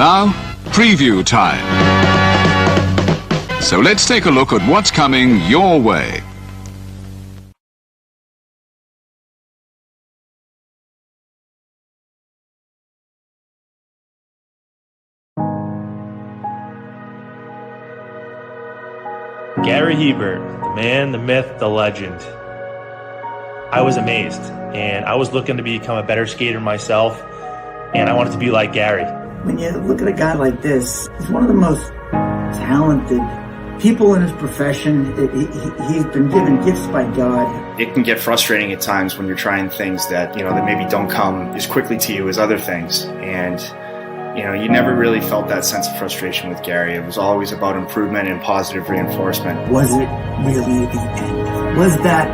Now, preview time. So let's take a look at what's coming your way. Gary Hebert, the man, the myth, the legend. I was amazed, and I was looking to become a better skater myself, and I wanted to be like Gary. When you look at a guy like this, he's one of the most talented people in his profession. He's been given gifts by God. It can get frustrating at times when you're trying things that, that maybe don't come as quickly to you as other things. And, you never really felt that sense of frustration with Gary. It was always about improvement and positive reinforcement. Was it really the end? Was that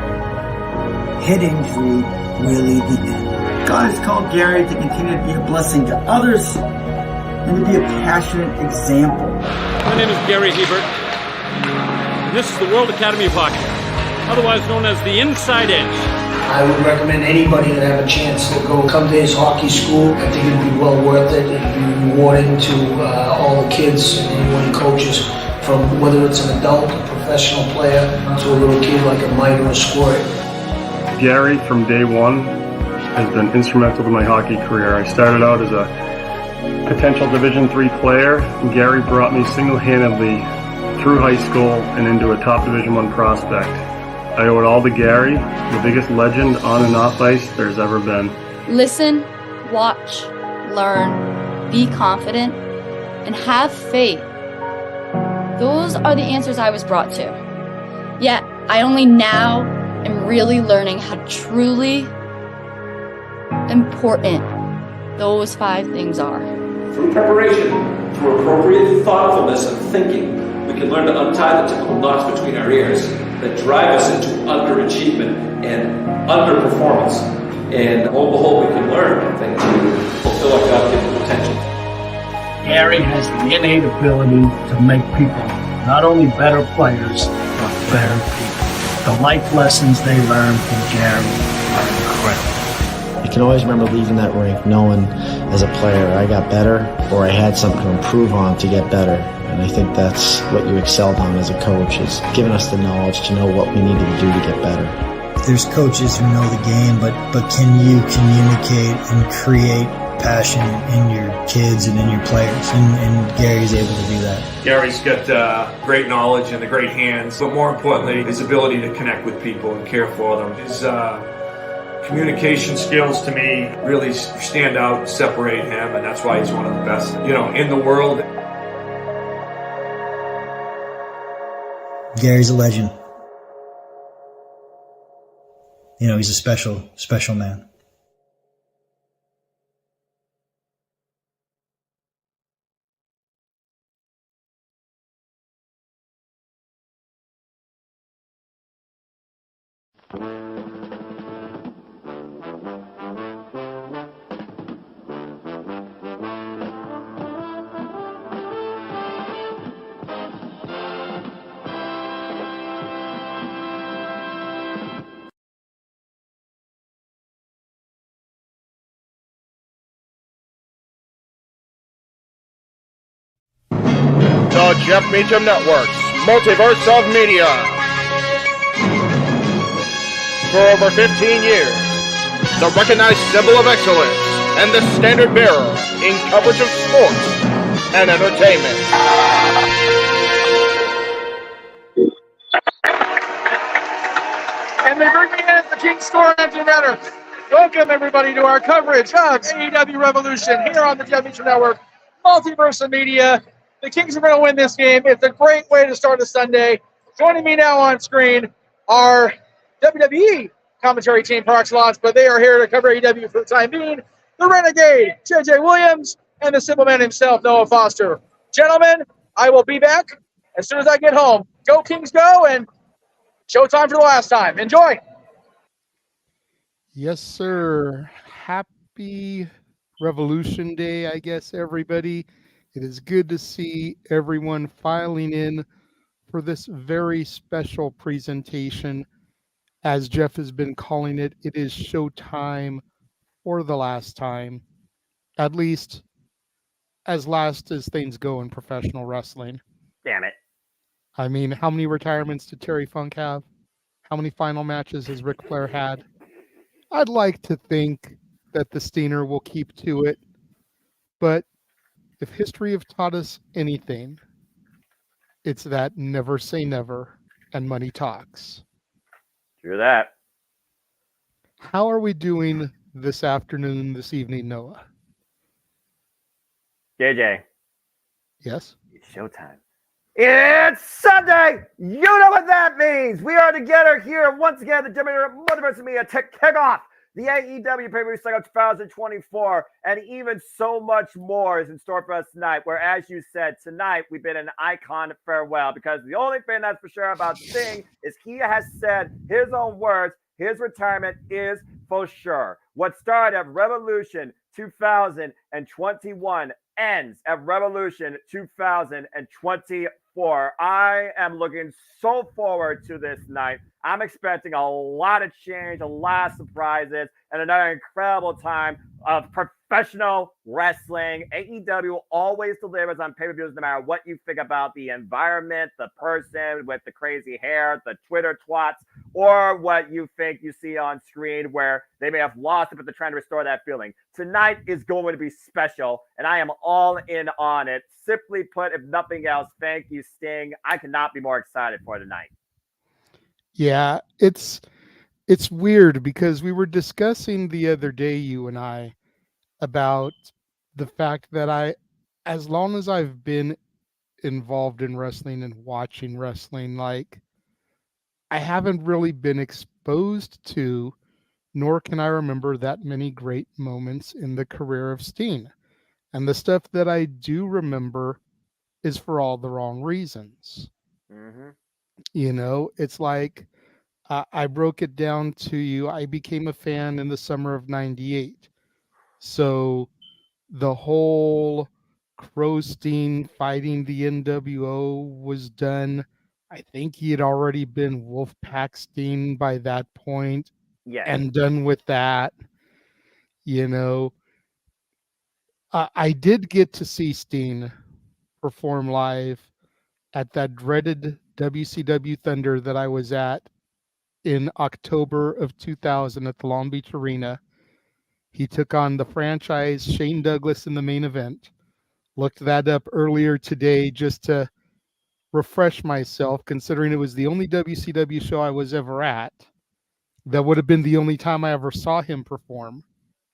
head injury really the end? God has called Gary to continue to be a blessing to others and to be a passionate example. My name is Gary Hebert, and this is the World Academy of Hockey, otherwise known as the Inside Edge. I would recommend anybody that have a chance to come to his hockey school. I think it'd be well worth it. It'd be rewarding to all the kids and anyone he coaches, from whether it's an adult, a professional player, to a little kid like a Mike or a Squirt. Gary, from day one, has been instrumental to my hockey career. I started out as a potential Division III player, and Gary brought me single-handedly through high school and into a top Division I prospect. I owe it all to Gary, the biggest legend on and off ice there's ever been. Listen, watch, learn, be confident, and have faith. Those are the answers I was brought to. Yet, I only now am really learning how truly important those 5 things are. Through preparation, through appropriate thoughtfulness and thinking, we can learn to untie the typical knots between our ears that drive us into underachievement and underperformance. And lo and behold, we can learn, I think, to fulfill our God-given potential. Gary has the innate ability to make people not only better players, but better people. The life lessons they learn from Gary are incredible. I can always remember leaving that rink knowing as a player I got better, or I had something to improve on to get better. And I think that's what you excelled on as a coach, is giving us the knowledge to know what we needed to do to get better. There's coaches who know the game, but can you communicate and create passion in your kids and in your players? And Gary's able to do that. Gary's got great knowledge and the great hands, but more importantly, his ability to connect with people and care for them. His communication skills, to me, really stand out, separate him, and that's why he's one of the best, in the world. Gary's a legend. He's a special, special man. The Jeff Meacham Network's Multiverse of Media. For over 15 years, the recognized symbol of excellence and the standard bearer in coverage of sports and entertainment. And they bring me in as the King Score Engine Runner. Welcome, everybody, to our coverage of AEW Revolution here on the Jeff Meacham Network, Multiverse of Media. The Kings are going to win this game. It's a great way to start a Sunday. Joining me now on screen are WWE commentary team par excellence, but they are here to cover AEW for the time being. The Renegade, JJ Williams, and the simple man himself, Noah Foster. Gentlemen, I will be back as soon as I get home. Go Kings go, and Showtime for the last time. Enjoy. Yes, sir. Happy Revolution Day, I guess, everybody. It is good to see everyone filing in for this very special presentation. As Jeff has been calling it, it is Showtime for the last time. At least as last as things go in professional wrestling. Damn it. I mean, how many retirements did Terry Funk have? How many final matches has Ric Flair had? I'd like to think that the Steiner will keep to it, but if history have taught us anything, it's that never say never and money talks. True that. How are we doing this afternoon, this evening, Noah? JJ. Yes? It's showtime. It's Sunday! You know what that means! We are together here once again at the JMN Multiverse of Media to kick off the AEW pay-per-view cycle 2024, and even so much more is in store for us tonight, where, as you said, tonight we bid an icon farewell, because the only thing that's for sure about Sting is he has said his own words, his retirement is for sure. What started at Revolution 2021 ends at Revolution 2024. I am looking so forward to this night. I'm expecting a lot of change, a lot of surprises, and another incredible time of professional wrestling. AEW always delivers on pay-per-views no matter what you think about the environment, the person with the crazy hair, the Twitter twats, or what you think you see on screen where they may have lost it, but they're trying to restore that feeling. Tonight is going to be special, and I am all in on it. Simply put, if nothing else, thank you, Sting. I cannot be more excited for tonight. Yeah, it's weird because we were discussing the other day, you and I, about the fact that as long as I've been involved in wrestling and watching wrestling, like, I haven't really been exposed to, nor can I remember that many great moments in the career of Steen. And the stuff that I do remember is for all the wrong reasons. Mm-hmm. You know, it's like, I broke it down to you. I became a fan in the summer of '98. So the whole Crowsteen fighting the NWO was done. I think he had already been Wolfpack Steen by that point. Yes. And done with that. You know, I did get to see Steen perform live at that dreaded WCW Thunder that I was at in October of 2000 at the Long Beach Arena. He took on the franchise Shane Douglas in the main event. Looked that up earlier today just to refresh myself, considering it was the only WCW show I was ever at. That would have been the only time I ever saw him perform.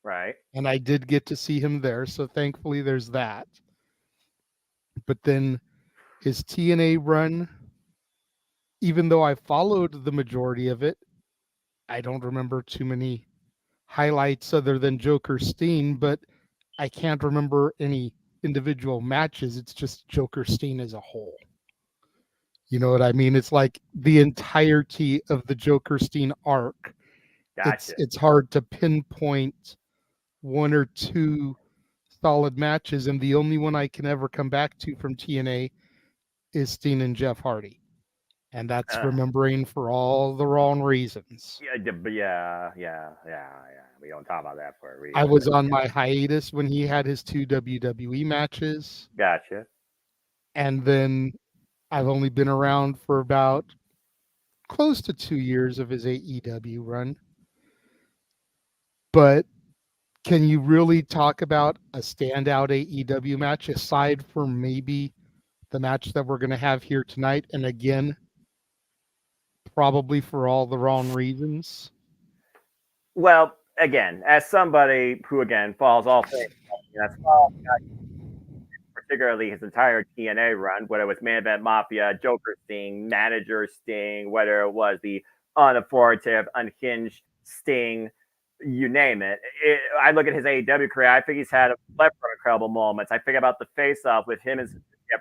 Right. And I did get to see him there, so thankfully there's that. But then his TNA run, even though I followed the majority of it, I don't remember too many highlights other than Joker Steen, but I can't remember any individual matches. It's just Joker Steen as a whole. You know what I mean? It's like the entirety of the Joker Steen arc. Gotcha. It's hard to pinpoint one or two solid matches, and the only one I can ever come back to from TNA is Steen and Jeff Hardy. And that's remembering for all the wrong reasons. Yeah. We don't talk about that for a reason. I was on my hiatus when he had his 2 WWE matches. Gotcha. And then I've only been around for about close to 2 years of his AEW run. But can you really talk about a standout AEW match aside from maybe the match that we're going to have here tonight? And again, probably for all the wrong reasons. Well, again, as somebody who, again, follows all things, particularly his entire TNA run, whether it was Main Event Mafia, Joker Sting, Manager Sting, whether it was the unauthoritative, unhinged Sting, you name it. I look at his AEW career, I think he's had a plethora of incredible moments. I think about the face-off with him and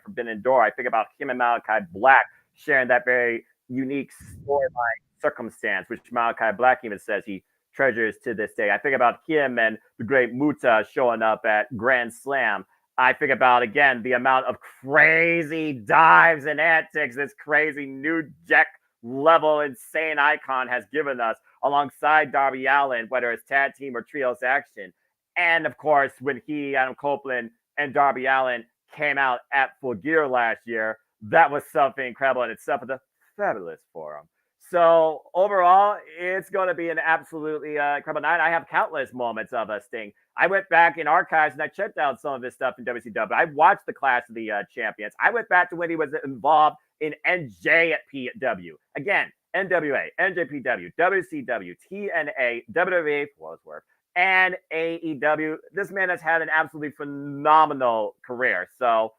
Forbidden Door. I think about him and Malachi Black sharing that very unique storyline circumstance, which Malachi Black even says he treasures to this day. I think about him and the great Muta showing up at Grand Slam. I think about, again, the amount of crazy dives and antics this crazy New Jack level insane icon has given us alongside Darby Allin, whether it's tag team or trios action. And of course, when he, Adam Copeland, and Darby Allin came out at Full Gear last year, that was something incredible in itself at the Fabulous Forum. So overall, it's going to be an absolutely incredible night. I have countless moments of Sting. I went back in archives and I checked out some of his stuff in WCW. I watched the Clash of the Champions. I went back to when he was involved in NJ at PW. Again, NWA, NJPW, WCW, TNA, WWE, for what it's worth, and AEW. This man has had an absolutely phenomenal career. So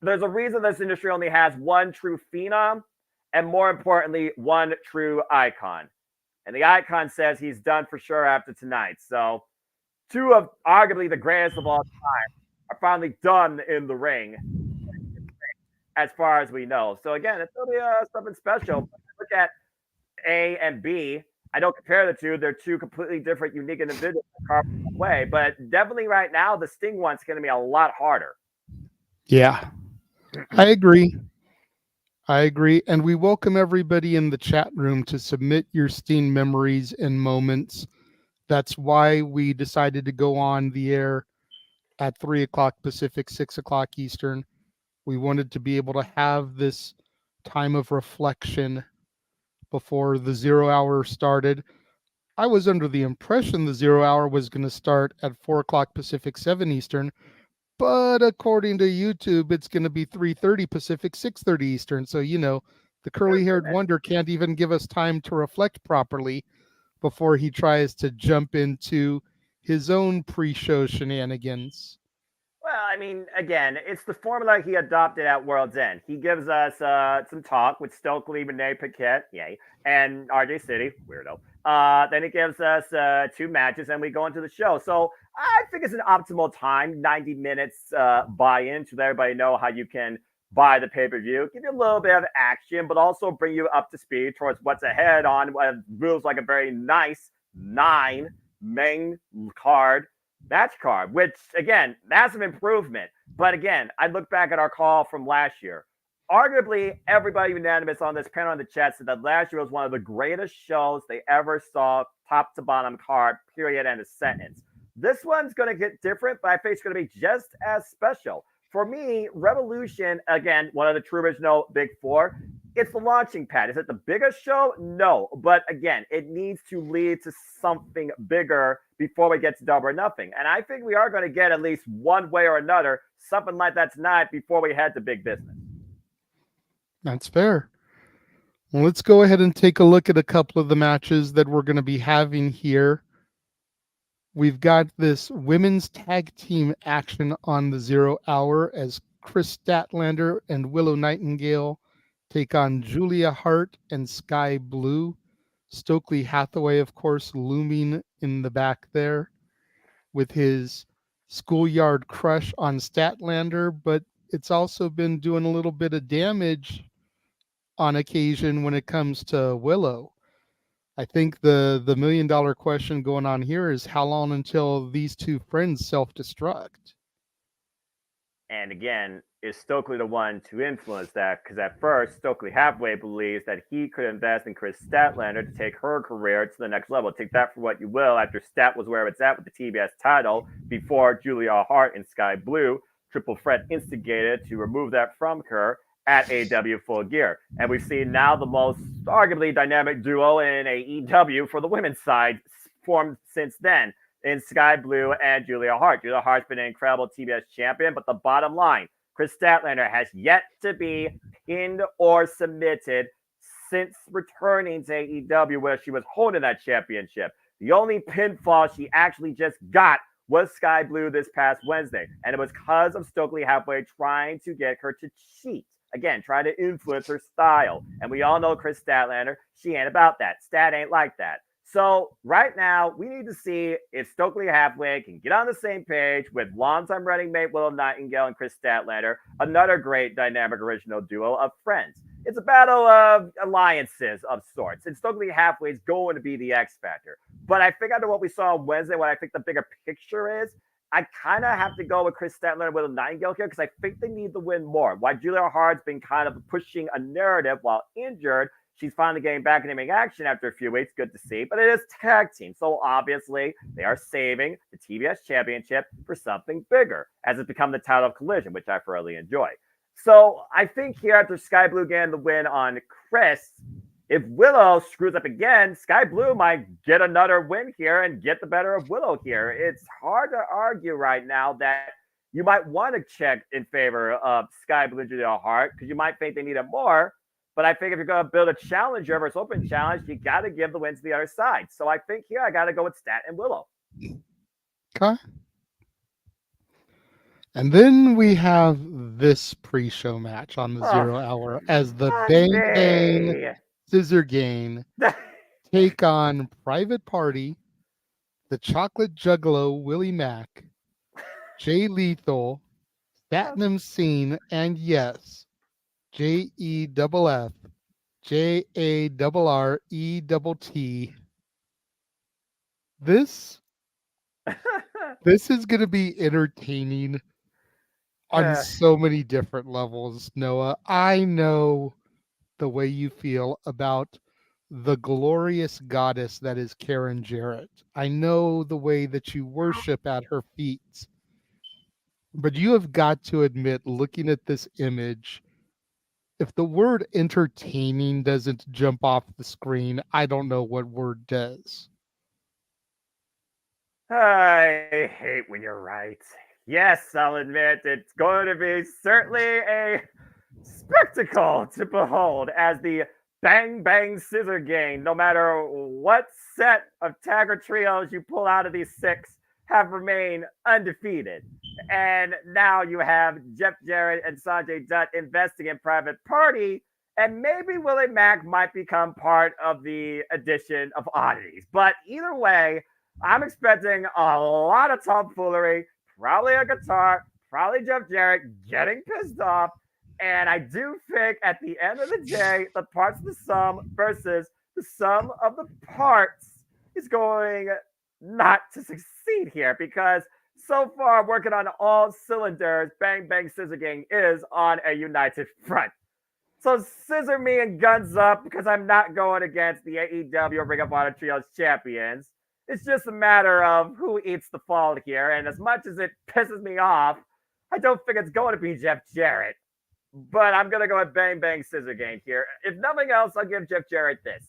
there's a reason this industry only has one true phenom, and more importantly, one true icon. And the icon says he's done for sure after tonight. So two of arguably the greatest of all time are finally done in the ring, as far as we know. So again, it's really something special. Look at A and B. I don't compare the two. They're two completely different, unique individuals in a carved way. But definitely right now, the Sting one's going to be a lot harder. Yeah, I agree. And we welcome everybody in the chat room to submit your Sting memories and moments. That's why we decided to go on the air at 3 o'clock Pacific, 6 o'clock Eastern. We wanted to be able to have this time of reflection before the 0 hour started. I was under the impression the 0 hour was going to start at 4 o'clock Pacific, 7 Eastern. But according to YouTube, it's going to be 3:30 Pacific, 6:30 Eastern. So, the curly-haired wonder can't even give us time to reflect properly before he tries to jump into his own pre-show shenanigans. Well, I mean, again, it's the formula he adopted at World's End. He gives us some talk with Stokely, Renee Paquette, yay, and RJ City, weirdo. Then he gives us 2 matches, and we go into the show. So I think it's an optimal time, 90 minutes buy-in to let everybody know how you can buy the pay-per-view, give you a little bit of action, but also bring you up to speed towards what's ahead on what feels like a very nice 9 main card match card, which, again, massive improvement. But again, I look back at our call from last year. Arguably, everybody unanimous on this panel in the chat said that last year was one of the greatest shows they ever saw, top to bottom card, period, and a sentence. This one's going to get different, but I think it's going to be just as special. For me, Revolution, again, one of the true original Big Four, it's the launching pad. Is it the biggest show? No. But again, it needs to lead to something bigger before we get to Double or Nothing. And I think we are going to get at least one way or another, something like that tonight before we head to big business. That's fair. Well, let's go ahead and take a look at a couple of the matches that we're going to be having here. We've got this women's tag team action on the 0 hour as Chris Statlander and Willow Nightingale take on Julia Hart and Sky Blue. Stokely Hathaway, of course, looming in the back there with his schoolyard crush on Statlander, but it's also been doing a little bit of damage on occasion when it comes to Willow. I think the $1 million question going on here is how long until these two friends self-destruct? And again, is Stokely the one to influence that? Because at first, Stokely Hathaway believes that he could invest in Chris Statlander to take her career to the next level. Take that for what you will, after Stat was where it's at with the TBS title before Julia Hart and Sky Blue, Triple Threat instigated to remove that from her at AEW Full Gear. And we've seen now the most arguably dynamic duo in AEW for the women's side formed since then in Sky Blue and Julia Hart. Julia Hart's been an incredible TBS champion, but the bottom line, Chris Statlander has yet to be pinned or submitted since returning to AEW where she was holding that championship. The only pinfall she actually just got was Sky Blue this past Wednesday, and it was because of Stokely Hathaway trying to get her to cheat. Again, try to influence her style. And we all know Chris Statlander, she ain't about that. Stat ain't like that. So right now, we need to see if Stokely Hathaway can get on the same page with longtime running mate Willow Nightingale and Chris Statlander, another great dynamic original duo of friends. It's a battle of alliances of sorts, and Stokely Hathaway is going to be the X factor. But I think after what we saw on Wednesday, what I think the bigger picture is, I kind of have to go with Chris Statlander with a Nightingale here because I think they need to win more. While Julia Hart's been kind of pushing a narrative while injured, She's finally getting back into ring action after a few weeks. Good to see. But it is tag team. So obviously, they are saving the TBS Championship for something bigger, as it's become the title of Collision, which I thoroughly enjoy. So I think here, after Sky Blue getting the win on Chris, if Willow screws up again, Sky Blue might get another win here and get the better of Willow here. It's hard to argue right now that you might want to check in favor of Sky Blue and Julia Hart because you might think they need it more. But I think if you're going to build a challenger versus open challenge, you got to give the win to the other side. So I think here I got to go with Stat and Willow. Okay. And then we have this pre-show match on the 0 hour as the Bang Bang Scissor Gang take on Private Party, the Chocolate Juggalo Willie Mack, Jay Lethal, Satnam Singh, and yes, JEFF, JARRETT. This is going to be entertaining on so many different levels, Noah. I know the way you feel about the glorious goddess that is Karen Jarrett. I know the way that you worship at her feet. But you have got to admit, looking at this image, if the word entertaining doesn't jump off the screen, I don't know what word does. I hate when you're right. Yes, I'll admit it's going to be certainly a spectacle to behold as the Bang Bang Scissor Gang, no matter what set of tag or trios you pull out of these 6, have remained undefeated. And now you have Jeff Jarrett and Sanjay Dutt investing in Private Party, and maybe Willie Mack might become part of the addition of oddities. But either way, I'm expecting a lot of tomfoolery, probably a guitar, probably Jeff Jarrett getting pissed off. And I do think at the end of the day, the parts of the sum versus the sum of the parts is going not to succeed here because so far working on all cylinders, Bang Bang Scissor Gang is on a united front. So scissor me and guns up because I'm not going against the AEW Ring of Honor Trios champions. It's just a matter of who eats the fall here. And as much as it pisses me off, I don't think it's going to be Jeff Jarrett. But I'm going to go with Bang Bang Scissor Gang here. If nothing else, I'll give Jeff Jarrett this.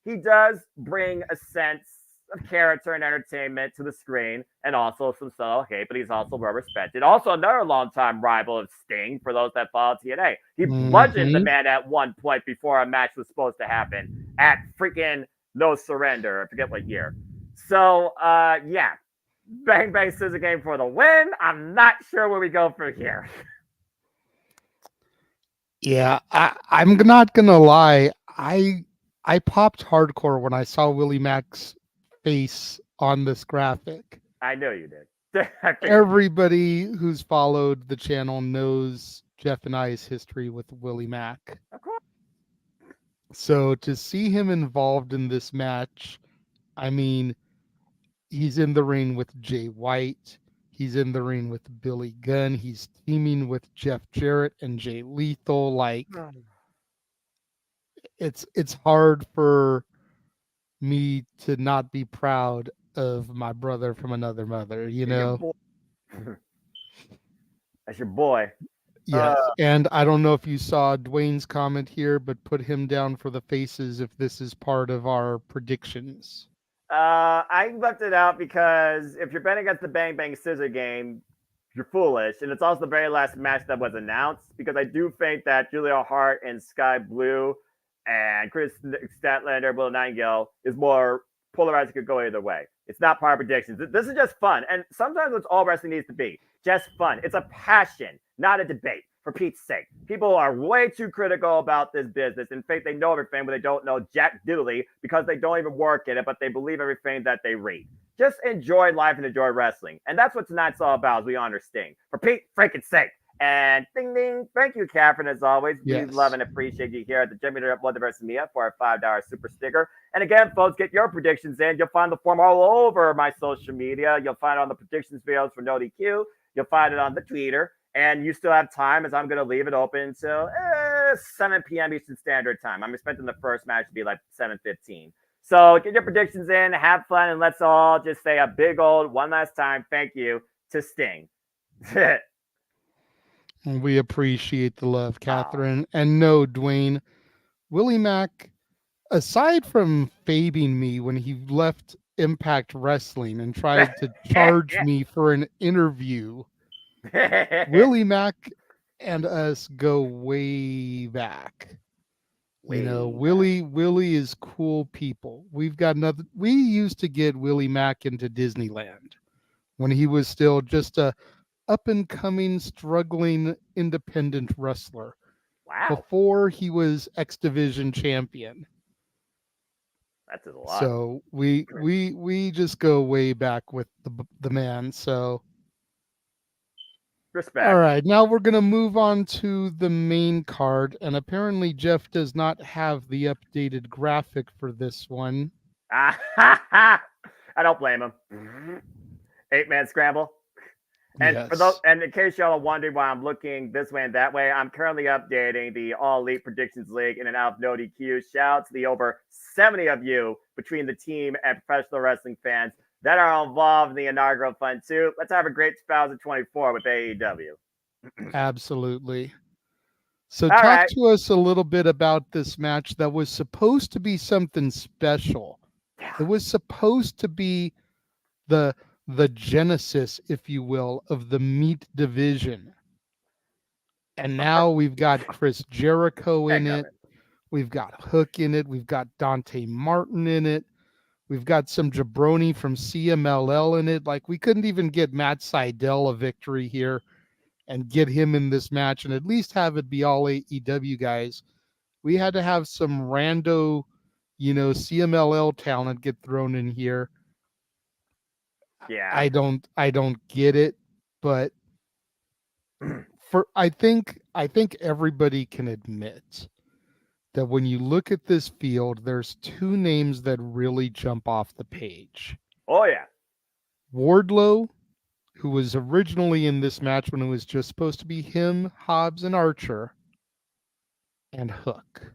He does bring a sense of character and entertainment to the screen and also some subtle hate, but he's also well respected. Also, another longtime rival of Sting for those that follow TNA. He bludgeoned the man at one point before a match was supposed to happen at freaking No Surrender. I forget what year. So, yeah. Bang Bang Scissor Gang for the win. I'm not sure where we go from here. Yeah, I'm not gonna lie. I popped hardcore when I saw Willie Mack's face on this graphic. I know you did. Everybody who's followed the channel knows Jeff and I's history with Willie Mack. Of course. So to see him involved in this match, I mean, he's in the ring with Jay White. He's in the ring with Billy Gunn. He's teaming with Jeff Jarrett and Jay Lethal. Like, it's hard for me to not be proud of my brother from another mother, you know? That's your boy. Yes. And I don't know if you saw Dwayne's comment here, but put him down for the faces if this is part of our predictions. I left it out because if you're betting against the Bang Bang Scissor Game, you're foolish. And it's also the very last match that was announced because I do think that Julia Hart and Sky Blue and Chris Statlander, Will Nightingale is more polarized. It could go either way. It's not part of predictions. This is just fun. And sometimes it's all wrestling needs to be. Just fun. It's a passion, not a debate. For Pete's sake, people are way too critical about this business and think they know everything, but they don't know jack diddly because they don't even work in it, but they believe everything that they read. Just enjoy life and enjoy wrestling. And that's what tonight's all about, as we understand. For Pete's freaking sake. And ding, ding. Thank you, Catherine, as always. Yes. We love and appreciate you here at the JMN Multiverse of Media for our $5 super sticker. And again, folks, get your predictions in. You'll find the form all over my social media. You'll find it on the predictions videos for No DQ. You'll find it on the Twitter. And you still have time, as I'm going to leave it open until 7 p.m. Eastern Standard Time. I'm expecting the first match to be like 7:15. So get your predictions in, have fun, and let's all just say a big old one last time thank you to Sting. We appreciate the love, Catherine. And no, Dwayne, Willie Mack, aside from fabing me when he left Impact Wrestling and tried to charge me for an interview, Willie Mack and us go way back. Willie is cool people. We've got nothing. We used to get Willie Mack into Disneyland when he was still just a up and coming, struggling independent wrestler. Wow. Before he was X Division champion. That's a lot. So we just go way back with the man. So respect. All right, now we're gonna move on to the main card, and apparently Jeff does not have the updated graphic for this one. I don't blame him. 8-man scramble. And yes. for those, and in case y'all are wondering why I'm looking this way and that way, I'm currently updating the All Elite Predictions League in and out of no DQ. Shout out to the over 70 of you between the team and professional wrestling fans that are involved in the inaugural fund too. Let's have a great 2024 with AEW. Absolutely. So talk to us a little bit about this match that was supposed to be something special. It was supposed to be the genesis, if you will, of the meat division. And now we've got Chris Jericho in it. We've got Hook in it. We've got Dante Martin in it. We've got some jabroni from CMLL in it. Like, we couldn't even get Matt Sydal a victory here and get him in this match and at least have it be all AEW guys. We had to have some rando, CMLL talent get thrown in here. Yeah. I don't get it, but I think everybody can admit that when you look at this field, there's two names that really jump off the page. Oh yeah. Wardlow, who was originally in this match when it was just supposed to be him, Hobbs, and Archer, and Hook.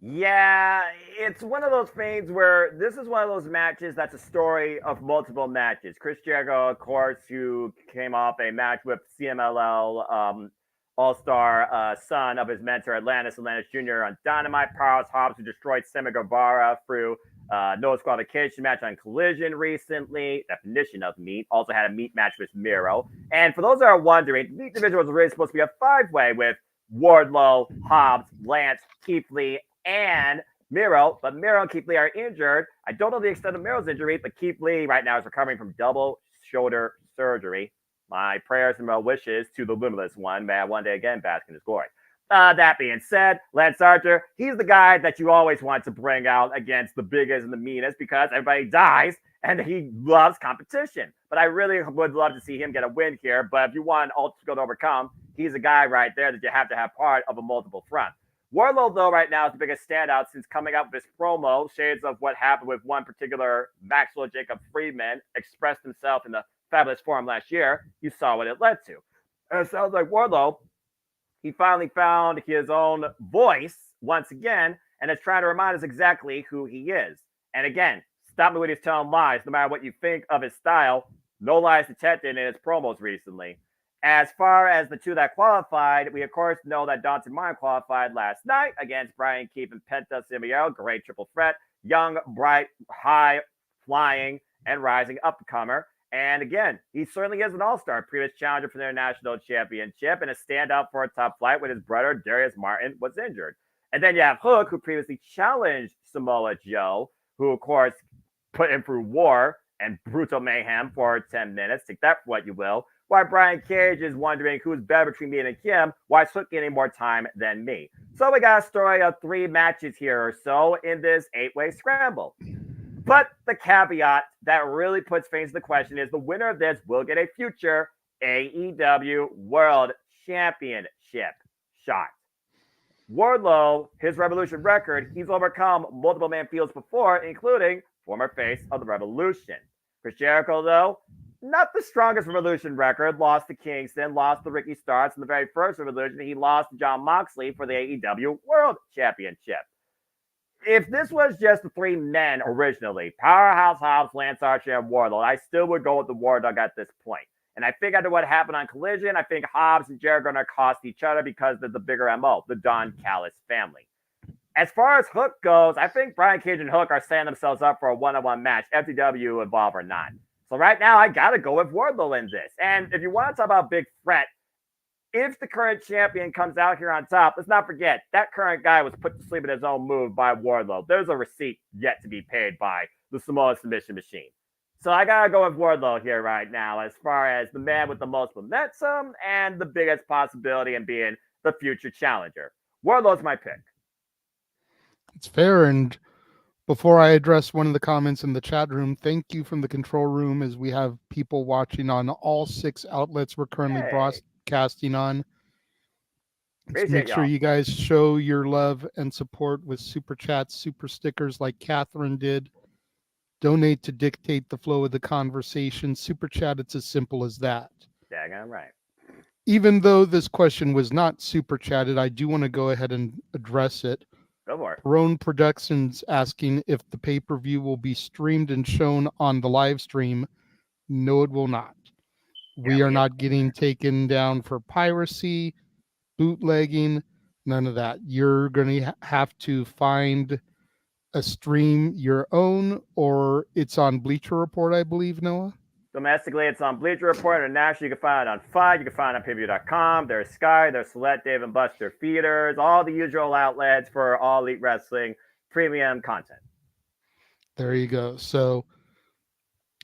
Yeah, it's one of those things where this is one of those matches that's a story of multiple matches. Chris Jericho, of course, who came off a match with CMLL All-Star son of his mentor, Atlantis Jr. on Dynamite. Powerhouse Hobbs, who destroyed Sammy Guevara through no disqualification match on Collision recently. Definition of meat. Also had a meat match with Miro. And for those that are wondering, the meat division was really supposed to be a 5-way with Wardlow, Hobbs, Lance, Keith Lee, and Miro, but Miro and Keith Lee are injured. I don't know the extent of Miro's injury, but Keith Lee right now is recovering from double shoulder surgery. My prayers and my wishes to the limitless one. May I one day again bask in his glory. That being said, Lance Archer, he's the guy that you always want to bring out against the biggest and the meanest because everybody dies and he loves competition. But I really would love to see him get a win here. But if you want an obstacle to overcome, he's a guy right there that you have to have part of a multiple front. Wardlow, though, right now is the biggest standout since coming up with this promo. Shades of what happened with one particular Maxwell Jacob Friedman expressed himself in the Fabulous Forum last year. You saw what it led to. And it sounds like Wardlow, he finally found his own voice once again and is trying to remind us exactly who he is. And again, stop me when he's telling lies, no matter what you think of his style. No lies detected in his promos recently. As far as the two that qualified, we of course know that Dante Martin qualified last night against Brian Keith and Penta Cibiel. Great triple threat. Young, bright, high, flying, and rising up-and-comer. And again, he certainly is an all-star, previous challenger for the International Championship and a standout for a top flight when his brother Darius Martin was injured. And then you have Hook, who previously challenged Samoa Joe, who of course put him through war and brutal mayhem for 10 minutes. Take that for what you will. Why Brian Cage is wondering who's better between me and Kim. Why is Hook getting more time than me? So we got a story of 3 matches here or so in this 8-way scramble. But the caveat that really puts things into question is the winner of this will get a future AEW World Championship shot. Wardlow, his Revolution record, he's overcome multiple man fields before, including former face of the Revolution. Chris Jericho, though, not the strongest Revolution record. Lost to Kingston, lost to Ricky Starks in the very first Revolution. He lost to Jon Moxley for the AEW World Championship. If this was just the three men originally, Powerhouse Hobbs, Lance Archer, and Wardlow, I still would go with the War Dog at this point. And I think after what happened on Collision, I think Hobbs and Jericho are going to cost each other because they're the bigger MO, the Don Callis family. As far as Hook goes, I think Brian Cage and Hook are setting themselves up for a one-on-one match, FTW, Evolve or not. So right now, I got to go with Wardlow in this. And if you want to talk about big threat, if the current champion comes out here on top, let's not forget, that current guy was put to sleep in his own move by Wardlow. There's a receipt yet to be paid by the Samoa Submission Machine. So I got to go with Wardlow here right now as far as the man with the most momentum and the biggest possibility in being the future challenger. Wardlow's my pick. It's fair. And before I address one of the comments in the chat room, thank you from the control room, as we have people watching on all 6 outlets we're currently broadcasting on. Let's make sure you guys show your love and support with super chats, super stickers like Catherine did. Donate to dictate the flow of the conversation. Super chat, it's as simple as that. Daggone right. Even though this question was not super chatted, I do want to go ahead and address it. Go for it. Perone Productions asking if the pay-per-view will be streamed and shown on the live stream. No, it will not. We are not getting taken down for piracy, bootlegging, none of that. You're going to have to find a stream your own, or it's on Bleacher Report, I believe, Noah? Domestically, it's on Bleacher Report. Internationally, you can find it on FITE. You can find it on payview.com. There's Sky. There's Select, Dave and Buster feeders. All the usual outlets for All Elite Wrestling premium content. There you go. So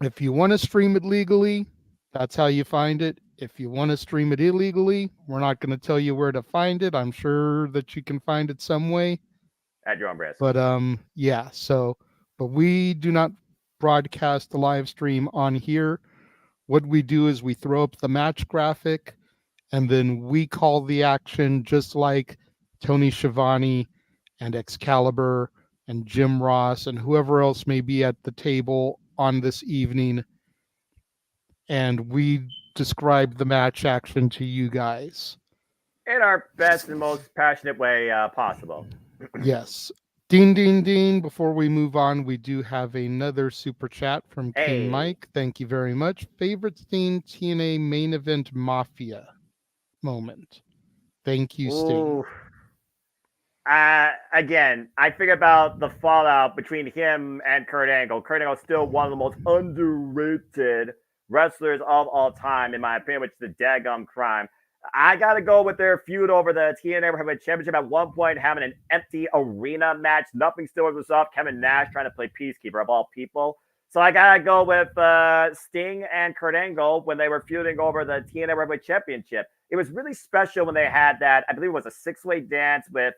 if you want to stream it legally, that's how you find it. If you want to stream it illegally, we're not going to tell you where to find it. I'm sure that you can find it some way. At your own risk. But yeah, but we do not broadcast the live stream on here. What we do is we throw up the match graphic, and then we call the action, just like Tony Schiavone and Excalibur and Jim Ross and whoever else may be at the table on this evening. And we describe the match action to you guys in our best and most passionate way possible. Yes. Ding, ding, ding. Before we move on, we do have another super chat from King Mike. Thank you very much. Favorite Steen TNA main event Mafia moment. Thank you, Steen. Again, I think about the fallout between him and Kurt Angle. Kurt Angle is still one of the most underrated wrestlers of all time, in my opinion, which is a daggum crime. I got to go with their feud over the TNA Heavyweight Championship, at one point having an empty arena match. Nothing still was up. Kevin Nash trying to play peacekeeper of all people. So I got to go with Sting and Kurt Angle when they were feuding over the TNA Heavyweight Championship. It was really special when they had that, I believe it was a 6-way dance with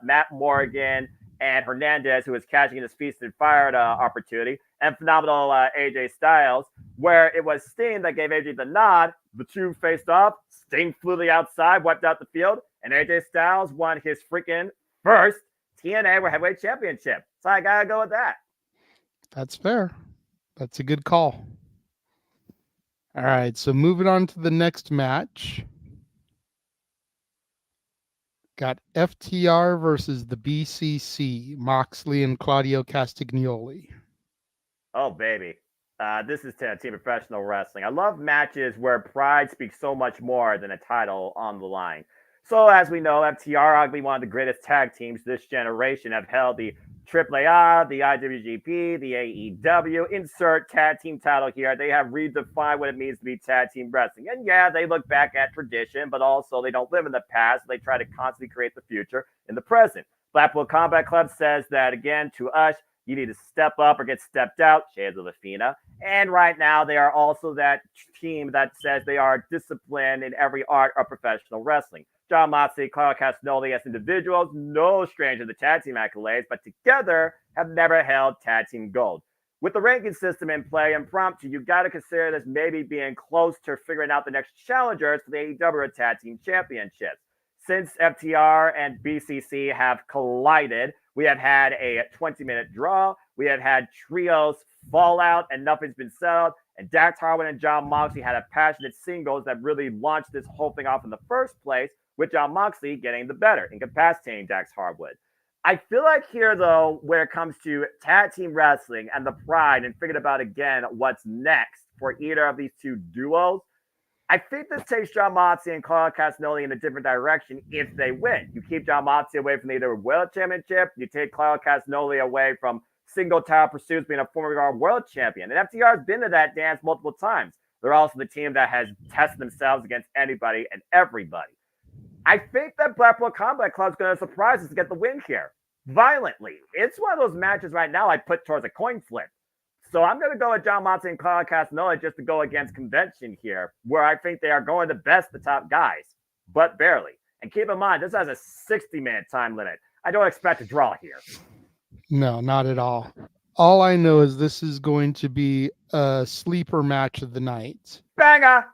Matt Morgan and Hernandez, who was cashing in his Feast and Fired opportunity, and phenomenal AJ Styles, where it was Sting that gave AJ the nod. The two faced off. Sting flew to the outside, wiped out the field, and AJ Styles won his freaking first TNA Heavyweight Championship. So I gotta go with that. That's fair. That's a good call. All right, so moving on to the next match. Got FTR versus the BCC, Moxley and Claudio Castagnoli. Oh, baby. This is Team Professional Wrestling. I love matches where pride speaks so much more than a title on the line. So, as we know, FTR, arguably one of the greatest tag teams this generation, have held the AAA, the IWGP, the AEW, insert tag team title here. They have redefined what it means to be tag team wrestling. And yeah, they look back at tradition, but also they don't live in the past. They try to constantly create the future in the present. Blackpool Combat Club says that, again, to us, you need to step up or get stepped out. Shades of Lafina. And right now, they are also that team that says they are disciplined in every art of professional wrestling. Jon Moxley, Claudio Castagnoli as individuals, no stranger to the tag team accolades, but together have never held tag team gold. With the ranking system in play, impromptu, you got to consider this maybe being close to figuring out the next challengers for the AEW Tag Team Championships. Since FTR and BCC have collided, we have had a 20-minute draw. We have had trios fallout and nothing's been settled. And Dax Harwood and Jon Moxley had a passionate singles that really launched this whole thing off in the first place, with Jon Moxley getting the better, incapacitating Dax Harwood. I feel like here, though, where it comes to tag team wrestling and the pride and figuring about, again, what's next for either of these two duos, I think this takes Jon Moxley and Claudio Castagnoli in a different direction if they win. You keep Jon Moxley away from either World Championship, you take Claudio Castagnoli away from single title pursuits, being a former world champion. And FTR has been to that dance multiple times. They're also the team that has tested themselves against anybody and everybody. I think that Blackpool Combat Club is going to surprise us to get the win here violently. It's one of those matches right now I put towards a coin flip. So I'm going to go with Jon Moxley and Claudio Castagnoli just to go against convention here, where I think they are going to best the top guys, but barely. And keep in mind, this has a 60-minute time limit. I don't expect a draw here. No, not at all. All I know is this is going to be a sleeper match of the night. Banger!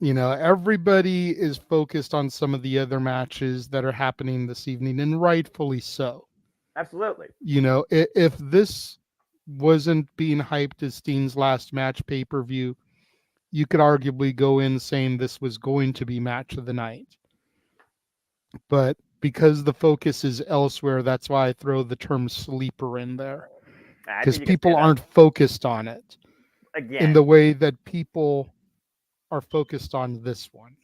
You know, everybody is focused on some of the other matches that are happening this evening, and rightfully so. Absolutely. You know, if this wasn't being hyped as Steen's last match pay-per-view, you could arguably go in saying this was going to be match of the night. But because the focus is elsewhere, that's why I throw the term sleeper in there. Because people aren't focused on it in the way that people are focused on this one.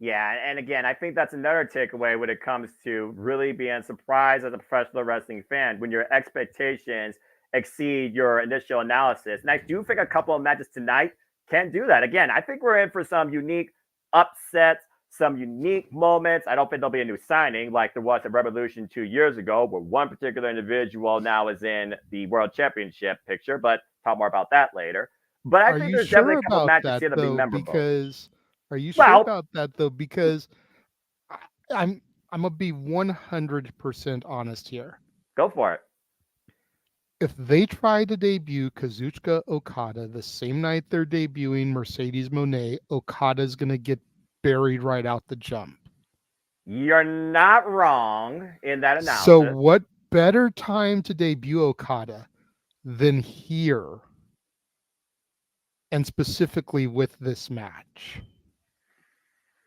Yeah, and again, I think that's another takeaway when it comes to really being surprised as a professional wrestling fan when your expectations exceed your initial analysis. And I do think a couple of matches tonight can do that. Again, I think we're in for some unique upsets, some unique moments. I don't think there'll be a new signing like there was at Revolution 2 years ago, where one particular individual now is in the World Championship picture, but talk more about that later. But I think there's definitely a couple of matches here that'll be memorable. Are you sure about that, though? Because I'm going to be 100% honest here. Go for it. If they try to debut Kazuchika Okada the same night they're debuting Mercedes Moné, Okada's going to get buried right out the jump. You're not wrong in that analysis. So what better time to debut Okada than here? And specifically with this match.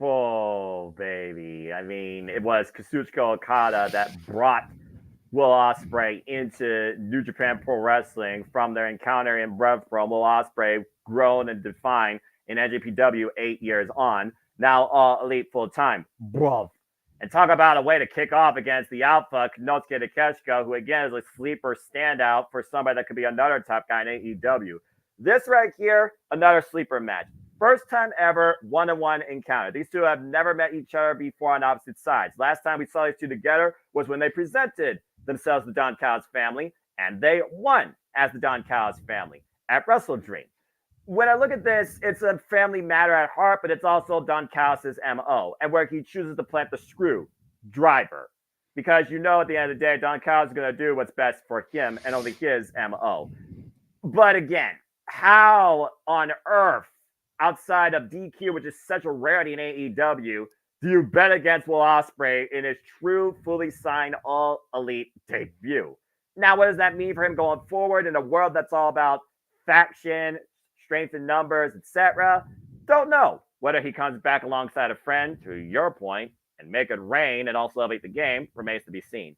Oh, baby. I mean, it was Kazuchika Okada that brought Will Ospreay into New Japan Pro Wrestling from their encounter in Rev Pro. Will Ospreay grown and defined in NJPW 8 years on. Now All Elite full-time. Bruv. And talk about a way to kick off against the Alpha, Konosuke Takeshita, who again is a sleeper standout for somebody that could be another top guy in AEW. This right here, another sleeper match. First time ever one-on-one encounter. These two have never met each other before on opposite sides. Last time we saw these two together was when they presented themselves to Don Callis family, and they won as the Don Callis family at Wrestle Dream. When I look at this, it's a family matter at heart, but it's also Don Callis' MO, and where he chooses to plant the screw driver. Because you know at the end of the day, Don Callis is going to do what's best for him and only his MO. But again, how on earth, outside of DQ, which is such a rarity in AEW, do you bet against Will Ospreay in his true, fully signed All Elite debut? Now, what does that mean for him going forward in a world that's all about faction, strength in numbers, etc.? Don't know. Whether he comes back alongside a friend, to your point, and make it rain and also elevate the game, remains to be seen.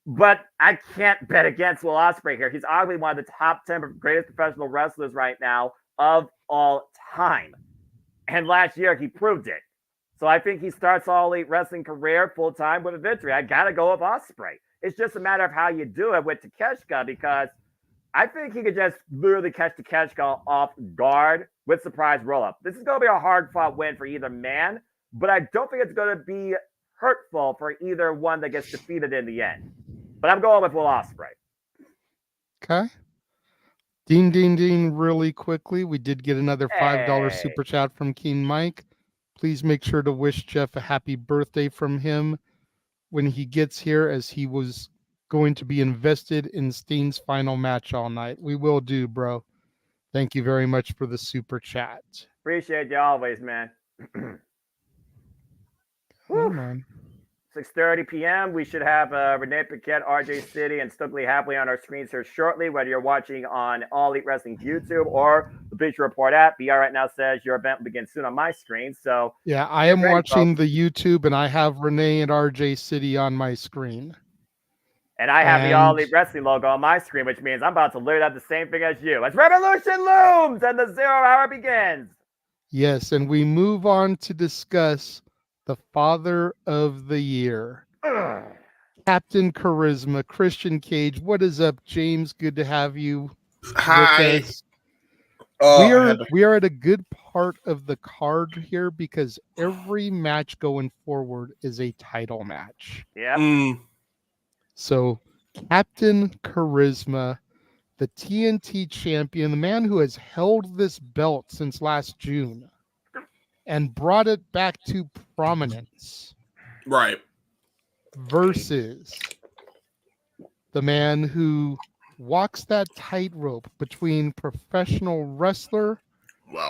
But I can't bet against Will Ospreay here. He's arguably one of the top 10 greatest professional wrestlers right now of all time. And last year, he proved it. So I think he starts All Elite Wrestling career full-time with a victory. I got to go with Ospreay. It's just a matter of how you do it with Takeshita, because I think he could just literally catch Takeshita off guard with surprise roll-up. This is going to be a hard-fought win for either man, but I don't think it's going to be hurtful for either one that gets defeated in the end. But I'm going with Will Ospreay. Okay. Ding, really quickly. We did get another $5 super chat from Keen Mike. Please make sure to wish Jeff a happy birthday from him when he gets here, as he was going to be invested in Steen's final match all night. We will do, bro. Thank you very much for the super chat. Appreciate you always, man. Come on. 6:30 p.m. We should have Renee Paquette, RJ City, and Stokely Happily on our screens here shortly, whether you're watching on All Elite Wrestling's YouTube or the Bleacher Report app. BR right now says your event will begin soon on my screen. So yeah, I am watching the YouTube, and I have Renee and RJ City on my screen. And I have the All Elite Wrestling logo on my screen, which means I'm about to literally have the same thing as you. As Revolution looms and the 0 hour begins. Yes, and we move on to discuss the Father of the Year. Captain Charisma, Christian Cage. What is up, James? Good to have you with us. We are at a good part of the card here because every match going forward is a title match. Yep. So Captain Charisma, the TNT champion, the man who has held this belt since last June and brought it back to prominence. Right. Versus the man who walks that tightrope between professional wrestler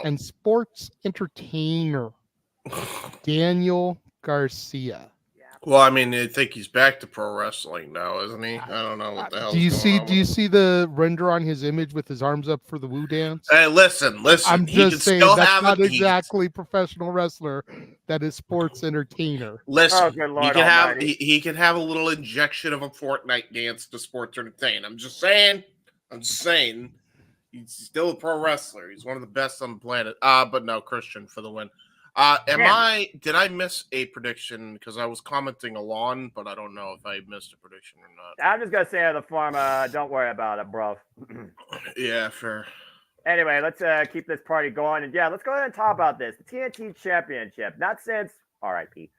and sports entertainer, Daniel Garcia. Well, I mean, I think he's back to pro wrestling now, isn't he? I don't know what the hell. Do you see the render on his image with his arms up for the Woo dance? Hey, listen. I'm He just can saying still that's have not it. exactly professional wrestler. That is sports entertainer. Listen, good he Lord can have Almighty. he can have a little injection of a Fortnite dance to sports entertain. I'm just saying. He's still a pro wrestler. He's one of the best on the planet. But no, Christian for the win. Did I miss a prediction? Because I was commenting along, but I don't know if I missed a prediction or not. I'm just going to say on the form, don't worry about it, bro. Yeah, fair. Anyway, let's keep this party going. And yeah, let's go ahead and talk about this. The TNT Championship. Not since RIP.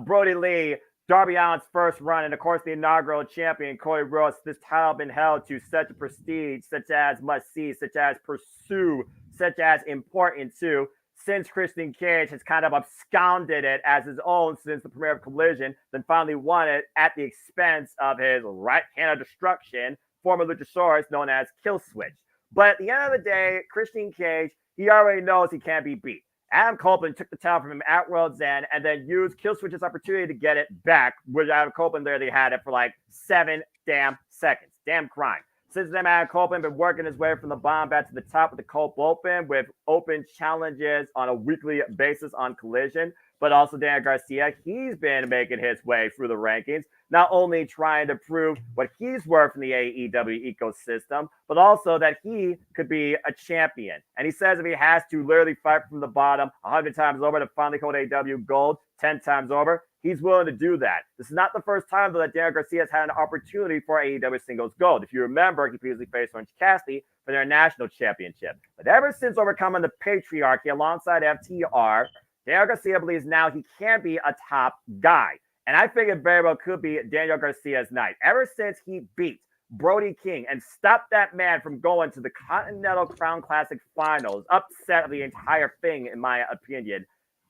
Brody Lee, Darby Allin's first run, and of course the inaugural champion, Cody Rhodes. This title been held to such a prestige, such as must see, such as pursue, such as important to. Since Christian Cage has kind of absconded it as his own since the premiere of Collision, then finally won it at the expense of his right hand of destruction, former Luchasaurus known as Kill Switch. But at the end of the day, Christian Cage, he already knows he can't be beat. Adam Copeland took the title from him at World's End and then used Kill Switch's opportunity to get it back, which Adam Copeland literally had it for like 7 damn seconds. Damn crime. Since then, Adam Copeland been working his way from the bottom back to the top of the Cope Open with open challenges on a weekly basis on Collision. But also Daniel Garcia, he's been making his way through the rankings, not only trying to prove what he's worth in the AEW ecosystem, but also that he could be a champion. And he says if he has to literally fight from the bottom 100 times over to finally hold AEW gold 10 times over, he's willing to do that. This is not the first time, though, that Daniel Garcia has had an opportunity for AEW singles gold. If you remember, he previously faced Orange Cassidy for their national championship. But ever since overcoming the patriarchy alongside FTR, Daniel Garcia believes now he can be a top guy. And I think it very well could be Daniel Garcia's night. Ever since he beat Brody King and stopped that man from going to the Continental Crown Classic Finals, upset the entire thing, in my opinion,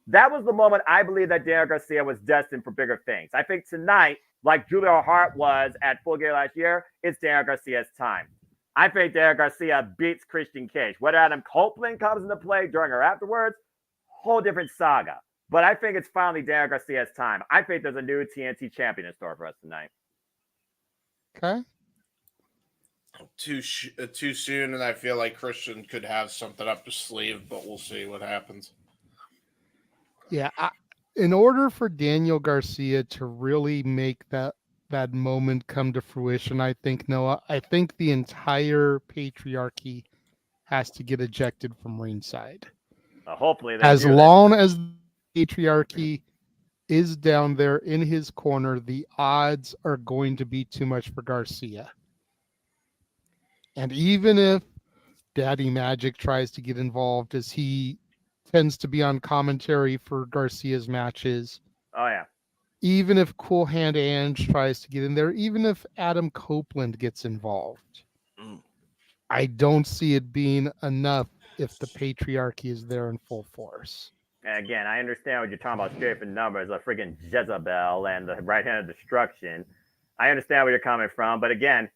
that was the moment I believe that Daniel Garcia was destined for bigger things. I think tonight, like Julia Hart was at Full Gear last year, it's Daniel Garcia's time. I think Daniel Garcia beats Christian Cage. Whether Adam Copeland comes into play during or afterwards, whole different saga. But I think it's finally Daniel Garcia's time. I think there's a new TNT champion in store for us tonight. Okay. Too soon, and I feel like Christian could have something up his sleeve, but we'll see what happens. Yeah, in order for Daniel Garcia to really make that moment come to fruition, I think, Noah, I think the entire patriarchy has to get ejected from ringside. Hopefully, as long as the patriarchy is down there in his corner, the odds are going to be too much for Garcia. And even if Daddy Magic tries to get involved, as he tends to be on commentary for Garcia's matches. Oh, yeah. Even if Cool Hand Ange tries to get in there, even if Adam Copeland gets involved, I don't see it being enough if the patriarchy is there in full force. And again, I understand what you're talking about, straight from numbers, like freaking Jezebel and the right hand of destruction. I understand where you're coming from, but again,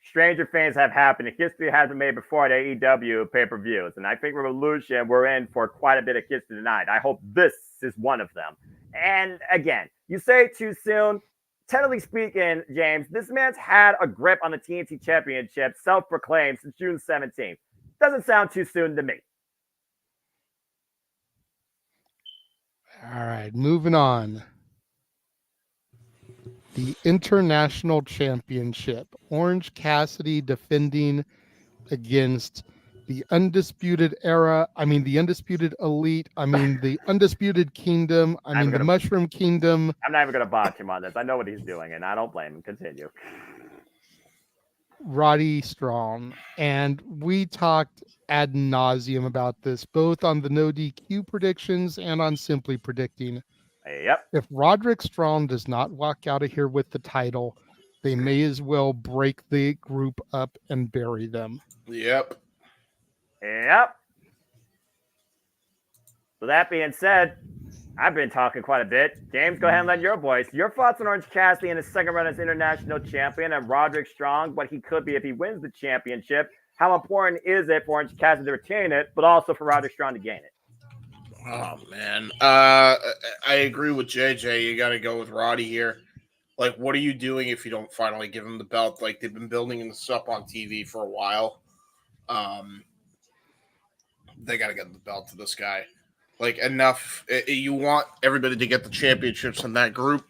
stranger things have happened. History has been made before at AEW pay-per-views, and I think Revolution, we're in for quite a bit of history tonight. I hope this is one of them. And again, You say too soon. Technically speaking, James, this man's had a grip on the TNT Championship, self-proclaimed, since June 17th. Doesn't sound too soon to me. All right, moving on. The International Championship. Orange Cassidy defending against the Undisputed Era. I mean, the Undisputed Elite. I mean, the Undisputed Kingdom. I mean, the Mushroom Kingdom. I'm not even going to botch him on this. I know what he's doing, and I don't blame him. Continue. Roddy Strong. And we talked ad nauseum about this, both on the no DQ predictions and on Simply Predicting. Yep. If Roderick Strong does not walk out of here with the title, they may as well break the group up and bury them. Yep. So that being said, I've been talking quite a bit. James, go ahead and lend your voice. Your thoughts on Orange Cassidy in his second run as international champion and Roderick Strong, what he could be if he wins the championship. How important is it for Orange Cassidy to retain it, but also for Roderick Strong to gain it? Oh, man. I agree with JJ. You got to go with Roddy here. Like, what are you doing if you don't finally give him the belt? Like, they've been building this up on TV for a while. They got to get the belt to this guy. Like, enough. You want everybody to get the championships in that group.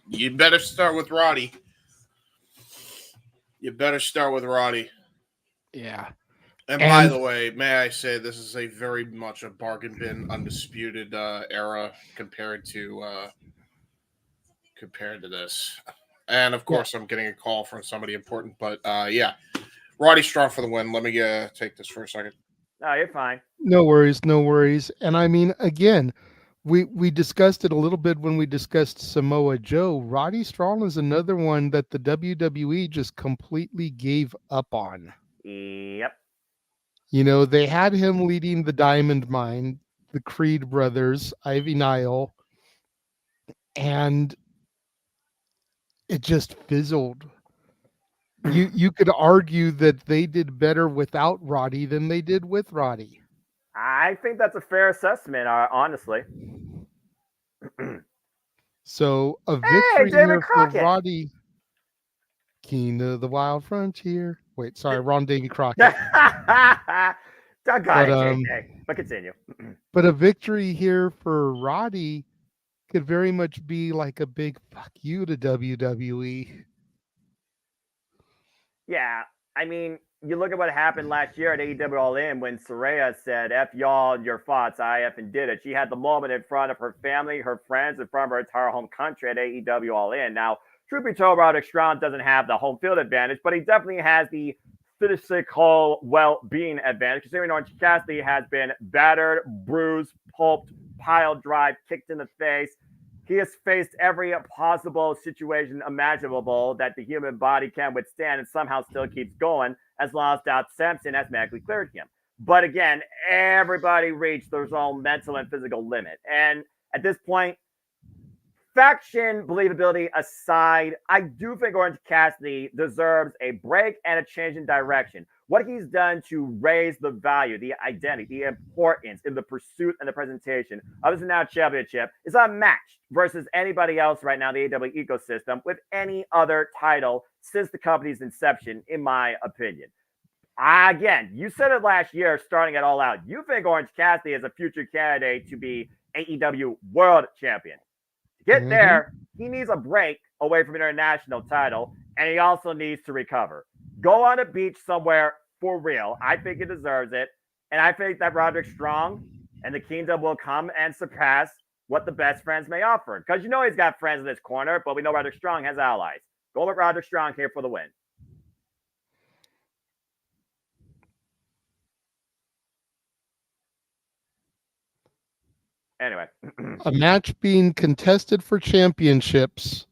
You better start with Roddy. Yeah. And by the way, may I say this is a very much a bargain bin undisputed era compared to this. And of course, I'm getting a call from somebody important, but yeah, Roddy Strong for the win. Let me take this for a second. No, you're fine. No worries. And I mean, again, we discussed it a little bit when we discussed Samoa Joe. Roddy Strong is another one that the WWE just completely gave up on. Yep. You know, they had him leading the Diamond Mine, the Creed brothers, Ivy Nile, and it just fizzled. You could argue that they did better without Roddy than they did with Roddy. I think that's a fair assessment, honestly. So a victory here for Roddy. King of the Wild Frontier. Wait, sorry, Ron Davy Crockett. But continue. But a victory here for Roddy could very much be like a big fuck you to WWE. Yeah, I mean, you look at what happened last year at AEW All In when Saraya said, F y'all, your thoughts, I effing did it. She had the moment in front of her family, her friends, in front of her entire home country at AEW All In. Now, truth be told, Roderick Strong doesn't have the home field advantage, but he definitely has the physical well-being advantage, considering Orange Cassidy has been battered, bruised, pulped, pile drive, kicked in the face. He has faced every possible situation imaginable that the human body can withstand and somehow still keeps going as long as Dot Sampson has medically cleared him. But again, everybody reached their own mental and physical limit. And at this point, faction believability aside, I do think Orange Cassidy deserves a break and a change in direction. What he's done to raise the value, the identity, the importance in the pursuit and the presentation of his now championship is unmatched versus anybody else right now in the AEW ecosystem with any other title since the company's inception, in my opinion. Again, you said it last year, starting it all out. You think Orange Cassidy is a future candidate to be AEW World Champion. To get there, he needs a break away from international title, and he also needs to recover. Go on a beach somewhere for real. I think he deserves it. And I think that Roderick Strong and the Kingdom will come and surpass what the best friends may offer. Because you know he's got friends in his corner, but we know Roderick Strong has allies. Go with Roderick Strong here for the win. Anyway. A match being contested for championships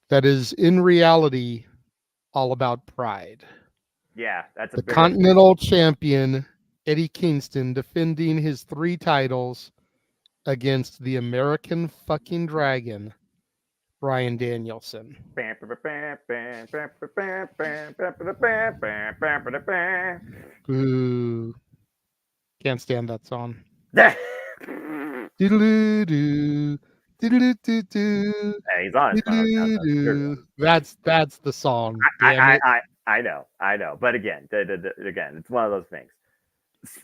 that is in reality all about pride. Yeah, that's the Continental Champion, Eddie Kingston, defending his 3 titles against the American fucking Dragon, Bryan Danielson. Boo. Can't stand that song. Doodle-doo. Do-do-do-do-do. Hey, he's on his phone. Do-do-do-do. That's the song. Damn it. I know. But again, again, it's one of those things.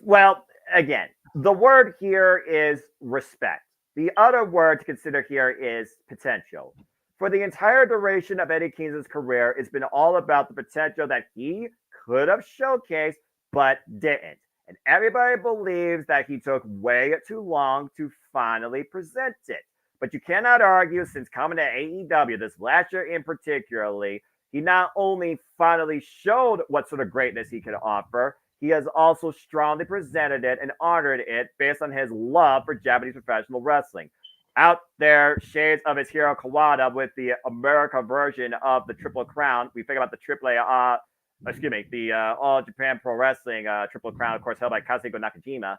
Well, again, the word here is respect. The other word to consider here is potential. For the entire duration of Eddie Kingston's career, it's been all about the potential that he could have showcased, but didn't. And everybody believes that he took way too long to finally present it. But you cannot argue, since coming to AEW this last year in particularly, he not only finally showed what sort of greatness he could offer, he has also strongly presented it and honored it based on his love for Japanese professional wrestling. Out there, shades of his hero Kawada with the America version of the Triple Crown. We think about the the All Japan Pro Wrestling Triple Crown, of course, held by Kazuhiko Nakajima.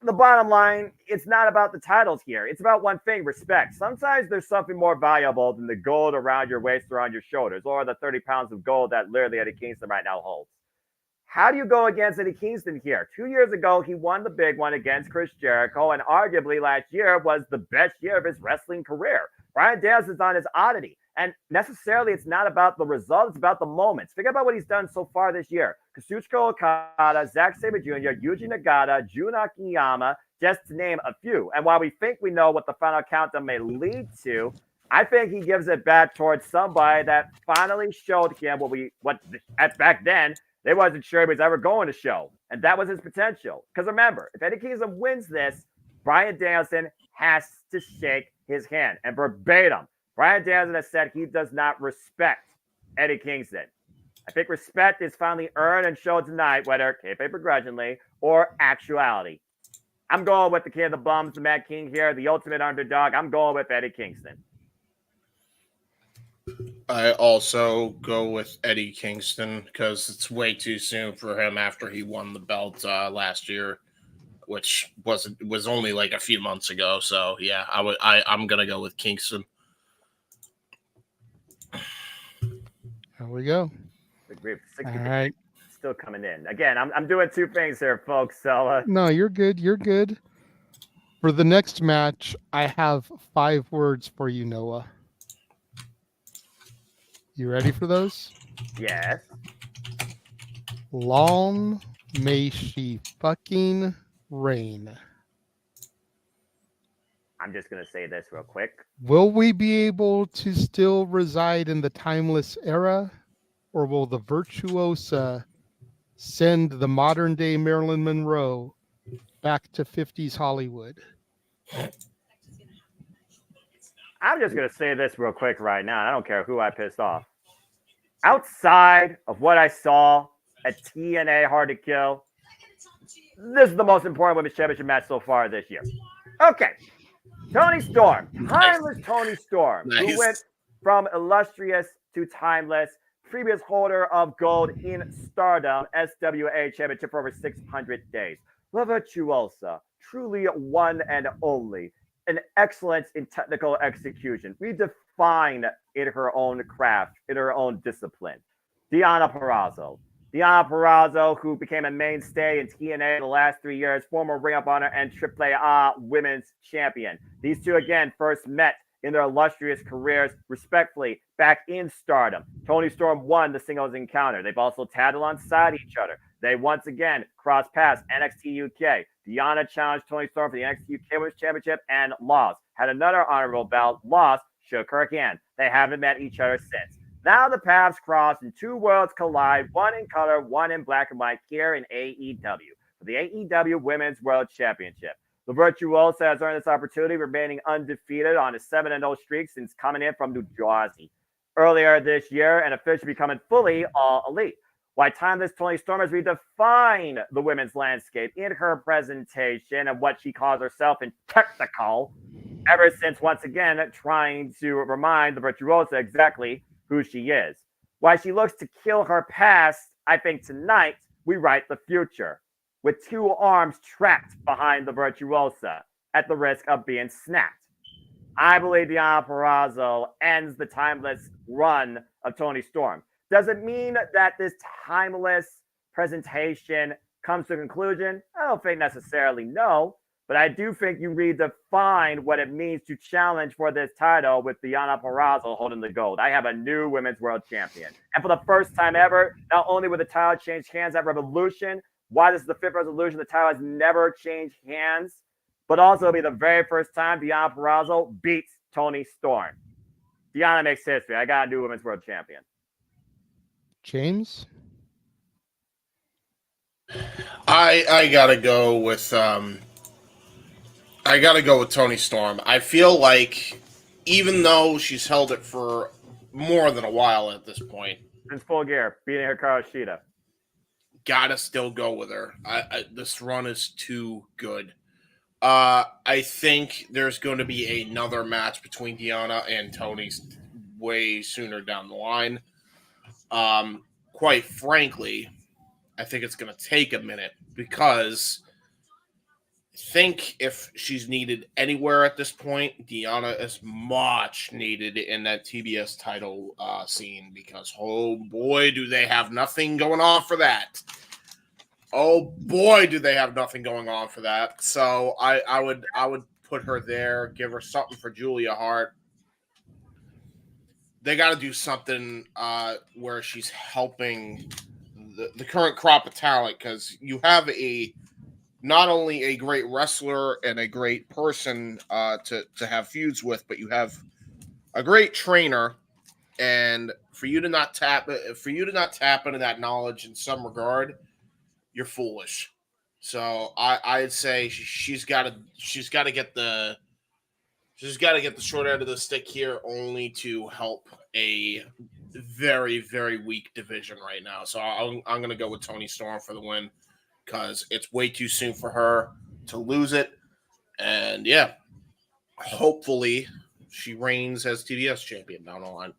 The bottom line, it's not about the titles here. It's about one thing, respect. Sometimes there's something more valuable than the gold around your waist or on your shoulders, or the 30 pounds of gold that literally Eddie Kingston right now holds. How do you go against Eddie Kingston here? 2 years ago, he won the big one against Chris Jericho, and arguably last year was the best year of his wrestling career. Bryan Danielson is on his oddity. And necessarily, it's not about the result, it's about the moments. Think about what he's done so far this year. Kazuchika Okada, Zack Sabre Jr., Yuji Nagata, Jun Akiyama, just to name a few. And while we think we know what the final countdown may lead to, I think he gives it back towards somebody that finally showed him what back then, they wasn't sure he was ever going to show. And that was his potential. Because remember, if Eddie Kingston wins this, Bryan Danielson has to shake his hand. And verbatim, Bryan Danielson has said he does not respect Eddie Kingston. I think respect is finally earned and shown tonight, whether kayfabe begrudgingly or actuality. I'm going with the King of the Bums, the Mad King here, the ultimate underdog. I'm going with Eddie Kingston. I also go with Eddie Kingston because it's way too soon for him after he won the belt last year, which was only like a few months ago. So yeah, I'm gonna go with Kingston. Here we go. All right. Still coming in. Again, I'm doing two things here, folks. So No, you're good. You're good. For the next match, I have 5 words for you, Noah. You ready for those? Yes. Long may she fucking reign. I'm just going to say this real quick. Will we be able to still reside in the timeless era, or will the virtuosa send the modern day Marilyn Monroe back to 50s Hollywood? I'm just going to say this real quick right now. I don't care who I pissed off. Outside of what I saw at TNA Hard to Kill, this is the most important women's championship match so far this year. Okay. Toni Storm. Timeless Toni Storm. Nice. Who went from illustrious to timeless. Previous holder of gold in Stardom. SWA championship for over 600 days. La Virtuosa. Truly one and only. An excellence in technical execution. Redefined in her own craft, in her own discipline. Deonna Purrazzo. Deonna Purrazzo, who became a mainstay in TNA in the last 3 years, former Ring of Honor and AAA Women's Champion. These two, again, first met in their illustrious careers, respectfully, back in Stardom. Toni Storm won the singles encounter. They've also tagged alongside each other. They once again crossed paths NXT UK. Deonna challenged Toni Storm for the NXT UK Women's Championship and lost. Had another honorable bout, lost, shook her hand. They haven't met each other since. Now the paths cross and 2 worlds collide, one in color, one in black and white here in AEW for the AEW Women's World Championship. The Virtuosa has earned this opportunity, remaining undefeated on a 7-0 streak since coming in from New Jersey earlier this year and officially becoming fully All Elite. Why timeless Toni Storm has redefined the women's landscape in her presentation and what she calls herself in technical, ever since once again trying to remind the Virtuosa exactly who she is. Why she looks to kill her past, I think tonight we write the future, with 2 arms trapped behind the Virtuosa at the risk of being snapped. I believe Deonna Purrazzo ends the timeless run of Toni Storm. Does it mean that this timeless presentation comes to a conclusion? I don't think necessarily no. But I do think you redefined what it means to challenge for this title with Deonna Purrazzo holding the gold. I have a new women's world champion. And for the first time ever, not only will the title change hands at Revolution, why this is the fifth resolution, the title has never changed hands, but also it'll be the very first time Deonna Purrazzo beats Toni Storm. Deonna makes history. I got a new women's world champion. James? I gotta go with Toni Storm. I feel like even though she's held it for more than a while at this point, since Full Gear, beating Hikaru Shida, gotta still go with her. This run is too good. I think there's going to be another match between Deonna and Toni way sooner down the line. Quite frankly, I think it's going to take a minute because I think if she's needed anywhere at this point, Deonna is much needed in that TBS title scene because, oh boy, do they have nothing going on for that. Oh boy, do they have nothing going on for that. So I would put her there, give her something for Julia Hart. They got to do something where she's helping the current crop of talent because you have not only a great wrestler and a great person to have feuds with, but you have a great trainer. And for you to not tap into that knowledge in some regard, you're foolish. So I'd say she's got to get the short end of the stick here, only to help a very, very weak division right now. So I'm going to go with Toni Storm for the win because it's way too soon for her to lose it. And yeah, hopefully she reigns as TBS champion down the line.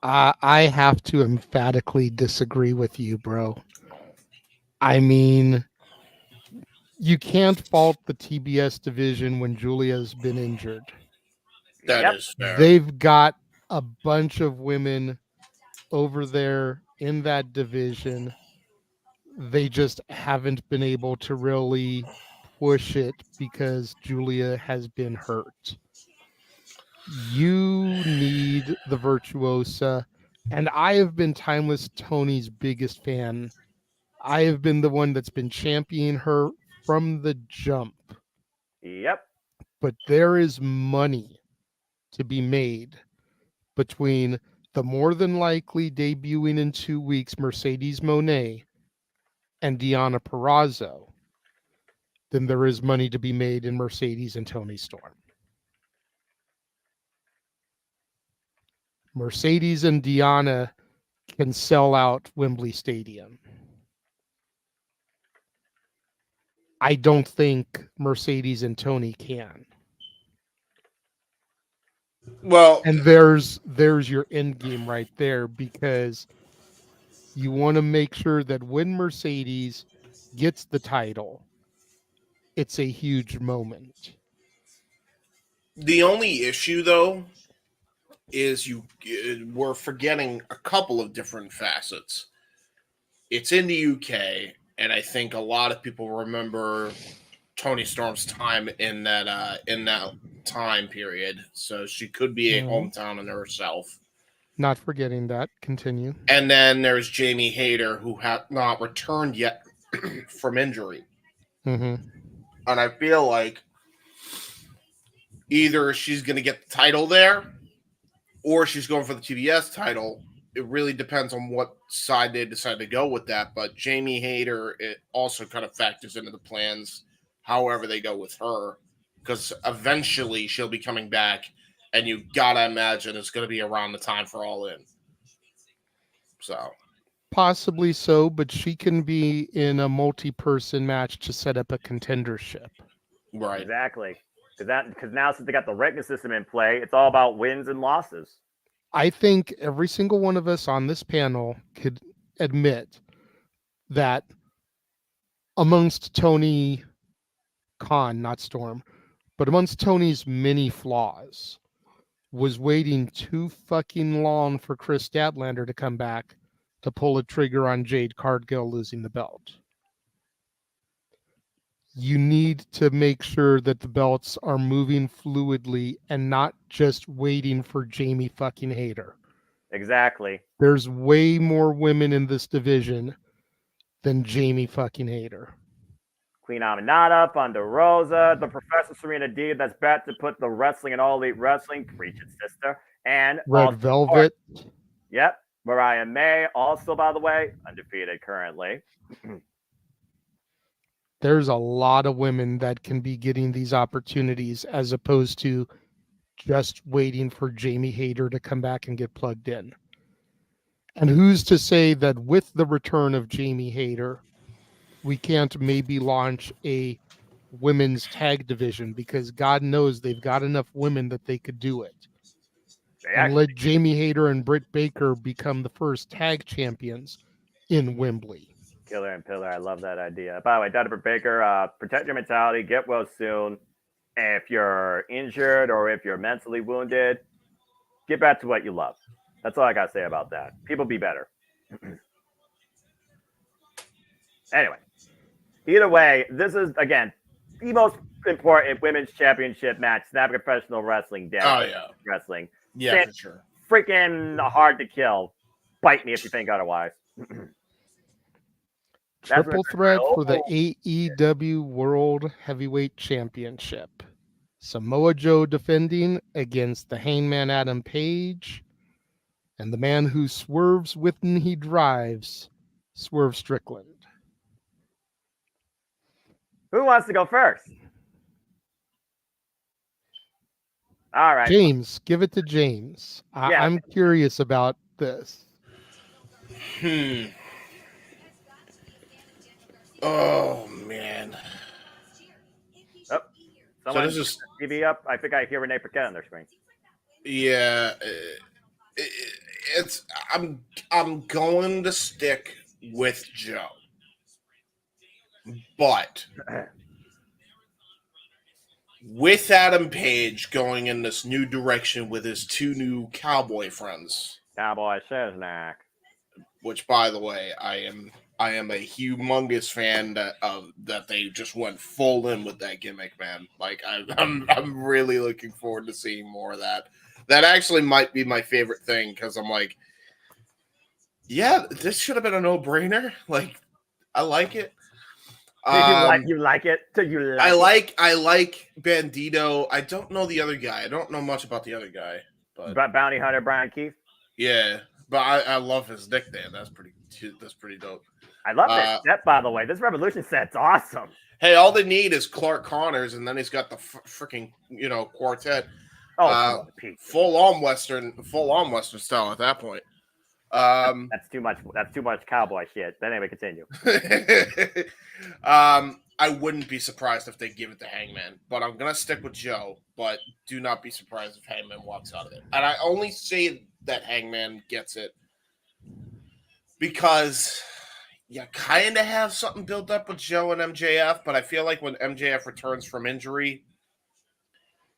I have to emphatically disagree with you, bro. I mean, you can't fault the TBS division when Julia's been injured. That is fair. They've got a bunch of women over there in that division. They just haven't been able to really push it because Julia has been hurt. You need the Virtuosa, and I have been Timeless Tony's biggest fan. I have been the one that's been championing her from the jump. Yep. But there is money to be made between the more than likely debuting in 2 weeks Mercedes Moné and Deonna Purrazzo than there is money to be made in Mercedes and Toni Storm. Mercedes and Deonna can sell out Wembley Stadium. I don't think Mercedes and Toni can. Well, and there's your end game right there, because you want to make sure that when Mercedes gets the title, it's a huge moment. The only issue, though, is we're forgetting a couple of different facets. It's in the UK, and I think a lot of people remember Toni Storm's time in that time period. So she could be a hometown in herself. Not forgetting that. Continue. And then there's Jamie Hayter, who has not returned yet from injury. Mm-hmm. And I feel like either she's going to get the title there, or she's going for the TBS title. It really depends on what side they decide to go with that. But Jamie Hayter, it also kind of factors into the plans, however they go with her, because eventually she'll be coming back, and you gotta imagine it's going to be around the time for All In. So possibly so, but she can be in a multi-person match to set up a contendership. Right. Exactly. Because now since they got the ranking system in play, it's all about wins and losses. I think every single one of us on this panel could admit that amongst Tony Khan, not Storm, but amongst Tony's many flaws, was waiting too fucking long for Chris Statlander to come back to pull a trigger on Jade Cargill losing the belt. you need to make sure that the belts are moving fluidly and not just waiting for Jamie fucking Hayter. Exactly. There's way more women in this division than Jamie fucking Hayter. Queen Aminata, Thunder Rosa, the Professor Serena Deeb that's bet to put the wrestling and All Elite Wrestling, preach it, sister, and Red also, Velvet. Yep. Mariah May, also, by the way, undefeated currently. There's a lot of women that can be getting these opportunities as opposed to just waiting for Jamie Hayter to come back and get plugged in. And who's to say that with the return of Jamie Hayter, we can't maybe launch a women's tag division, because God knows they've got enough women that they could do it. And let Jamie Hayter and Britt Baker become the first tag champions in Wembley. Killer and Pillar. I love that idea. By the way, Dr. Baker, protect your mentality, get well soon. And if you're injured or if you're mentally wounded, get back to what you love. That's all I got to say about that. People be better. Anyway, either way, this is, again, the most important women's championship match in professional wrestling. Wrestling. Yeah, for sure. Freaking hard to kill. Bite me if you think otherwise. Triple threat for the AEW World Heavyweight Championship. Samoa Joe defending against the Hangman Adam Page, and the man who swerves when he drives, Swerve Strickland. Who wants to go first? All right. James, give it to James. I'm curious about this. Oh, man. Oh, someone this is TV up. I think I hear Renee Paquette on their screen. Yeah, I'm going to stick with Joe, but with Adam Page going in this new direction with his two new cowboy friends, Cowboy Shiznak, which, by the way, I am a humongous fan that they just went full in with that gimmick, man. Like I'm really looking forward to seeing more of that. That actually might be my favorite thing, because I'm like, yeah, this should have been a no-brainer. Like, I like it. You like it? I like Bandito. I don't know the other guy. I don't know much about the other guy. But Bounty Hunter Brian Keith. Yeah, but I love his nickname. That's pretty dope. I love this set, by the way. This Revolution set's awesome. Hey, all they need is Clark Connors, and then he's got the freaking quartet. Full on Western style at that point. That's too much cowboy shit. But anyway, continue. I wouldn't be surprised if they give it to Hangman, but I'm gonna stick with Joe. But do not be surprised if Hangman walks out of it. And I only say that Hangman gets it because you kind of have something built up with Joe and MJF, but I feel like when MJF returns from injury,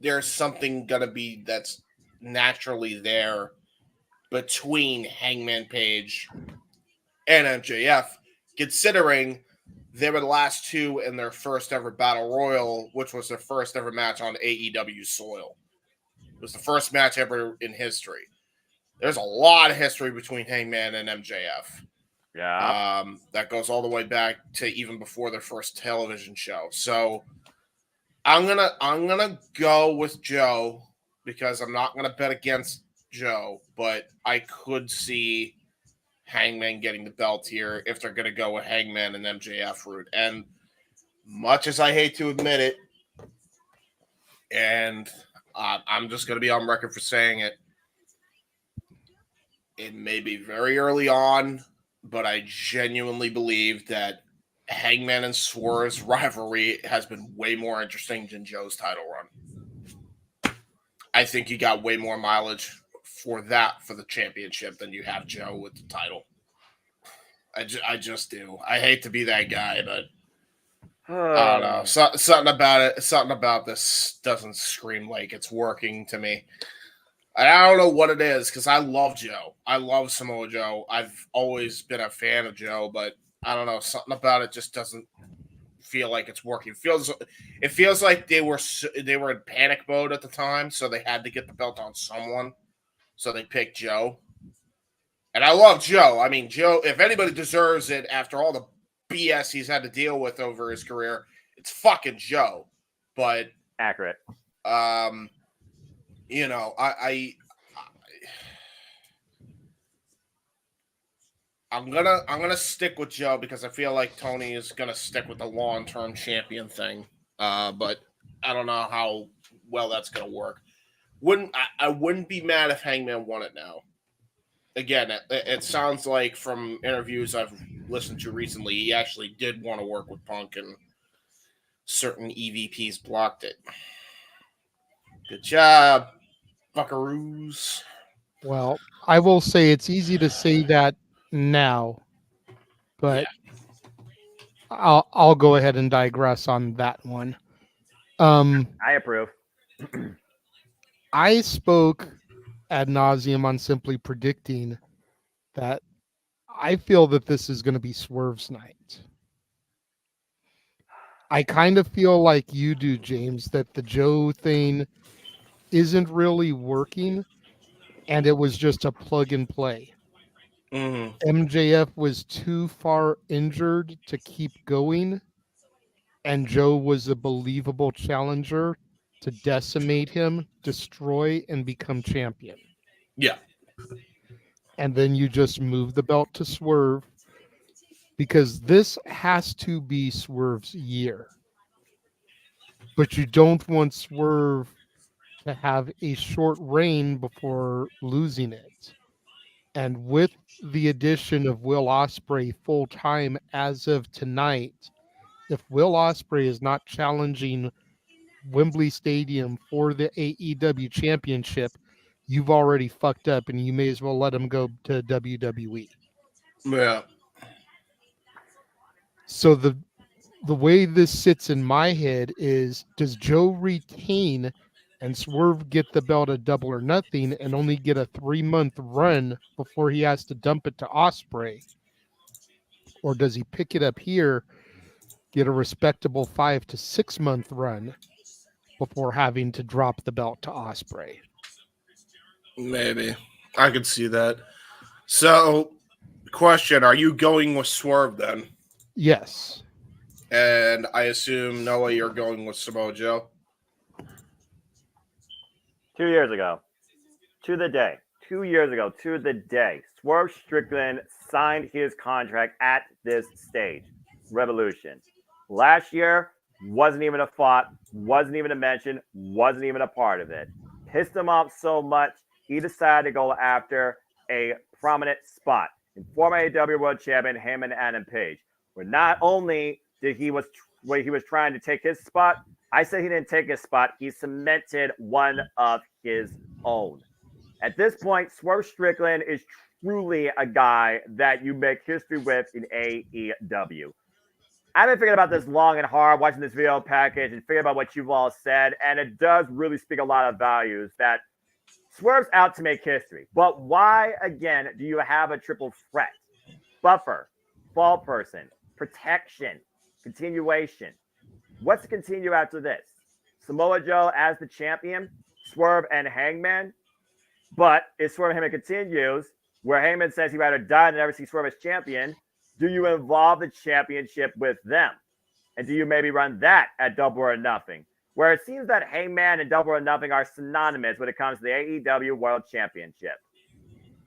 there's something gonna be that's naturally there between Hangman Page and MJF, considering they were the last two in their first ever Battle Royal, which was their first ever match on AEW soil. It was the first match ever in history. There's a lot of history between Hangman and MJF. Yeah. That goes all the way back to even before their first television show. So I'm gonna go with Joe because I'm not gonna bet against Joe, but I could see Hangman getting the belt here if they're going to go with Hangman and MJF route. And much as I hate to admit it, and I'm just going to be on record for saying it, it may be very early on, but I genuinely believe that Hangman and Swerve's rivalry has been way more interesting than Joe's title run. I think you got way more mileage for the championship than you have Joe with the title. I just do. I hate to be that guy, but I don't know. Something about this doesn't scream like it's working to me. I don't know what it is, because I love Joe. I love Samoa Joe. I've always been a fan of Joe, but I don't know. Something about it just doesn't feel like it's working. It feels like they were in panic mode at the time, so they had to get the belt on someone. So they picked Joe. And I love Joe. I mean, Joe, if anybody deserves it after all the BS he's had to deal with over his career, it's fucking Joe. But accurate. You know, I'm gonna stick with Joe because I feel like Tony is gonna stick with the long-term champion thing. But I don't know how well that's gonna work. I wouldn't be mad if Hangman won it now. Again, it sounds like from interviews I've listened to recently, he actually did want to work with Punk, and certain EVPs blocked it. Good job, buckaroos. Well, I will say it's easy to say that now, but I'll go ahead and digress on that one. I approve. I spoke ad nauseum on simply predicting that I feel that this is going to be Swerve's night. I kind of feel like you do, James, that the Joe thing isn't really working, and it was just a plug and play. MJF was too far injured to keep going, and Joe was a believable challenger to decimate him, destroy, and become champion. Yeah. And then you just move the belt to Swerve, because this has to be Swerve's year. But you don't want Swerve to have a short reign before losing it. And with the addition of Will Ospreay full time as of tonight, if Will Ospreay is not challenging Wembley Stadium for the AEW championship, you've already fucked up, and you may as well let him go to WWE. Yeah. So the way this sits in my head is, does Joe retain and Swerve get the belt at Double or Nothing and only get a 3-month run before he has to dump it to Ospreay? Or does he pick it up here, get a respectable 5 to 6 month run before having to drop the belt to Ospreay? Maybe. I could see that. So, question, are you going with Swerve then? Yes. And I assume, Noah, you're going with Samoa Joe? 2 years ago, to the day, 2 years ago, to the day, Swerve Strickland signed his contract at this stage, Revolution. Last year, wasn't even a thought, wasn't even a mention, wasn't even a part of it. Pissed him off so much, he decided to go after a prominent spot in former AEW World Champion Heyman Adam Page, where not only did he was trying to take his spot, I said he didn't take his spot. He cemented one of his own. At this point, Swerve Strickland is truly a guy that you make history with in AEW. I've been thinking about this long and hard, watching this video package and figuring about what you've all said, and it does really speak a lot of values that Swerve's out to make history. But why, again, do you have a triple threat? Buffer, fall person, protection, continuation. What's to continue after this? Samoa Joe as the champion, Swerve and Hangman. But if Swerve and Hangman continues, where Hangman says he'd rather die than ever see Swerve as champion, do you involve the championship with them? And do you maybe run that at Double or Nothing? Where it seems that Hangman and Double or Nothing are synonymous when it comes to the AEW World Championship.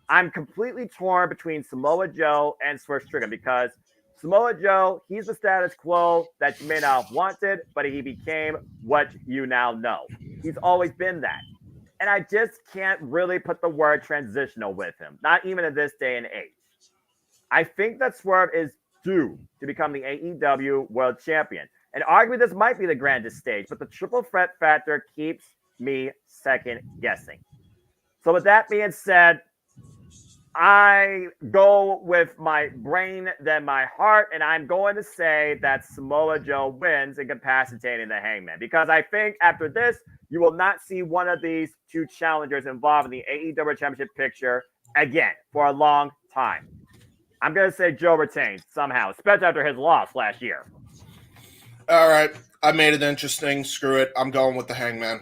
I'm completely torn between Samoa Joe and Swerve Strickland because Samoa Joe, he's the status quo that you may not have wanted, but he became what you now know. He's always been that. And I just can't really put the word transitional with him, not even in this day and age. I think that Swerve is due to become the AEW World Champion. And arguably this might be the grandest stage, but the triple threat factor keeps me second guessing. So with that being said, I go with my brain than my heart, and I'm going to say that Samoa Joe wins, incapacitating the Hangman. Because I think after this, you will not see one of these two challengers involved in the AEW Championship picture again for a long time. I'm going to say Joe retains somehow, especially after his loss last year. All right, I made it interesting. Screw it. I'm going with the Hangman.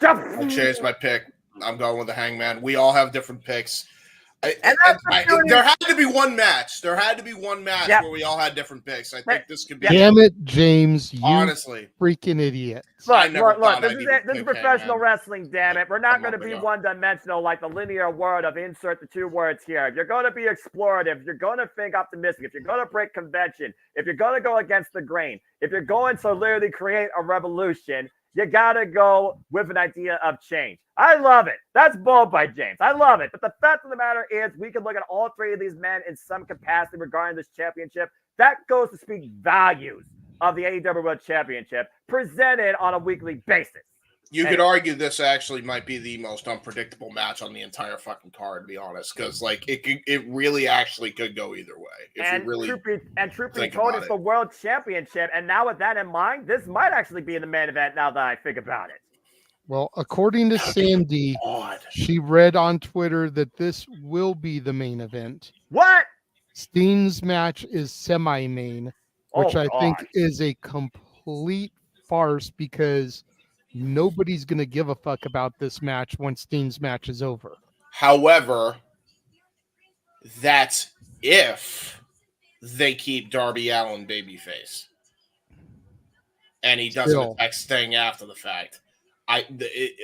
I changed my pick. I'm going with the Hangman. We all have different picks. There had to be one match. There had to be one match where we all had different picks. I think this could be. Damn it, James! You honestly, freaking idiot. Look. This is professional wrestling. Damn it, we're not going to be one-dimensional like the linear word of insert the two words here. If you're going to be explorative, if you're going to think optimistic, if you're going to break convention, if you're going to go against the grain, if you're going to literally create a revolution, you got to go with an idea of change. I love it. That's bold by James. I love it. But the fact of the matter is we can look at all three of these men in some capacity regarding this championship. That goes to speak values of the AEW World Championship presented on a weekly basis. You could argue this actually might be the most unpredictable match on the entire fucking card, to be honest, because like it really actually could go either way. And truth be told, it's the World Championship, and now with that in mind, this might actually be the main event. Now that I think about it. Well, according to Sandy, she read on Twitter that this will be the main event. What? Sting's match is semi-main, which I think is a complete farce because nobody's going to give a fuck about this match when Sting's match is over. However, that's if they keep Darby Allin babyface. And he doesn't attack Sting after the fact.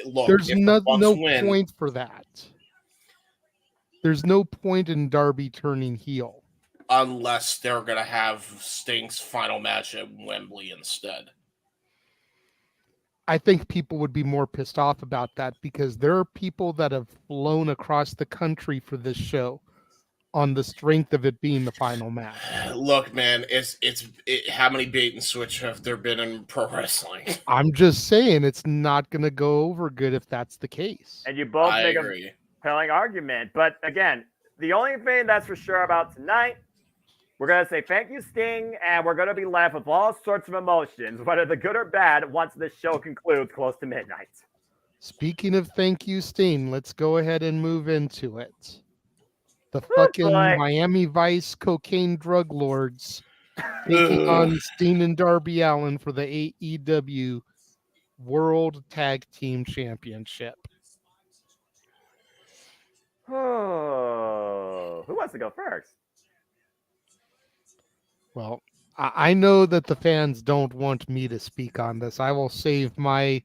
Look, there's no win, point for that. There's no point in Darby turning heel. Unless they're going to have Sting's final match at Wembley instead. I think people would be more pissed off about that because there are people that have flown across the country for this show on the strength of it being the final match. Look, man, how many bait and switch have there been in pro wrestling? I'm just saying it's not going to go over good if that's the case. And you both make a compelling argument. But again, the only thing that's for sure about tonight, we're going to say thank you, Sting, and we're going to be left with all sorts of emotions, whether the good or bad, once this show concludes close to midnight. Speaking of thank you, Sting, let's go ahead and move into it. The fucking Miami Vice cocaine drug lords taking on Sting and Darby Allin for the AEW World Tag Team Championship. Oh, who wants to go first? Well, I know that the fans don't want me to speak on this. I will save my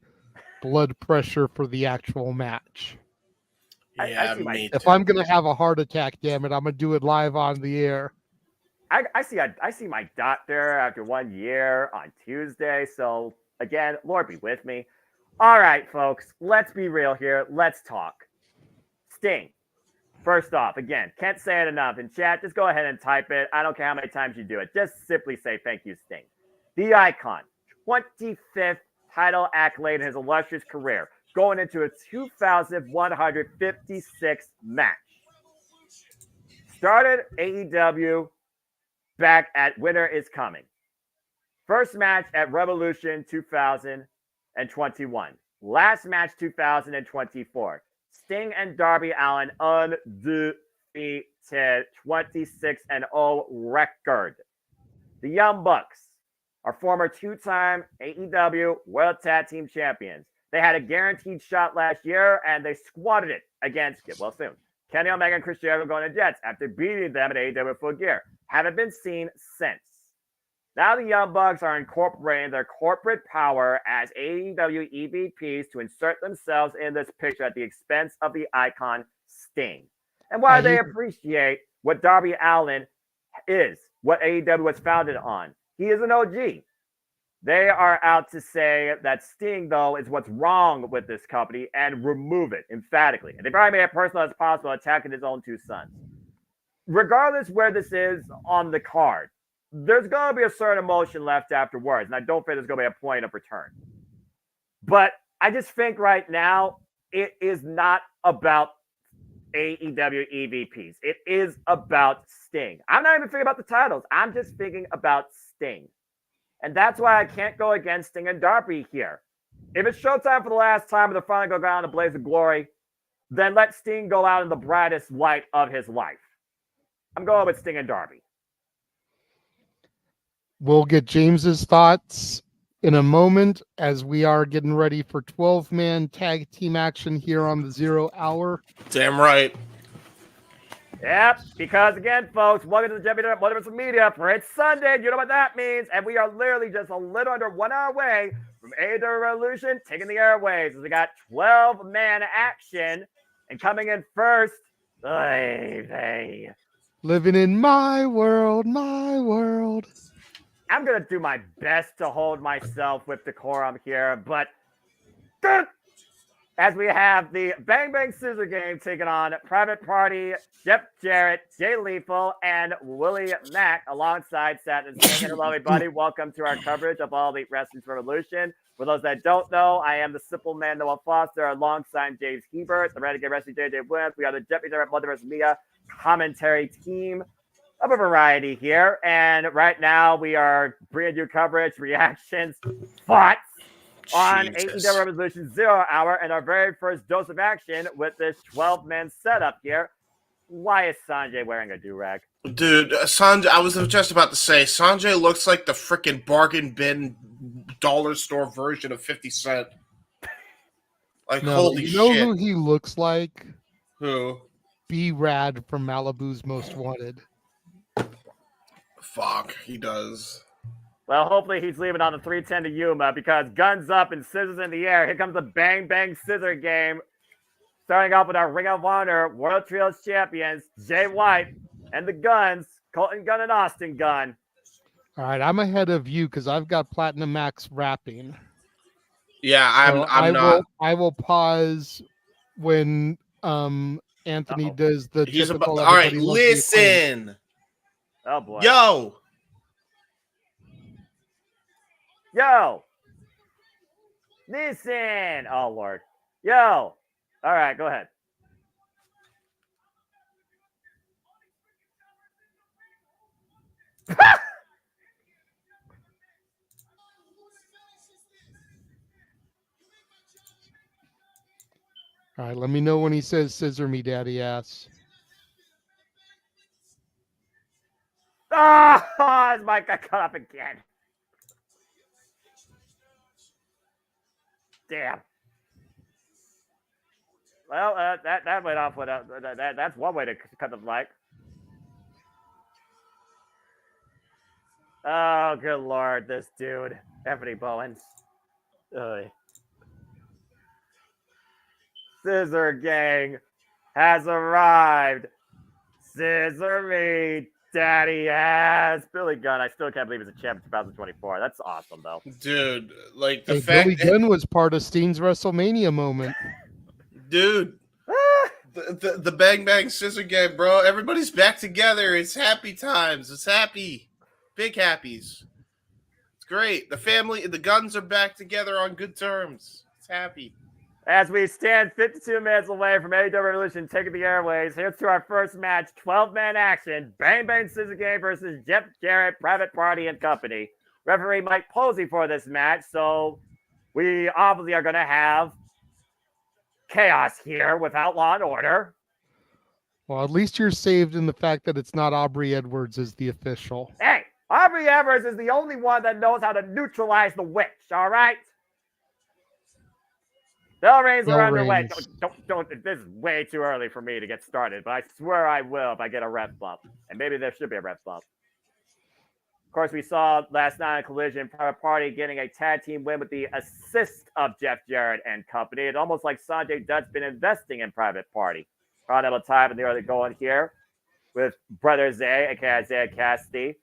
blood pressure for the actual match. Yeah, if I'm going to have a heart attack, damn it, I'm going to do it live on the air. I see my dot there after 1 year on Tuesday. So, again, Lord be with me. All right, folks, let's be real here. Let's talk. Sting. First off, again, can't say it enough. In chat, just go ahead and type it. I don't care how many times you do it. Just simply say thank you, Sting. The Icon, 25th title accolade in his illustrious career, going into a 2,156th match. Started AEW back at Winter is Coming. First match at Revolution 2021. Last match 2024. Sting and Darby Allin undefeated 26-0 record. The Young Bucks are former two-time AEW World Tag Team Champions. They had a guaranteed shot last year, and they squatted it against, get well soon, Kenny Omega and Chris Jericho going to Jets after beating them at AEW Full Gear. Haven't been seen since. Now the Young Bucks are incorporating their corporate power as AEW EVPs to insert themselves in this picture at the expense of the Icon Sting. And while they appreciate what Darby Allin is, what AEW was founded on, he is an OG. They are out to say that Sting, though, is what's wrong with this company and remove it emphatically. And they probably made it personal as possible, attacking his own two sons. Regardless where this is on the card, there's going to be a certain emotion left afterwards, and I don't think there's going to be a point of return. But I just think right now it is not about AEW EVPs. It is about Sting. I'm not even thinking about the titles. I'm just thinking about Sting. And that's why I can't go against Sting and Darby here. If it's Showtime for the last time and they're finally going to go out in a blaze of glory, then let Sting go out in the brightest light of his life. I'm going with Sting and Darby. We'll get James's thoughts in a moment as we are getting ready for 12-man tag team action here on the 0 hour. Damn right. Yep, because again, folks, welcome to the JMN Multiverse of Media for it's Sunday. You know what that means, and we are literally just a little under 1 hour away from AEW Revolution taking the airwaves. As we got 12-man action, and coming in first, Living in my world, my world. I'm gonna do my best to hold myself with decorum here, but as we have the Bang Bang Scissor Game taking on Private Party, Jeff Jarrett, Jay Lethal, and Willie Mack alongside Satin Singh. Hello, everybody. Welcome to our coverage of All Elite Wrestling's Revolution. For those that don't know, I am the simple man, Noah Foster, alongside James Hebert, the Renegade Wrestling JJ Williams. We are the JMN Multiverse of Media commentary team of a variety here. And right now we are bringing you coverage, reactions, thoughts on AEW Revolution 0 hour and our very first dose of action with this 12-man setup here. Why is Sanjay wearing a do-rag? Dude, Sanjay, I was just about to say, Sanjay looks like the freaking bargain bin dollar store version of 50 Cent. Like, No, holy you know shit. who he looks like? Who? B-Rad from Malibu's Most Wanted. Fuck, he does. Well, hopefully he's leaving on the 310 to Yuma because guns up and scissors in the air. Here comes the Bang Bang Scissor Game. Starting off with our Ring of Honor World Trios champions, Jay White, and the Guns, Colton Gunn and Austin Gunn. All right, I'm ahead of you because I've got Platinum Max rapping. Yeah, I'm not. I will pause when Anthony does the typical. All right, listen. Oh boy. Yo. Listen. Oh Lord. Yo. All right, go ahead. All right, let me know when he says "scissor me, daddy ass." Oh, his mic got cut up again. Damn. Well, that went off with that's one way to cut the mic. Oh, good Lord, this dude, Anthony Bowens. Scissor Gang has arrived. Scissor me, daddy ass. Billy Gunn, I still can't believe he's a champ in 2024. That's awesome, though. Dude, like the fact Billy Gunn was part of Steen's WrestleMania moment. Dude, the Bang Bang Scissor Game, bro. Everybody's back together. It's happy times. It's happy. Big happies. It's great. The family, the Guns are back together on good terms. It's happy. As we stand 52 minutes away from AEW Revolution taking the airways, here's to our first match, 12-man action, Bang Bang Scissor Game versus Jeff Jarrett, Private Party and Company. Referee Mike Posey for this match, so we obviously are going to have chaos here without Law and Order. Well, at least you're saved in the fact that it's not Aubrey Edwards as the official. Hey, Aubrey Edwards is the only one that knows how to neutralize the witch, all right? Bell rings are underway. Don't. This is way too early for me to get started, but I swear I will if I get a ref bump. And maybe there should be a ref bump. Of course, we saw last night in Collision, Private Party getting a tag team win with the assist of Jeff Jarrett and company. It's almost like Sanjay Dutt's been investing in Private Party. Around that time in the early going here with Brother Zay, aka Isaiah Cassidy.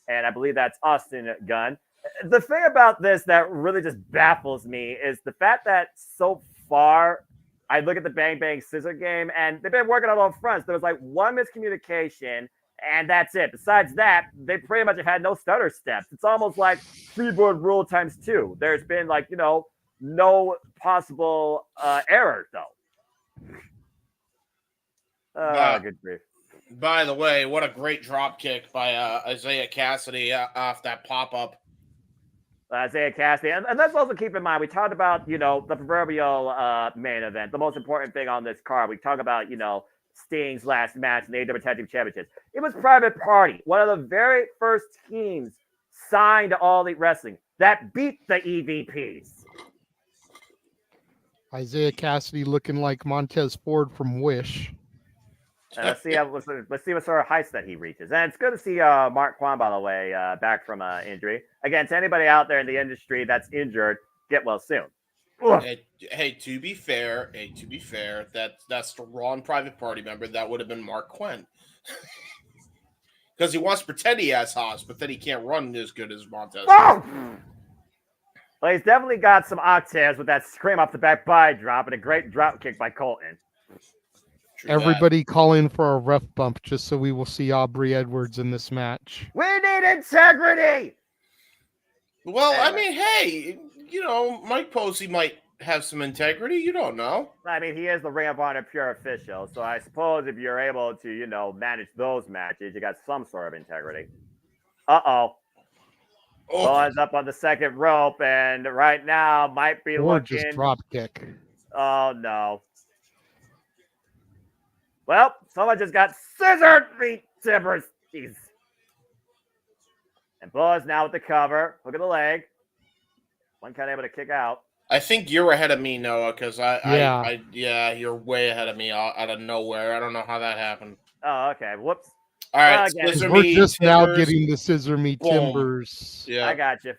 And I believe that's Austin Gunn. The thing about this that really just baffles me is the fact that so far I look at the Bang Bang Scissor Game and they've been working on all fronts. There was like one miscommunication and that's it. Besides that, they pretty much have had no stutter steps. It's almost like freeboard rule times 2. There's been like, no possible errors though. Good grief. By the way, what a great drop kick by Isaiah Cassidy off that pop-up. Isaiah Cassidy. And let's also keep in mind, we talked about, the proverbial main event, the most important thing on this card. We talked about, Sting's last match in the AEW Tag Team Championships. It was Private Party, one of the very first teams signed to All Elite Wrestling that beat the EVPs. Isaiah Cassidy looking like Montez Ford from Wish. And let's see what sort of heights that he reaches. And it's good to see Mark Kwan, by the way, back from injury. Again, to anybody out there in the industry that's injured, get well soon. Hey, to be fair, that's the wrong private party member. That would have been Mark Quinn. Because he wants to pretend he has Haas, but then he can't run as good as Montez. Oh! Well, he's definitely got some octaves with that scream off the back by drop and a great drop kick by Colton. Everybody calling for a ref bump just so we will see Aubrey Edwards in this match. We need integrity! Well, I mean, hey, Mike Posey might have some integrity. You don't know. I mean, he is the Ring of Honor pure official, so I suppose if you're able to, manage those matches, you got some sort of integrity. Uh-oh. Bowen's up on the second rope, and right now might be looking... just drop kick. Oh, no. Well, someone just got scissored. Timbers. Jeez. And Bowen's now with the cover. Look at the leg. One kind of able to kick out. I think you're ahead of me, Noah, because you're way ahead of me out of nowhere. I don't know how that happened. Oh, okay. Whoops. All right, we're just now getting the scissor me Timbers. Yeah, I got you.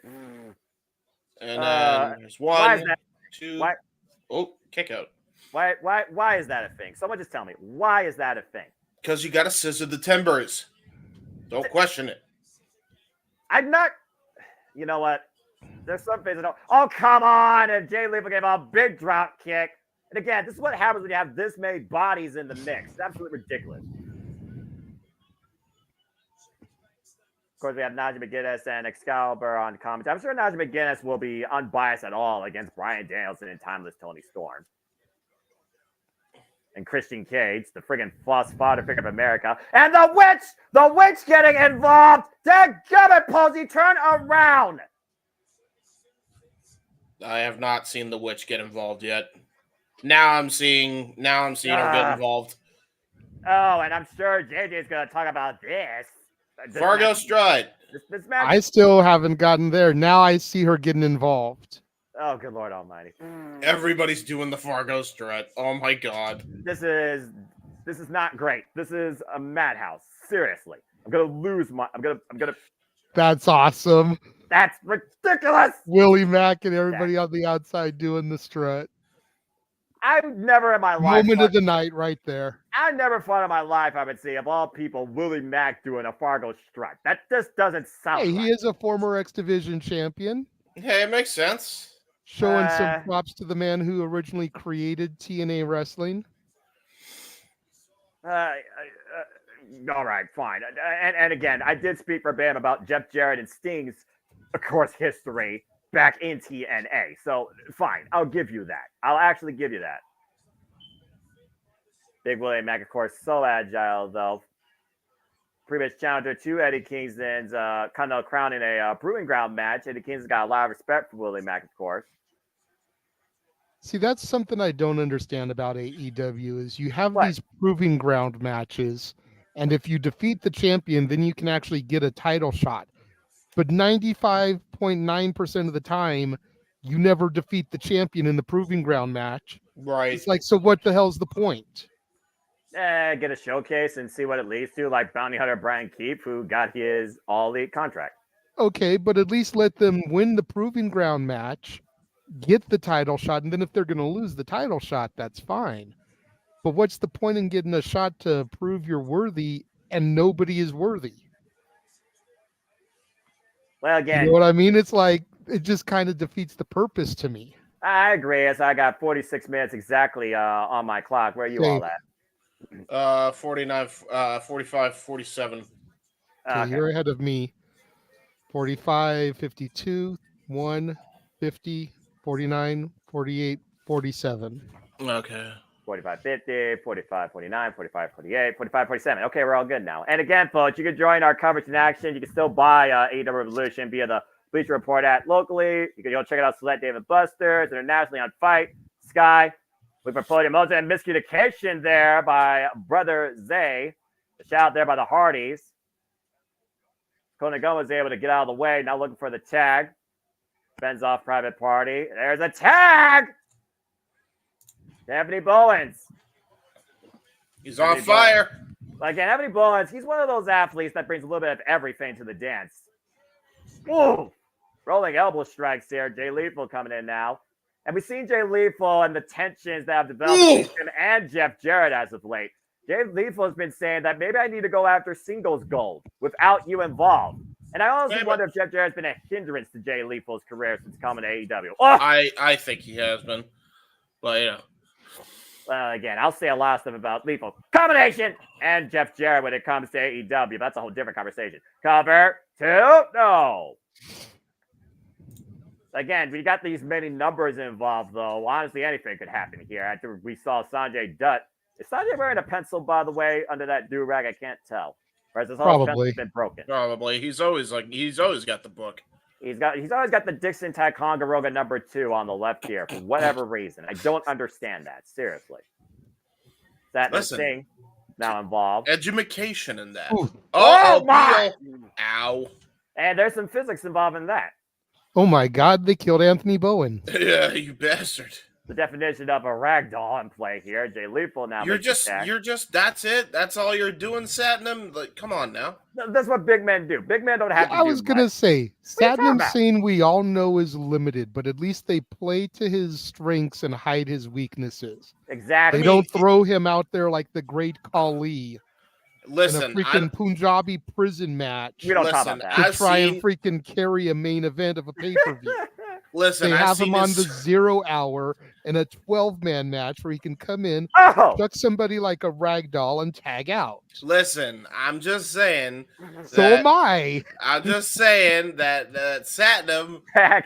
And then there's one, two. Oh, kick out. Why is that a thing? Someone just tell me. Why is that a thing? Because you got to scissor the Timbers. Don't question it. I'm not. You know what? There's some things I don't. Oh, come on. And Jay Lethal gave a big drop kick. And again, this is what happens when you have this many bodies in the mix. It's absolutely ridiculous. Of course, we have Najee McGinnis and Excalibur on commentary. I'm sure Najee McGinnis will be unbiased at all against Bryan Danielson and Timeless Tony Storm. And Christian Cage, the friggin' floss fodder pick of America. And the witch getting involved. Dadgummit, Posey, turn around. I have not seen the witch get involved yet. Now I'm seeing her get involved. Oh, and I'm sure JJ's going to talk about this. Fargo Strut. This match. I still haven't gotten there. Now I see her getting involved. Oh, good Lord Almighty! Everybody's doing the Fargo Strut. Oh my God! This is not great. This is a madhouse. Seriously, I'm gonna lose my. I'm gonna. That's awesome. That's ridiculous. Willie Mack and everybody on the outside doing the strut. I've never in my life. Moment of the night, right there. I never thought in my life I would see, of all people, Willie Mack doing a Fargo Strut. That just doesn't sound. Hey, right. he is a former X Division champion. Hey, it makes sense. Showing some props to the man who originally created TNA Wrestling. All right, fine. And again, I did speak verbatim about Jeff Jarrett and Sting's, of course, history back in TNA. So, fine. I'll give you that. I'll actually give you that. Big Willie Mack, of course, so agile, though. Previous challenger to Eddie Kingston's Continental Crown in a Proving Ground match. Eddie Kingston's got a lot of respect for Willie Mack, of course. See, that's something I don't understand about AEW is you have these Proving Ground matches, and if you defeat the champion, then you can actually get a title shot. But 95.9% of the time, you never defeat the champion in the Proving Ground match. Right. It's like, so what the hell's the point? Get a showcase and see what it leads to, like Bounty Hunter Brian Keefe, who got his all-elite contract. Okay, but at least let them win the Proving Ground match, get the title shot, and then if they're going to lose the title shot, that's fine. But what's the point in getting a shot to prove you're worthy and nobody is worthy? Well, again, you know what I mean? It's like, it just kind of defeats the purpose to me. I agree. As I got 46 minutes exactly on my clock. Where are you all at? 49, 45, 47. Okay, you're ahead of me. 45, 52, 1, 50, 49, 48, 47. Okay. 45, 50, 45, 49, 45, 48, 45, 47. Okay, we're all good now. And again, folks, you can join our coverage in action. You can still buy AEW Revolution via the Bleacher Report app locally. You can go check it out. Select David Busters, internationally on Fight, Sky. We promoted Moses and Miscommunication there by Brother Zay. A shout out there by the Hardys. Konigo was able to get out of the way. Now looking for the tag. Bends off Private Party. There's a tag! Anthony Bowens. He's on fire. Again, Anthony Bowens, he's one of those athletes that brings a little bit of everything to the dance. Ooh! Rolling elbow strikes here. Jay Lethal coming in now. And we've seen Jay Lethal and the tensions that have developed between him and Jeff Jarrett as of late. Jay Lethal has been saying that maybe I need to go after singles gold without you involved. And I honestly wonder if Jeff Jarrett's been a hindrance to Jay Lethal's career since coming to AEW. Oh! I think he has been. But, yeah. Well, again, I'll say a lot of stuff about Lethal combination and Jeff Jarrett when it comes to AEW. That's a whole different conversation. Cover 2. No. Again, we got these many numbers involved, though. Honestly, anything could happen here. After we saw Sanjay Dutt. Is Sanjay wearing a pencil, by the way, under that do-rag? I can't tell. Or has this whole pencil been broken? Probably. He's always got the book. He's always got the Dixon Ticonderoga number 2 on the left here for whatever reason. I don't understand that. Seriously. That thing now involved. Education in that. Oh my! Ow. And there's some physics involved in that. Oh my God, they killed Anthony Bowen. Yeah, you bastard. The definition of a ragdoll in play here. Jay Lethal now. You're just, that's it? That's all you're doing, Satnam? Like, come on now. That's what big men do. Big men don't have to do I was going to say, Satnam about? Singh we all know is limited, but at least they play to his strengths and hide his weaknesses. Exactly. They don't throw him out there like the great Khali. Listen, in a freaking Punjabi prison match. We don't talk about that. To try and freaking carry a main event of a pay-per-view. Listen, they have him on the 0 hour in a 12-man match where he can come in, chuck somebody like a rag doll, and tag out. Listen, I'm just saying. So am I. I'm just saying that Satnam,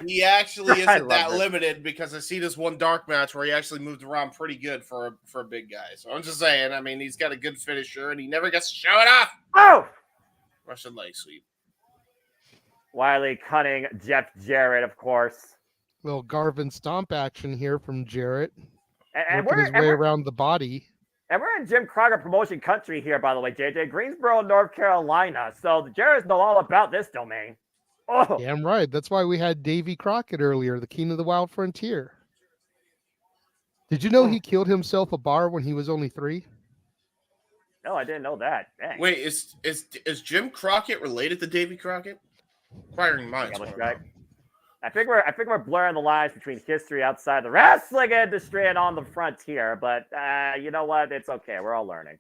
he actually isn't that limited because I see this one dark match where he actually moved around pretty good for a big guy. So I'm just saying, I mean, he's got a good finisher and he never gets to show it off. Oh! Russian leg sweep. Wily cunning Jeff Jarrett, of course. Little Garvin stomp action here from Jarrett. And working his way around the body. And we're in Jim Crockett promotion country here, by the way, JJ. Greensboro, North Carolina. So Jarrett's know all about this domain. Oh, damn right. That's why we had Davy Crockett earlier, the king of the wild frontier. Did you know he killed himself a bar when he was only 3? No, I didn't know that. Dang. Wait, is Jim Crockett related to Davy Crockett? Inquiring minds. I think we're blurring the lines between history outside the wrestling industry and on the frontier, but you know what? It's okay. We're all learning.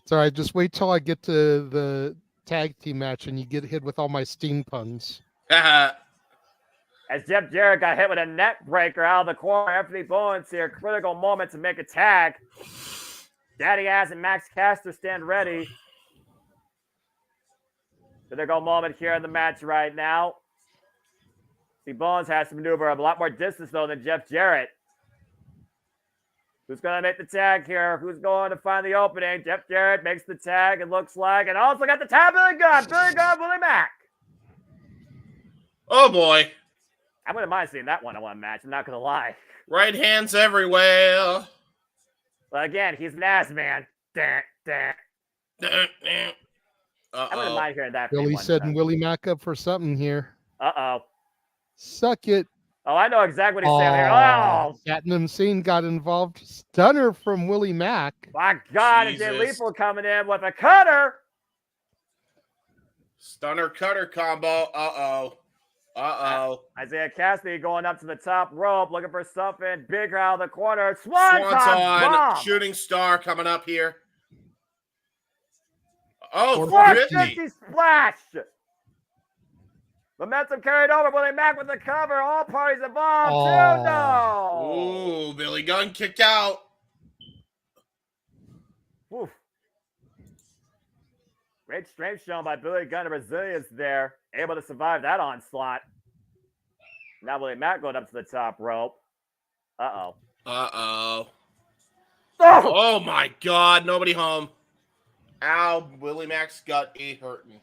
It's all right. Just wait till I get to the tag team match and you get hit with all my Sting puns. As Jeff Jarrett got hit with a neck breaker out of the corner, Anthony Bowens here, critical moment to make a tag. Daddy Ass and Max Caster stand ready. Critical moment here in the match right now. See, Bowens has to maneuver a lot more distance, though, than Jeff Jarrett. Who's going to make the tag here? Who's going to find the opening? Jeff Jarrett makes the tag, it looks like. And also got the tag, Billy Gunn. Billy Gunn, Willie Mack. Oh, boy. I wouldn't mind seeing that one-on-one match. I'm not going to lie. Right hands everywhere. But again, he's an ass man. I wouldn't mind hearing that. Billy setting Willie Mack up for something here. Uh-oh. Suck it. Oh, I know exactly what he's saying here. Oh! Satnam Singh got involved. Stunner from Willie Mack. My God, and Jay Lethal coming in with a cutter. Stunner cutter combo. Uh-oh. Isaiah Cassidy going up to the top rope, looking for something big out of the corner. Swanton bomb. Shooting star coming up here. Oh, 450 splash. Momentum carried over. Willie Mack with the cover. All parties involved. 2-0. Ooh, Billy Gunn kicked out. Oof. Great strength shown by Billy Gunn. The resilience there. Able to survive that onslaught. Now Willie Mack going up to the top rope. Uh-oh. Oh, my God. Nobody home. Ow, Willie Mack's gut ain't hurting.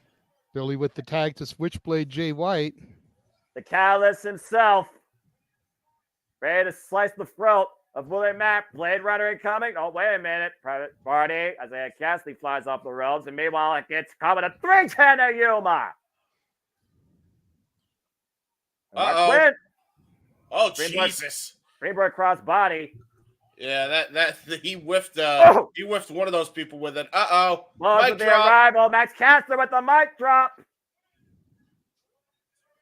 Billy with the tag to Switchblade Jay White. The Catalyst himself. Ready to slice the throat of Willie Mack. Blade Runner incoming. Oh, wait a minute. Private Party. Isaiah Cassidy flies off the ropes. And meanwhile, it gets caught with a 310 to Yuma. Uh-oh. Oh, Greenberg, Jesus. Greenberg cross body. Yeah, that he whiffed he whiffed one of those people with it. Blows with the arrival. Max Caster with the mic drop.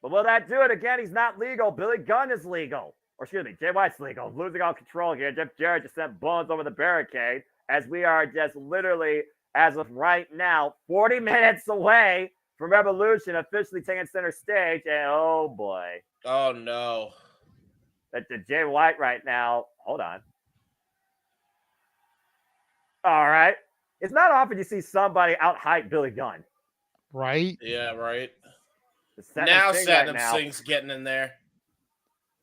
But will that do it? Again, he's not legal. Billy Gunn is legal. Or excuse me, Jay White's legal. Losing all control here. Jeff Jarrett just sent Bones over the barricade as we are just literally, as of right now, 40 minutes away from Revolution officially taking center stage. And oh boy. Oh no. That's Jay White right now. Hold on. All right. It's not often you see somebody out-hype Billy Gunn. Right? Yeah, right. Now Satnam Singh's getting in there.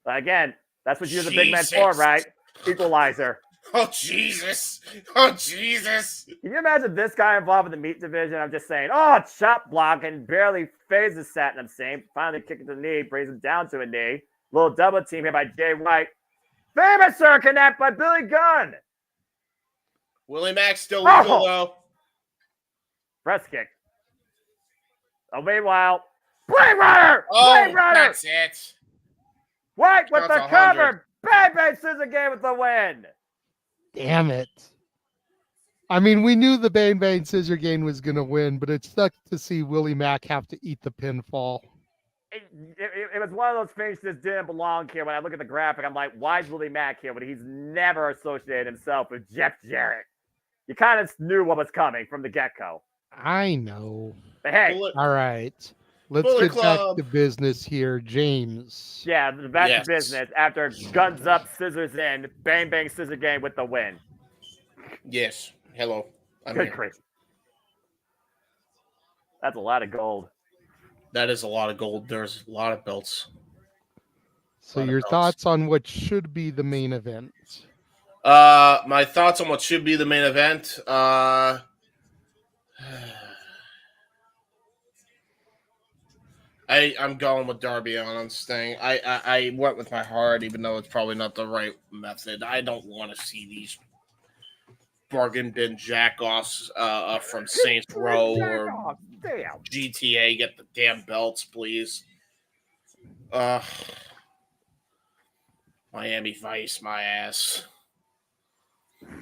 Again, that's what you're the big man for, right? Equalizer. Oh, Jesus. Oh, Jesus. Can you imagine this guy involved in the meat division? I'm just saying, oh, chop block and barely phases Satnam Singh. Finally kicking to the knee, brings him down to a knee. Little double team here by Jay White. Famous connect by Billy Gunn. Willie Mack still legal, though. Press kick. Oh, meanwhile, Blade Runner! Oh, Blade Runner! That's it. White with That's the 100. cover. Bang, bang, scissor game with the win. Damn it. I mean, we knew the Bang Bang Scissor Game was going to win, but it sucked to see Willie Mack have to eat the pinfall. It was one of those things that didn't belong here. When I look at the graphic, I'm like, why is Willie Mack here? But he's never associated himself with Jeff Jarrett. You kind of knew what was coming from the get-go. I know. But hey. All right. Let's Bullet get back Club. to business here. James. Yeah, back to business after guns up, scissors in, bang, bang, scissor game with the win. Yes. Hello. Good grief. That's a lot of gold. That is a lot of gold. There's a lot of belts. So your thoughts on what should be the main event? My thoughts on what should be the main event. I'm going with Darby on this thing. I went with my heart, even though it's probably not the right method. I don't want to see these bargain bin jackoffs from Saints Row or GTA get the damn belts, please. Miami Vice, my ass.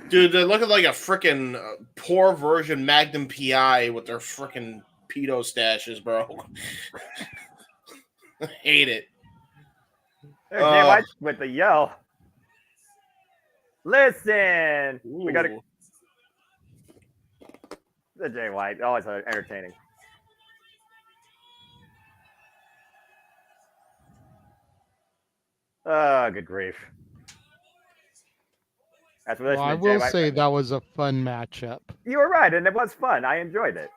Dude, they're looking like a freaking poor version Magnum PI with their freaking pedo stashes, bro. I hate it. There's Jay White with the yo. Listen, we got to. The Jay White, always entertaining. Good grief. Well, I will say that was a fun matchup. You were right, and it was fun. I enjoyed it.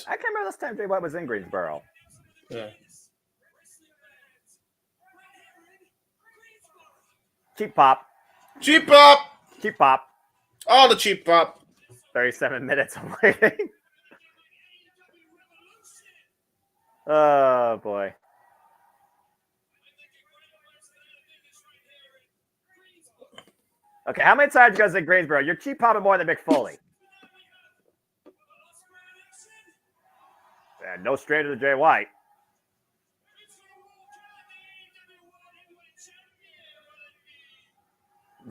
I can't remember this time Jay White was in Greensboro. Yeah. Cheap pop. Cheap pop. Cheap pop. All the cheap pop. 37 minutes of waiting. Oh, boy. Okay, how many times you guys in Greensboro? You're cheap popping more than Mick Foley. And no stranger to Jay White.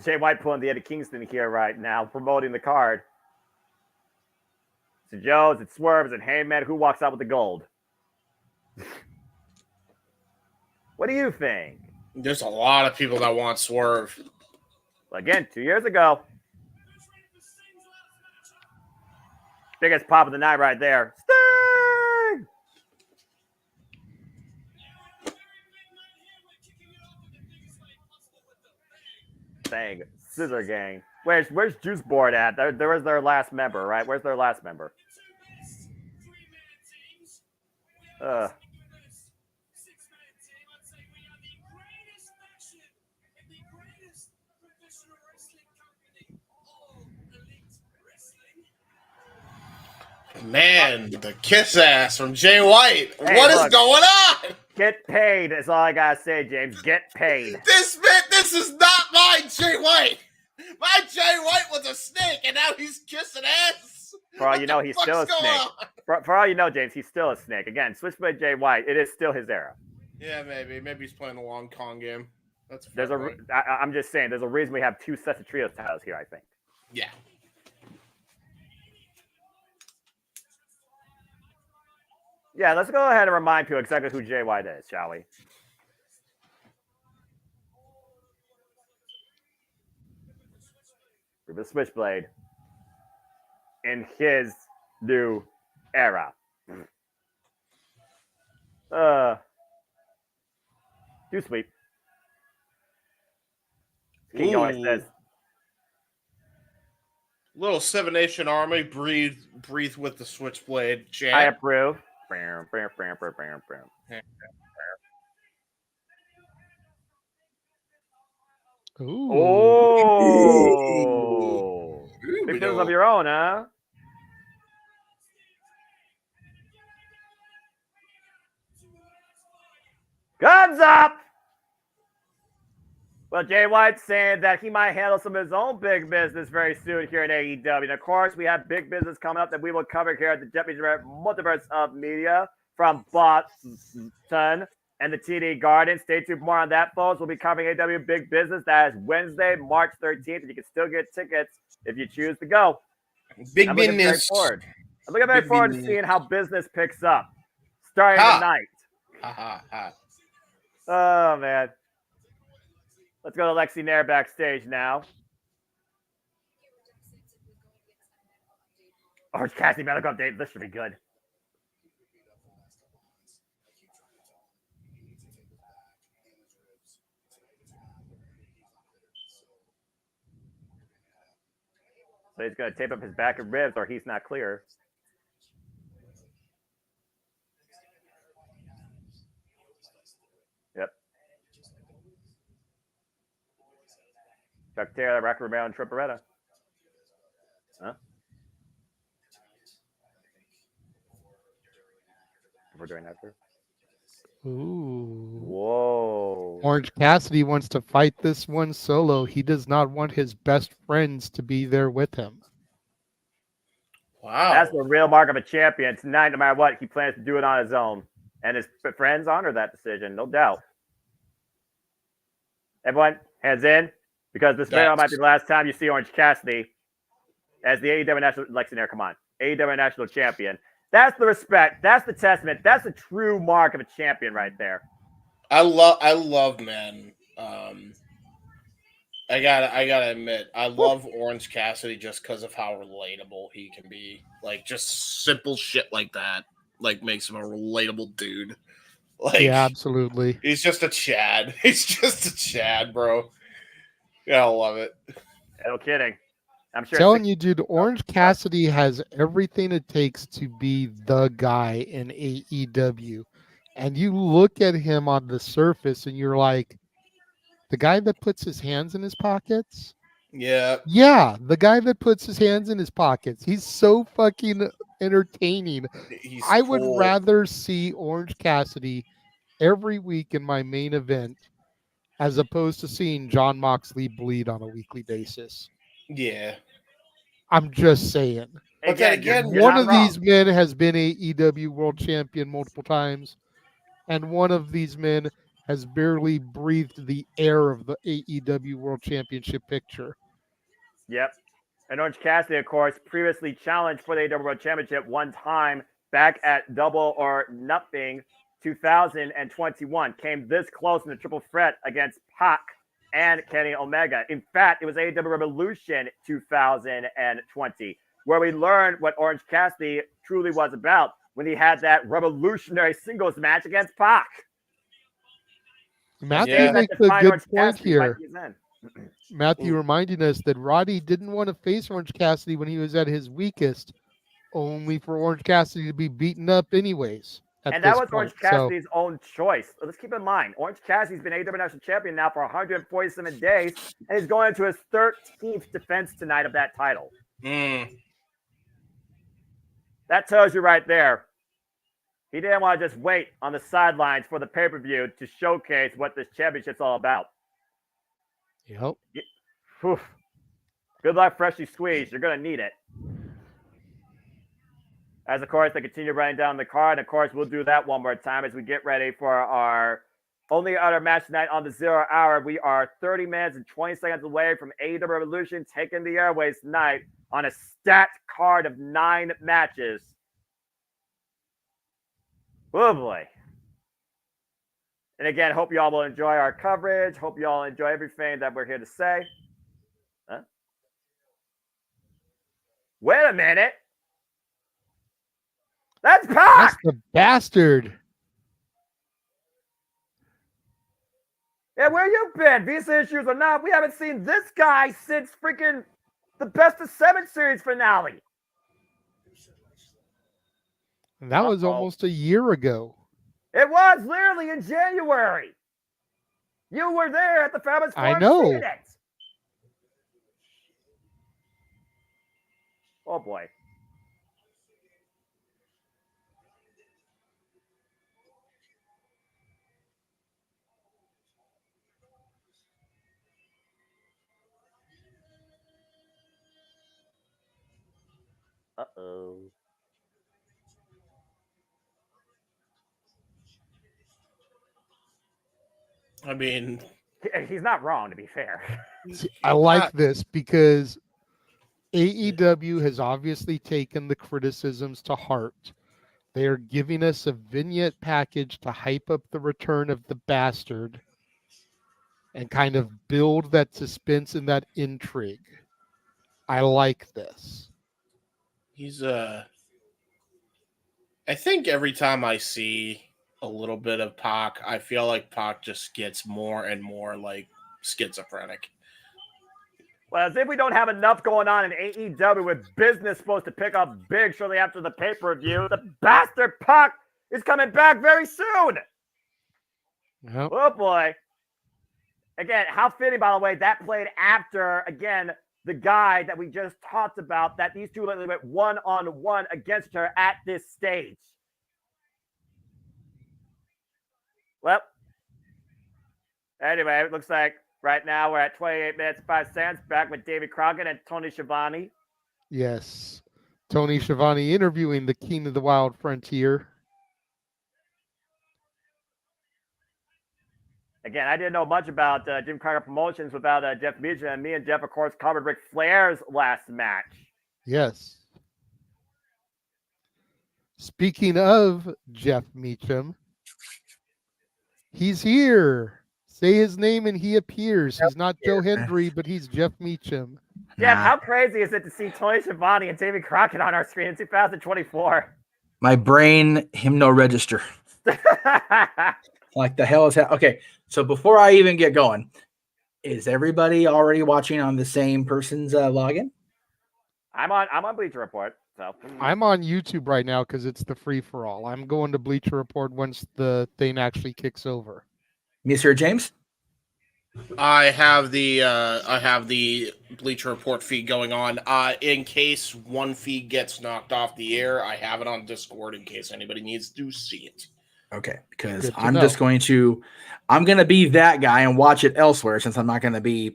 Jay White pulling the Eddie Kingston here right now, promoting the card. So Joe's, it Swerves, and Heyman, who walks out with the gold? What do you think? There's a lot of people that want Swerve. Again, 2 years ago. Biggest pop of the night right there. Sting! Dang, Scissor Gang. Where's Juice Board at? There was their last member, right? Where's their last member? Man, the kiss ass from Jay White. What is going on? Get paid is all I gotta say, James. Get paid. This is not my Jay White. My Jay White was a snake, and now he's kissing ass. For all you know, he's still a snake. For all you know, James, he's still a snake. Again, Switchblade Jay White, it is still his era. Yeah, maybe he's playing the long con game. That's I'm just saying, there's a reason we have 2 sets of trios titles here, I think. Yeah. Yeah, let's go ahead and remind people exactly who Jay White is, shall we? The Switchblade in his new era. Too sweet. King always says, little Seven Nation Army, breathe with the Switchblade chant. I approve. Ooh. Oh, big business of your own, huh? Guns up! Well, Jay White's saying that he might handle some of his own big business very soon here in AEW. And of course, we have big business coming up that we will cover here at the JMN Multiverse of Media from Boston and the TD Garden. Stay tuned for more on that, folks. We'll be covering AEW Big Business. That is Wednesday, March 13th. And you can still get tickets if you choose to go. Big business. I'm looking very forward to seeing how business picks up starting tonight. Oh, man. Let's go to Lexi Nair backstage now. Orange Cassidy medical update. This should be good. So he's going to tape up his back and ribs or he's not clear. Yep. Chuck Taylor, Rocky Romero, and Triparetta. Huh? We're doing that too. Ooh. Whoa. Orange Cassidy wants to fight this one solo. He does not want his best friends to be there with him. Wow. That's the real mark of a champion. Tonight, no matter what, he plans to do it on his own. And his friends honor that decision, no doubt. Everyone, hands in. Because this video might be the last time you see Orange Cassidy as the AEW National, Lexi Nair, come on, AEW National Champion. That's the respect. That's the testament. That's the true mark of a champion right there. I love, man. I gotta admit, I love Orange Cassidy just because of how relatable he can be. Like, just simple shit like that, like, makes him a relatable dude. Like, yeah, absolutely. He's just a Chad. He's just a Chad, bro. Yeah, I love it. No kidding. I'm sure. Telling you, dude, Orange Cassidy has everything it takes to be the guy in AEW. And you look at him on the surface and you're like, the guy that puts his hands in his pockets? Yeah. Yeah, the guy that puts his hands in his pockets. He's so fucking entertaining. I would rather see Orange Cassidy every week in my main event as opposed to seeing John Moxley bleed on a weekly basis. Yeah. I'm just saying. But then again, one of these men has been AEW World Champion multiple times, and one of these men has barely breathed the air of the AEW World Championship picture. Yep. And Orange Cassidy, of course, previously challenged for the AEW World Championship one time back at Double or Nothing 2021. Came this close in the triple threat against Pac and Kenny Omega. In fact, it was AEW Revolution 2020, where we learned what Orange Cassidy truly was about when he had that revolutionary singles match against Pac. Matthew makes a good point here. Matthew reminding us that Roddy didn't want to face Orange Cassidy when he was at his weakest, only for Orange Cassidy to be beaten up anyways. And that was Orange Cassidy's own choice. Let's keep in mind, Orange Cassidy's been AEW National Champion now for 147 days, and he's going into his 13th defense tonight of that title. That tells you right there. He didn't want to just wait on the sidelines for the pay-per-view to showcase what this championship's all about. Yep. Whew. Good luck, freshly squeezed. You're going to need it. As, of course, they continue running down the card. And, of course, we'll do that one more time as we get ready for our only other match tonight on the 0 hour. We are 30 minutes and 20 seconds away from AEW Revolution taking the airways tonight on a stacked card of 9 matches. Oh, boy. And, again, hope you all will enjoy our coverage. Hope you all enjoy everything that we're here to say. Huh? Wait a minute. That's Pac! That's the bastard. Yeah, where you been? Visa issues or not, we haven't seen this guy since freaking the Best of 7 series finale. And that was almost a year ago. It was literally in January. You were there at the Fabulous Forum. I know. Seeing it. Oh, boy. Uh-oh. I mean, he's not wrong, to be fair. I like this because AEW has obviously taken the criticisms to heart. They are giving us a vignette package to hype up the return of the bastard and kind of build that suspense and that intrigue. I like this. he's I think every time I see a little bit of Pac, I feel like Pac just gets more and more like schizophrenic. Well, as if we don't have enough going on in AEW with business supposed to pick up big shortly after the pay-per-view, the bastard Pac is coming back very soon. Yep. Oh, boy. Again, how fitting, by the way, that played after, again, the guy that we just talked about, that these two literally went one-on-one against her at this stage. Well, anyway, it looks like right now we're at 28 minutes and 5 seconds, back with David Crockett and Tony Schiavone. Yes. Tony Schiavone interviewing the King of the Wild Frontier. Again, I didn't know much about Jim Crockett Promotions without Jeff Meacham, and me and Jeff, of course, covered Ric Flair's last match. Yes. Speaking of Jeff Meacham, he's here. Say his name and he appears. He's not Joe Hendry, but he's Jeff Meacham. Jeff, how crazy is it to see Tony Schiavone and David Crockett on our screen in 2024? My brain hymno register. Like the hell is that? Okay, so before I even get going, is everybody already watching on the same person's login? I'm on Bleacher Report. So I'm on YouTube right now because it's the free for all. I'm going to Bleacher Report once the thing actually kicks over. Mr. James? I have the Bleacher Report feed going on. In case one feed gets knocked off the air, I have it on Discord in case anybody needs to see it. Okay, because I'm going to be that guy and watch it elsewhere since I'm not going to be,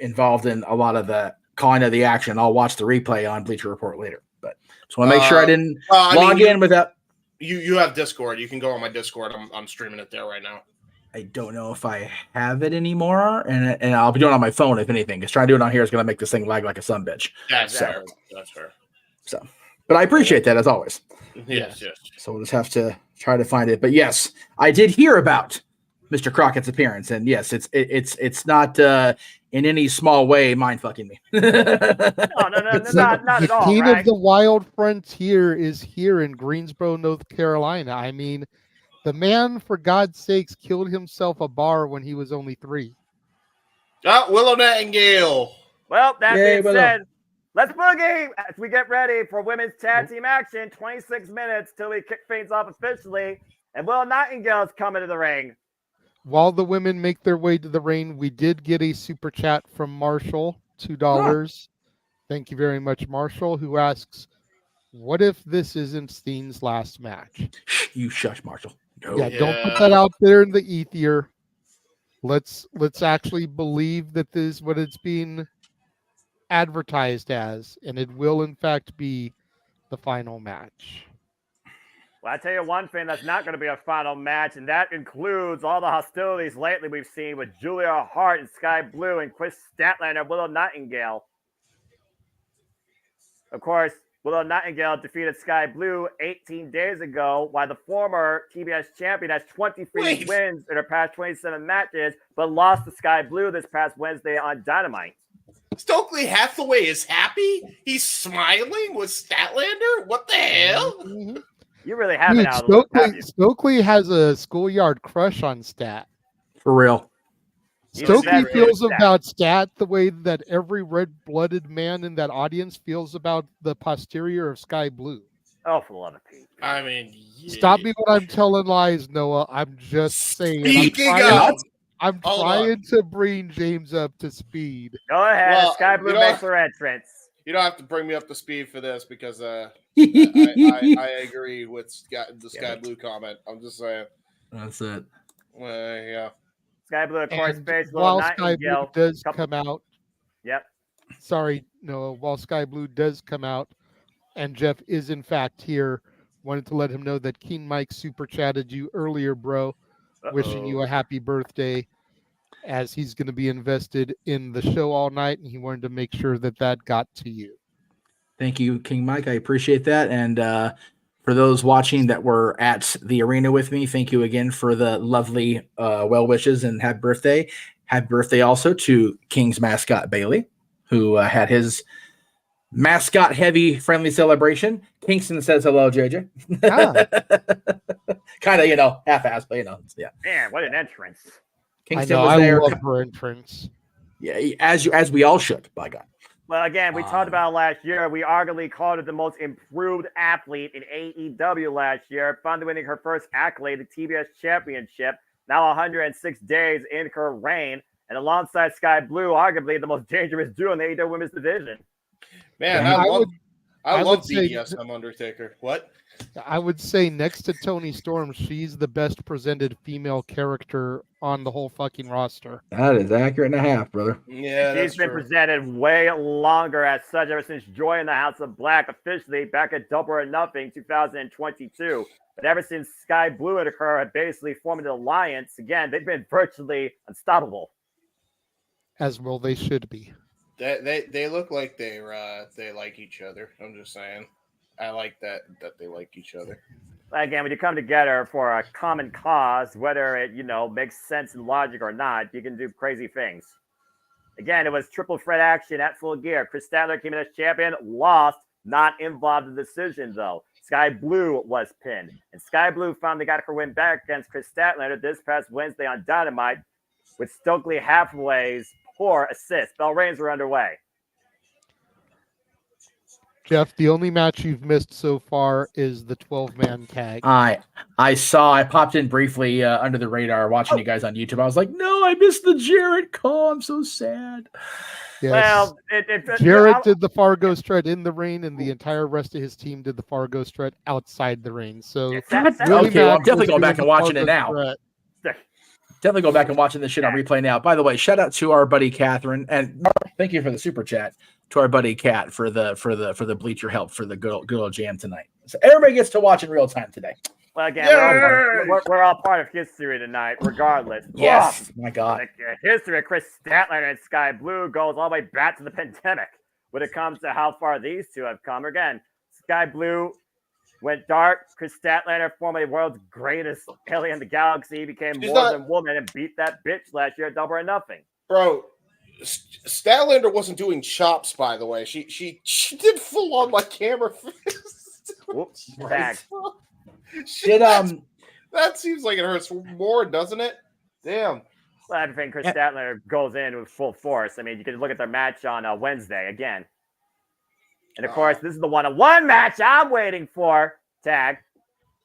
involved in a lot of the calling of the action. I'll watch the replay on Bleacher Report later. But just want to make sure I didn't log in without. You have Discord. You can go on my Discord. I'm streaming it there right now. I don't know if I have it anymore, and I'll be doing it on my phone if anything. Because trying to do it on here is going to make this thing lag like a sumbitch. That's fair. That's fair. So, but I appreciate that as always. Yes. So we'll just have to try to find it. But yes, I did hear about Mr. Crockett's appearance, and yes, it's not in any small way mind fucking me. No, not at all. The King right? of the Wild Frontier is here in Greensboro, North Carolina. I mean, the man, for God's sakes, killed himself a bar when he was only 3. Willow Nightingale. Well, that being Willow. said, let's boogie as we get ready for women's tag team action. 26 minutes till we kick things off officially, and Willow Nightingale's coming to the ring. While the women make their way to the ring, we did get a super chat from Marshall, $2. Thank you very much, Marshall, who asks, What if this isn't Steen's last match? You shush, Marshall. No. Yeah, don't put that out there in the ether. Let's actually believe that this is what it's being advertised as, and it will in fact be the final match. Well, I tell you one thing that's not going to be a final match, and that includes all the hostilities lately we've seen with Julia Hart and Sky Blue and Chris Statlander and Willow Nightingale. Of course, Willow Nightingale defeated Sky Blue 18 days ago, while the former TBS champion has 23 wins in her past 27 matches, but lost to Sky Blue this past Wednesday on Dynamite. Stokely Hathaway is happy? He's smiling with Statlander? What the hell? Mm-hmm. You really have it out of the loop, have you? Stokely has a schoolyard crush on Stat. For real. Stokely feels about Stat the way that every red-blooded man in that audience feels about the posterior of Sky Blue. Oh, for the love of Pete. I mean, yeah. Stop me when I'm telling lies, Noah. I'm just saying. I'm trying to bring James up to speed. Go ahead. Sky Blue makes her entrance. You don't have to bring me up to speed for this because I agree with the Sky Blue comment. I'm just saying. That's it. Yeah. Sky Blue, of course, faced while Sky Blue does come out. Yep. Sorry, Noah. While Sky Blue does come out, and Jeff is in fact here, wanted to let him know that Keen Mike super chatted you earlier, bro. Wishing you a happy birthday, as he's going to be invested in the show all night, and he wanted to make sure that got to you. Thank you, King Mike. I appreciate that. And for those watching that were at the arena with me, thank you again for the lovely well wishes and happy birthday. Happy birthday also to King's mascot, Bailey, who had his mascot heavy friendly celebration. Kingston says hello, JJ. Kind of, half-assed, but yeah. Man, what an entrance! Kingston was there. I love her entrance. Yeah, as we all should, by God. Well, again, we talked about it last year. We arguably called her the most improved athlete in AEW last year, finally winning her first accolade, the TBS Championship. Now 106 days in her reign, and alongside Sky Blue, arguably the most dangerous duo in the AEW Women's Division. Man, I love BDSM Undertaker. What? I would say next to Toni Storm, she's the best presented female character on the whole fucking roster. That is accurate and a half, brother. Yeah, she's been presented way longer as such ever since Joy in the House of Black officially back at Double or Nothing 2022. But ever since Sky Blue and her have basically formed an alliance, again, they've been virtually unstoppable. As well they should be. They look like they like each other. I'm just saying. I like that they like each other. Again, when you come together for a common cause, whether it makes sense in logic or not, you can do crazy things. Again, it was triple threat action at Full Gear. Chris Statlander came in as champion, lost, not involved in the decision though. Sky Blue was pinned, and Sky Blue finally got her win back against Chris Statlander this past Wednesday on Dynamite with Stokely Hathaway's poor assist. Bell reigns were underway. Jeff, the only match you've missed so far is the 12-man tag. I popped in briefly under the radar watching you guys on YouTube. I was like, no, I missed the Jarrett call. I'm so sad. Yes. Well, Jarrett did the Fargo strut in the ring, and the entire rest of his team did the Fargo strut outside the ring. So okay, well, I'm definitely going back and watching it now. Definitely go back and watching this shit on replay now. By the way, shout out to our buddy Catherine, and thank you for the super chat to our buddy Cat for the bleacher help for the good old jam tonight. So everybody gets to watch in real time today. Well, again, we're all part of history tonight, regardless. Yes, my God. The history of Chris Statlander and Sky Blue goes all the way back to the pandemic when it comes to how far these two have come. Again, Sky Blue went dark. Chris Statlander, formerly world's greatest alien in the galaxy, became more than woman and beat that bitch last year at Double or Nothing. Bro, Statlander wasn't doing chops, by the way. She did full on like camera fist. Whoops, tag. That seems like it hurts more, doesn't it? Damn. Well, I think Chris Statlander goes in with full force. I mean, you can look at their match on Wednesday again. And of course, this is the one-on-one match I'm waiting for. Tag.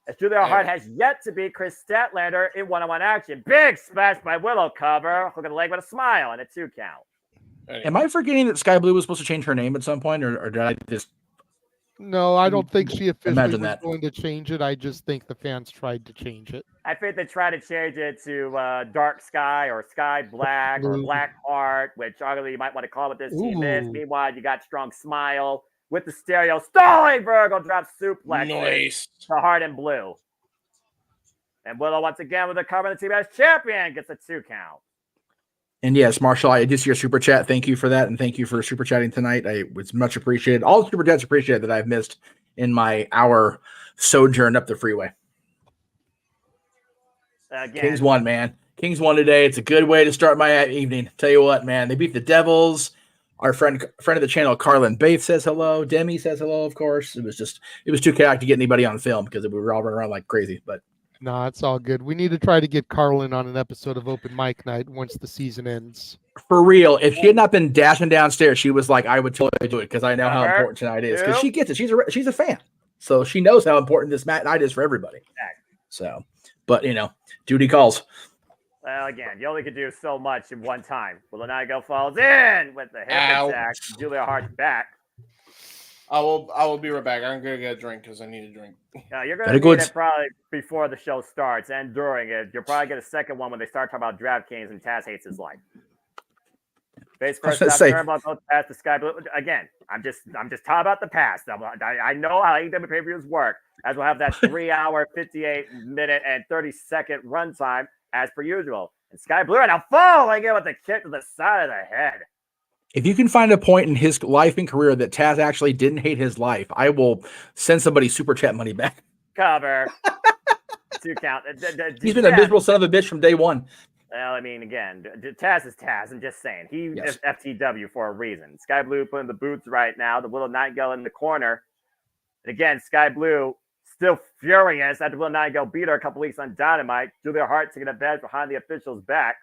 As Julia Hart has yet to beat Chris Statlander in one-on-one action. Big splash by Willow cover. Hook of the leg with a smile and a 2 count. Am I forgetting that Sky Blue was supposed to change her name at some point, or did I just No, I don't think she officially Imagine was that. going to change it. I just think the fans tried to change it. I think they tried to change it to Dark Sky or Sky Black or Black Heart, which arguably you might want to call what this team is. Ooh. Meanwhile, you got Strong Smile with the stereo. Stalling Virgil drops suplexes Nice. to Heart and Blue. And Willow once again with the cover of the team as champion gets a 2 count. And yes, Marshall, I did see your super chat. Thank you for that. And thank you for super chatting tonight. I was much appreciated. All the super chats appreciated that I've missed in my hour sojourn up the freeway. Again, Kings won, man. Kings won today. It's a good way to start my evening. Tell you what, man, they beat the Devils. Our friend of the channel, Carlin Bates, says hello. Demi says hello, of course. It was too chaotic to get anybody on film because we were all running around like crazy. But No, it's all good. We need to try to get Carlin on an episode of Open Mic Night once the season ends. for real, if she had not been dashing downstairs, she was like, I would totally do it because I know how important tonight is. Because she gets it. She's a fan. So she knows how important this night is for everybody. So, but, duty calls. Well, again, you only could do so much in one time. Willow falls in with the hip attack. Julia Hart's back. I will be right back. I'm gonna get a drink because I need a drink. You're gonna need it probably before the show starts and during it. You'll probably get a second one when they start talking about DraftKings and Taz hates his life. Face first, turnbuckle goes past the Sky Blue. Again, I'm just talking about the past. I know how AEW pay-per-views work, as we'll have that 3-hour, 58-minute, and 30-second runtime as per usual. And Sky Blue and now falling in with a kick to the side of the head. If you can find a point in his life and career that Taz actually didn't hate his life, I will send somebody super chat money back. Cover. 2 count. He's been a miserable son of a bitch from day one. Well, I mean, again, Taz is Taz. I'm just saying. He is FTW for a reason. Sky Blue putting the boots right now. The Willow Nightingale in the corner. And again, Sky Blue still furious after Willow Nightingale beat her a couple weeks on Dynamite. Julia Hart taking a bed behind the official's back.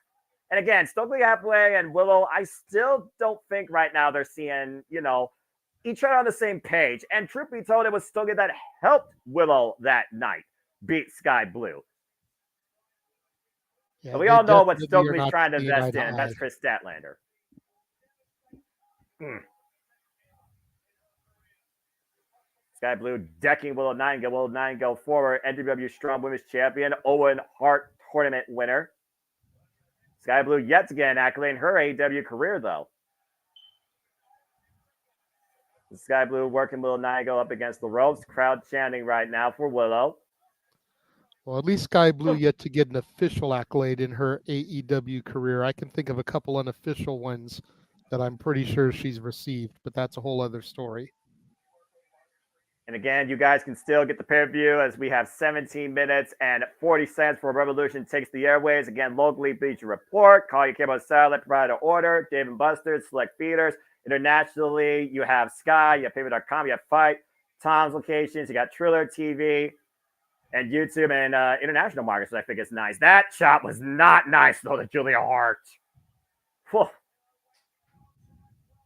And again, Stokely halfway and Willow, I still don't think right now they're seeing, each other on the same page. And truth be told, it was Stokely that helped Willow that night beat Sky Blue. Yeah, but we all know what Stokely's trying to invest in. That's Chris Statlander. Sky Blue decking Willow Nightingale. Willow Nightingale forward NWW Strong Women's Champion, Owen Hart tournament winner. Sky Blue yet again accolading her AEW career, though. Sky Blue working Willow Nightingale up against the ropes. Crowd chanting right now for Willow. Well, at least Sky Blue yet to get an official accolade in her AEW career. I can think of a couple unofficial ones that I'm pretty sure she's received, but that's a whole other story. And again, you guys can still get the pay-per-view as we have 17 minutes and 40 seconds for Revolution takes the airways. Again, locally, Bleacher Report, Call Your Cable Satellite, Provide an Order, Dave & Buster's, Select Feeders. Internationally, you have Sky, you have Paper.com, you have Fight, Tom's Locations, you got Triller TV, and YouTube and international markets, which I think is nice. That shot was not nice, though, to Julia Hart. Whew.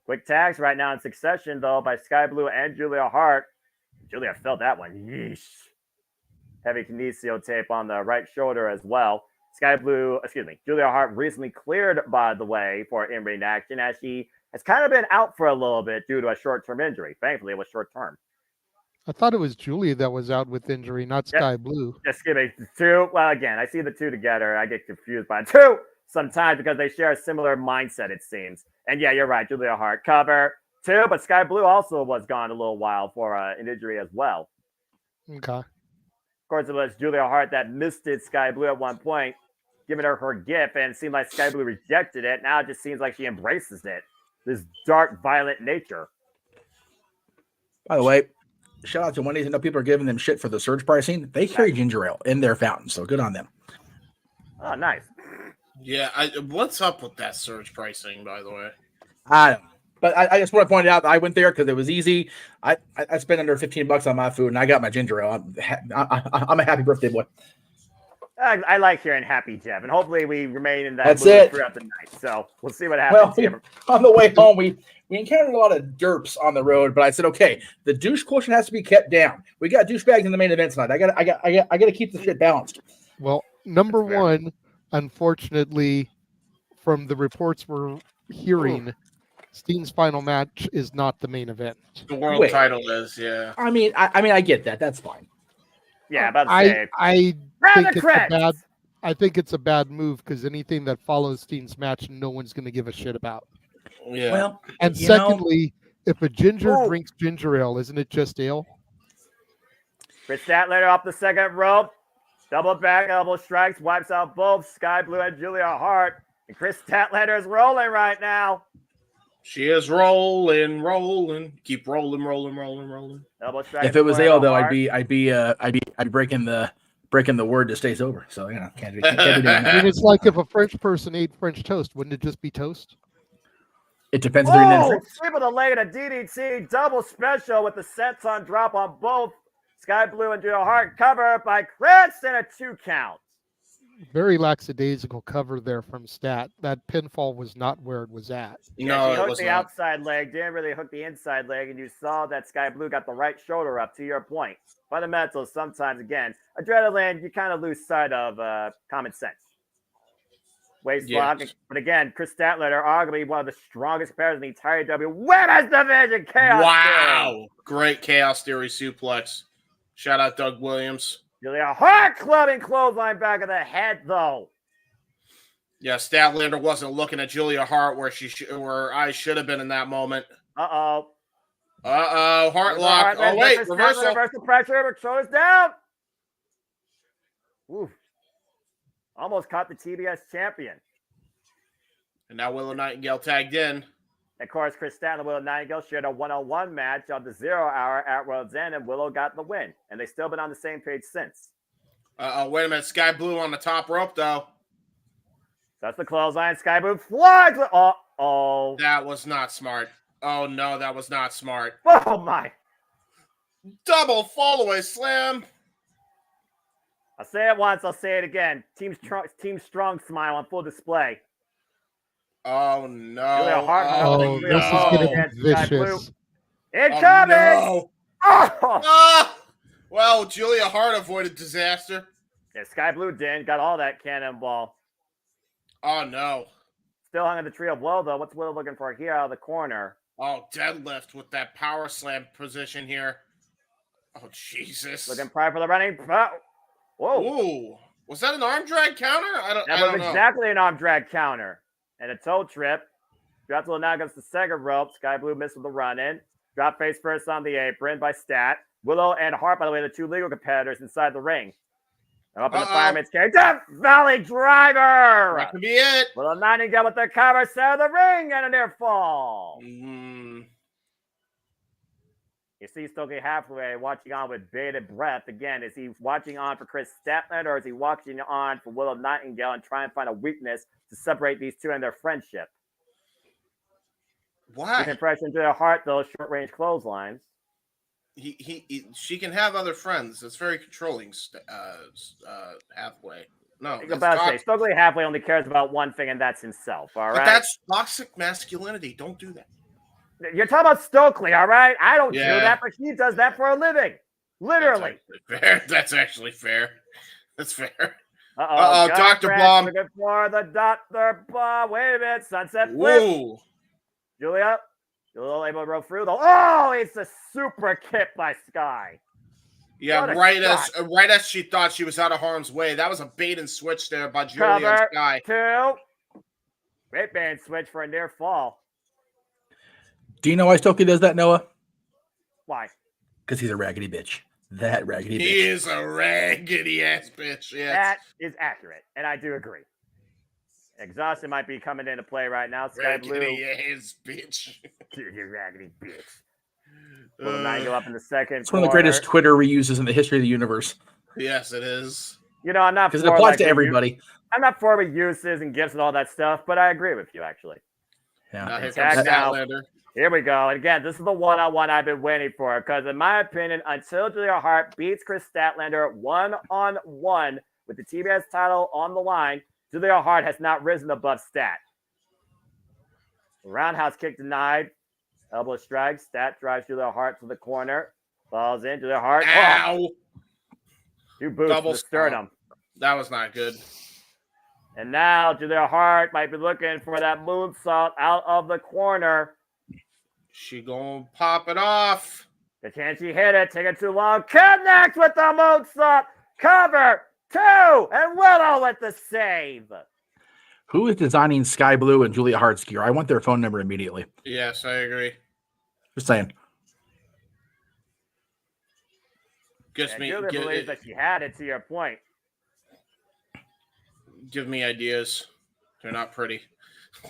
Quick tags right now in succession, though, by Sky Blue and Julia Hart. Julia felt that one. Yeesh. Heavy kinesio tape on the right shoulder as well. Julia Hart recently cleared, by the way, for in-ring action as she has kind of been out for a little bit due to a short-term injury. Thankfully, it was short-term. I thought it was Julia that was out with injury, not Sky Blue. Just give me two. Well, again, I see the two together. I get confused by two sometimes because they share a similar mindset, it seems. And yeah, you're right. Julia Hart cover. 2, but Sky Blue also was gone a little while for an injury as well. Okay. Of course, it was Julia Hart that misted Sky Blue at one point, giving her gift, and it seemed like Sky Blue rejected it. Now it just seems like she embraces it. This dark, violent nature. By the way, shout out to Wendy's. I know people are giving them shit for the surge pricing. They carry ginger ale in their fountain, so good on them. Oh, nice. Yeah, what's up with that surge pricing, by the way? I don't know. But I just want to point out that I went there because it was easy. I spent under $15 on my food, and I got my ginger ale. I'm a happy birthday boy. I like hearing happy, Jeff, and hopefully we remain in that mood throughout the night. So we'll see what happens. Well, on the way home, we encountered a lot of derps on the road, but I said, okay, the douche quotient has to be kept down. We got douchebags in the main event tonight. I got to keep the shit balanced. Well, number one, unfortunately, from the reports we're hearing, Steen's final match is not the main event. The world title is, yeah. I mean, I get that. That's fine. Yeah, about to I say. think it's a bad. I think it's a bad move because anything that follows Steen's match, no one's going to give a shit about. Yeah. Well, and secondly, if a ginger drinks ginger ale, isn't it just ale? Chris Statlander off the second rope. Double back elbow strikes, wipes out both Sky Blue and Julia Hart. And Chris Statlander is rolling right now. She is rolling. Keep rolling. Elbow strike. If it was ale, though, I'd be breaking the word that stays over. So can't be doing that. I mean, it's like if a French person ate French toast, wouldn't it just be toast? It depends on the Oh, sweep of the leg and a DDT double special with the senton drop on both Sky Blue and Julia Hart. Cover by Chris and a 2 count. Very lackadaisical cover there from Stat. That pinfall was not where it was at. No, she hooked the outside leg, didn't really hook the inside leg, and you saw that Sky Blue got the right shoulder up, to your point. Fundamentals, sometimes, again, adrenaline, you kind of lose sight of common sense. Waist block, but again, Chris Statlander, arguably one of the strongest players in the entire Women's Division. Chaos Theory. Great Chaos Theory suplex. Shout out Doug Williams. Julia Hart clubbing clothesline back of the head, though. Yeah, Statlander wasn't looking at Julia Hart where I should have been in that moment. Uh-oh. Heart lock. Oh, wait, reversal. Reversal pressure, but shoulders down. Oof. Almost caught the TBS champion. And now Willow Nightingale tagged in. Of course, Chris Statlander and Willow Nightingale shared a one-on-one match on the 0 hour at World's End, and Willow got the win. And they've still been on the same page since. Wait a minute. Sky Blue on the top rope, though. That's the clothesline. Sky Blue flies. Uh-oh. That was not smart. Oh, no, that was not smart. Oh, my. Double fall-away slam. I'll say it once. I'll say it again. Team Strong smile on full display. Oh, no. Oh, this is going to be vicious. Incoming! Oh, no. Well, Julia Hart avoided disaster. Yeah, Sky Blue did. Got all that cannonball. Oh, no. Still hung in the tree of woe, though. What's Willow looking for here out of the corner? Oh, deadlift with that power slam position here. Oh, Jesus. Looking pride for the running. Whoa. Ooh. Was that an arm drag counter? I don't know. Exactly an arm drag counter. And a toe trip. Drops Willow now against the second rope. Sky Blue missed with the run-in. Drop face first on the apron by Stat. Willow and Hart, by the way, the two legal competitors inside the ring. And up in the fireman's carry. Death Valley Driver! That could be it. Willow Nightingale with the cover, center of the ring, and a near fall. Mm-hmm. You see Stokely halfway watching on with bated breath. Again, is he watching on for Chris Statlander, or is he watching on for Willow Nightingale and trying to find a weakness to separate these two and their friendship? Why? Keeping pressure into their heart, those short-range clotheslines. She can have other friends. It's very controlling. Halfway. No, Stokely halfway only cares about one thing, and that's himself. All right. But that's toxic masculinity. Don't do that. You're talking about Stokely, all right? I don't do that, but he does that for a living. Literally. That's actually fair. That's fair. Uh-oh. Dr. Blom. Looking for the Dr. Blom. Wait a minute. Sunset flip. Whoa. Julia. Julia able to roll through. Oh, it's a super kick by Sky. Yeah, right as she thought she was out of harm's way. That was a bait and switch there by Julia and Sky. 2. Great bait and switch for a near fall. Do you know why Stokely does that, Noah? Why? Because he's a raggedy bitch. That raggedy bitch. He is a raggedy ass bitch. Yes. That is accurate, and I do agree. Exhaustion might be coming into play right now. Sky Blue. Raggedy ass bitch. You raggedy bitch. Will the go up in the second. It's one of the greatest Twitter reuses in the history of the universe. Yes, it is. You know, I'm not because it applies to everybody. I'm not for uses and gifts and all that stuff, but I agree with you actually. Yeah. Here we go. And again, this is the one-on-one I've been waiting for because, in my opinion, until Julia Hart beats Chris Statlander one-on-one with the TBS title on the line, Julia Hart has not risen above Stat. Roundhouse kick denied. Elbow strike. Stat drives Julia Hart to the corner. Falls in. Julia Hart. Ow! 2 boots to the sternum. That was not good. And now Julia Hart might be looking for that moonsault out of the corner. She gonna pop it off. The chance she hit it, take it too long. Connect with the moonsault. Cover 2, and Willow with the save. Who is designing Sky Blue and Julia Hart's gear? I want their phone number immediately. Yes, I agree. Just saying. Julia believes that she had it, to your point. Give me ideas. They're not pretty.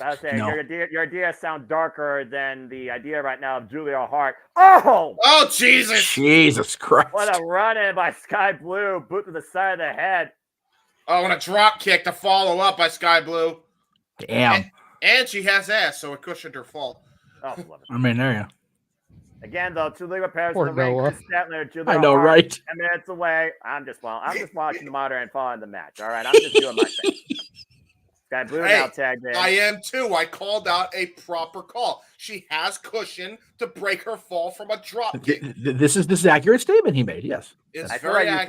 I was saying, No. your ideas sound darker than the idea right now of Julia Hart. Oh! Oh, Jesus! Jesus Christ. What a run-in by Sky Blue. Boot to the side of the head. Oh, and a drop kick to follow up by Sky Blue. Damn. And she has ass, so it cushioned her fall. Oh, love it. I mean, there you Again, though, 2 legal pairs Poor in the ring. Noah. Chris Statler, Julia I know, Hart, right? 10 minutes away. I'm just watching the monitor and following the match. All right, I'm just doing my thing. Sky Blue now tagged in. I am too. I called out a proper call. She has cushion to break her fall from a drop kick. This is an accurate statement he made. Yes. It's I feel very like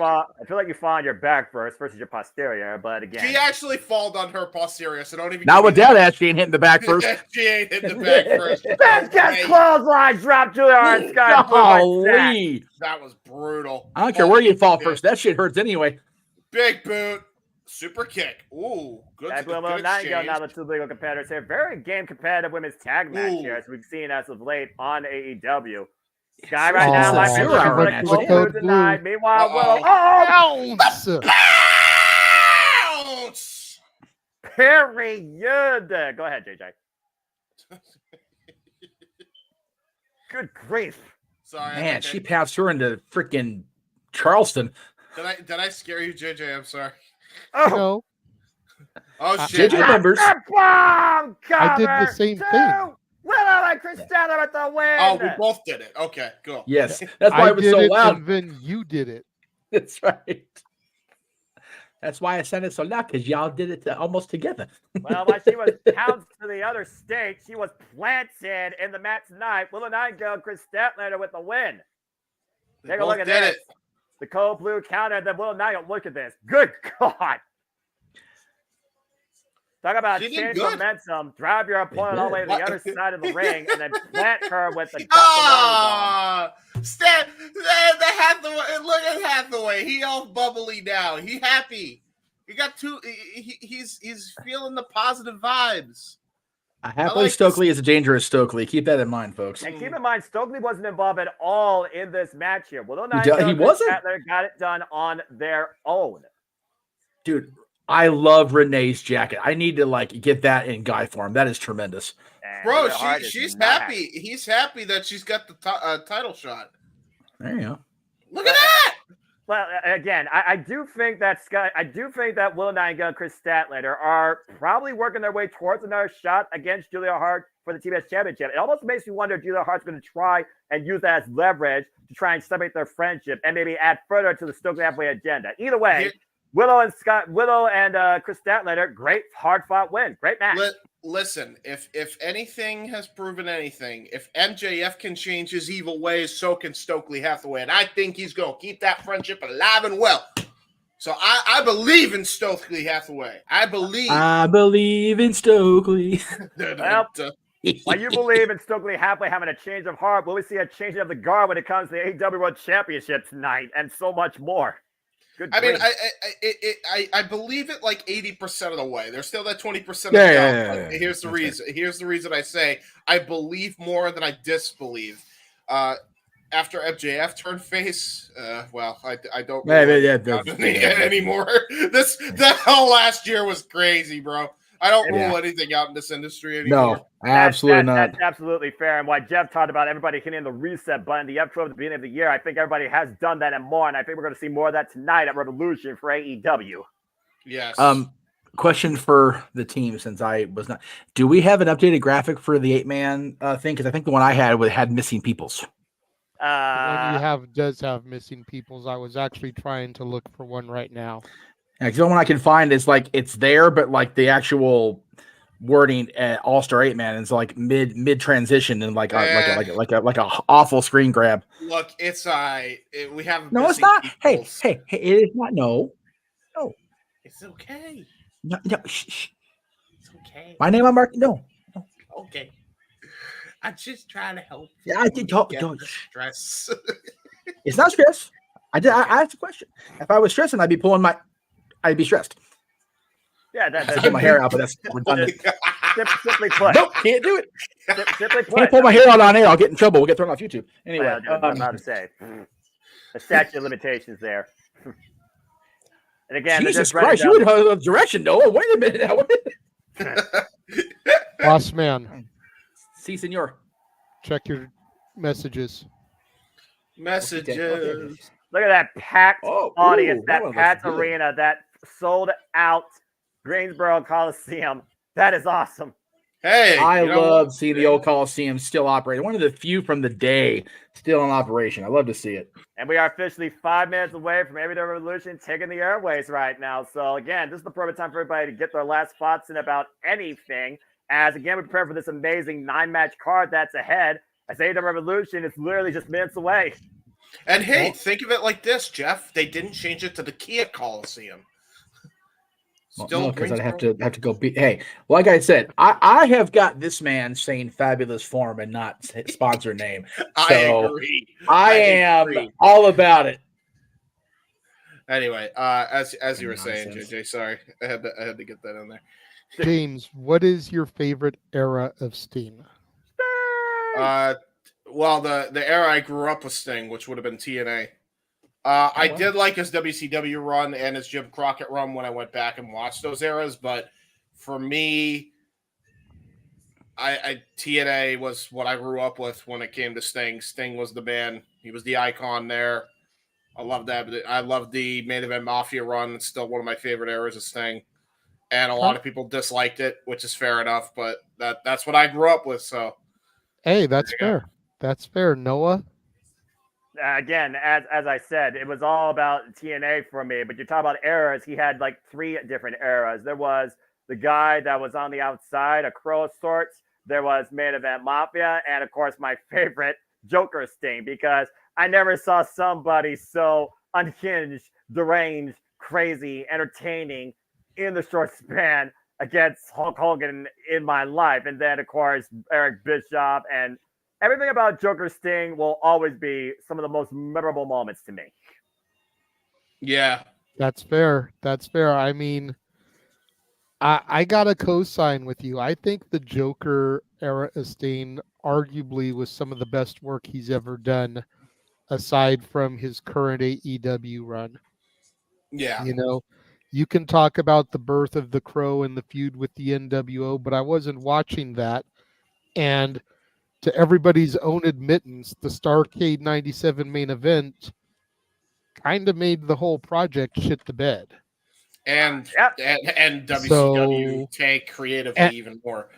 you fall on your back first versus your posterior, but again, She actually falled on her posterior, so don't even. Now with that ass, she ain't hitting the back first. She ain't hit the back first. Let's get clothesline drop Julia Hart and Sky Blue. Golly. That was brutal. I don't care where you fall first. That shit hurts anyway. Big boot. Super kick. Ooh, good. Sky Blue will not go now. The 2 legal competitors here. Very game competitive women's tag match here, as we've seen as of late on AEW. Sky right now might be looking for the code blue tonight. Meanwhile, Willow. Bounce! Period. Go ahead, JJ. Good grief. Sorry. Man, she passed her into freaking Charleston. Did I scare you, JJ? I'm sorry. No. Oh shit! JJ members. Bomb cover. I did the same thing. Willow and Chris Statler at the win. Oh, we both did it. Okay, cool. Yes, that's why it was so loud. And then you did it. That's right. That's why I said it so loud, because y'all did it almost together. Well, while she was pounced to the other state, she was planted in the match tonight. Willow Nightingale, Chris Statler with the win. Take a look at this. The cold blue counter, then Willow Nightingale. Look at this. Good God. Talk about change momentum. Drive your opponent all the way to the other side of the ring and then plant her with the Stan, the Hathaway. Look at Hathaway. He all bubbly now. He happy. He got two. He's feeling the positive vibes. Happily Stokely is a dangerous Stokely. Keep that in mind, folks. And keep in mind, Stokely wasn't involved at all in this match here. Willow He wasn't. Statler got it done on their own. Dude, I love Renee's jacket. I need to get that in guy form. That is tremendous. Bro, she's happy. He's happy that she's got the title shot. There you go. Look at that. Well, again, I do think that Willow Nightingale and Chris Statler are probably working their way towards another shot against Julia Hart for the TBS Championship. It almost makes me wonder if Julia Hart's going to try and use that as leverage to try and celebrate their friendship and maybe add further to the Stokely Halfway agenda. Either way, Willow and Chris Statler, great hard-fought win. Great match. Listen, if anything has proven anything, if MJF can change his evil ways, so can Stokely Hathaway. And I think he's going to keep that friendship alive and well. So I believe in Stokely Hathaway. I believe in Stokely. Well, while you believe in Stokely Hathaway having a change of heart, will we see a change of the guard when it comes to the AEW World Championship tonight and so much more? I mean, I believe it 80% of the way. There's still that 20%. Yeah. Here's the reason. Here's the reason I say I believe more than I disbelieve. After MJF turned face, well, I don't anymore. That whole last year was crazy, bro. I don't rule anything out in this industry anymore. No, absolutely not. That's absolutely fair. And what Jeff talked about, everybody hitting the reset button, the F12 at the beginning of the year, I think everybody has done that and more. And I think we're going to see more of that tonight at Revolution for AEW. Yes. Question for the team, since I was not. Do we have an updated graphic for the 8-man thing? Because I think the one I had missing peoples. The one you have does have missing peoples. I was actually trying to look for one right now. Yeah, because the one I can find is it's there, but the actual wording at All-Star 8-Man is mid transition and like a awful screen grab. Look, it's we have no, it's not. Peoples. Hey, it is not. No, it's okay. No, shh. It's okay. My name on Mark. No. Okay. I'm just trying to help. Yeah, I did talk. Get Don't. the stress. It's not stress. I asked a question. If I was stressing, I'd be stressed. Yeah, I pull my hair out, but that's redundant. Simply put. Nope, can't do it. Simply put. Can't pull my hair out on air. I'll get in trouble. We'll get thrown off YouTube. Anyway, Well, I was about to say. The statute of limitations there. And again, Jesus Christ, you would have direction, Noah. Wait a minute now. Boss man. Si, senor. Check your messages. Messages. Look at that packed audience, that one packed looks good. arena, that sold out Greensboro Coliseum. That is awesome. Hey, I love seeing the old Coliseum still operating. One of the few from the day still in operation. I love to see it. And we are officially 5 minutes away from Everyday Revolution taking the airways right now. So, again, this is the perfect time for everybody to get their last thoughts in about anything. As, again, we prepare for this amazing 9-match card that's ahead. As AEW Revolution is literally just minutes away. And, hey, think of it like this, Jeff. They didn't change it to the Kia Coliseum. Still, because I'd have to go beat. Hey, like I said, I have got this man saying fabulous form and not sponsor name. So I agree. I am all about it. Anyway, as you were saying, JJ, sorry, I had to get that in there. James, what is your favorite era of Sting? Well, the era I grew up with Sting, which would have been TNA. I did like his WCW run and his Jim Crockett run when I went back and watched those eras, but for me, TNA was what I grew up with when it came to Sting. Sting was the man. He was the icon there. I love that. I love the Main Event Mafia run. It's still one of my favorite eras of Sting. And a lot of people disliked it, which is fair enough, but that's what I grew up with. So, hey, that's fair. That's fair. Noah? Again, as I said, it was all about TNA for me. But you talk about eras. He had like 3 different eras. There was the guy that was on the outside, a crow of sorts. There was Main Event Mafia, and of course, my favorite, Joker Sting, because I never saw somebody so unhinged, deranged, crazy, entertaining in the short span against Hulk Hogan in my life. And then, of course, Eric Bischoff and everything about Joker Sting will always be some of the most memorable moments to me. Yeah. That's fair. That's fair. I mean, I got to co-sign with you. I think the Joker era of Sting arguably was some of the best work he's ever done, aside from his current AEW run. Yeah. You know, you can talk about the birth of the Crow and the feud with the NWO, but I wasn't watching that. And to everybody's own admittance, the Starrcade 97 main event kind of made the whole project shit the bed. And WCW take creatively even more.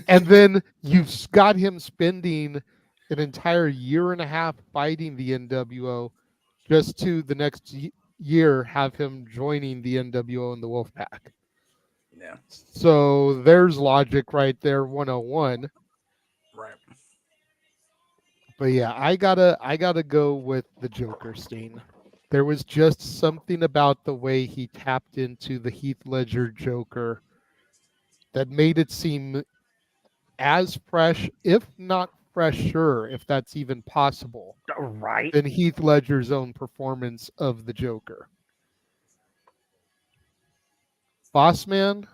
And then you've got him spending an entire year and a half fighting the NWO just to the next year have him joining the NWO and the Wolfpack. Yeah. So there's logic right there, 101. Right. But yeah, I gotta go with the Joker Sting. There was just something about the way he tapped into the Heath Ledger Joker that made it seem as fresh, if not fresher, if that's even possible, right, than Heath Ledger's own performance of the Joker. Boss man?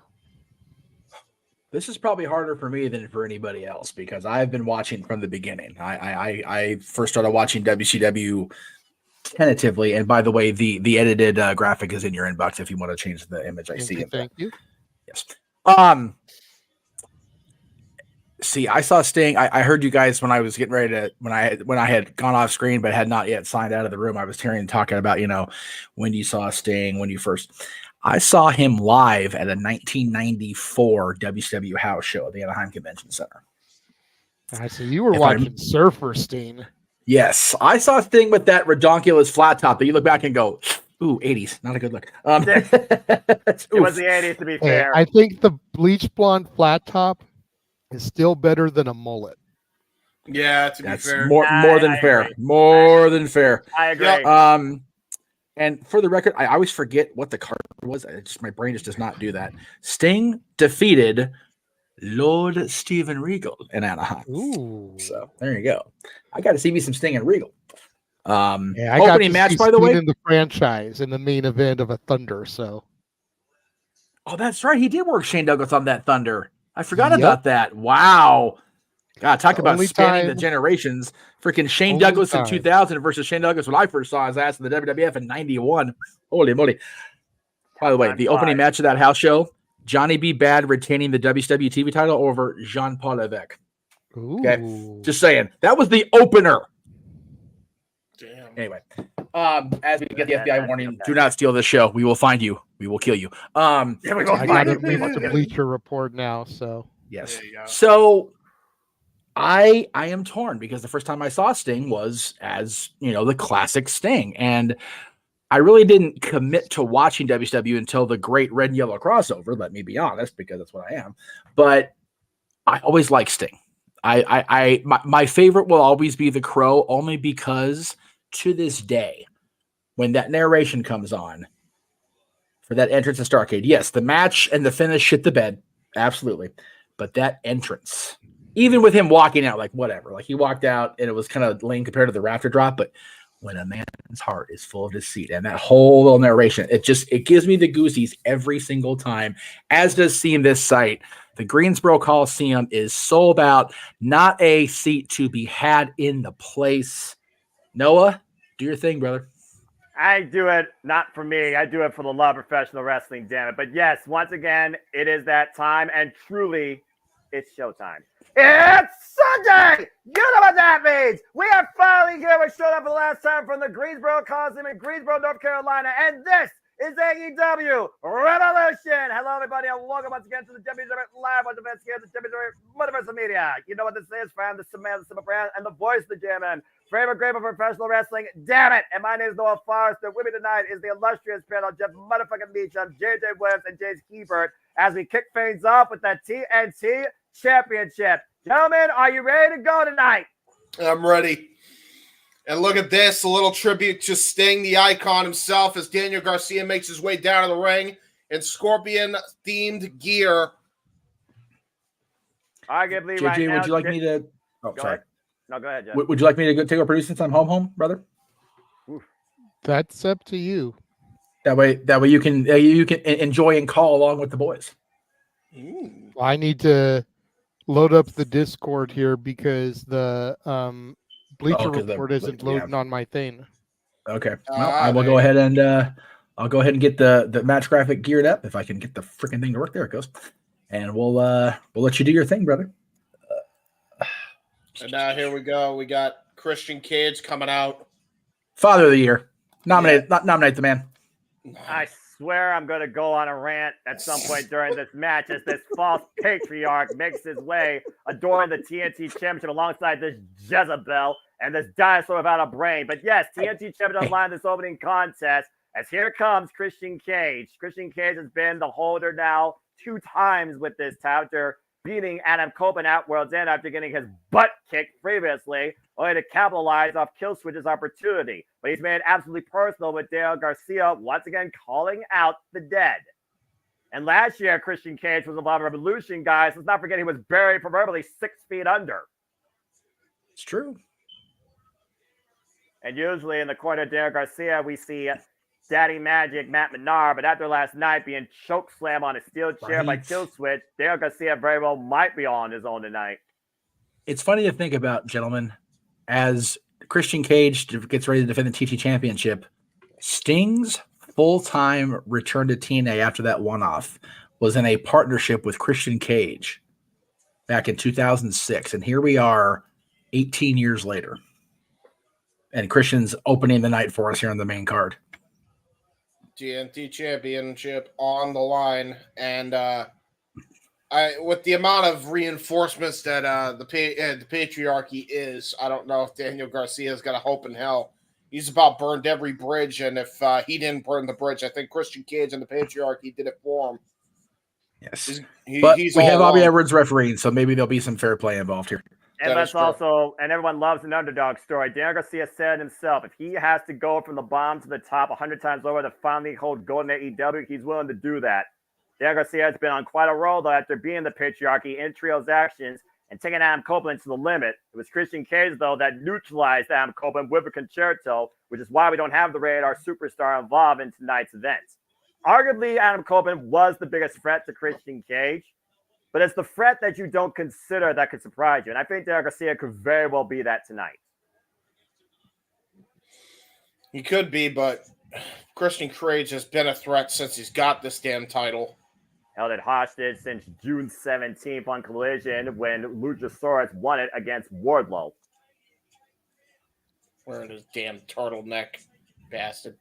This is probably harder for me than for anybody else because I've been watching from the beginning. I first started watching WCW tentatively, and by the way, the edited graphic is in your inbox if you want to change the image. I see it. Thank you. Yes. See, I saw Sting. I heard you guys when I was getting ready to when I had gone off screen but had not yet signed out of the room. I was hearing talking about when you saw Sting when you first. I saw him live at a 1994 WCW house show at the Anaheim Convention Center. I see. You were watching Surfer Sting. Yes, I saw Sting with that redonkulous flat top that you look back and go, ooh, 80s, not a good look. It was the 80s, to be fair. I think the bleach blonde flat top is still better than a mullet. Yeah, to be fair. More than fair. More than fair. I agree. And for the record, I always forget what the card was. My brain just does not do that. Sting defeated Lord Steven Regal in Anaheim. Ooh. So there you go. I got to see me some Sting and Regal. Yeah, I got Opening to match, see by the Sting way. in the franchise in the main event of a Thunder. So. Oh, that's right. He did work Shane Douglas on that Thunder. I forgot Yep. about that. Wow. God, talk about Only spanning the time- generations. Freaking Shane Only Douglas in time. 2000 versus Shane Douglas when I first saw his ass in the WWF in 91. Holy moly. By the way, the opening match of that house show, Johnny B. Bad retaining the WCW TV title over Jean-Paul Levesque. Okay. Just saying. That was the opener. Damn. Anyway, as we get the FBI warning, do not steal this show. We will find you. We will kill you. I got to reach the Bleacher Report now. So yes. So I am torn because the first time I saw Sting was as the classic Sting, and I really didn't commit to watching WCW until the Great Red and Yellow crossover. Let me be honest, because that's what I am. But I always liked Sting. My favorite will always be the Crow, only because to this day, when that narration comes on for that entrance to Starrcade, yes, the match and the finish shit the bed, absolutely, but that entrance, even with him walking out, like whatever, like he walked out and it was kind of lame compared to the rafter drop, but when a man's heart is full of deceit and that whole little narration, it gives me the goosies every single time, as does seeing this site. The Greensboro Coliseum is sold out, not a seat to be had in the place. Noah, do your thing, brother. I do it not for me. I do it for the love of professional wrestling, damn it. But yes, once again, it is that time, and truly, it's showtime. It's Sunday! You know what that means! We are finally here with Showtime for the last time from the Greensboro Coliseum in Greensboro, North Carolina, and this is AEW Revolution! Hello, everybody, and welcome once again to the WWE Live on the events here at the WWE Multiverse of Media. You know what this is, fam? This is Samantha Simba Brand and the voice of the JMN. Favorite grave of professional wrestling, damn it! And my name is Noah Forrester. With me tonight is the illustrious panel, Jeff Motherfucking Meacham, JJ Williams, and James Hebert, as we kick things off with that TNT Championship. Gentlemen, are you ready to go tonight? I'm ready. And look at this, a little tribute to Sting, the icon himself, as Daniel Garcia makes his way down to the ring in Scorpion-themed gear. Arguably JJ, right now. would you like me to... Oh, go sorry. Ahead. No, go ahead, Jeff. Would you like me to go take over producing since I'm home, brother? That's up to you. That way you can enjoy and call along with the boys. I need to load up the Discord here because the Bleacher Report isn't loading on my thing. Okay. Well, I will go ahead and I'll go ahead and get the match graphic geared up if I can get the freaking thing to work. There it goes. And we'll let you do your thing, brother. And now here we go. We got Christian Cage coming out. Father of the Year. Nominate the man. I swear I'm going to go on a rant at some point during this match as this false patriarch makes his way adoring the TNT Championship alongside this Jezebel and this dinosaur without a brain. But yes, TNT Championship online this opening contest as here comes Christian Cage. Christian Cage has been the holder now 2 times with this after beating Adam Copeland at World's End after getting his butt kicked previously, only to capitalize off Killswitch's opportunity. But he's made it absolutely personal with Dale Garcia once again calling out the dead. And last year, Christian Cage was involved in Revolution, guys. Let's not forget he was buried proverbially 6 feet under. It's true. And usually in the corner of Dale Garcia, we see Daddy Magic, Matt Menard, but after last night being choke slam on a steel chair by Killswitch, Dale Garcia very well might be on his own tonight. It's funny to think about, gentlemen, as Christian Cage gets ready to defend the TT Championship, Sting's full-time return to TNA after that one-off was in a partnership with Christian Cage back in 2006. And here we are 18 years later. And Christian's opening the night for us here on the main card. TNT Championship on the line, and with the amount of reinforcements that the patriarchy is, I don't know if Daniel Garcia's got a hope in hell. He's about burned every bridge, and if he didn't burn the bridge, I think Christian Cage and the patriarchy did it for him. Yes, but he's we have Bobby alone. Edwards refereeing, so maybe there'll be some fair play involved here. And let's also, and everyone loves an underdog story. Daniel Garcia said himself, if he has to go from the bottom to the top 100 times over to finally hold gold in AEW, he's willing to do that. Daniel Garcia has been on quite a roll, though, after being the patriarchy in trios actions and taking Adam Copeland to the limit. It was Christian Cage, though, that neutralized Adam Copeland with a concerto, which is why we don't have the Radar Superstar involved in tonight's event. Arguably, Adam Copeland was the biggest threat to Christian Cage, but it's the threat that you don't consider that could surprise you. And I think Daniel Garcia could very well be that tonight. He could be, but Christian Cage has been a threat since he's got this damn title. Held it hostage since June 17th on Collision when Luchasaurus won it against Wardlow. Wearing his damn turtleneck, bastard.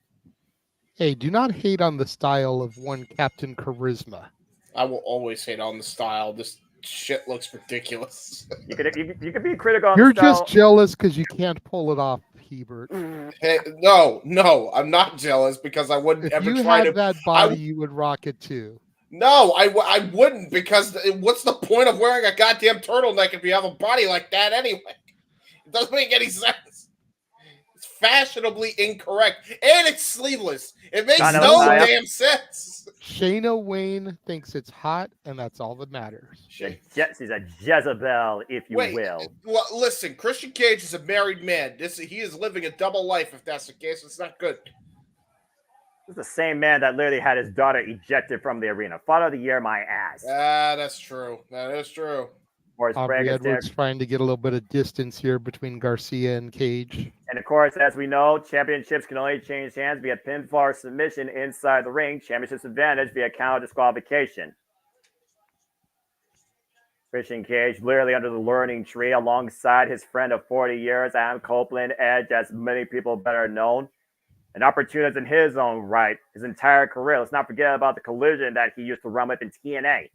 Hey, do not hate on the style of one Captain Charisma. I will always hate on the style. This shit looks ridiculous. You could be critical on You're the style. just jealous because you can't pull it off, Hebert. Hey, no, I'm not jealous because I wouldn't If ever you try had to. that body, you would rock it too. No, I wouldn't, because what's the point of wearing a goddamn turtleneck if you have a body like that anyway? It doesn't make any sense. It's fashionably incorrect, and it's sleeveless. It makes no damn sense. Shayna Wayne thinks it's hot, and that's all that matters. She's a Jezebel, if you will. Well, listen, Christian Cage is a married man. He is living a double life. If that's the case, it's not good. This is the same man that literally had his daughter ejected from the arena. Father of the year, my ass. That's true. That is true. Aubrey Edwards trying to get a little bit of distance here between Garcia and Cage. And of course, as we know, championships can only change hands via pinfall or submission inside the ring. Championships advantage via counter disqualification. Christian Cage literally under the learning tree alongside his friend of 40 years, Adam Copeland, Edge, as many people better known. An opportunist in his own right, his entire career. Let's not forget about the Collision that he used to run with in TNA.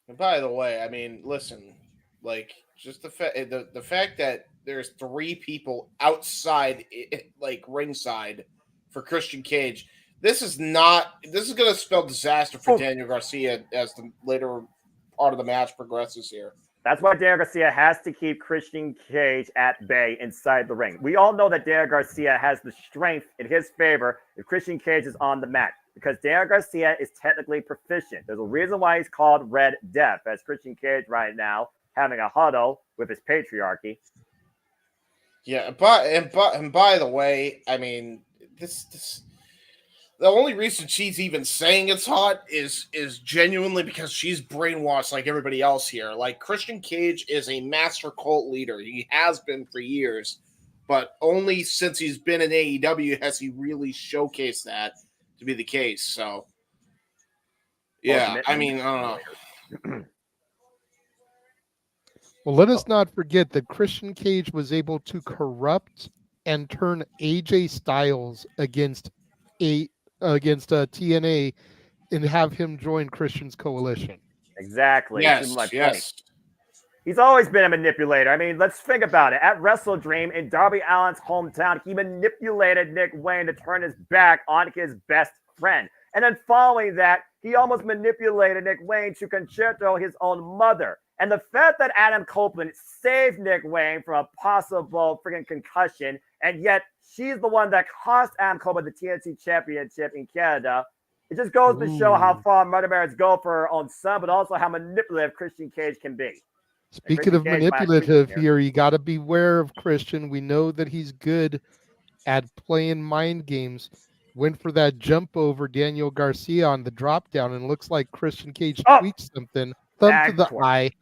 And by the way, I mean, listen, like, just the fact that there's 3 people outside, like, ringside for Christian Cage, this is going to spell disaster for Daniel Garcia as the later part of the match progresses here. That's why Daniel Garcia has to keep Christian Cage at bay inside the ring. We all know that Daniel Garcia has the strength in his favor if Christian Cage is on the mat, because Daniel Garcia is technically proficient. There's a reason why he's called Red Death, as Christian Cage right now having a huddle with his patriarchy. Yeah, but by the way, I mean, this the only reason she's even saying it's hot is genuinely because she's brainwashed like everybody else here. Like, Christian Cage is a master cult leader. He has been for years, but only since he's been in AEW has he really showcased that to be the case. So, yeah, I mean, I don't know. Well, let us not forget that Christian Cage was able to corrupt and turn AJ Styles against TNA and have him join Christian's coalition. Exactly. Yes. Point. He's always been a manipulator. I mean, let's think about it. At Wrestle Dream in Darby Allin's hometown, he manipulated Nick Wayne to turn his back on his best friend. And then following that, he almost manipulated Nick Wayne to concerto his own mother. And the fact that Adam Copeland saved Nick Wayne from a possible freaking concussion, and yet she's the one that cost Adam Copeland the TNT Championship in Canada, it just goes to show how far Murder Marriage go for her own son, but also how manipulative Christian Cage can be. Speaking of manipulative here, you got to beware of Christian. We know that he's good at playing mind games. Went for that jump over Daniel Garcia on the drop down, and looks like Christian Cage tweaked something. Thumb to the eye.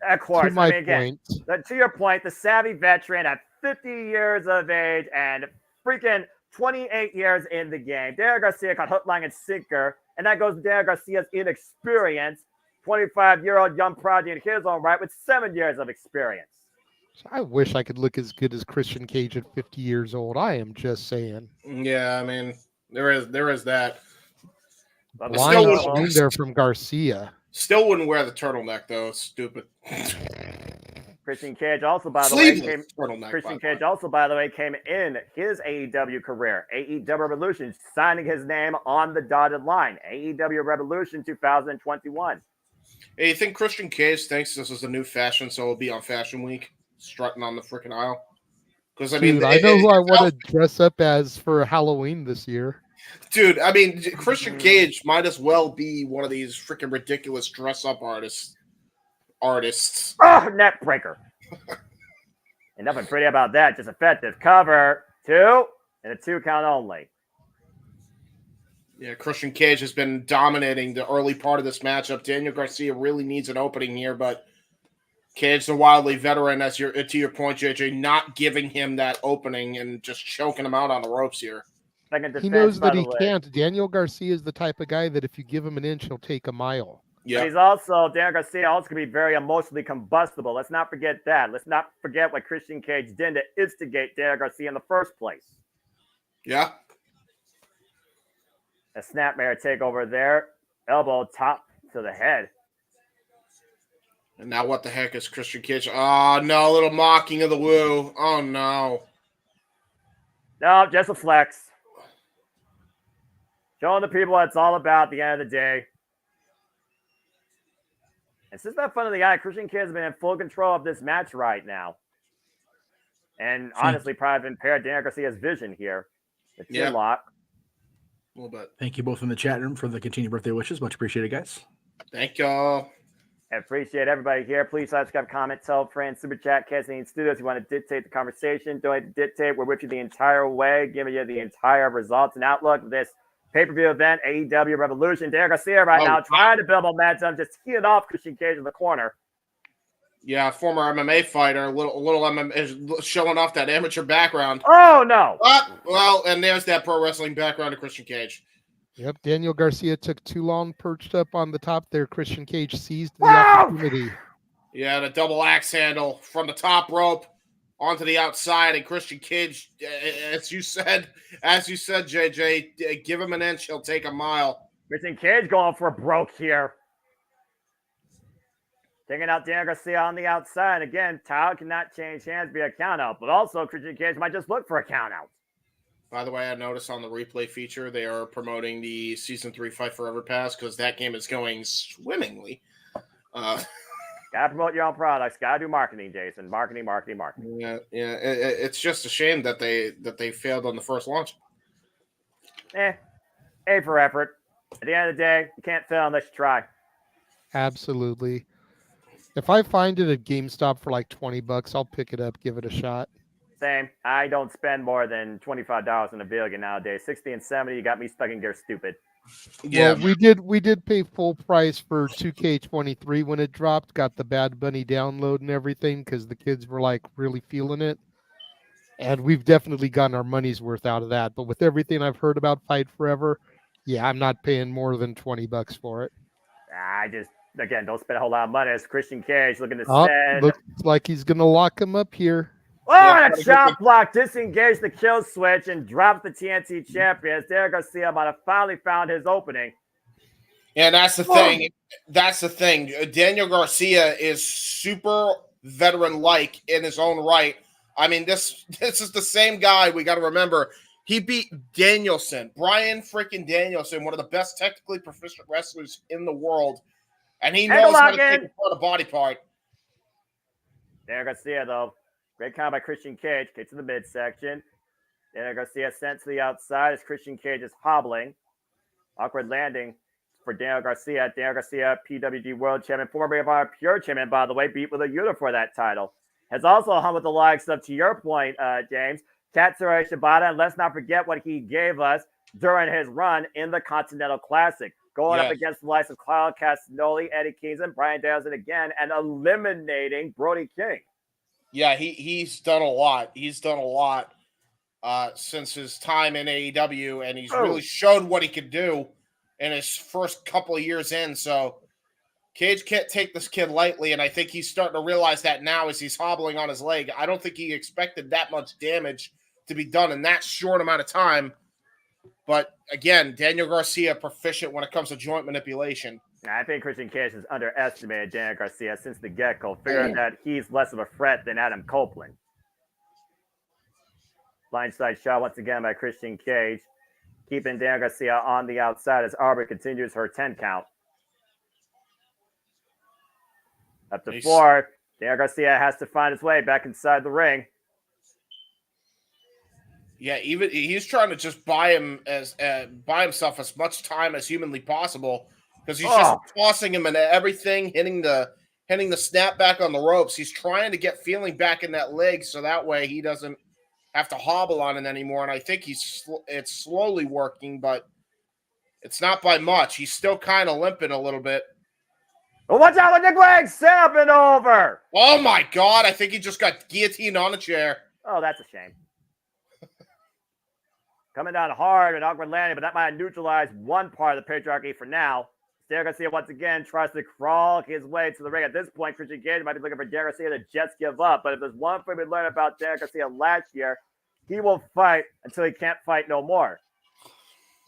Of course. To my point. To your point, the savvy veteran at 50 years of age and freaking 28 years in the game. Daniel Garcia got hook, line, and sinker, and that goes to Daniel Garcia's inexperience. 25-year-old young prodigy in his own right with 7 years of experience. I wish I could look as good as Christian Cage at 50 years old. I am just saying. Yeah, I mean, there is that. Blind there from Garcia. Still wouldn't wear the turtleneck though. It's stupid. Christian Cage also, by the way, came in his AEW career. AEW Revolution, signing his name on the dotted line. AEW Revolution 2021. Hey, you think Christian Cage thinks this is a new fashion, so it'll be on Fashion Week, strutting on the freaking aisle? Because I mean, I know who I want to dress up as for Halloween this year. Dude, I mean, Christian Cage might as well be one of these freaking ridiculous dress-up artists. Oh, net breaker. And nothing pretty about that. Just effective cover. 2 and a 2 count only. Yeah, Christian Cage has been dominating the early part of this matchup. Daniel Garcia really needs an opening here, but Cage, the wildly veteran, to your point, JJ, not giving him that opening and just choking him out on the ropes here. He knows that he can't. Daniel Garcia is the type of guy that if you give him an inch, he'll take a mile. Yeah. But he's also, Daniel Garcia also can be very emotionally combustible. Let's not forget that. Let's not forget what Christian Cage did to instigate Daniel Garcia in the first place. Yeah. A snapmare takeover there. Elbow top to the head. And now what the heck is Christian Cage? Oh, no, a little mocking of the woo. Oh, no. No, just a flex. Showing the people what it's all about at the end of the day. And since that fun of the eye, Christian Cage has been in full control of this match right now. And honestly, probably impaired Daniel Garcia's vision here. The chin lock. A little bit. Thank you both in the chat room for the continued birthday wishes. Much appreciated, guys. Thank y'all. I appreciate everybody here. Please subscribe, comment, tell friends, super chat, Casting Studios. You want to dictate the conversation, don't dictate. We're with you the entire way, giving you the entire results and outlook of this pay-per-view event, AEW Revolution. Daniel Garcia right now trying to build momentum, just teeing off Christian Cage in the corner. Yeah, former MMA fighter, a little MMA, showing off that amateur background. Oh, no. Well, and there's that pro wrestling background of Christian Cage. Yep, Daniel Garcia took too long perched up on the top there. Christian Cage seized the opportunity. Yeah, the double axe handle from the top rope onto the outside, and Christian Cage, as you said, JJ, give him an inch, he'll take a mile. Christian Cage going for a broke here. Taking out Daniel Garcia on the outside. Again, towel cannot change hands via count out, but also Christian Cage might just look for a count out. By the way, I noticed on the replay feature, they are promoting the Season 3 Fight Forever Pass because that game is going swimmingly. Gotta promote your own products. Gotta do marketing, Jason. Marketing. Yeah. It's just a shame that they failed on the first launch. A for effort. At the end of the day, you can't fail unless you try. Absolutely. If I find it at GameStop for like $20, I'll pick it up, give it a shot. Same. I don't spend more than $25 on a video game nowadays. 60 and 70, you got me stuck in gear stupid. Yeah, well, we did pay full price for 2K23 when it dropped. Got the Bad Bunny download and everything because the kids were like really feeling it. And we've definitely gotten our money's worth out of that. But with everything I've heard about Fight Forever, yeah, I'm not paying more than $20 for it. Again, don't spend a whole lot of money. It's Christian Cage looking to send. Looks like he's going to lock him up here. Oh, and a chop block, disengaged the kill switch and drops the TNT champions. Daniel Garcia might have finally found his opening. And that's the thing. That's the thing. Daniel Garcia is super veteran-like in his own right. I mean, this is the same guy. We got to remember. He beat Danielson, Brian freaking Danielson, one of the best technically proficient wrestlers in the world. And he knows how to take apart a body part. Daniel Garcia, though. Great count by Christian Cage. Gets to the midsection. Daniel Garcia sent to the outside as Christian Cage is hobbling. Awkward landing for Daniel Garcia. Daniel Garcia, PWG World Champion, former of our Pure Champion, by the way, beat with a unit for that title. Has also hung with the likes of, to your point, James, Katsura Shibata. And let's not forget what he gave us during his run in the Continental Classic. Going up against the likes of Claudio Castagnoli, Eddie Kingston, Brian Danielson again, and eliminating Brody King. Yeah, he's done a lot. He's done a lot since his time in AEW, and he's really showed what he could do in his first couple of years in. So Cage can't take this kid lightly, and I think he's starting to realize that now as he's hobbling on his leg. I don't think he expected that much damage to be done in that short amount of time. But again, Daniel Garcia proficient when it comes to joint manipulation. I think Christian Cage has underestimated Daniel Garcia since the get-go, figuring that he's less of a threat than Adam Copeland. Blindside shot once again by Christian Cage, keeping Daniel Garcia on the outside as Arbor continues her 10 count. Up to 4. Daniel Garcia has to find his way back inside the ring. Yeah, even he's trying to just buy himself as much time as humanly possible because he's just tossing him into everything, hitting the snap back on the ropes. He's trying to get feeling back in that leg so that way he doesn't have to hobble on it anymore. And I think it's slowly working, but it's not by much. He's still kind of limping a little bit. Well, watch out with Nick Wang, set up and over. Oh my God, I think he just got guillotined on a chair. Oh, that's a shame. Coming down hard and awkward landing, but that might neutralize one part of the patriarchy for now. Daniel Garcia once again tries to crawl his way to the ring. At this point, Christian Cage might be looking for Daniel Garcia to just give up. But if there's one thing we learned about Daniel Garcia last year, he will fight until he can't fight no more.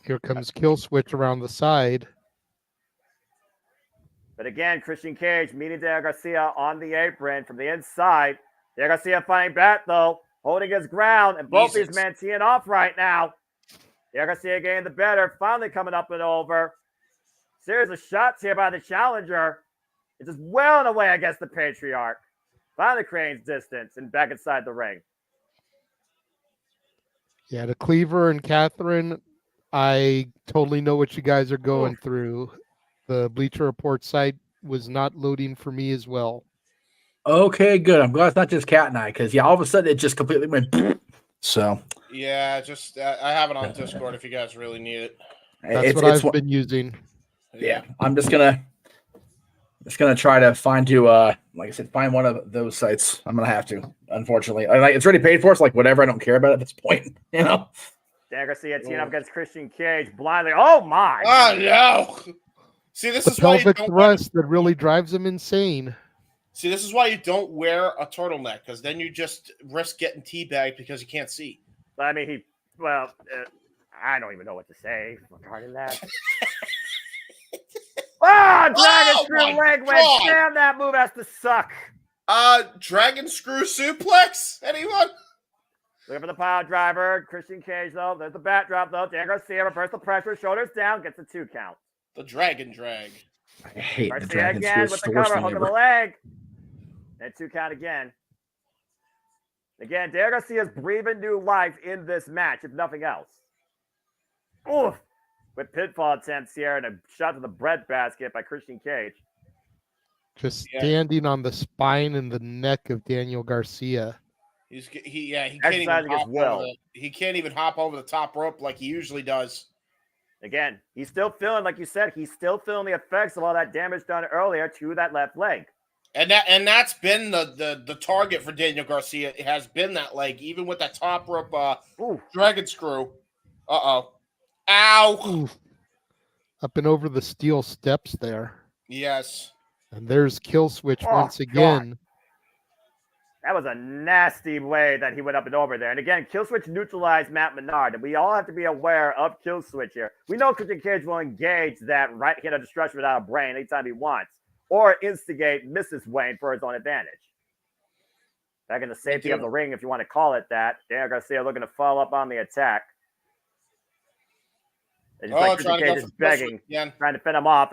Here comes Kill Switch around the side. But again, Christian Cage meeting Daniel Garcia on the apron from the inside. Daniel Garcia fighting back, though, holding his ground, and both these men teeing off right now. Daniel Garcia getting the better, finally coming up and over. Series of shots here by the challenger. It's just well and away against the Patriarch. Finally creates distance and back inside the ring. Yeah, to Cleaver and Catherine, I totally know what you guys are going through. The Bleacher Report site was not loading for me as well. Okay, good. I'm glad it's not just Cat and I, because all of a sudden it just completely went. So yeah, just I have it on Discord if you guys really need it. That's what I've been using. Yeah, I'm just gonna try to find like I said, find one of those sites. I'm gonna have to, unfortunately. It's already paid for. It's like whatever. I don't care about it at this point. Daniel Garcia teaming up against Christian Cage blindly. Oh my! Oh no! See, this is why pelvic thrust that really drives him insane. See, this is why you don't wear a turtleneck, because then you just risk getting teabagged because you can't see. I mean, I don't even know what to say regarding that. Dragon screw leg wedge. Damn, that move has to suck. Dragon screw suplex? Anyone? Looking for the pile driver. Christian Cage, though. There's the bat drop, though. Daniel Garcia reverses the pressure. Shoulders down. Gets the 2 count. The dragon drag. I hate Garcia the dragon again screw. with the cover. Hook of the leg. And 2 count again. Again, Daniel Garcia's breathing new life in this match, if nothing else. Oof. With pitfall attempts here and a shot to the breadbasket by Christian Cage. Just standing on the spine and the neck of Daniel Garcia. He can't even hop over the top rope like he usually does. Again, he's still feeling, like you said, he's still feeling the effects of all that damage done earlier to that left leg. And that's been the target for Daniel Garcia. It has been that leg, even with that top rope dragon screw. Uh-oh. Ow! Oof. Up and over the steel steps there. Yes. And there's Kill Switch once again. God. That was a nasty way that he went up and over there. And again, Kill Switch neutralized Matt Menard. And we all have to be aware of Kill Switch here. We know Christian Cage will engage that right hand of destruction without a brain anytime he wants. Or instigate Mrs. Wayne for his own advantage. Back in the safety of the ring, if you want to call it that. Daniel Garcia looking to follow up on the attack. It's just like Christian Cage is begging, trying to fend him off.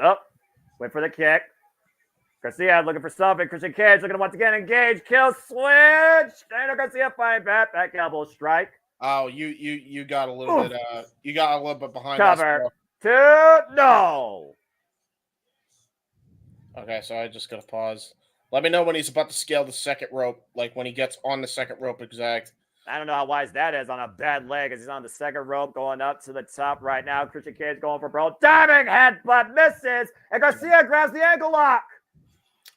Went for the kick. Garcia looking for something. Christian Cage looking to once again engage. Kill Switch. Daniel Garcia fighting back elbow strike. Oh, you got a little bit. You got a little bit behind. Cover. No. Okay, so I just gotta pause. Let me know when he's about to scale the second rope, like when he gets on the second rope exact. I don't know how wise that is on a bad leg as he's on the second rope going up to the top right now. Christian Cage going for broke. Diving headbutt misses. And Garcia grabs the ankle lock.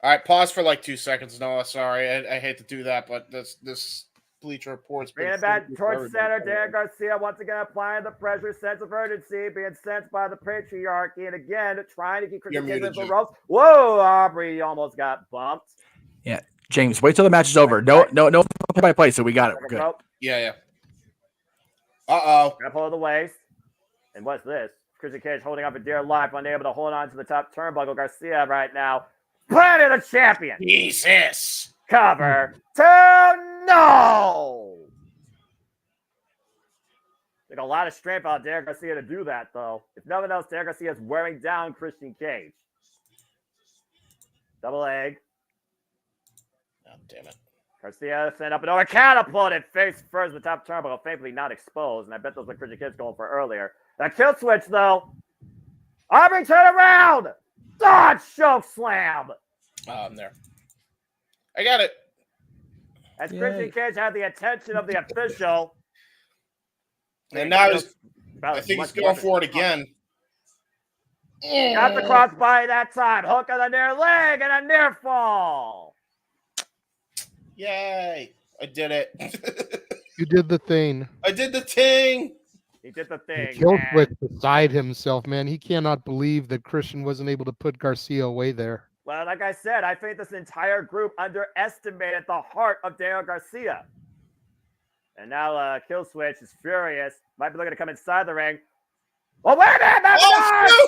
All right, pause for like 2 seconds. No, sorry. I hate to do that, but this Bleacher Report's bringing it back towards center. Daniel Garcia once again applying the pressure, sense of urgency, being sensed by the patriarchy. And again, trying to keep Christian Cage in the ropes. Whoa, Aubrey almost got bumped. Yeah. James, wait till the match is over. No play by play, so we got it. We're good. Yeah. Uh-oh. Grab hold of the waist. And what's this? Christian Cage holding up a dear life, unable to hold on to the top turnbuckle. Garcia right now. Planet of the champion. Jesus. Cover. No. Took a lot of strength out Daniel Garcia to do that, though. If nothing else, Daniel Garcia is wearing down Christian Cage. Double leg. Oh, damn it. Garcia sent up and over, catapulted face first the top turnbuckle, thankfully not exposed, and I bet those were Christian Kids going for earlier. That kill switch, though. Aubrey, turn around! Dodge choke slam! I'm there. I got it. As Christian Cage had the attention of the official. And now I think he's going for it again. Got the crossbody that time. Hook on the near leg and a near fall. Yay. I did it. You did the thing. I did the thing. He did the thing. Killed switch beside himself, man. He cannot believe that Christian wasn't able to put Garcia away there. Well, like I said, I think this entire group underestimated the heart of Daniel Garcia. And now Kill Switch is furious. Might be looking to come inside the ring. Oh, wait a minute!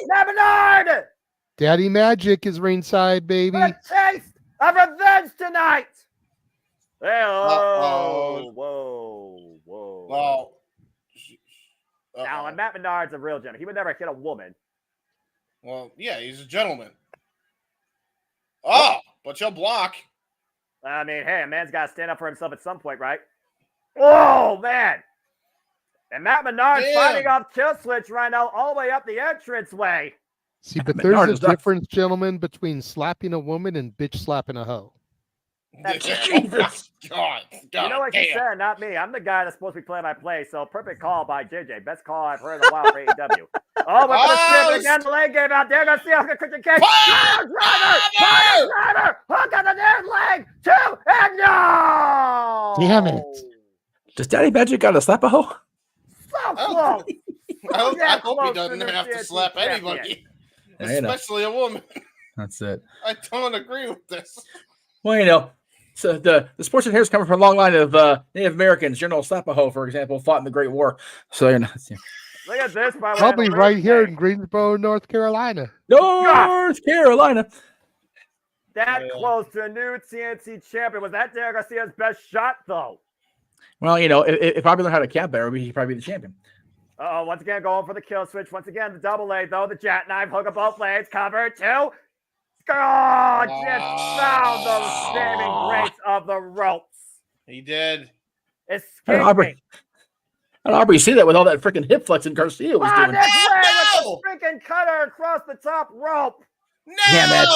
Matt Menard! Daddy Magic is ringside, baby. A taste of revenge tonight! Whoa. Well, now, and Matt Menard's a real gentleman. He would never hit a woman. Well, yeah, he's a gentleman. Oh, but you'll block. I mean, hey, a man's got to stand up for himself at some point, right? Oh, man. And Matt Menard fighting off Kill Switch right now all the way up the entranceway. See, but there's a difference, gentlemen, between slapping a woman and bitch slapping a hoe. Jesus. God, you know what you said, not me. I'm the guy that's supposed to be playing my play, so perfect call by JJ. Best call I've heard in a while for AEW. Oh, we're going to skip again. The leg game out there. Going to see how Christian Cage. Driver! Hook on the near leg. 2 and no! Damn it. Does Daddy Magic got to slap a hoe? So close. I hope he doesn't have to slap anybody, especially a woman. That's it. I don't agree with this. Well, you know, so the sportsman here is coming from a long line of Native Americans. General Slapahoe, for example, fought in the Great War. So, you know, look at this. Probably right here in Greensboro, North Carolina. North Carolina. That close to a new TNT champion. Was that Daniel Garcia's best shot, though? Well, you know, if I learned how to cap better, he'd probably be the champion. Uh-oh, once again, going for the kill switch. Once again, the double leg, though. The jackknife, hook up both legs, cover 2. Oh, just found the saving grace of the ropes. He did. Escaping. Aubrey, you see that with all that freaking hip flexing Garcia was doing. With the freaking cutter across the top rope. No! Damn it.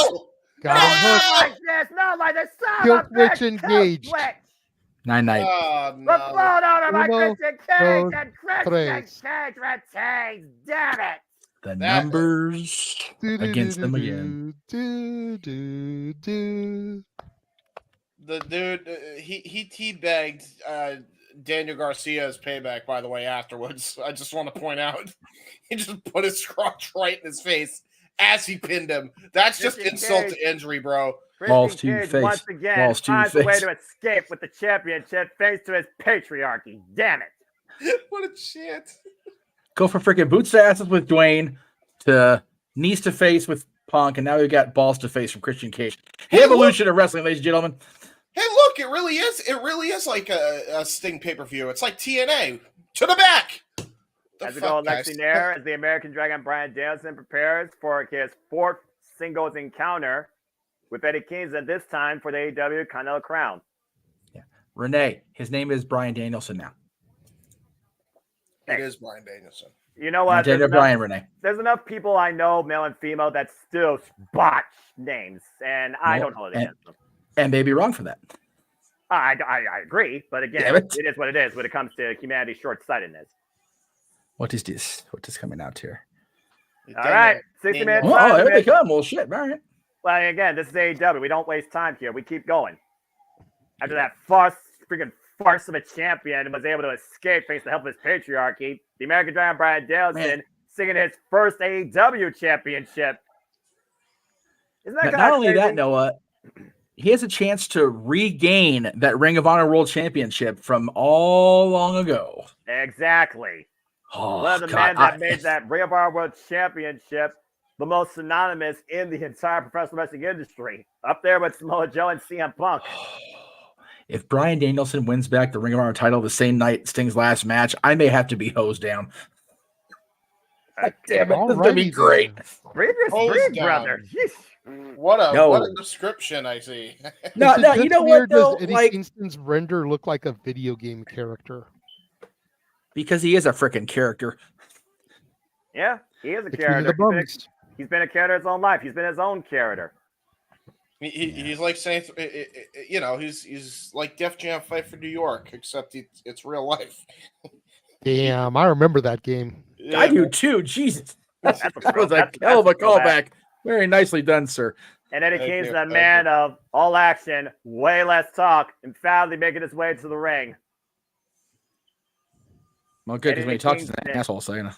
Got him hooked. Not like this. Kill switch engaged. 9-9. Oh, no. The float over by Uno, Christian Cage, dos, and Christian Cage retains. Damn it. The numbers against them again. The dude, he teabagged Daniel Garcia's payback, by the way, afterwards. I just want to point out. He just put his crotch right in his face as he pinned him. That's just insult to injury, bro. Balls to your face. Once again, Balls to your finds a way face. to escape with the championship thanks to his patriarchy. Damn it. What a shit. Go from freaking boots to asses with Dwayne to knees to face with Punk, and now we've got balls to face from Christian Cage. The evolution of wrestling, ladies and gentlemen. Hey, look, it really is like a Sting pay-per-view. It's like TNA. To the back. As we go, Lexi Nair, as the American Dragon Bryan Danielson prepares for his 4th singles encounter with Eddie Kingston, this time for the AEW Continental Crown. Yeah. Renee, his name is Bryan Danielson now. It is Bryan Danielson. You know what? Renee. There's enough people I know, male and female, that still botch names, and I don't hold it against them. And they'd be wrong for that. I agree, but again, it is what it is when it comes to humanity's short-sightedness. What is this? What is coming out here? All right, 60 minutes. Oh, here they come. Well, shit. All right. Well, again, this is AEW. We don't waste time here. We keep going. After that freaking farce of a champion was able to escape thanks to the help of his patriarchy, the American Dragon Bryan Danielson singing his first AEW championship. Isn't that not only crazy? that, Noah, he has a chance to regain that Ring of Honor World Championship from all long ago. Exactly. Oh, One of the men that made that Ring of Honor World Championship the most synonymous in the entire professional wrestling industry, up there with Samoa Joe and CM Punk. If Bryan Danielson wins back the Ring of Honor title the same night Sting's last match, I may have to be hosed down. God damn it, this is going to be great. Breathe your breathe, brother. Yeesh. What a No. description I see. No, Is it you just know weird? what though? Does Eddie Like, Kingston's render look like a video game character? because he is a freaking character. Yeah, he is a The king of the character. bums. He's been a character his own life. He's been his own character. He's like saying, you know, he's like Def Jam Fight for New York, except it's real life. Damn, I remember that game. Yeah. I do too. Jesus. That's That was a hell of a callback. Very nicely done, sir. And Eddie Thank Kingston, you, a thank man of all action, way less talk, and proudly making his way to the ring. Well, good, because when he talks, he's an Kingston. asshole, so you know.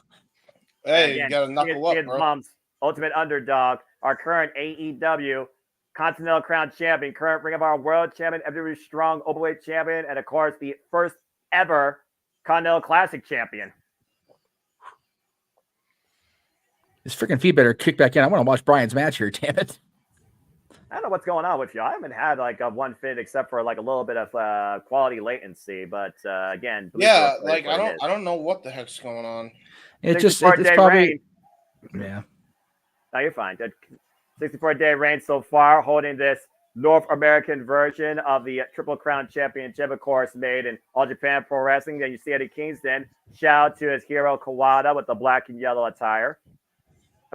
Hey, Again, you got to knuckle up, bro. Mumps, ultimate underdog, our current AEW Continental Crown Champion, current Ring of Honor World Champion, WWE Strong Openweight Champion, and of course, the first ever Continental Classic Champion. This freaking feed better kick back in. I want to watch Brian's match here, damn it. I don't know what's going on with you. I haven't had like a one fit except for like a little bit of quality latency, but again, Yeah, like I don't know what the heck's going on. It's just it's probably yeah. No, you're fine. 64-day reign so far, holding this North American version of the Triple Crown Championship, of course, made in All Japan Pro Wrestling. Then you see Eddie Kingston. Shout out to his hero Kawada with the black and yellow attire.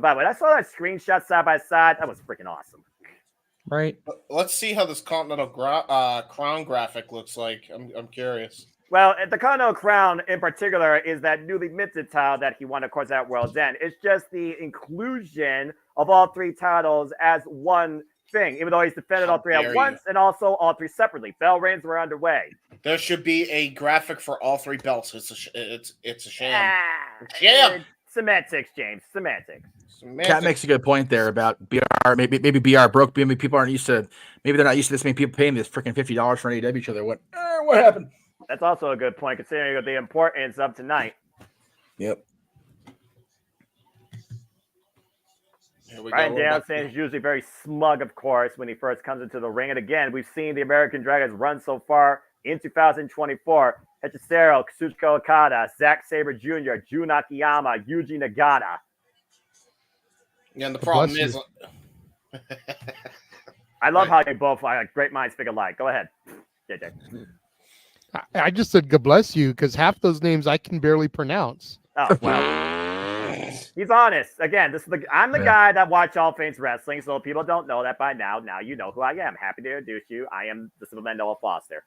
By the way, I saw that screenshot side by side. That was freaking awesome. Right. Let's see how this Continental Crown graphic looks like. I'm curious. Well, the Continental Crown in particular is that newly minted title that he won, of course, at World's End. It's just the inclusion of all three titles as one thing, even though he's defended all three at once and also all three separately. Bell reigns were underway. There should be a graphic for all three belts. It's a sham. Sham. Semantics, James. Semantics. Cat makes a good point there about BR. Maybe BR broke. Maybe people aren't used to. Maybe they're not used to this many people paying this freaking $50 for an AEW show. They went, what happened? That's also a good point considering the importance of tonight. Yep. Brian Danielson is usually very smug, of course, when he first comes into the ring. And again, we've seen the American Dragons run so far in 2024. Hechicero, Kazuchika Okada, Zack Sabre Jr., Jun Akiyama, Yuji Nagata. Yeah, and the problem is... I love how you both are great minds think alike. Go ahead, JJ. I just said God bless you because half those names I can barely pronounce. Oh, well. He's honest. Again, I'm the guy that watch all things wrestling, so if people don't know that by now, you know who I am. Happy to introduce you. I am the Superman Noah Foster.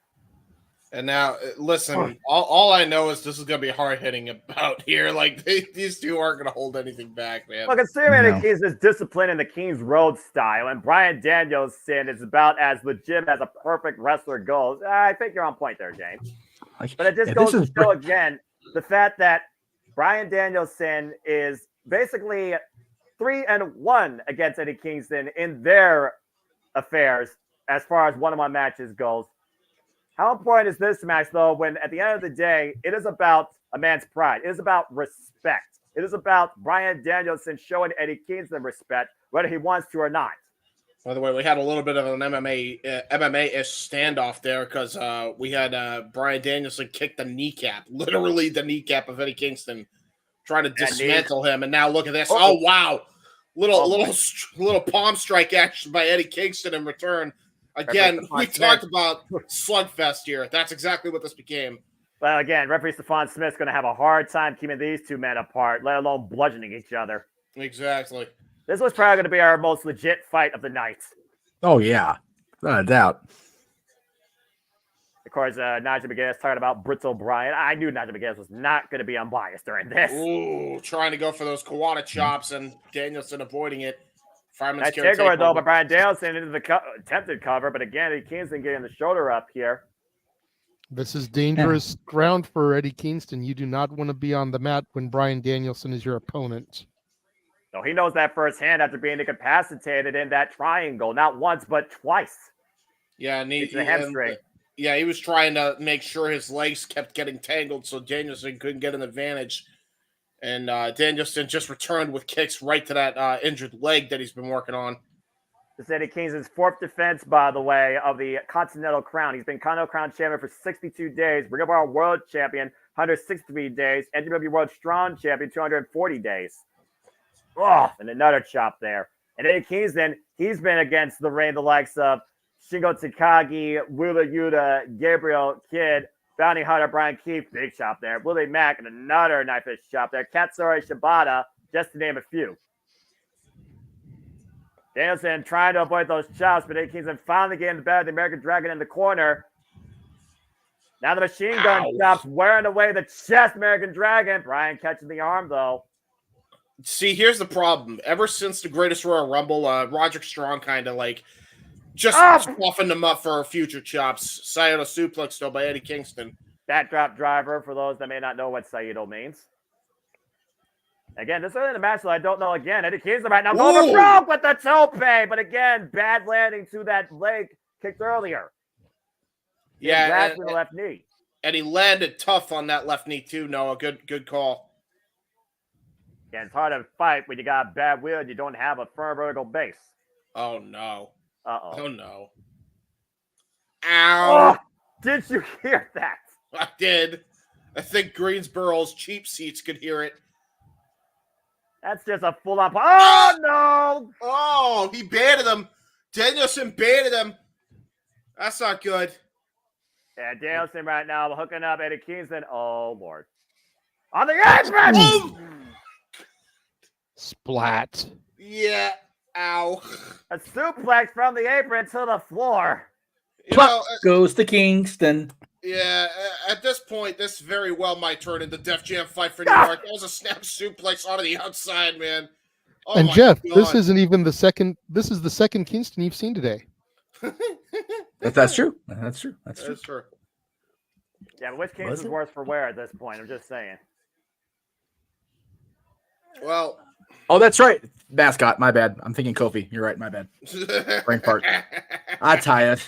And now, listen, all I know is this is going to be hard-hitting about here. Like, these two aren't going to hold anything back, man. Well, considering the King's discipline in the King's Road style, and Brian Danielson is about as legit as a perfect wrestler goes, I think you're on point there, James. But it just goes to show, again, the fact that Brian Danielson is basically 3-1 against Eddie Kingston in their affairs as far as one-on-one matches goes. How important is this match, though, when at the end of the day, it is about a man's pride. It is about respect. It is about Brian Danielson showing Eddie Kingston respect, whether he wants to or not. By the way, we had a little bit of an MMA-ish standoff there because we had Brian Danielson kick the kneecap, literally the kneecap of Eddie Kingston, trying to dismantle him. And now look at this. Oh, wow. Little palm strike action by Eddie Kingston in return. Again, we talked about slugfest here. That's exactly what this became. Well, again, referee Stephon Smith's going to have a hard time keeping these two men apart, let alone bludgeoning each other. Exactly. This was probably going to be our most legit fight of the night. Oh, yeah. Not a doubt. Of course, Nigel McGuinness talking about Brittle Bryan. I knew Nigel McGuinness was not going to be unbiased during this. Ooh, trying to go for those Kawada chops and Danielson avoiding it. Nice takeover, though, by Brian Danielson into the attempted cover. But again, Eddie Kingston getting the shoulder up here. This is dangerous ground for Eddie Kingston. You do not want to be on the mat when Brian Danielson is your opponent. No, he knows that firsthand after being incapacitated in that triangle, not once, but twice. Yeah, and the hamstring. He was trying to make sure his legs kept getting tangled so Danielson couldn't get an advantage. And Danielson just returned with kicks right to that injured leg that he's been working on. This is Eddie Kingston's fourth defense, by the way, of the Continental Crown. He's been Continental Crown champion for 62 days, Ring of Honor World Champion, 163 days, NWW World Strong Champion, 240 days. Oh, and another chop there. And Eddie Kingston, he's been against the reign, the likes of Shingo Takagi, Wheeler Yuta, Gabriel Kidd, Bounty Hunter, Brian Keefe, big chop there. Willie Mack, and another knife-edge chop there. Katsuri Shibata, just to name a few. Danielson trying to avoid those chops, but Eddie Kingston finally getting the better of the American Dragon in the corner. Now the machine gun chops wearing away the chest, American Dragon. Brian catching the arm, though. See, here's the problem. Ever since the Greatest Royal Rumble, Roderick Strong kind of like just softened him up for future chops. Saito suplex, though, by Eddie Kingston. Backdrop driver, for those that may not know what Saito means. Again, this early in the match, so I don't know. Again, Eddie Kingston right now going broke with the tope, but again, bad landing to that leg kicked earlier. Yeah, to the left knee. And he landed tough on that left knee too, Noah. Good call. Yeah, it's hard to fight when you got a bad wheel and you don't have a firm vertical base. Oh, no. Uh-oh. Oh, no. Ow. Oh, did you hear that? I did. I think Greensboro's cheap seats could hear it. That's just a full-on... Oh, no! Oh, he banned him. Danielson banned him. That's not good. Yeah, Danielson right now hooking up Eddie Kingston. Oh, Lord. On the apron! Splat. Yeah. Ow. A suplex from the apron to the floor. Goes to Kingston. Yeah, at this point, this very well might turn into Def Jam Fight for New York. That was a snap suplex onto the outside, man. Oh, and Jeff, God. this isn't even the second. This is the second Kingston you've seen today. That's true. That's true. That's true. Yeah, but which Kingston's worse for wear at this point? I'm just saying. Well. Oh, that's right. Mascot. My bad. I'm thinking Kofi. You're right. My bad. Brain fart. I'm tired.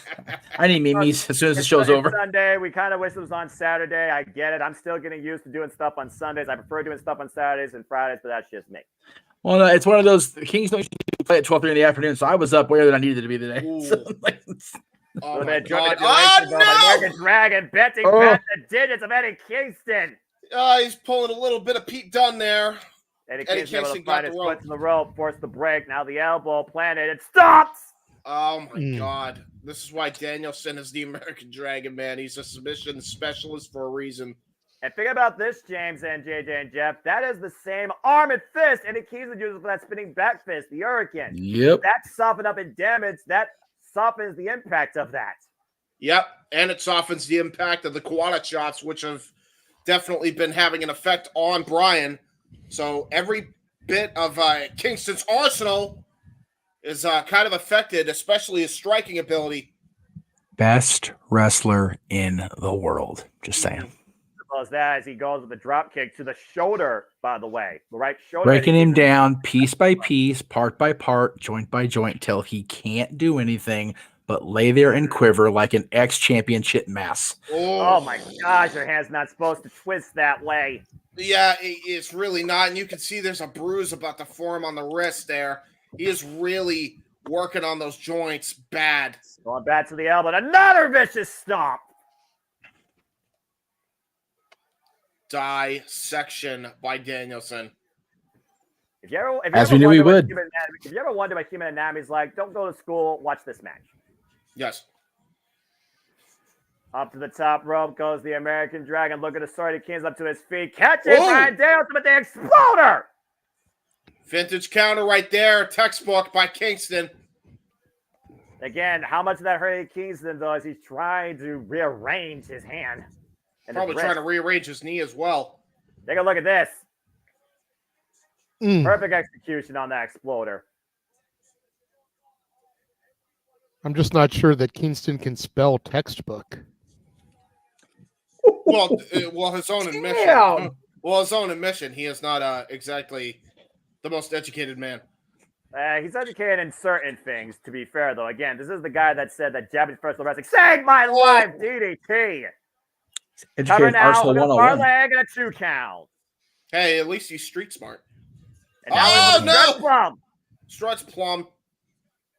I need memes as soon as the show's over. Sunday. We kind of wish it was on Saturday. I get it. I'm still getting used to doing stuff on Sundays. I prefer doing stuff on Saturdays and Fridays, but that's just me. Well, no, it's one of those. The Kings don't play at 12:30 in the afternoon, so I was up where I needed to be today. So, oh, my God. American Dragon betting the digits of Eddie Kingston. He's pulling a little bit of Pete Dunne there. Eddie Kingston able to find his foot to the rope, force the break. Now the elbow planted. It stops. Oh, my God. This is why Danielson is the American Dragon, man. He's a submission specialist for a reason. And think about this, James and JJ and Jeff. That is the same arm and fist Eddie Kingston uses for that spinning back fist, the Hurricane. Yep. That softened up and damage. That softens the impact of that. Yep. And it softens the impact of the Kawada chops, which have definitely been having an effect on Brian. So every bit of Kingston's arsenal is kind of affected, especially his striking ability. Best wrestler in the world. Just saying. As that as he goes with the drop kick to the shoulder, by the way. The right shoulder. Breaking him down piece by piece, part by part, joint by joint, till he can't do anything but lay there and quiver like an ex-championship mass. Oh my gosh, your hand's not supposed to twist that way. Yeah, it's really not. And you can see there's a bruise about to form on the wrist there. He is really working on those joints bad. Going back to the elbow. Another vicious stomp. Dissection by Danielson. If you ever wonder what human anatomy is like, don't go to school, watch this match. Yes. Up to the top rope goes the American Dragon. Look at the Sorry Kings up to his feet. Catch it, Brian Danielson with the exploder. Vintage counter right there. Textbook by Kingston. Again, how much of that hurt Kingston, though, as he's trying to rearrange his hand? Probably trying to rearrange his knee as well. Take a look at this. Perfect execution on that exploder. I'm just not sure that Kingston can spell textbook. Well, his own admission. Well, his own admission. He is not exactly the most educated man. He's educated in certain things, to be fair, though. Again, this is the guy that said that Japanese personal wrestling saved my life, DDT. Educated Arsenal 101. Leg and a 2 count. Hey, at least he's street smart. And now Struts plum.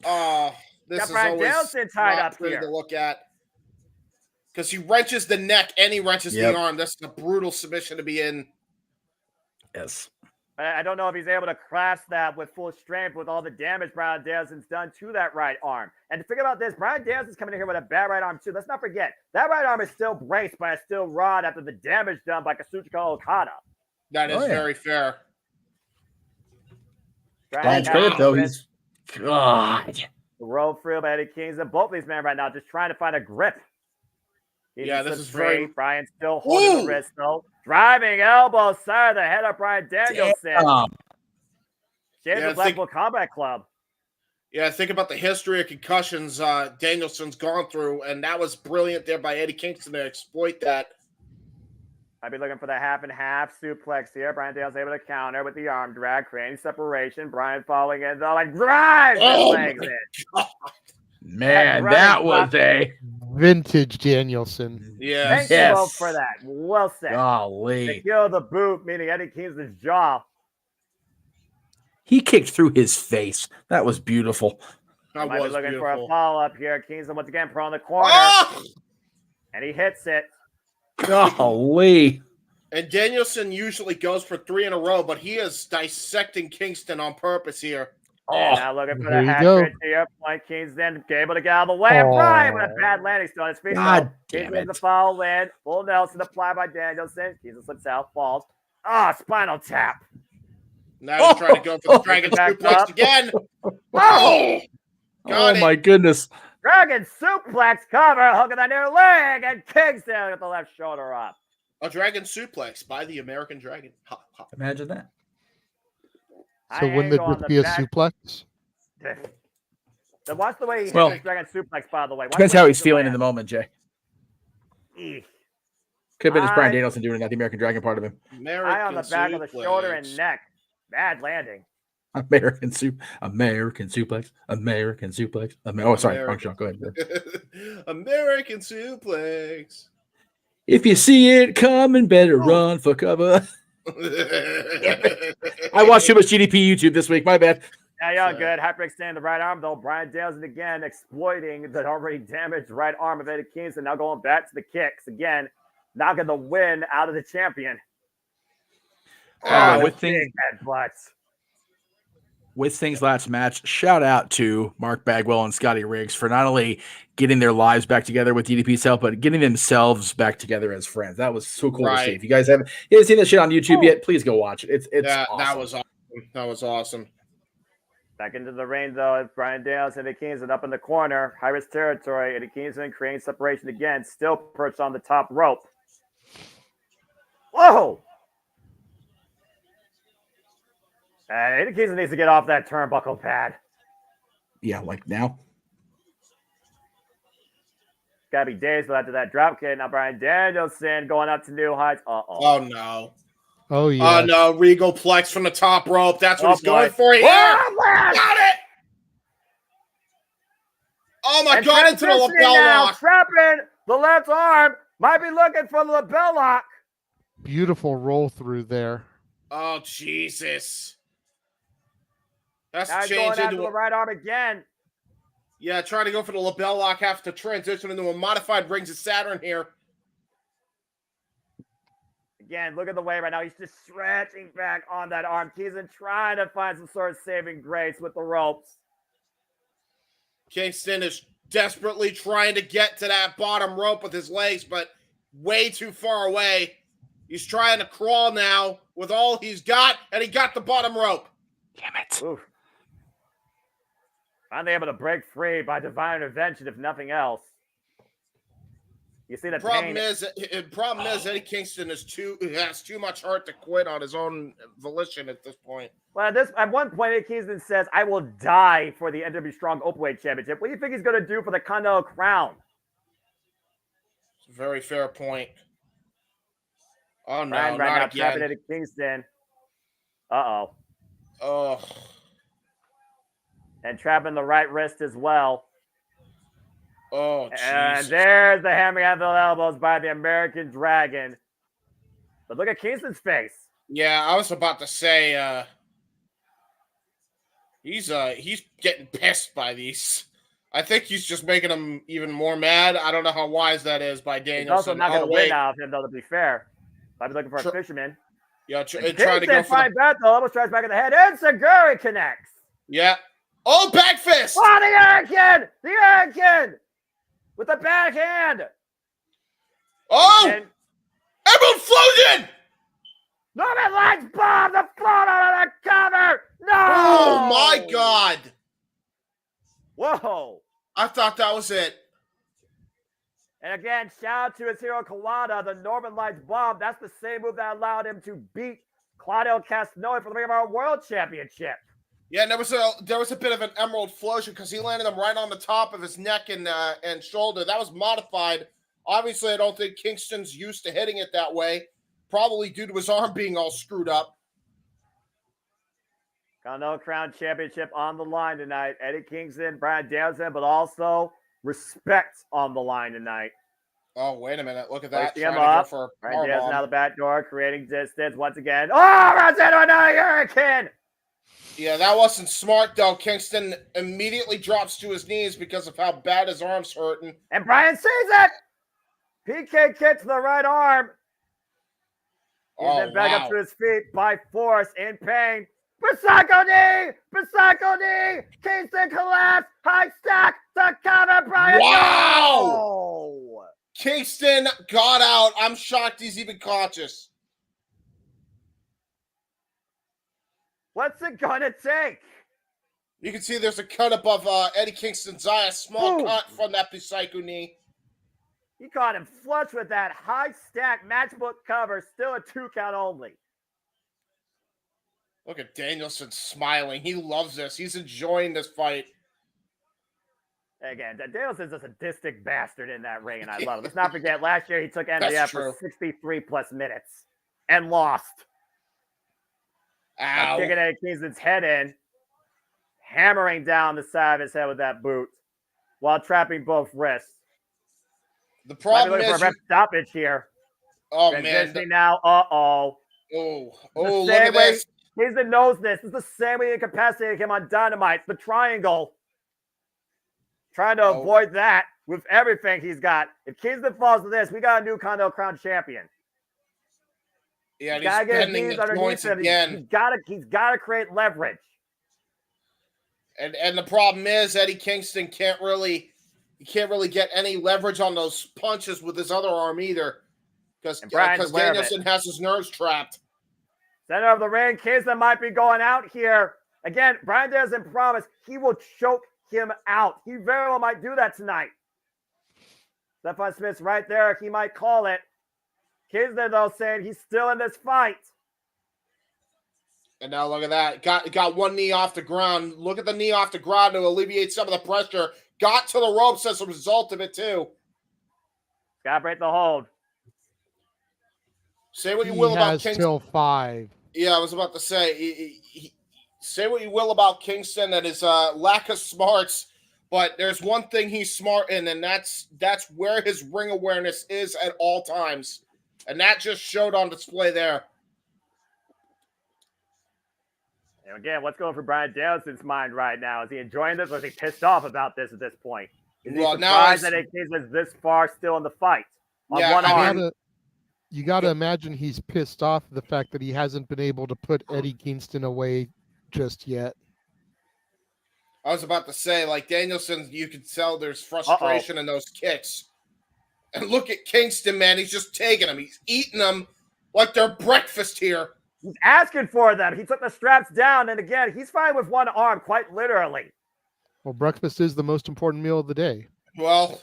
Oh, this is Brian always Danielson tied not up pretty here to look at. Because he wrenches the neck and he wrenches the arm. That's a brutal submission to be in. Yes. I don't know if he's able to grasp that with full strength with all the damage Brian Danielson's done to that right arm. And to think about this, Brian Danielson's coming in here with a bad right arm too. Let's not forget, that right arm is still braced by a steel rod after the damage done by Kazuchika Okada. That is very fair. That's great, though. He's God. Roll through by Eddie Kingston. Both of these men right now just trying to find a grip. Yeah, this is very. Brian still holding the wrist though. Driving elbow side of the head of Brian Danielson. James of Blackpool Combat Club. Yeah, think about the history of concussions Danielson's gone through, and that was brilliant there by Eddie Kingston to exploit that. I'd be looking for the half and half suplex here. Brian Dale's able to counter with the arm drag, creating separation. Brian falling in, though, like drives his legs in. Man, that was a vintage Danielson. Yeah, thank you both for that. Well said. Golly. To kill the boot, meaning Eddie Kingston's jaw. He kicked through his face. That was beautiful. That might be looking for a follow-up here. Kingston once again pro in the corner. And he hits it. Golly. And Danielson usually goes for 3 in a row, but he is dissecting Kingston on purpose here. Now looking for the hat trick to your point. Kingston able to get out of the way. Brian with a bad landing still on his feet. God damn it. The foul in. Full Nelson applied by Danielson. Kingston slips out, falls. Spinal tap. Now he's trying to go for the Dragon Suplex again. Oh my goodness. Dragon Suplex cover, hooking the near leg, and Kingston with the left shoulder up. A Dragon Suplex by the American Dragon. Ha, ha. Imagine that. So wouldn't it be a suplex? Then watch the way he hits Well, the Dragon Suplex, by the way. Depends how he's feeling in the moment, Jay. Could have been just Brian Danielson doing it, not the American Dragon part of him. Eye on the back of the shoulder and neck. Bad landing. American suplex. Oh, sorry, wrong show. Go ahead. American Suplex. If you see it coming, better run for cover. I watched too much GDP YouTube this week. My bad. Yeah, good. Hyperextend the right arm, though. Brian Danielson again exploiting the already damaged right arm of Eddie Kingston. Now going back to the kicks again, knocking the win out of the champion. With things last match, shout out to Mark Bagwell and Scotty Riggs for not only getting their lives back together with DDP's help, but getting themselves back together as friends. That was so cool to see. If you guys haven't seen that shit on YouTube yet, please go watch it. It's awesome. That was awesome. That was awesome. Back into the ring, though, as Brian Danielson and Eddie Kingston up in the corner. High-risk territory. Eddie Kingston creating separation again. Still perched on the top rope. Whoa! Eddie Kingston needs to get off that turnbuckle pad. Yeah, like now. Gotta be days after that drop kick. Now Brian Danielson going up to new heights. Oh no. Oh yeah. Oh no, Regal Plex from the top rope. That's what he's going for here. Got it. Oh my God, into the lapel lock. Trapping the left arm. Might be looking for the lapel lock. Beautiful roll through there. Oh Jesus. That's now change going into the right arm again. Yeah, trying to go for the lapel lock, have to transition into a modified Rings of Saturn here. Again, look at the way right now. He's just stretching back on that arm. Kingston trying to find some sort of saving grace with the ropes. Kingston is desperately trying to get to that bottom rope with his legs, but way too far away. He's trying to crawl now with all he's got, and he got the bottom rope. Damn it. Oof. Finally able to break free by divine intervention, if nothing else. You see the problem is Eddie Kingston has too much heart to quit on his own volition at this point. Well, at one point, Eddie Kingston says, "I will die for the NW Strong Openweight Championship." What do you think he's going to do for the Continental Crown? It's a very fair point. Oh no, Right not now, again. trapping Eddie Kingston. Oh. And trapping the right wrist as well. Oh, Jesus. And there's the hammering at the elbows by the American Dragon. But look at Kingston's face. Yeah, I was about to say he's getting pissed by these. I think he's just making him even more mad. I don't know how wise that is by Danielson. He's also not going to win out of him, though, to be fair. I'd be looking for a fisherman. Yeah, trying to Kingston go for finds Bethel, almost tries back in the head, and Seguri connects. Yeah. Oh, back fist! Oh, the American! The American! With the backhand! Oh! Kingston. Emerald Flosion! Norman Lights bomb! The float out of the cover! No! Oh, my God! Whoa! I thought that was it. And again, shout out to his hero Kawada, the Northern Lights bomb. That's the same move that allowed him to beat Claudio Castagnoli for the Ring of Honor World Championship. Yeah, and there was a bit of an emerald flosion because he landed him right on the top of his neck and shoulder. That was modified. Obviously, I don't think Kingston's used to hitting it that way, probably due to his arm being all screwed up. Continental Crown Championship on the line tonight. Eddie Kingston, Bryan Danielson, but also respect on the line tonight. Oh, wait a minute. Look at that. Him up. Bryan Danielson out the back door, creating distance once again. Oh, runs into another Hurricane! Yeah, that wasn't smart, though. Kingston immediately drops to his knees because of how bad his arm's hurting. And Bryan sees it! PK kick to the right arm. And then back up to his feet by force, in pain. Psycho knee! Psycho knee! Kingston collapse! High stack to cover Bryan! Wow! No! Kingston got out. I'm shocked he's even conscious. What's it gonna take? You can see there's a cut above Eddie Kingston's eye, a small cut from that Psycho knee. He caught him flush with that high stack matchbook cover, still a 2 count only. Look at Danielson smiling. He loves this. He's enjoying this fight. Again, Danielson's just a sadistic bastard in that ring, and I love it. Let's not forget, last year he took MJF for 63 plus minutes and lost. Ow. Kicking Eddie Kingston's head in, hammering down the side of his head with that boot while trapping both wrists. The problem is for a stoppage here. Oh, Transitioning man. now. Oh, look at this. Kingston knows this. This is the same way he incapacitated him on Dynamite. The triangle. Trying to avoid that with everything he's got. If Kingston falls to this, we got a new Continental Crown champion. Yeah, he's bending the joints again. He's gotta create leverage. And the problem is Eddie Kingston can't really get any leverage on those punches with his other arm either. Because Danielson has his nerves trapped. Center of the ring, Kingston might be going out here. Again, Bryan Danielson promised he will choke him out. He very well might do that tonight. Stefan Smith's right there. He might call it. Kingston, though, saying he's still in this fight. And now look at that. Got one knee off the ground. Look at the knee off the ground to alleviate some of the pressure. Got to the ropes as a result of it, too. Got to break the hold. Say what you will about Kingston. Till 5. Yeah, I was about to say, say what you will about Kingston and his lack of smarts, but there's one thing he's smart in, and that's where his ring awareness is at all times. And that just showed on display there. And again, what's going through Bryan Danielson's mind right now? Is he enjoying this, or is he pissed off about this at this point? Is he surprised that Kingston's this far still in the fight? On one arm. You got to imagine he's pissed off the fact that he hasn't been able to put Eddie Kingston away just yet. I was about to say, like Danielson, you could tell there's frustration in those kicks. And look at Kingston, man. He's just taking them. He's eating them like they're breakfast here. He's asking for them. He took the straps down, and again, he's fine with one arm, quite literally. Well, breakfast is the most important meal of the day. Well,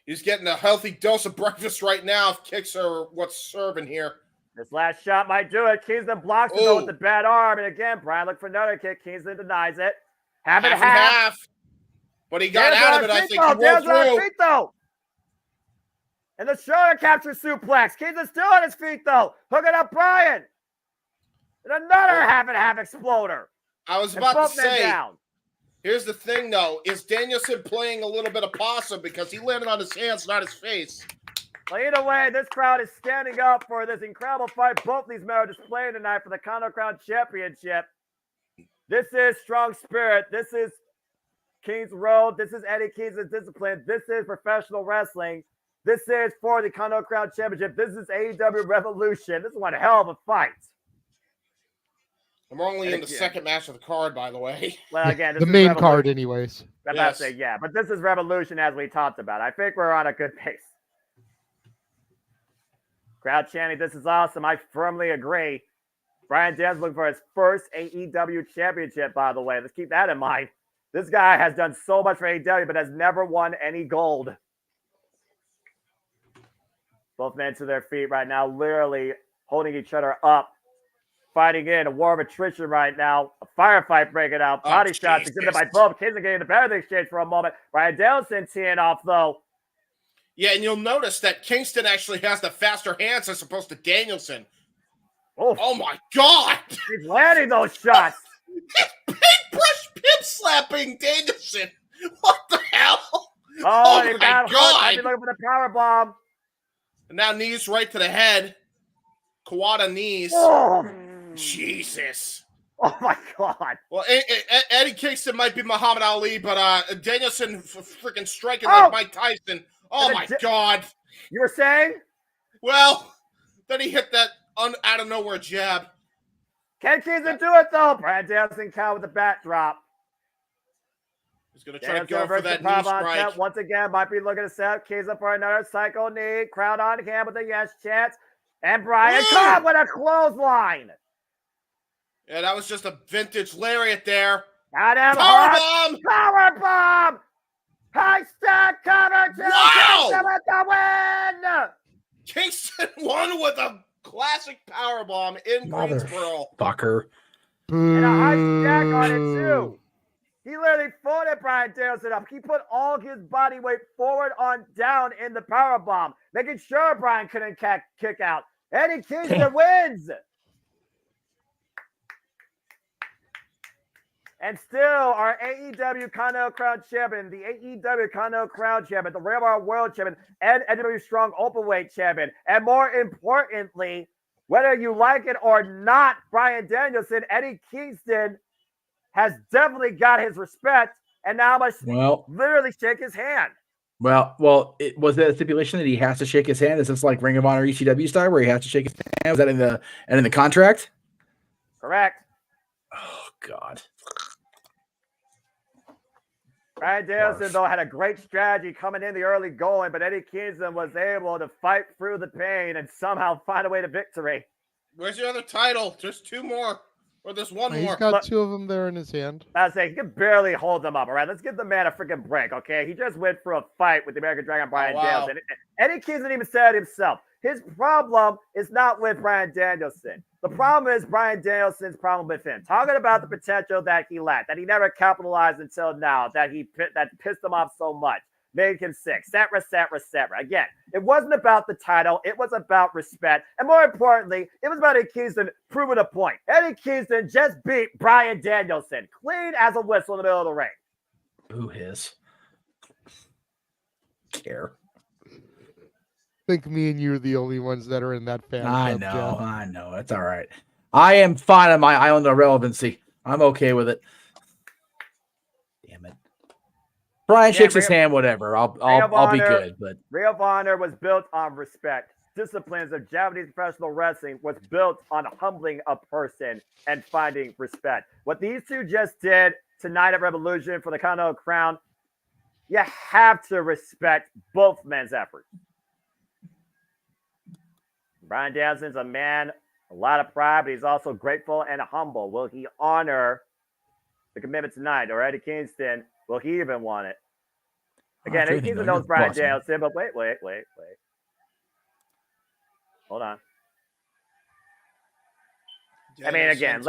he's getting a healthy dose of breakfast right now if kicks are what's serving here. This last shot might do it. Kingston blocks it with the bad arm. And again, Bryan looked for another kick. Kingston denies it. Half and half. But he got out of it, I think. He rolled through. Feet, though. And the shoulder capture suplex. Kingston's still on his feet, though. Hooking up Bryan. And another half and half exploder. I was about to say, here's the thing, though. Is Danielson playing a little bit of possum because he landed on his hands, not his face? Well, either way, this crowd is standing up for this incredible fight both these men are displaying tonight for the Continental Crown Championship. This is strong spirit. This is King's Road. This is Eddie Kingston's discipline. This is professional wrestling. This is for the Continental Crown Championship. This is AEW Revolution. This is one hell of a fight. And we're only in the second match of the card, by the way. Well, again, this the is main Revolution. card, anyways. I'm about to say, yeah, but this is Revolution as we talked about. I think we're on a good pace. Crowd chanting, this is awesome. I firmly agree. Bryan Danielson looking for his first AEW championship, by the way. Let's keep that in mind. This guy has done so much for AEW, but has never won any gold. Both men to their feet right now, literally holding each other up. Fighting in a war of attrition right now. A firefight breaking out. Body shots exhibited by both. Kids are getting the better of the exchange for a moment. Bryan Danielson teeing off, though. Yeah, and you'll notice that Kingston actually has the faster hands as opposed to Danielson. Oh my God! He's landing those shots. Paintbrush pimp slapping Danielson. What the hell? Oh my God! God! Looking for the power bomb. And now knees right to the head. Kawada knees. Oh. Jesus. Oh my God. Well, Eddie Kingston might be Muhammad Ali, but Danielson freaking striking like Mike Tyson. Oh my God. You were saying? Well, then he hit that out of nowhere jab. Can Kingston do it though? Bryan Danielson count with the bat drop. He's going to try to go for that knee strike. Once again, might be looking to set up Kingston for another psycho knee. Crowd on him with a yes chance. And Bryan caught with a clothesline. Yeah, that was just a vintage lariat there. Powerbomb! Powerbomb! High stack cover to Kingston with the win! Kingston won with a classic powerbomb in Greensboro. Fucker. And a high stack on it, too. He literally folded Bryan Danielson up. He put all his body weight forward on down in the powerbomb, making sure Bryan couldn't kick out. Eddie Kingston wins! And still, our AEW Continental Crown Champion, the AEW Continental Crown Champion, the Ring of Honor World Champion, and AEW Strong Openweight Champion. And more importantly, whether you like it or not, Bryan Danielson, Eddie Kingston has definitely got his respect, and now must literally shake his hand. Well, was that a stipulation that he has to shake his hand? Is this like Ring of Honor ECW style where he has to shake his hand? Was that in the contract? Correct. Oh God. Bryan Danielson, though, had a great strategy coming in the early going, but Eddie Kingston was able to fight through the pain and somehow find a way to victory. Where's your other title? There's two more. Or there's one more. He's got two of them there in his hand. I was saying, he can barely hold them up, all right? Let's give the man a freaking break, okay? He just went through a fight with the American Dragon, Bryan Danielson. Eddie Kingston even said it himself. His problem is not with Bryan Danielson. The problem is Bryan Danielson's problem with him. Talking about the potential that he lacked, that he never capitalized until now, that pissed him off so much, made him sick, etc. Again, it wasn't about the title. It was about respect. And more importantly, it was about Eddie Kingston proving a point. Eddie Kingston just beat Bryan Danielson, clean as a whistle in the middle of the ring. Who his? Care. I think me and you are the only ones that are in that fan club, Jeff. I know. It's all right. I am fine on my island of relevancy. I'm okay with it. Damn it. Bryan shakes his hand, whatever. I'll be good. But Ring of Honor was built on respect. Disciplines of Japanese professional wrestling was built on humbling a person and finding respect. What these two just did tonight at Revolution for the Continental Crown, you have to respect both men's efforts. Bryan Danielson's a man, a lot of pride, but he's also grateful and humble. Will he honor the commitment tonight? Or Eddie Kingston, will he even want it? Again, Eddie Kingston knows Bryan Danielson, but wait. Hold on. I mean, again,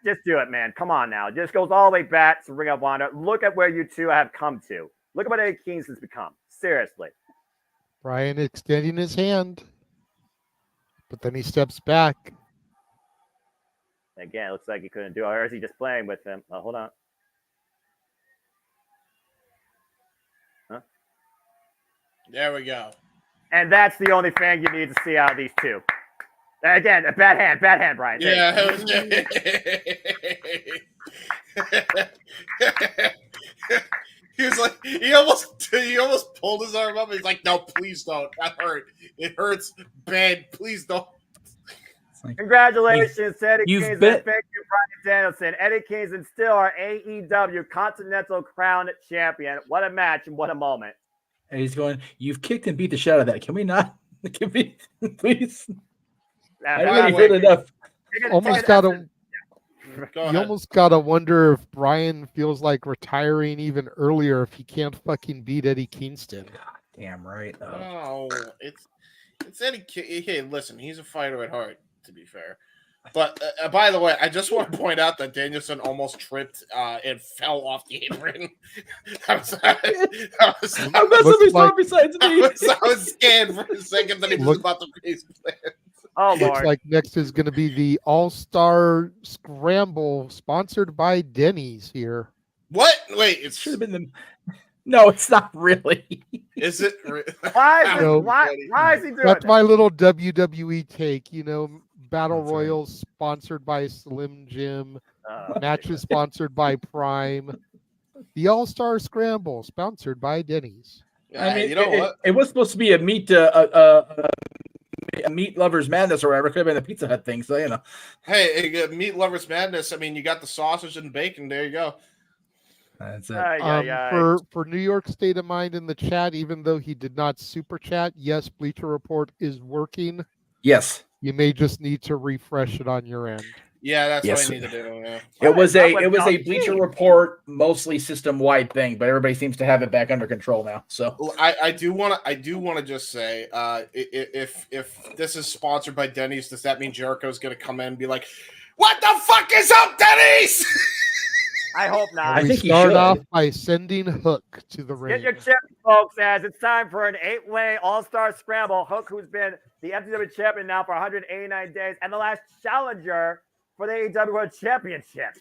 just do it, man. Come on now. Just goes all the way back to Ring of Honor. Look at where you two have come to. Look at what Eddie Kingston's become. Seriously. Bryan extending his hand. But then he steps back. Again, it looks like he couldn't do it. Or is he just playing with him? Oh, hold on. Huh? There we go. And that's the only thing you need to see out of these two. Again, a bad hand, Bryan. Yeah. He was like, he almost pulled his arm up. He's like, no, please don't. That hurt. It hurts bad. Please don't. Congratulations to Eddie you've Kingston. been- Thank you, Brian Danielson. Eddie Kingston still our AEW Continental Crown Champion. What a match and what a moment. And he's going, you've kicked and beat the shit out of that. Can we not? Can we, please? I already heard enough. Almost gotta. You almost gotta wonder if Brian feels like retiring even earlier if he can't fucking beat Eddie Kingston. Damn right. No, it's Eddie. Hey, listen, he's a fighter at heart. To be fair, but by the way, I just want to point out that Danielson almost tripped and fell off the apron. I was scared for a second that he was about to face plans. Oh, looks like next is going to be the All-Star Scramble, sponsored by Denny's here. What? Wait, it should have been the. No, it's not really. Is it? Why is he doing That's it? my little WWE take. Battle Royals sponsored by Slim Jim, matches sponsored by Prime, the All-Star Scramble sponsored by Denny's. I mean, you know what? It was supposed to be a meat lovers madness or whatever. It could have been a Pizza Hut thing. So Hey, meat lovers madness. I mean, you got the sausage and bacon. There you go. That's it. For New York State of Mind in the chat, even though he did not super chat, yes, Bleacher Report is working. Yes. You may just need to refresh it on your end. Yeah, that's Yes. what I need to do. Yeah. It was a Bleacher Report mostly system wide thing, but everybody seems to have it back under control now. So I do want to just say, if this is sponsored by Denny's, does that mean Jericho's going to come in and be like, "What the fuck is up, Denny's?" I hope not. We start off by sending Hook to the ring. Get your chips, folks, as it's time for an 8-way All-Star Scramble. Hook, who's been the FTW champion now for 189 days, and the last challenger for the AEW World Championship.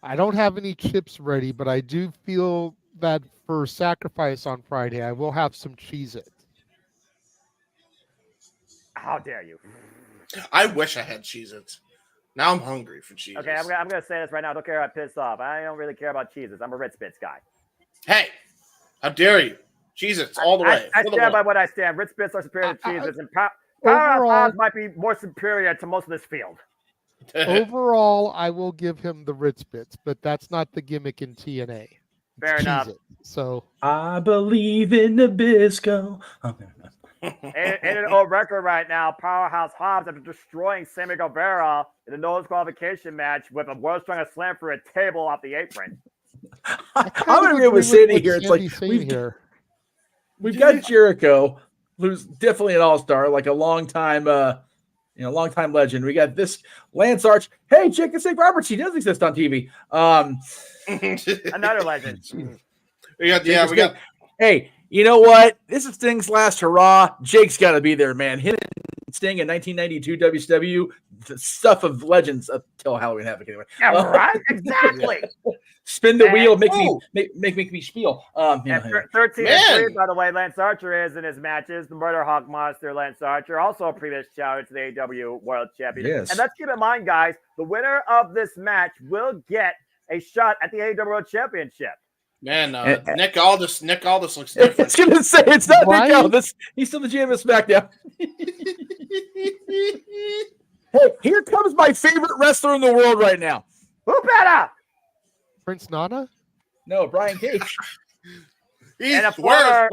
I don't have any chips ready, but I do feel that for sacrifice on Friday, I will have some Cheez-It. How dare you? I wish I had Cheez-Its. Now I'm hungry for Cheez-Its. Okay, I'm going to say this right now. I don't care if I piss off. I don't really care about Cheez-Its. I'm a Ritz Bits guy. Hey, how dare you? Cheez-Its all the way. I stand by what I stand. Ritz Bits are superior to Cheez-Its, and Powerhouse might be more superior to most of this field. Overall, I will give him the Ritz Bits, but that's not the gimmick in TNA. Fair enough. Cheez-It. So I believe in Nabisco. Okay. In an old record right now, Powerhouse Hobbs, after destroying Sammy Guevara in the no disqualification match with a World's Strongest Slam through a table off the apron. I'm going to agree with Sandy here. It's like we've got Jericho, who's definitely an all-star, like a long-time legend. We got this Lance Arch. Hey, Jake and St. Roberts, he does exist on TV. Another legend. we got. Hey, you know what? This is Sting's last hurrah. Jake's got to be there, man. Him and Sting in 1992 WCW, the stuff of legends until Halloween Havoc. Anyway, yeah, right? Exactly. Spin the wheel, make me spiel. 13-3, by the way, Lance Archer is in his matches. The Murder Hawk Monster, Lance Archer, also a previous challenger to the AEW World Champion. Yes. And let's keep in mind, guys, the winner of this match will get a shot at the AEW World Championship. Man, Nick Aldis looks different. I was going to say, it's not Nick Aldis. He's still the GM of SmackDown. Hey, here comes my favorite wrestler in the world right now. Who better? Prince Nana? No, Brian Cage. And a former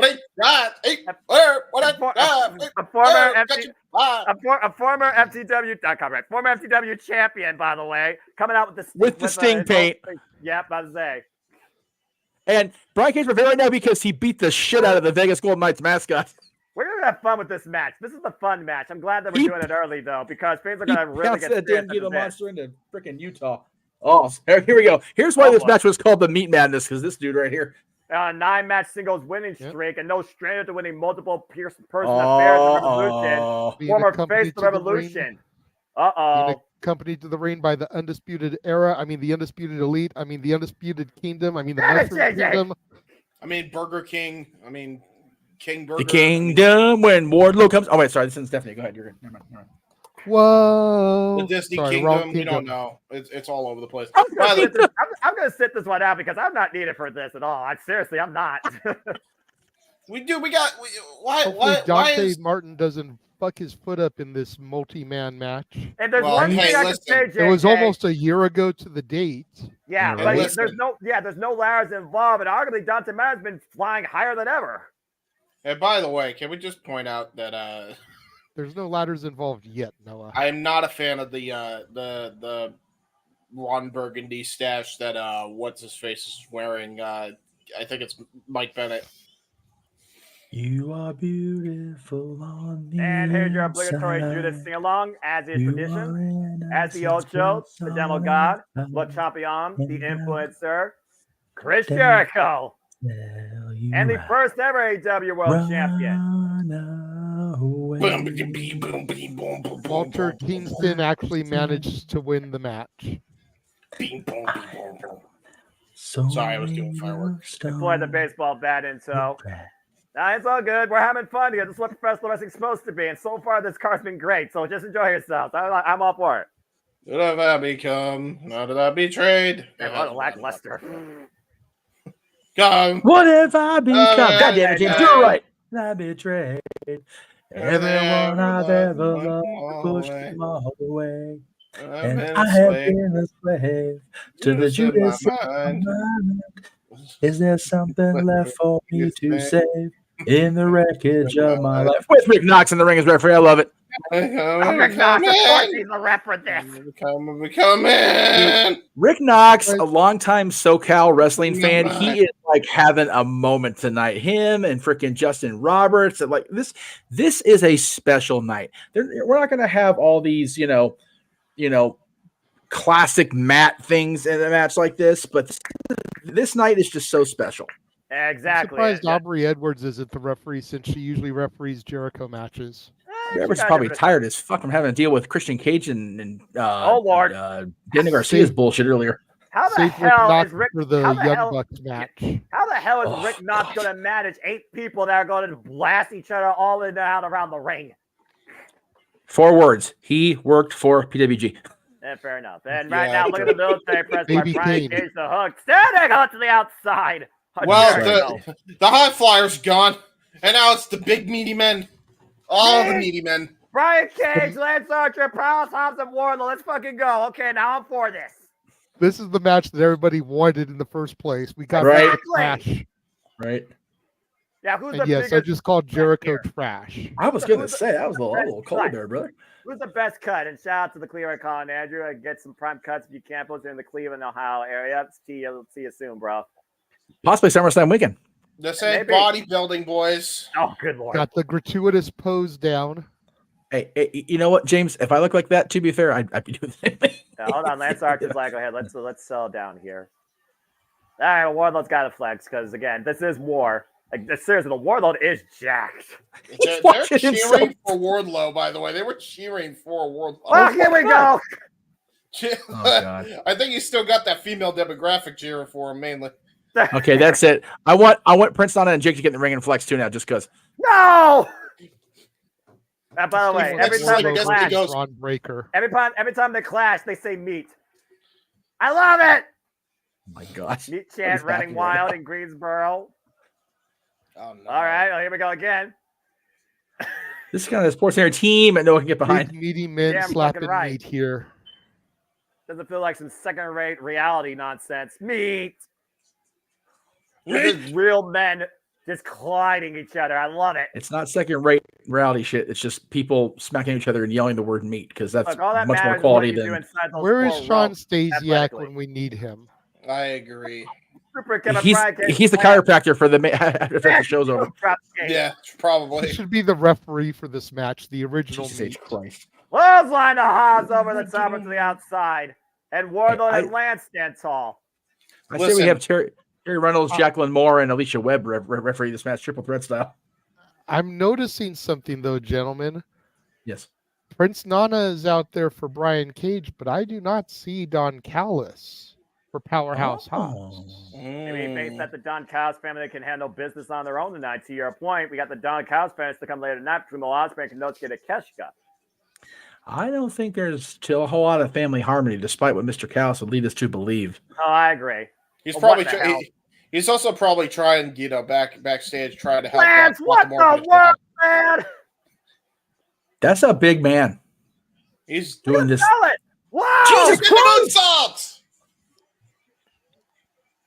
FTW champion, by the way, coming out with the Sting paint. Yep, I was say. And Brian Cage prevailed right now because he beat the shit out of the Vegas Golden Knights mascot. We're going to have fun with this match. This is the fun match. I'm glad that we're doing it early, though, because things are going to really get that damn Gila monster into freaking Utah. Oh, here we go. Here's why this match was called the Meat Madness, because this dude right here. 9-match singles winning streak, and no stranger to winning multiple person affairs of Revolution. Former face of Revolution. Being accompanied to the ring by the Undisputed Era. I mean, the Undisputed Elite. I mean, the Undisputed Kingdom. I mean, the Mushroom Kingdom. I mean, Burger King. I mean, King Burger. The Kingdom when Wardlow comes. Oh, wait, sorry. This is Stephanie. Go ahead. You're good. Never mind. Whoa. The Disney Kingdom. We don't know. It's all over the place. I'm going to sit this one out because I'm not needed for this at all. Seriously, I'm not. We do. We got. Why? Hopefully Why? Dante Martin doesn't fuck his foot up in this multi-man match. And there's one thing I can say, JJ. It was almost a year ago to the date. Yeah, but there's no ladders involved, and arguably Dante Martin's been flying higher than ever. And by the way, can we just point out that there's no ladders involved yet, Noah. I'm not a fan of the Ron Burgundy stash that what's his face is wearing. I think it's Mike Bennett. You are beautiful on the And here's your obligatory Judas sing along, as is tradition. As the old show, the demo god, Le Champion, the influencer, Chris Jericho, and the first ever AEW World Champion. Walter Kingston actually managed to win the match. Sorry, I was doing fireworks. Deploy the baseball bat in, so. Nah, it's all good. We're having fun here. This is what professional wrestling's supposed to be. And so far, this card's been great. So just enjoy yourselves. I'm all for it. What have I become? How did I betrayed? What lackluster. Come. What have I become? God damn it, James. Do it right. I betrayed everyone I've ever loved, pushed them all away. And I have been a slave to the Judas of my mind. Is there something left for me to save in the wreckage of my life? With Rick Knox in the ring as referee, I love it. Rick Knox, of course he's the rep for this. Come in. Rick Knox, a longtime SoCal wrestling fan, he is like having a moment tonight. Him and freaking Justin Roberts, like this is a special night. We're not going to have all these, you know, classic Matt things in a match like this, but this night is just so special. Exactly. I'm surprised Aubrey Edwards isn't the referee since she usually referees Jericho matches. Edwards is probably tired as fuck from having to deal with Christian Cage and Danny Garcia's bullshit earlier. How the hell is Rick for the Young Bucks match? How the hell is Rick Knox going to manage 8 people that are going to blast each other all in and out around the ring? 4 words. He worked for PWG. Yeah, fair enough. And right now, look at the military press by Brian Cage, the hook. Standing out to the outside. Well, the high flyer's gone, and now it's the big meaty men. All the meaty men. Brian Cage, Lance Archer, Prowse, Hobbs, and Wardlow. Let's fucking go. Okay, now I'm for this. This is the match that everybody wanted in the first place. We got trash. Right. Yeah, who's and the yes, biggest I just called Jericho trash. I was going to say, that was a little cold there, brother. Who's the best cut? And shout out to the Cleveland Colin Andrew. I get some prime cuts if you can. Post in the Cleveland, Ohio area. See you soon, bro. Possibly SummerSlam weekend. This ain't bodybuilding, boys. Oh, good lord. Got the gratuitous pose down. Hey, you know what, James? If I look like that, to be fair, I'd be doing the same thing. Hold on, Lance Archer's like, go ahead. Let's settle down here. All right, Wardlow's got to flex because again, this is war. Like seriously, the Wardlow is jacked. They're cheering for Wardlow, by the way. They were cheering for Wardlow. Oh, here we go. Oh, God. I think you still got that female demographic cheering for him mainly. Okay, that's it. I want Prince Nana and Jake to get in the ring and flex too now, just because. No. By the way, every time they clash, every time they clash, they say meat. I love it. Oh my gosh. Meat chant running wild in Greensboro. Oh, no. All right, here we go again. This is kind of a sports center team and no one can get behind. Big meaty men slapping meat here. Doesn't feel like some second-rate reality nonsense. Meat. This is real men just colliding each other. I love it. It's not second-rate reality shit. It's just people smacking each other and yelling the word meat because that's much more quality than. Where is Sean Stasiak when we need him? I agree. He's the chiropractor for the after the show's over. Yeah, probably. He should be the referee for this match. The original meat. Christ. Clothesline to Hobbs over the top and to the outside, and Wardlow and Lance stand tall. I say we have Terry Reynolds, Jacqueline Moore, and Alicia Webb referee this match, triple threat style. I'm noticing something though, gentlemen. Yes. Prince Nana is out there for Brian Cage, but I do not see Don Callis for Powerhouse Hobbs. Maybe he thinks that the Don Callis family can handle business on their own tonight. To your point, we got the Don Callis family to come later tonight between the Ospreay and Nosuke Takeshita. I don't think there's still a whole lot of family harmony, despite what Mr. Callis would lead us to believe. Oh, I agree. He's He's also probably trying, backstage, trying to help. Lance, what the world, man? That's a big man. He's doing this. Wow! Jesus Christ!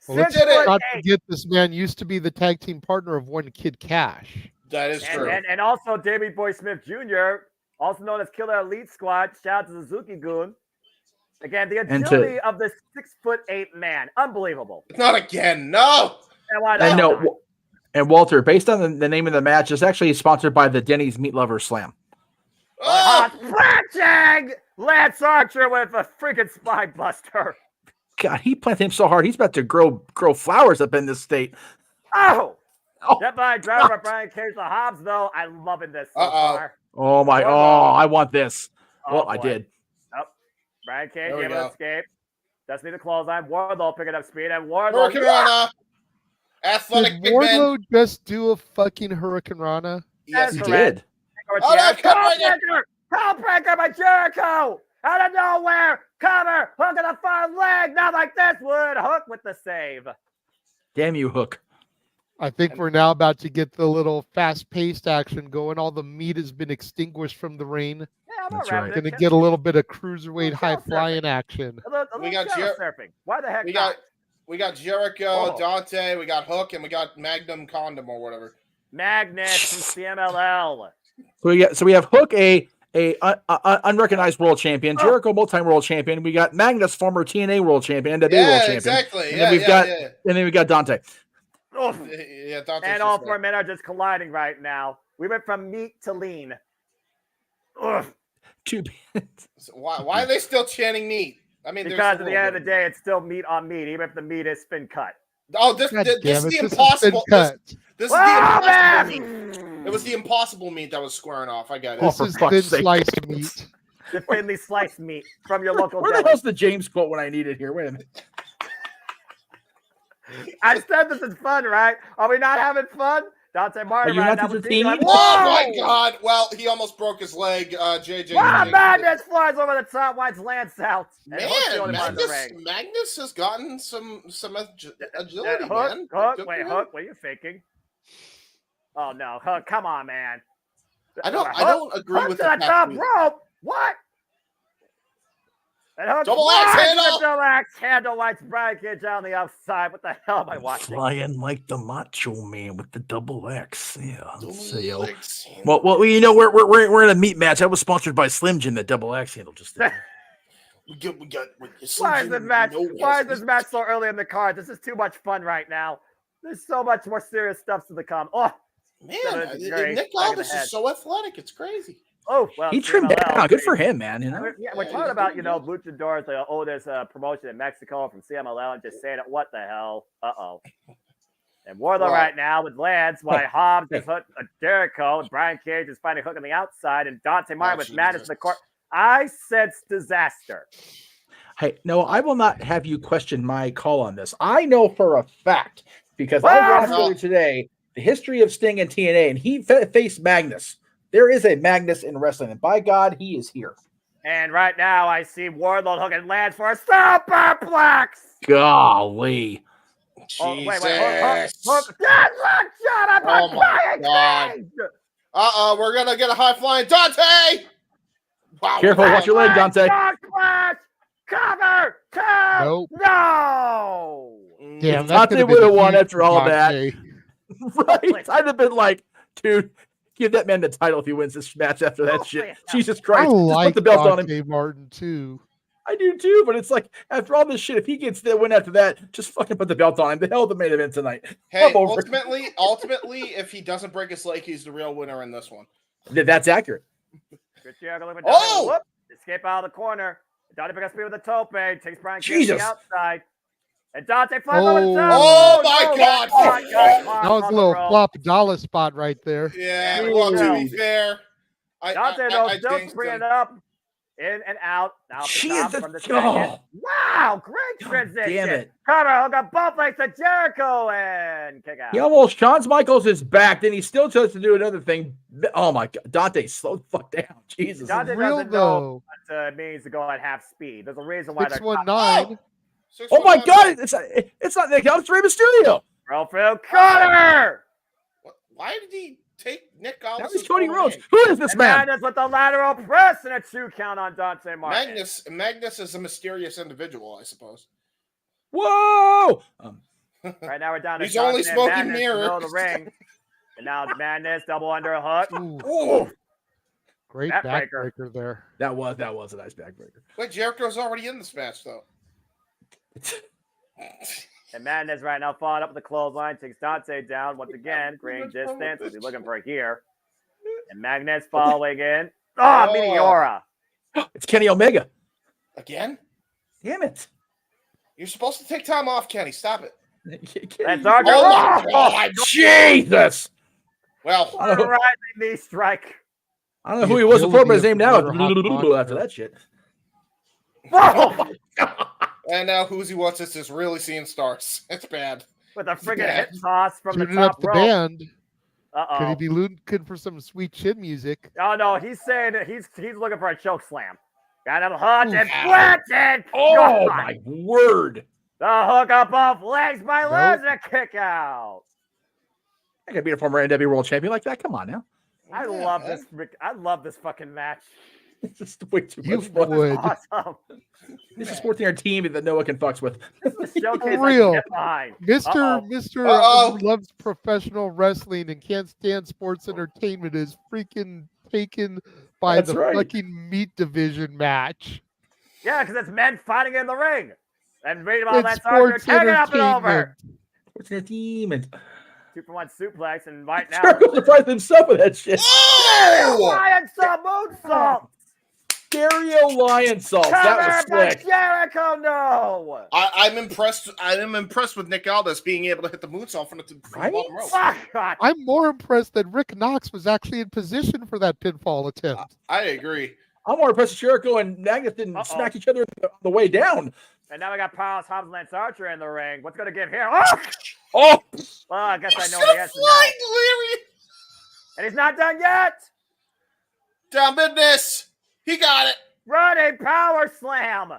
Well, let's not forget this man used to be the tag team partner of One Kid Cash. That is true. And also Davey Boy Smith Jr., also known as Killer Elite Squad. Shout out to Suzuki Goon. Again, the agility of this 6'8" man. Unbelievable. Not again. No. And Walter, based on the name of the match, it's actually sponsored by the Denny's Meat Lover Slam. Blackjack! Lance Archer with a freaking spine buster. God, he planted him so hard. He's about to grow flowers up in this state. Oh! That by driver Brian Cage the Hobbs, though. I'm loving this so far. Oh, my. I want this. Well, I did. Oh, Brian Cage able to escape. Doesn't need to close on. Wardlow picking up speed. And Wardlow. Hurricane Rana. Athletic Did Wardlow just do a fucking Hurricane Rana? Yes, he did. Codebreaker by Jericho! Out of nowhere! Cover! Hook in the front leg! Not like this would! Hook with the save. Damn you, Hook. I think we're now about to get the little fast-paced action going. All the meat has been extinguished from the ring. Yeah, that's right. Going to get a little bit of cruiserweight high-flying action. We got surfing. Why the heck we got Jericho, Dante, we got Hook, and we got Magnum Condom or whatever. Magnus from CMLL. So we have Hook, a unrecognized world champion, Jericho multi-world champion. We got Magnus, former TNA world champion, NWA world champion. Exactly. And then we've got Dante. And all 4 men are just colliding right now. We went from meat to lean. Too bad. Why are they still chanting meat? I mean, because at the end of the day, it's still meat on meat, even if the meat is been cut. Oh, this is the impossible. This is the impossible meat. It was the impossible meat that was squaring off. I got it. This is thin sliced meat. The thinly sliced meat from your local. Where the hell's the James quote when I need it here? Wait a minute. I said this is fun, right? Are we not having fun? Dante Martin. Are you not entertained? Oh my God! Well, he almost broke his leg. JJ. Wow, Magnus flies over the top, winds Lance out. Man, Magnus has gotten some agility, man. Hook, what are you thinking? Oh no, Hook! Come on, man. I don't agree with the top rope. What? And Hook double axe handle. Double axe handle lights Brian Cage on the outside. What the hell am I watching? Flying like the Macho Man with the double X. Yeah. Well, you know we're in a meat match. I was sponsored by Slim Jim. The double X handle just. we got Why is this match? Why is this match so early in the card? This is too much fun right now. There's so much more serious stuff to come. Oh man, Nick Aldis is so athletic. It's crazy. Oh, well, he trimmed down. Good for him, man. You know, we're talking about Luchadors, the oldest promotion in Mexico from CMLL, and just saying it. What the hell? And Wardlow right now with Lance, while Hobbs is hooked Jericho, and Brian Cage is finding Hook on the outside, and Dante Martin with Madness in the court. I sense disaster. Hey, no, I will not have you question my call on this. I know for a fact because I watched earlier today the history of Sting and TNA, and he faced Magnus. There is a Magnus in wrestling, and by God, he is here. And right now, I see Wardlow hooking Lance for a superplex. Golly. Oh, wait, Hook. Shut up, oh my God. We're going to get a high-flying Dante. Wow. Careful, watch your leg, Dante. Cover. Nope. No. Damn, Dante would have won after all that. Right? I'd have been like, dude, give that man the title if he wins this match after that shit. Jesus Christ. I like put the belt on Dante him. Martin, too. I do, too, but it's like, after all this shit, if he gets the win after that, just fucking put the belt on him. The hell the main event tonight. Hey, ultimately, if he doesn't break his leg, he's the real winner in this one. That's accurate. Oh! Escape out of the corner. Dante picks up speed with a tope. Takes Brian Cage to the outside. And Dante flies over the top. Oh, my God. That was a little flop dollar spot right there. Yeah, well, to be fair. Dante, though, still springing up. In and out. Now from the second. Wow, great transition. Damn it. Cover, got both legs to Jericho and kick out. He almost, Shawn Michaels is back, then he still tries to do another thing. Oh, my God. Dante, slow the fuck down. Jesus. Dante doesn't know what it means to go at half speed. There's a reason why 619. Oh my God! It's not Nick Aldis, Rey Mysterio. Rofield Cutter! Why did he take Nick Aldis? That was Cody Rhodes. Who is this man? Magnus with the lateral press and a 2 count on Dante Martin. Magnus is a mysterious individual, I suppose. Whoa! Right now we're down to He's only smoking Magnus in the mirrors. middle of the ring. And now Madness double under a hook. Ooh. Great backbreaker there. That was a nice backbreaker. Wait, Jericho's already in this match, though. And Madness right now following up with the clothesline, takes Dante down once again, great distance. We'll be looking for here. And Magnus following in. Meteora. It's Kenny Omega. Again? Damn it. You're supposed to take time off, Kenny. Stop it. That's our God, Jesus. Well, rising knee strike. I don't know who he was before, but his name now is after that shit. And now Whoozy What's This is really seeing stars. It's bad. With a friggin' hip toss from Tuning the top up the rope. band. Uh-oh. Could he be looking for some sweet chin music? Oh, no, he's saying that he's looking for a choke slam. Got him hooked and planted. Oh, my word. The hook up off legs by Lesnar, kick out. I could beat a former NW World Champion like that. Come on now. I love this. I love this fucking match. It's just way too You much fun. would. Awesome. This is sporting our team that Noah can fucks with. Showcase For real. behind. Mr. who loves professional wrestling and can't stand sports entertainment is freaking taken by That's the right. fucking meat division match. Yeah, because it's men fighting in the ring. And meanwhile, It's that's Archer sports taking up and over. entertainment. Sports entertainment. 2-for-1 suplex, and right now. Jericho surprised himself with that shit. Lion salt, moonsault. Stereo Lion Salt. That was slick. Jericho, no. I'm impressed. I am impressed with Nick Aldis being able to hit the moonsault from the bottom rope. God. I'm more impressed that Rick Knox was actually in position for that pinfall attempt. I agree. I'm more impressed with Jericho and Magnus didn't smack each other on the way down. And now we got Powerhouse Hobbs and Lance Archer in the ring. What's going to give here? Oh! Well, I guess I know the answer now. And he's not done yet. Down business. He got it. Running power slam.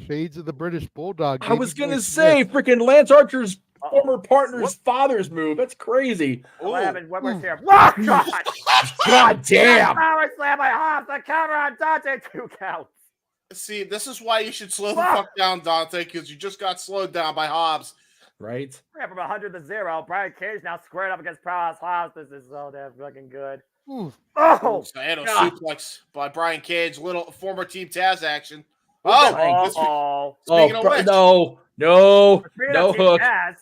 Shades of the British Bulldog. I was going to say, freaking Lance Archer's former partner's father's move. That's crazy. What happened? What was here? Oh, God. God damn. Power slam by Hobbs. The cover on Dante. 2 counts. See, this is why you should slow the fuck down, Dante, because you just got slowed down by Hobbs. Right? Yeah, from 100 to 0. Brian Cage now squared up against Powerhouse Hobbs. This is so damn fucking good. Ooh. Oh! Sano God. suplex by Brian Cage. Little former Team Taz action. Speaking of which. No hook. Taz,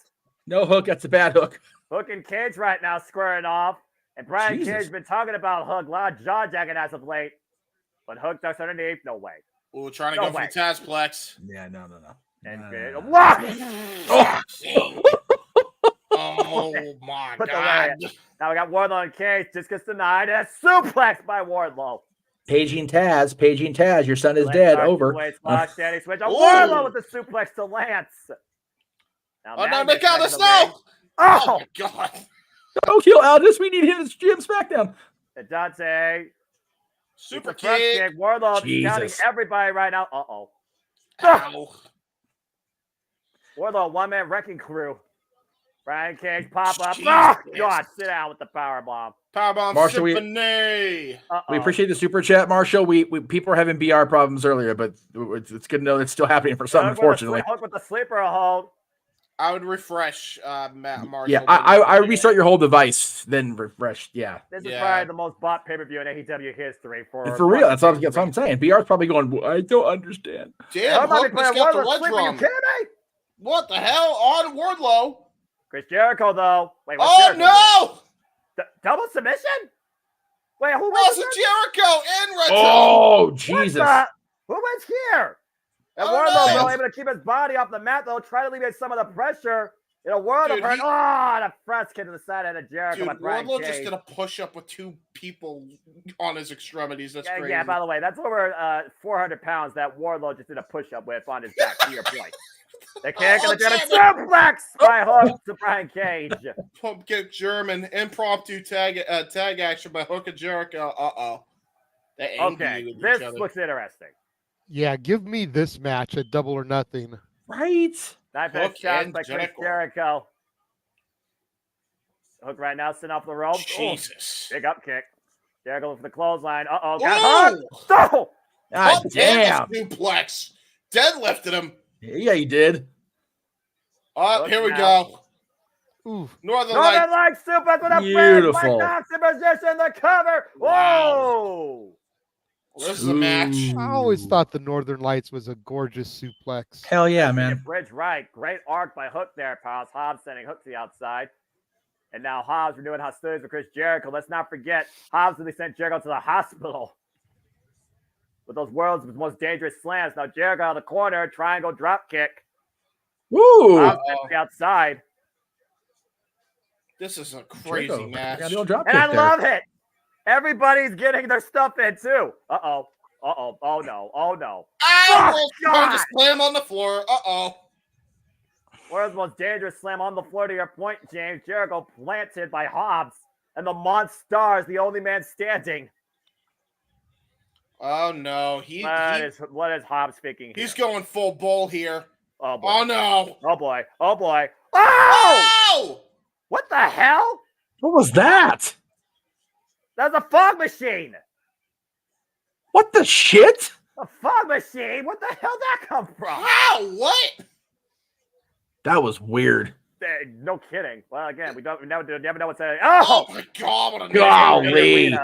No hook. That's a bad hook. Hook and Cage right now squaring off. And Brian Jesus. Cage been talking about Hook. A lot of jaw jacking as of late. But Hook ducks underneath. No way. We're trying to go for the Tazplex. Yeah, no. And Oh my Put the God. lariat. Now we got Wardlow and Cage. Just gets denied. And a suplex by Wardlow. Paging Taz. Your son is dead. Over. Standing switch. Wardlow with the suplex to Lance. Now Oh no, Magnus Nick Aldis, back in the no! ring. Oh my God. Don't kill Aldis. We need him as GM SmackDown. And Dante. Super kick. kick. Wardlow Jesus. counting everybody right now. Uh-oh. Ow. Wardlow, one-man wrecking crew. Brian Cage pop up. Jesus. Oh, God, sit down with the powerbomb. Powerbomb Marshall, Symphony. We appreciate the super chat, Marshall. We people were having BR problems earlier, but it's good to know it's still happening for some, unfortunately. Hook with the sleeper hold. I would refresh Marshall. Yeah, I restart your whole device, then refresh. Yeah. This is probably the most bought pay-per-view in AEW history. For real, that's what I'm saying. BR's probably going, I don't understand. Damn, Hook just got the ledge run. What the hell? On Wardlow. Chris Jericho, though. Wait, oh, no! Double submission? Wait, who wins? Oh, it's Jericho and Retro. Oh, Jesus. Who wins here? And Oh, Wardlow, no. though, able to keep his body off the mat, though, try to alleviate some of the pressure. In a world of hurt. The front kick to the side of Jericho. Dude, by Brian Wardlow Cage. just did a push-up with 2 people on his extremities. That's crazy. Yeah, by the way, that's over 400 pounds that Wardlow just did a push-up with on his back, to your point. The kick and the German suplex by Hook to Brian Cage. Pump kick German impromptu tag action by Hook and Jericho. They're angry with this each other. looks interesting. Yeah, give me this match at Double or Nothing. Right? Knife edge shots by Chris Jericho. Hook right now, sitting off the rope. Jesus. Big up kick. Jericho looking for the clothesline. Uh-oh. Whoa! Oh! God damn. Suplex. Deadlifted him. Yeah, he did. Here we go. Oof. Northern Lights suplex with a bridge. Mike Knox in position. The cover. Whoa! Well, this is a match. I always thought the Northern Lights was a gorgeous suplex. Hell yeah, man. Bridge right. Great arc by Hook there, pals. Hobbs sending Hook to the outside. And now Hobbs renewing hostilities with Chris Jericho. Let's not forget, Hobbs really sent Jericho to the hospital with those world's most dangerous slams. Now Jericho out of the corner, triangle drop kick. Woo! Hobbs to the outside. This is a crazy match. And I love it. Everybody's getting their stuff in too. Uh-oh. Uh-oh. Oh no. Oh no. Oh, trying to slam on the floor. Uh-oh. World's most dangerous slam on the floor to your point, James. Jericho planted by Hobbs. And the Monstars, the only man standing. Oh no. What is Hobbs faking here? He's going full bull here. Oh boy. Oh no. Oh boy. Oh boy. Oh! Oh! What the hell? What was that? That's a fog machine. What the shit? A fog machine? What the hell did that come from? How? What? That was weird. No kidding. Well, again, we never know what's happening. Oh my God! What a golly!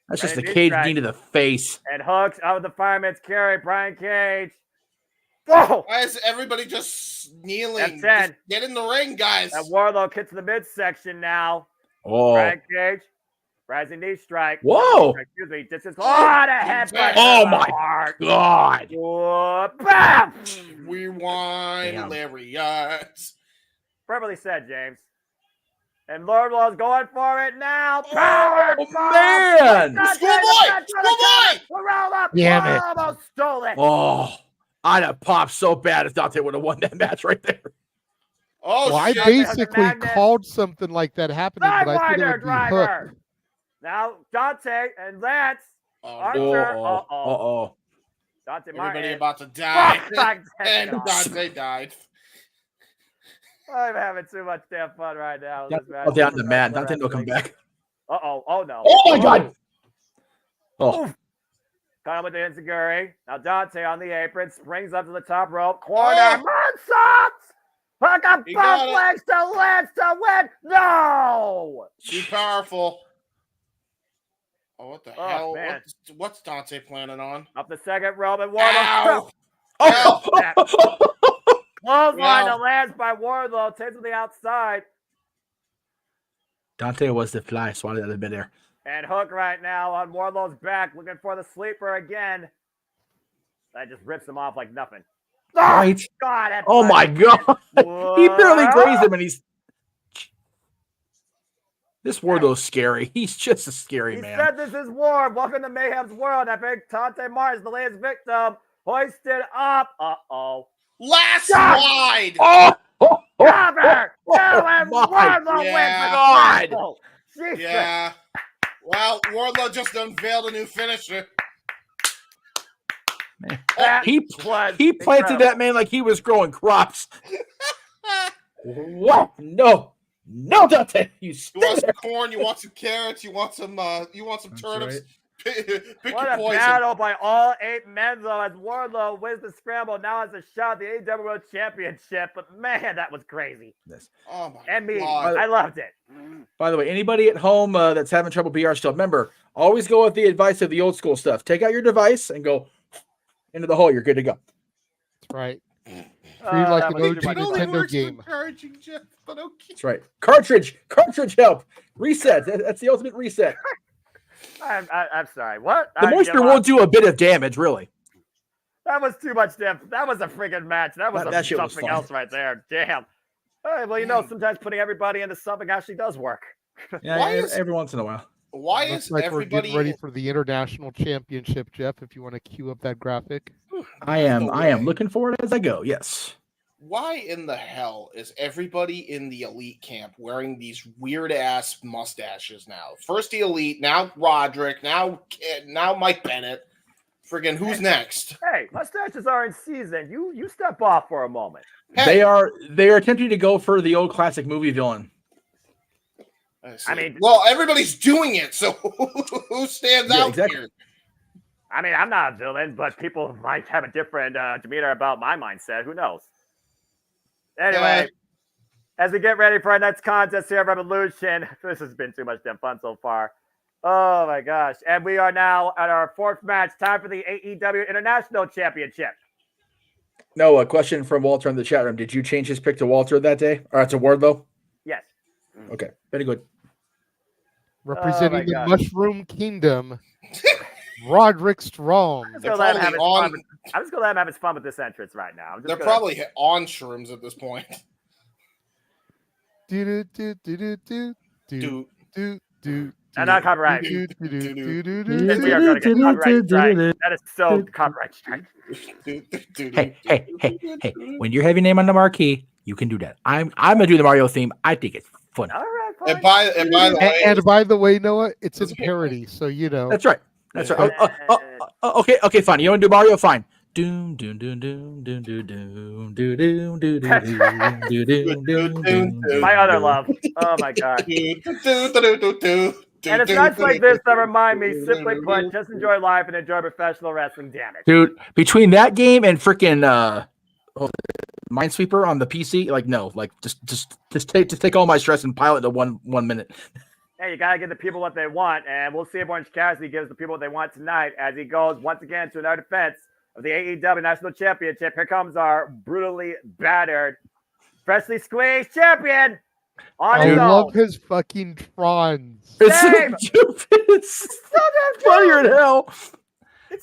That's just a cage knee to the face. And Hooks out of the fireman's carry. Brian Cage. Whoa! Why is everybody just kneeling? F10. Just get in the ring, guys. And Warlock hits the midsection now. Oh. Brian Cage. Rising knee strike. Whoa. Excuse me. This is the headbutt. Oh my God. Whoa, bam! Rewind, lariat. Perfectly said, James. And Wardlow's going for it now. Power bomb! Man! Schoolboy! Roll up! Damn it. Almost stole it. Oh, I'd have popped so bad if Dante would have won that match right there. Oh, well, I shit. basically called something like that happening, but I thought it would be Hook. Now Dante and Lance. Uh-oh. Dante Everybody Martin. about to die. Fuck, And Dante died. I'm having too much damn fun right now. Dante on the mat. Dante will come back. Uh-oh. Oh, no. Oh, my God. Oh. Caught him with the enziguri. Now Dante on the apron. Springs up to the top rope. Corner. Monsops! Hook up both legs to Lance to win. No! Too powerful. Oh, what the hell? Man. What's Dante planning on? Up the second rope and Wardlow. Ow! Clothesline to Lance by Wardlow. Takes to the outside. Dante was the fly, so I'd have been there. And Hook right now on Wardlow's back, looking for the sleeper again. That just rips him off like nothing. Right. God, oh my God. He barely grazed him, and he's. This Wardlow's scary. He's just a scary man. He said this is war. Welcome to Mayhem's world. I think Dante Martin's the latest victim. Hoisted up. Uh-oh. Last slide. Oh! Cover. And Wardlow wins the title. Jesus. Yeah. Well, Wardlow just unveiled a new finisher. He planted that man like he was growing crops. What? No, Dante. You want some corn? You want some carrots? You want some turnips? Right. Pick what your a poison. battle by all 8 men, though, as Wardlow wins the scramble. Now has a shot at the AEW World Championship. But, man, that was crazy. Oh, my and me. God. I loved it. By the way, anybody at home that's having trouble PR still, remember, always go with the advice of the old school stuff. Take out your device and go into the hole. You're good to go. That's right. Treat like an OG Nintendo game. Jeff, but okay. That's right. Cartridge help. Reset. That's the ultimate reset. I'm sorry. What? The moisture won't do a bit of damage, really. That was too much damn. That was a freaking match. That was something else right there. Damn. All right, well, you know, sometimes putting everybody into something actually does work. Yeah, every once in a while. Why Looks is like everybody we're getting ready for the international championship, Jeff? If you want to cue up that graphic, I am looking for it as I go. Yes. Why in the hell is everybody in the elite camp wearing these weird ass mustaches now? First the elite, now Roderick, now Mike Bennett. Friggin' who's next? Hey, mustaches are in season. You step off for a moment. Hey. They are attempting to go for the old classic movie villain. I mean, well, everybody's doing it, so who stands out here? I mean, I'm not a villain, but people might have a different demeanor about my mindset. Who knows? Anyway, as we get ready for our next contest here at Revolution, this has been too much damn fun so far. Oh my gosh. And we are now at our fourth match. Time for the AEW International Championship. No, a question from Walter in the chat room. Did you change his pick to Walter that day? Or to Wardlow? Yes. Okay, very good. Representing the Mushroom Kingdom, Roderick Strong. I'm just going to let him have his fun with this entrance right now. They're probably on shrooms at this point. And not copyright. We are going to get copyright strike. That is so copyright strike. Hey. When you have your name on the marquee, you can do that. I'm gonna do the Mario theme. I think it's fun. All right, fine. And by the way, Noah, it's in parody, so you know. That's right. Okay, fine. You want to do Mario? Fine. Doom doom doom doom doom doom doom doom doom doom doom. My other love. Oh my god. And it's nights like this that remind me, simply put, just enjoy life and enjoy professional wrestling. Damn it, dude! Between that game and freaking Minesweeper on the PC, just take all my stress and pile it into 1 minute. Hey, you gotta give the people what they want, and we'll see if Orange Cassidy gives the people what they want tonight as he goes once again to another defense of the AEW National Championship. Here comes our brutally battered, freshly squeezed champion. I love his fucking Trons. It's so stupid. It's funnier than hell.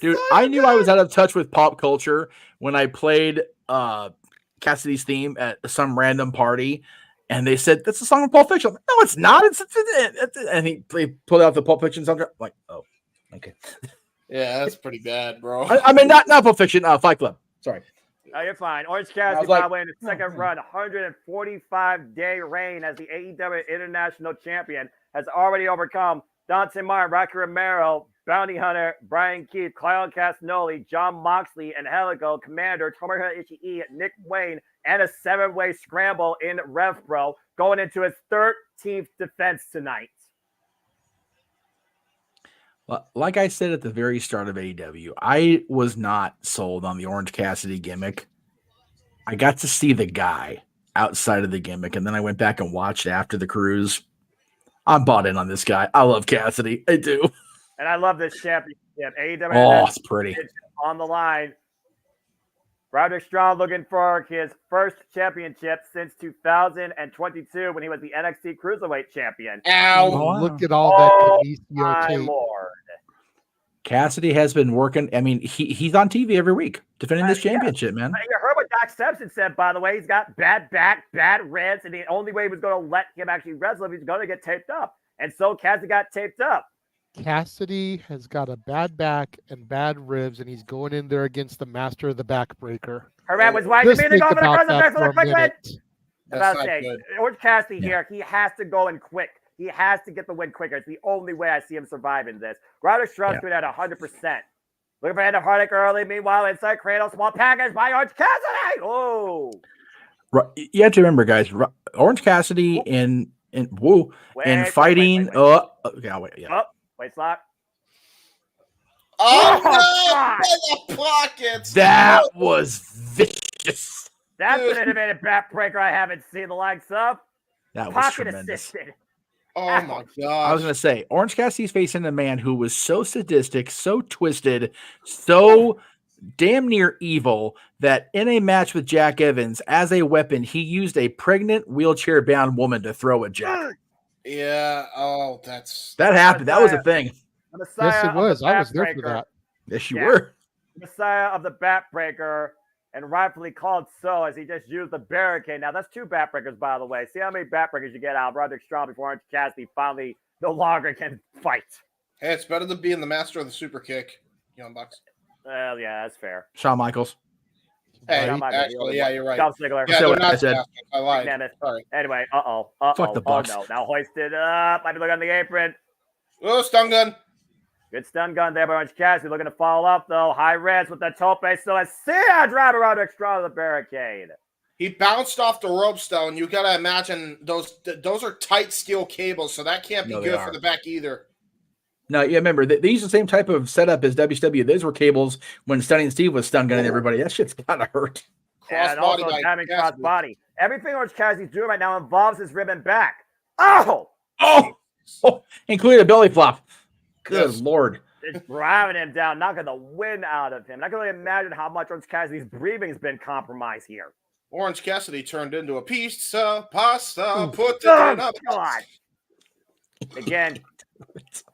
Dude, I knew I was out of touch with pop culture when I played Cassidy's theme at some random party, and they said, that's a song of Pulp Fiction. I'm like, no, it's not. And he pulled out the Pulp Fiction soundtrack. I'm like, oh, okay. Yeah, that's pretty bad, bro. I mean, not Pulp Fiction, Fight Club. Sorry. No, you're fine. Orange Cassidy, by the way, in his second run, 145-day reign as the AEW International Champion, has already overcome Dante Martin, Rocky Romero, Bounty Hunter, Brian Keith, Kyle Castagnoli, John Moxley, and Helico, Commander, Tomohiro Ishii, Nick Wayne, and a 7-way scramble in Rev Pro, going into his 13th defense tonight. Well, like I said at the very start of AEW, I was not sold on the Orange Cassidy gimmick. I got to see the guy outside of the gimmick, and then I went back and watched after the cruise. I'm bought in on this guy. I love Cassidy. I do. And I love this championship. AEW. Oh, it's pretty. On the line. Roderick Strong looking for his first championship since 2022 when he was the NXT Cruiserweight Champion. Ow! Oh, look at all that my tape. Lord. Cassidy has been working. I mean, he's on TV every week defending this championship, man. You heard what Doc Simpson said, by the way. He's got bad back, bad ribs, and the only way he was going to let him actually wrestle, he's going to get taped up. And so Cassidy got taped up. Cassidy has got a bad back and bad ribs, and he's going in there against the master of the backbreaker. Correct. Was why Just think about that for a minute. About to say, Orange Cassidy here, he has to go in quick. He has to get the win quicker. It's the only way I see him surviving this. Roderick Strong's been at 100%. Looking for Head of Hardick early. Meanwhile, inside Cradle, small package by Orange Cassidy. Oh. You have to remember, guys, Orange Cassidy in fighting. Okay, I'll wait. Yeah. Oh, wait, slot. Oh, no! The pockets. That was vicious. That's an innovative backbreaker I haven't seen the likes of. That was Pocket tremendous. assisted. Oh my god! I was gonna say, Orange Cassidy's facing a man who was so sadistic, so twisted, so damn near evil that in a match with Jack Evans, as a weapon, he used a pregnant, wheelchair-bound woman to throw at Jack. Yeah. Oh, that happened. That was a thing. Yes, it was. I was there for that. Yes, you were. Messiah of the Backbreaker, and rightfully called so, as he just used the barricade. Now, that's 2 backbreakers, by the way. See how many backbreakers you get out of Roderick Strong before Orange Cassidy finally no longer can fight. Hey, it's better than being the master of the super kick, Young Bucks. Well, yeah, that's fair. Shawn Michaels. Hey, actually, yeah, you're right. John Ziggler. Yeah, they're not masters. I lied. Sorry. Anyway, Fuck the Bucks. Oh, no. Now hoisted up. Might be looking on the apron. Oh, stun gun. Good stun gun there by Orange Cassidy. Looking to follow up, though. High res with the tope. Still a Sia driver Roderick Strong to the barricade. He bounced off the ropes, though, and you got to imagine those are tight steel cables, so that can't be good for the back either. No, yeah, remember, they use the same type of setup as WCW. Those were cables when Stunning Steve was stun gunning everybody. That shit's gotta hurt. And also diving cross body. Everything Orange Cassidy's doing right now involves his ribbon back. Oh! Including a belly flop. Good Lord. It's driving him down, knocking the wind out of him. And I can only imagine how much Orange Cassidy's breathing has been compromised here. Orange Cassidy turned into a pizza, pasta, put it in a... God. Again,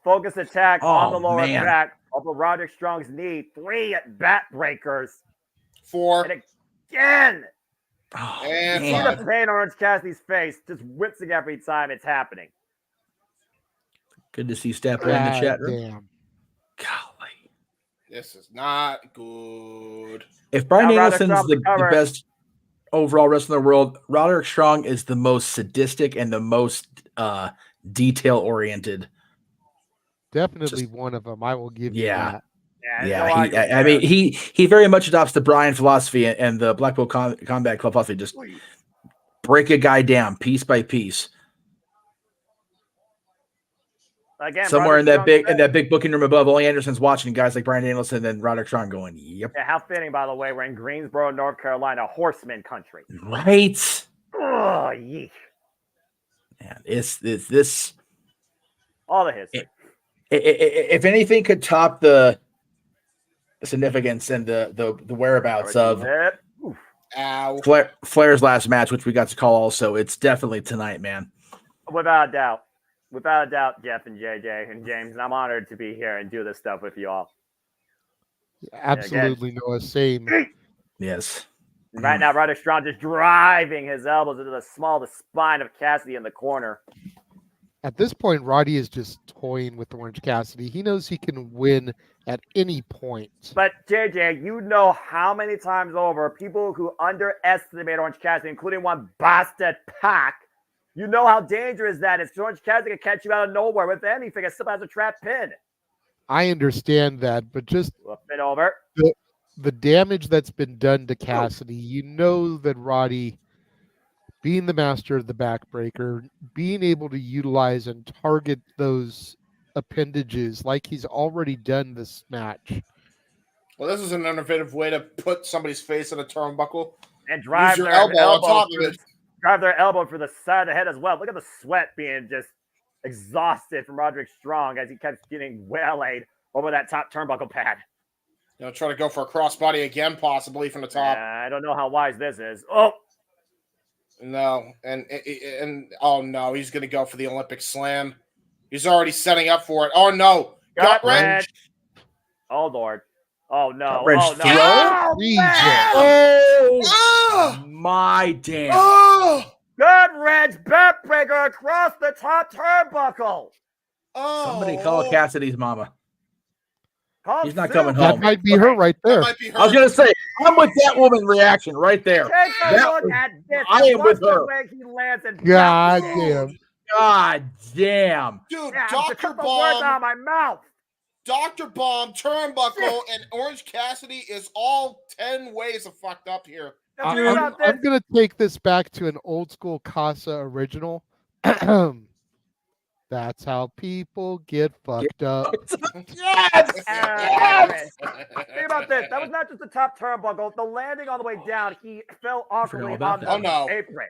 focus attack on the lower back of Roderick Strong's knee. 3 back breakers. 4. And again. And see the pain on Orange Cassidy's face, just wincing every time it's happening. Good to see Step in the chat room. Damn. Golly. This is not good. If Bryan Danielson's the best overall wrestler in the world, Roderick Strong is the most sadistic and the most detail-oriented. Definitely one of them. I will give you that. I mean, he very much adopts the Bryan philosophy and the Blackpool Combat Club philosophy. Just break a guy down piece by piece. Again, somewhere in that big booking room above, Ole Anderson's watching guys like Bryan Danielson and Roderick Strong going, "Yep." Yeah, how fitting, by the way. We're in Greensboro, North Carolina, horseman country. Right. Oh, yeesh. Man, it's this. All the history. If anything could top the significance and the whereabouts of Flair's last match, which we got to call also, it's definitely tonight, man. Without a doubt. Without a doubt, Jeff and JJ and James, and I'm honored to be here and do this stuff with you all. Absolutely, Noah. Same. Yes. Right now, Roderick Strong just driving his elbows into the spine of Cassidy in the corner. At this point, Roddy is just toying with Orange Cassidy. He knows he can win at any point. But, JJ, you know how many times over people who underestimate Orange Cassidy, including one bastard Pac, you know how dangerous that is. Orange Cassidy can catch you out of nowhere with anything. It still has a trap pin. I understand that, but just flip over. The damage that's been done to Cassidy, you know that Roddy, being the master of the backbreaker, being able to utilize and target those appendages like he's already done this match. Well, this is an innovative way to put somebody's face in a turnbuckle. And drive your their elbow on top of it. Drive their elbow for the side of the head as well. Look at the sweat being just exhausted from Roderick Strong as he kept getting waylaid over that top turnbuckle pad. Try to go for a crossbody again, possibly from the top. I don't know how wise this is. Oh, no, and oh no, he's going to go for the Olympic Slam. He's already setting up for it. Oh no, gut wrench. Oh Lord. Oh no. Oh no. Oh my damn. Oh. Gut wrench backbreaker across the top turnbuckle. Oh. Somebody call Cassidy's mama. He's not Sue. coming home. That might be her right there. I was going to say, I'm with that woman reaction right there. Take a look at this. I am with her. He lands and God damn. God damn. Dude, Yeah, Dr. Words out Bomb. of my mouth. Dr. Bomb, turnbuckle, and Orange Cassidy is all 10 ways of fucked up here. I'm going to take this back to an old school Casa original. That's how people get fucked up. Yes! Yes! Think about this. That was not just the top turnbuckle. The landing on the way down, he fell awkwardly on the apron.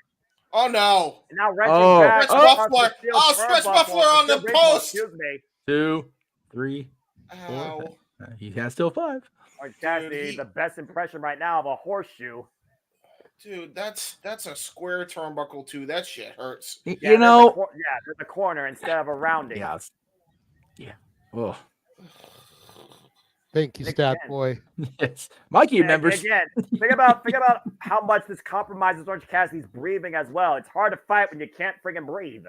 Oh no! And now wrenching back. Stretch Buffalo on the post. Excuse me. 2, 3, 4. He has still 5. Orange Cassidy, the best impression right now of a horseshoe. Dude, that's a square turnbuckle too. That shit hurts. You there's know, there's a corner instead of a rounding. Yeah. Oh. Thank you, Stat Boy. Yes, Mikey remembers. Again, think about how much this compromises Orange Cassidy's breathing as well. It's hard to fight when you can't friggin' breathe.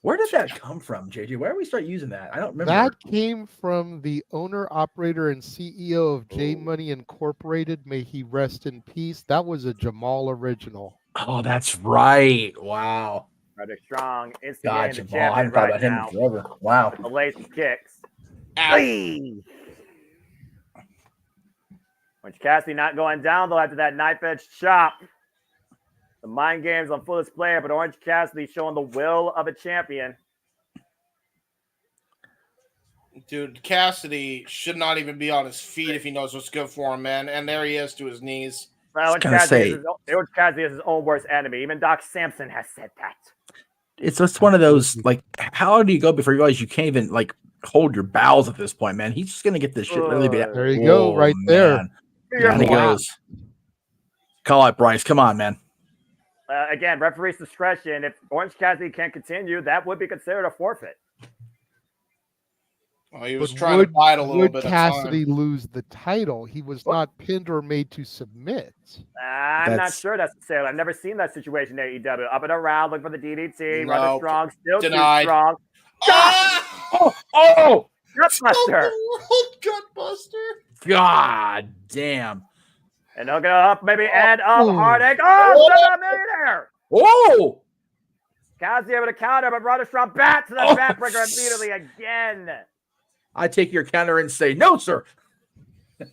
Where did that come from, JJ? Where did we start using that? I don't remember. That came from the owner, operator, and CEO of J Money Incorporated. May he rest in peace. That was a Jamal original. Oh, that's right. Wow. Roderick Strong God, instigating the Jamal. I haven't thought about him in forever. Wow. The lace kicks. Orange Cassidy not going down though after that knife edge chop. The mind games on full display, but Orange Cassidy showing the will of a champion. Dude, Cassidy should not even be on his feet if he knows what's good for him, man. And there he is to his knees. Orange Cassidy is his own worst enemy. Even Doc Samson has said that. It's just one of those, like, how do you go before you realize you can't even, like, hold your bowels at this point, man? He's just going to get this shit really bad. There you go, right there. And he goes, call it, Bryce. Come on, man. Again, referee's discretion. If Orange Cassidy can't continue, that would be considered a forfeit. Oh, he was trying to bite a little bit. Would Cassidy lose the title? He was not pinned or made to submit. I'm not sure necessarily. I've never seen that situation in AEW. Up and around, looking for the DDT. Rather strong, still denied. Too strong. Gutbuster. Gutbuster. God damn. And hook it up, maybe end of heartache. Oh, son of a millionaire. Whoa. Cassidy able to counter, but rather strong bat to the backbreaker immediately again. I take your counter and say, no, sir. Well,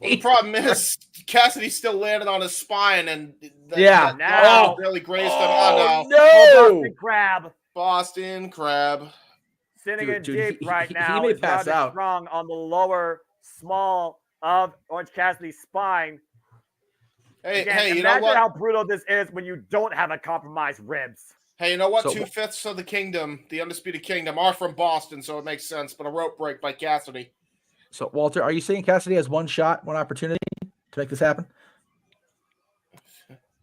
the problem is Cassidy still landed on his spine, and now really grazed him. Boston Crab. Boston Crab. Sitting in deep right he now. may pass out. Strong on the lower small of Orange Cassidy's spine. Hey, you know imagine what? how brutal this is when you don't have a compromised ribs. Hey, you know what? 2/5 of the kingdom, the Undisputed Kingdom, are from Boston, so it makes sense. But a rope break by Cassidy. So, Walter, are you saying Cassidy has one shot, one opportunity to make this happen?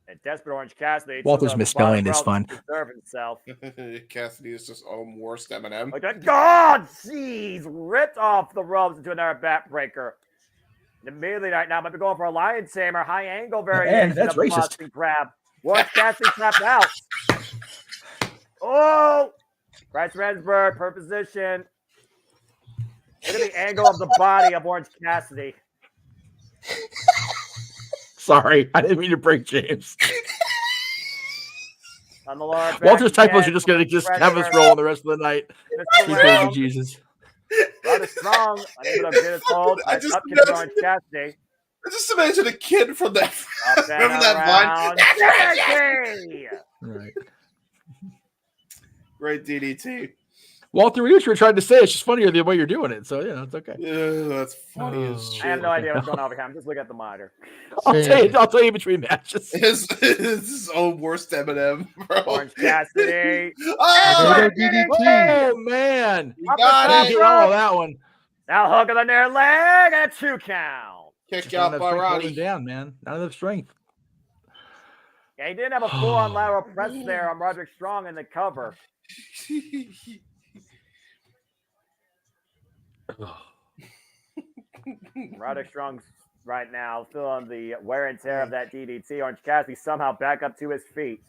And desperate Orange Cassidy. Walter's misspelling is fun. Himself. Cassidy is just worst Eminem. God, jeez, ripped off the ropes into another backbreaker. And immediately right now, might be going for a lion tamer, high angle variation. That's of racist. Boston Crab. Orange Cassidy tapped out. Oh, Bryce Rensburg, per position. Look at the angle of the body of Orange Cassidy. Sorry, I didn't mean to break James. On the lower back Walter's typos again. are just going to just have us roll the rest of the night. Sweet baby Jesus. Rather strong. Unable to get his hold. I just up to Orange Cassidy. I just imagine a kid from that. Up and Remember that vine? Right. Great DDT. Walter, we knew what you were trying to say. It's just funnier the way you're doing it. So, it's okay. Yeah, that's funny as shit. I have no idea what's going on over here. I'm just looking at the monitor. I'll tell you between matches. His own worst Eminem, bro. Orange Cassidy. Oh, man. You got it. Oh, that one. Now hook of the near leg and 2 count. Kick out by Roddy. Down, man. Not enough strength. Yeah, he didn't have a full-on lateral press there on Roderick Strong in the cover. Roderick Strong's right now feeling the wear and tear of that DDT. Orange Cassidy somehow back up to his feet.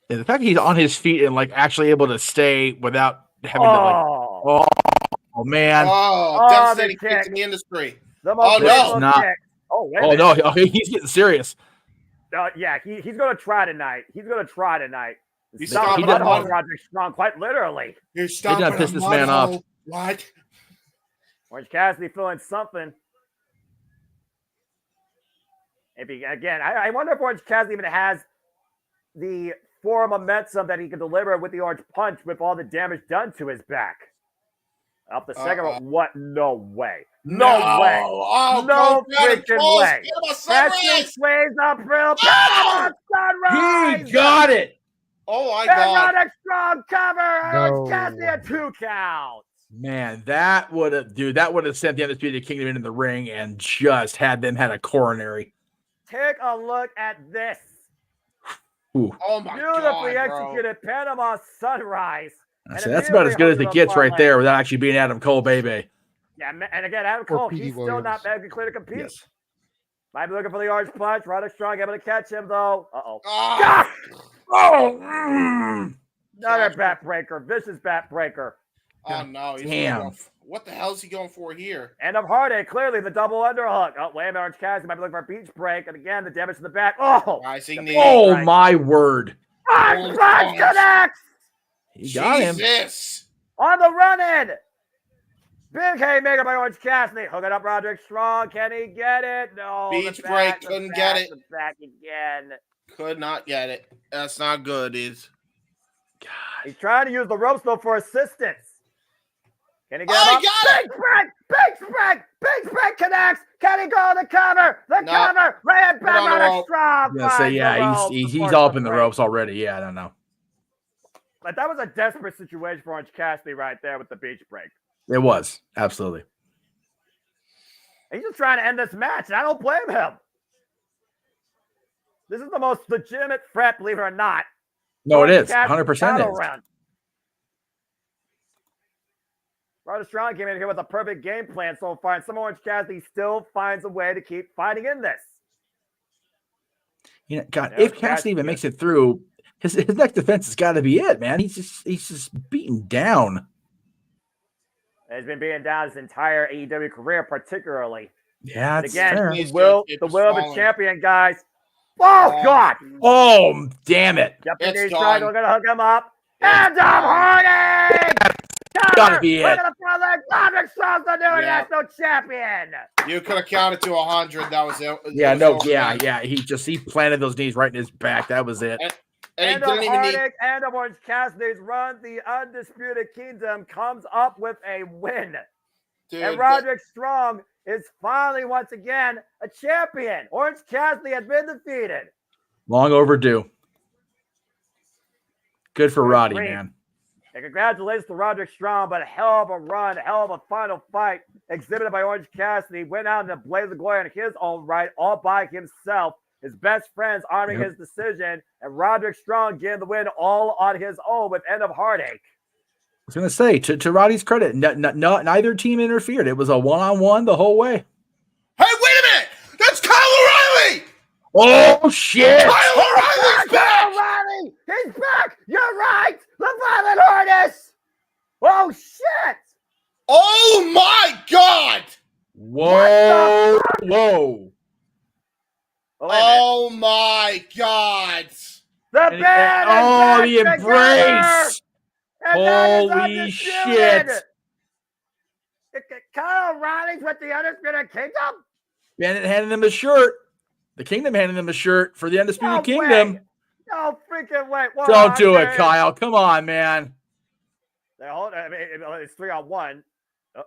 Yeah, the fact that he's on his feet and actually able to stay without having to man. Devastating kick in the industry. Oh no, not. Oh no, he's getting serious. Yeah, he's going to try tonight. He's He's stomping on Roderick Strong, quite literally. You're stomping piss this man off. What? Orange Cassidy feeling something. I wonder if Orange Cassidy even has the form of momentum that he can deliver with the orange punch with all the damage done to his back. Up the second one. What? No way. No way. Oh, no freaking way. Cassidy sways uphill. Sunrise. He got it. Oh, my God. Roderick Strong cover. Orange Cassidy a 2 count. Man, that would have sent the Undisputed Kingdom into the ring and just had them had a coronary. Take a look at this. Ooh. Oh my Beautifully God, executed Panama Sunrise. That's about as good as it gets right there without actually being Adam Cole, baby. Yeah, and again, Adam Cole, he's still not medically clear to compete. Yes. Might be looking for the orange punch. Roderick Strong able to catch him, though. Uh-oh. Another backbreaker. Vicious backbreaker. Oh, no. Damn. What the hell is he going for here? End of heartache. Clearly, the double underhook. Oh, wait a minute. Orange Cassidy might be looking for a beach break. And again, the damage to the back. Oh. Oh, my word. Orange punch connects. He got him. Jesus. On the run-in. Big haymaker by Orange Cassidy. Hooking up Roderick Strong. Can he get it? No. Beach break. Couldn't get it. The back again. Could not get it. That's not good, He's trying to use the ropes, though, for assistance. Can he get him up? Big spread connects. Can he go the cover? Cover. Right back on a strong. He's up in the ropes already. Yeah, I don't know. But that was a desperate situation for Orange Cassidy right there with the beach break. It was. Absolutely. He's just trying to end this match, and I don't blame him. This is the most legitimate threat, believe it or not. No, it is. 100% is. Roderick Strong came in here with a perfect game plan so far, and some Orange Cassidy still finds a way to keep fighting in this. You know, God, if Cassidy even makes it through, his next defense has got to be it, man. He's just beaten down. He's been beaten down his entire AEW career, particularly. Yeah, and again, the will of the champion, guys. Oh, God! Oh, damn it! Japanese Dragon, we're gonna hook him up, and I'm Hardy. Gotta be it. Roderick Strong's the new national champion. You could have counted to 100. That was it. He planted those knees right in his back. That was it. And Hardick and Orange Cassidy's run, the Undisputed Kingdom comes up with a win. Dude, and Roderick Strong is finally, once again, a champion. Orange Cassidy has been defeated. Long overdue. Good for Roddy, man. And congratulations to Roderick Strong, but a hell of a run, hell of a final fight exhibited by Orange Cassidy. Went out in a blaze of glory in his own right, all by himself. His best friends honoring his decision, and Roderick Strong getting the win all on his own with End of Heartache. I was going to say, to Roddy's credit, neither team interfered. It was a one-on-one the whole way. Hey, wait a minute! That's Kyle O'Reilly! Oh, shit! Kyle O'Reilly's back! Kyle O'Reilly! He's back! You're right! The Violent Harness! Oh, shit! Oh, my God! Whoa! Whoa! Oh, my God! The band the embrace! Holy shit! Kyle O'Reilly's with the Undisputed Kingdom? Bennett handed him a shirt. The Kingdom handed him a shirt for the Undisputed Kingdom. Way. No freaking way. Don't do it, Kyle. Come on, man. It's 3-on-1. I was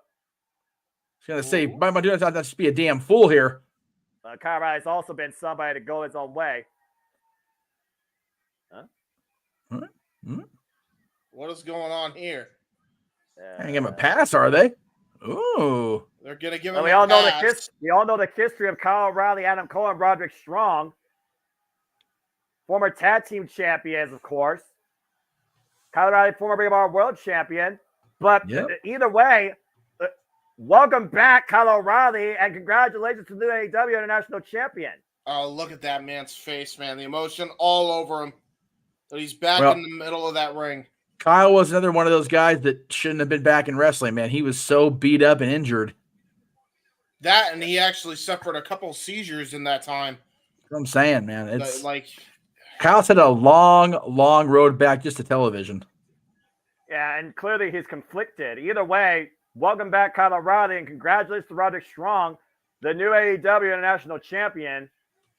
going to say, by my doing that, that should be a damn fool here. Kyle O'Reilly's also been somebody to go his own way. Huh? What is going on here? Can't give him a pass, are they? Ooh. They're going to give him we all know the history of Kyle O'Reilly, Adam Cole, and Roderick Strong. Former tag team champions, of course. Kyle O'Reilly, former Ring of Honor World Champion. But either way, welcome back, Kyle O'Reilly, and congratulations to the new AEW International Champion. Oh, look at that man's face, man. The emotion all over him. But he's back in the middle of that ring. Kyle was another one of those guys that shouldn't have been back in wrestling, man. He was so beat up and injured. That, and he actually suffered a couple seizures in that time. That's what I'm saying, man. It's like Kyle's had a long, long road back just to television. Yeah, and clearly he's conflicted. Either way, welcome back, Kyle O'Reilly, and congratulations to Roderick Strong, the new AEW International Champion.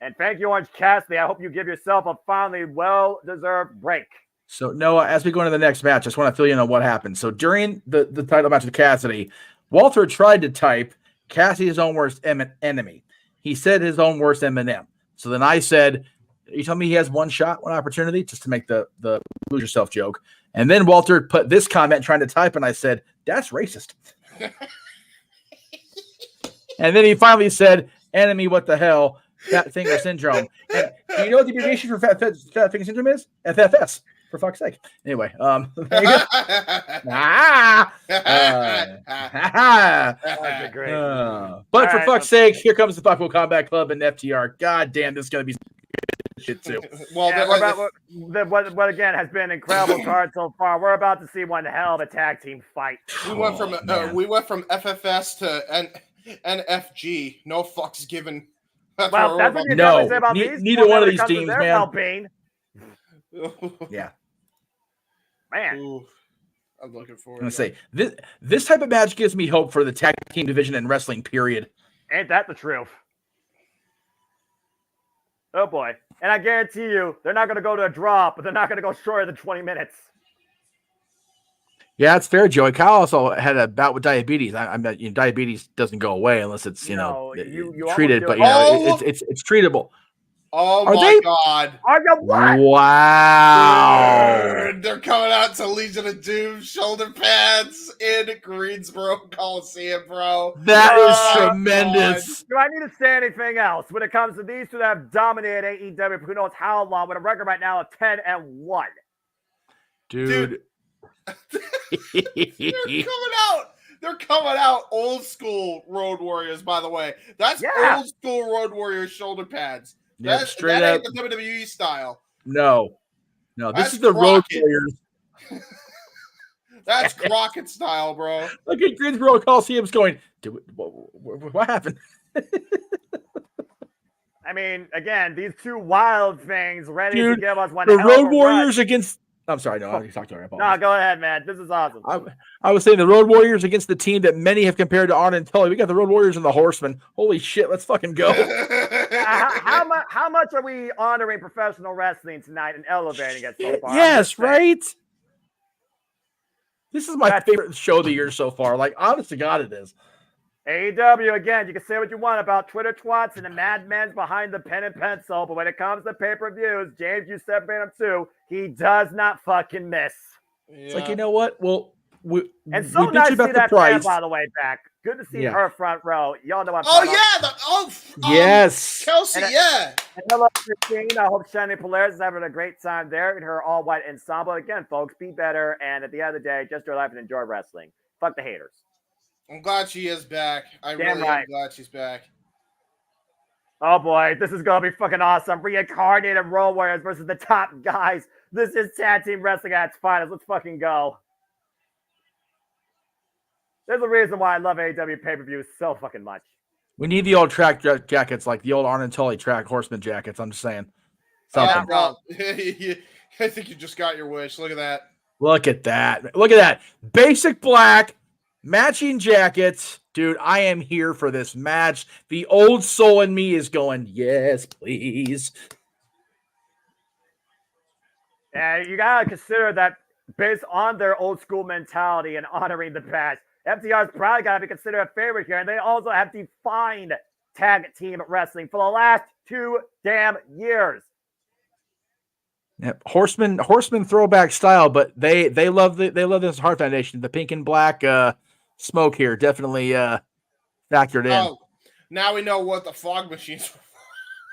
And thank you, Orange Cassidy. I hope you give yourself a finally well-deserved break. So, Noah, as we go into the next match, I just want to fill you in on what happened. So, during the title match with Cassidy, Walter tried to type Cassidy's own worst enemy. He said his own worst Eminem. So then I said, you tell me he has one shot, one opportunity, just to make the lose yourself joke. And then Walter put this comment trying to type, and I said, that's racist. And then he finally said, enemy, what the hell, fat finger syndrome. And do you know what the abbreviation for fat finger syndrome is? FFS. For fuck's sake. Anyway, there you go. But for fuck's sake, here comes the Fuckable Combat Club and FTR. God damn, this is going to be shit too. Well, what again has been an incredible card so far. We're about to see one hell of a tag team fight. We went from FFS to NFG. No fucks given. Well, that's what you definitely say about these. Neither one of these teams, man. Yeah. Man. Ooh, I'm looking forward. I'm gonna say this type of match gives me hope for the tag team division in wrestling. Period. Ain't that the truth? Oh boy. And I guarantee you, they're not going to go to a draw, but they're not going to go shorter than 20 minutes. Yeah, it's fair, Joey. Kyle also had a bout with diabetes. Diabetes doesn't go away unless it's you treated, but it's treatable. Oh Are my they? God! Are you what? Wow! Dude, they're coming out to Legion of Doom shoulder pads in Greensboro Coliseum, bro. That is tremendous. Do I need to say anything else when it comes to these two that have dominated AEW for who knows how long with a record right now of 10-1? Dude. They're coming out old school Road Warriors, by the way. That's old school Road Warriors shoulder pads. Yep, That ain't the WWE style. No, this is the Crockett. Road Warriors. That's Crockett style, bro. Look at Greensboro Coliseum's going, what happened? I mean, again, these two wild things ready to give us one. The Road Warriors against. I'm sorry, no, you talked to her. No, go ahead, man. This is awesome. I was saying the Road Warriors against the team that many have compared to Arn and Tully. We got the Road Warriors and the Horsemen. Holy shit, let's fucking go. How much are we honoring professional wrestling tonight and elevating it so far? Yes, right? This is my favorite show of the year so far. Like, honest to God, it is. AEW, again, you can say what you want about Twitter twats and the madmen behind the pen and pencil, but when it comes to pay-per-views, James, you separated him too. He does not fucking miss. It's like, you know what? Well, so nice to see that fan, by the way, back. Good to see her front row. Y'all know what I'm talking about. Yes. Kelsey, And hello, Christine. I hope Shani Polaris is having a great time there in her all-white ensemble. Again, folks, be better, and at the end of the day, just your life and enjoy wrestling. Fuck the haters. I'm glad she is back. I really am glad she's back. Oh boy, this is gonna be fucking awesome. Reincarnated Road Warriors versus the top guys. This is tag team wrestling at its finest. Let's fucking go. There's a reason why I love AEW pay-per-views so fucking much. We need the old track jackets, like the old Arn and Tully track horseman jackets. I'm just saying. Something. I think you just got your wish. Look at that. Look at that. Look at that. Basic black. Matching jackets. Dude, I am here for this match. The old soul in me is going, yes, please. Yeah, you got to consider that based on their old school mentality and honoring the past, FTR's probably got to be considered a favorite here. And they also have defined tag team wrestling for the last 2 damn years. Yep. Horseman throwback style, but they love this Heart Foundation. The pink and black smoke here definitely factored in. Oh, now we know what the fog machines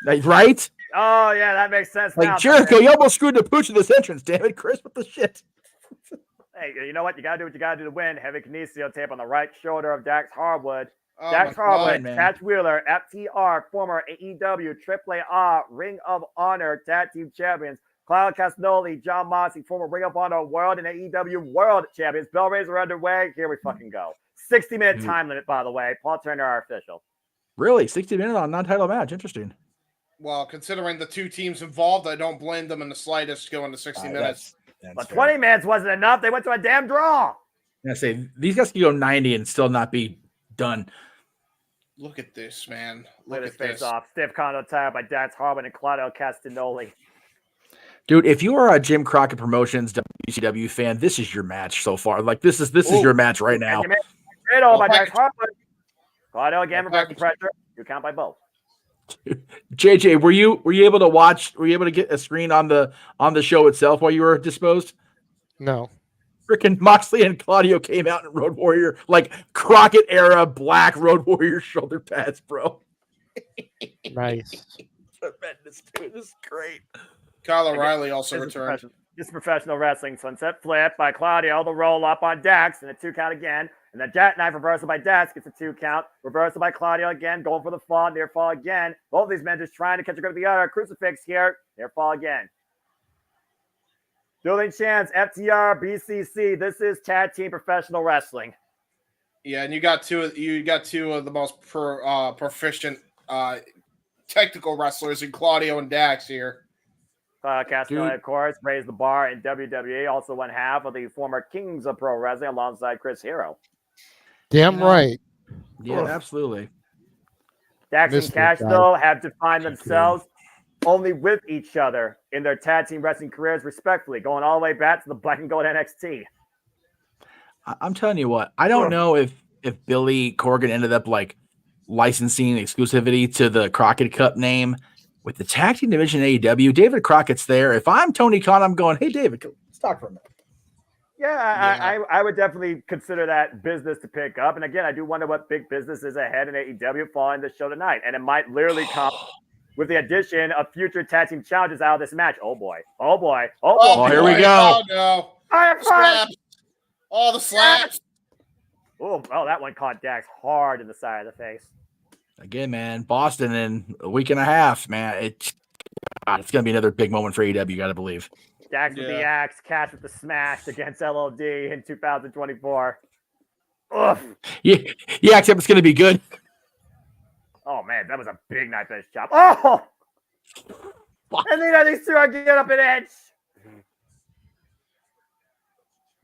were. Right? Oh yeah, that makes sense. Like now, Jericho, you almost screwed the pooch of this entrance, damn it, Chris. What the shit? Hey, you know what? You gotta do what you gotta do to win. Heavy kinesio tape on the right shoulder of Dax Harwood. Oh, Dax Harwood, man. Patch Wheeler, FTR, former AEW, AAA, Ring of Honor Tag Team Champions. Cloud Castagnoli, John Moxley, former Ring of Honor World and AEW World Champions. Bell raises are underway. Here we fucking go. 60-minute time limit, by the way. Paul Turner, our official. Really? 60 minutes on a non-title match. Interesting. Well, considering the two teams involved, I don't blame them in the slightest going to 60 minutes. But 20 minutes wasn't enough. They went to a damn draw. I say these guys can go 90 and still not be done. Look at this, man. Look at this. Off. Stiff condo tied by Dax Harwood and Claudio Castagnoli. Dude, if you are a Jim Crockett Promotions WCW fan, this is your match so far. Like this is your match right now. By Dax Harwood. Claudio again reversing pressure. You count by both. JJ, were you able to watch? Were you able to get a screen on the show itself while you were disposed? No. Freaking Moxley and Claudio came out in Road Warrior, like Crockett era black Road Warrior shoulder pads, bro. Nice. Tremendous, dude. This is great. Kyle O'Reilly also returned. This is professional wrestling. Sunset flip by Claudio. The roll up on Dax and a 2 count again. And the jackknife reversal by Dax gets a 2 count. Reversal by Claudio again. Going for the fall. Near fall again. Both of these men just trying to catch a grip of the other. Crucifix here. Near fall again. Dueling Champs, FTR, BCC. This is tag team professional wrestling. Yeah, and you got two of the most proficient technical wrestlers in Claudio and Dax here. Castagnoli, of course, raised the bar in WWE. Also one half of the former Kings of Pro Wrestling alongside Chris Hero. Damn right. Yeah, absolutely. Dax and Cash, though, have defined themselves only with each other in their tag team wrestling careers, respectfully, going all the way back to the Black and Gold NXT. I'm telling you what, I don't know if Billy Corgan ended up like licensing exclusivity to the Crockett Cup name with the tag team division AEW. David Crockett's there. If I'm Tony Khan, I'm going, hey, David, let's talk for a minute. Yeah, I would definitely consider that business to pick up. And again, I do wonder what big business is ahead in AEW following the show tonight. And it might literally come with the addition of future tag team challenges out of this match. Oh boy. Oh boy. Oh boy. Oh, here we go. Oh no. I have Slaps. All the slaps. Oh, that one caught Dax hard in the side of the face. Again, man, Boston in a week and a half, man. It's going to be another big moment for AEW, you got to believe. Dax with the axe, Cash with the smash against LOD in 2024. Ugh. Yeah, except it's going to be good. Oh, man, that was a big knife edge chop. Oh! And then these two are getting up an edge.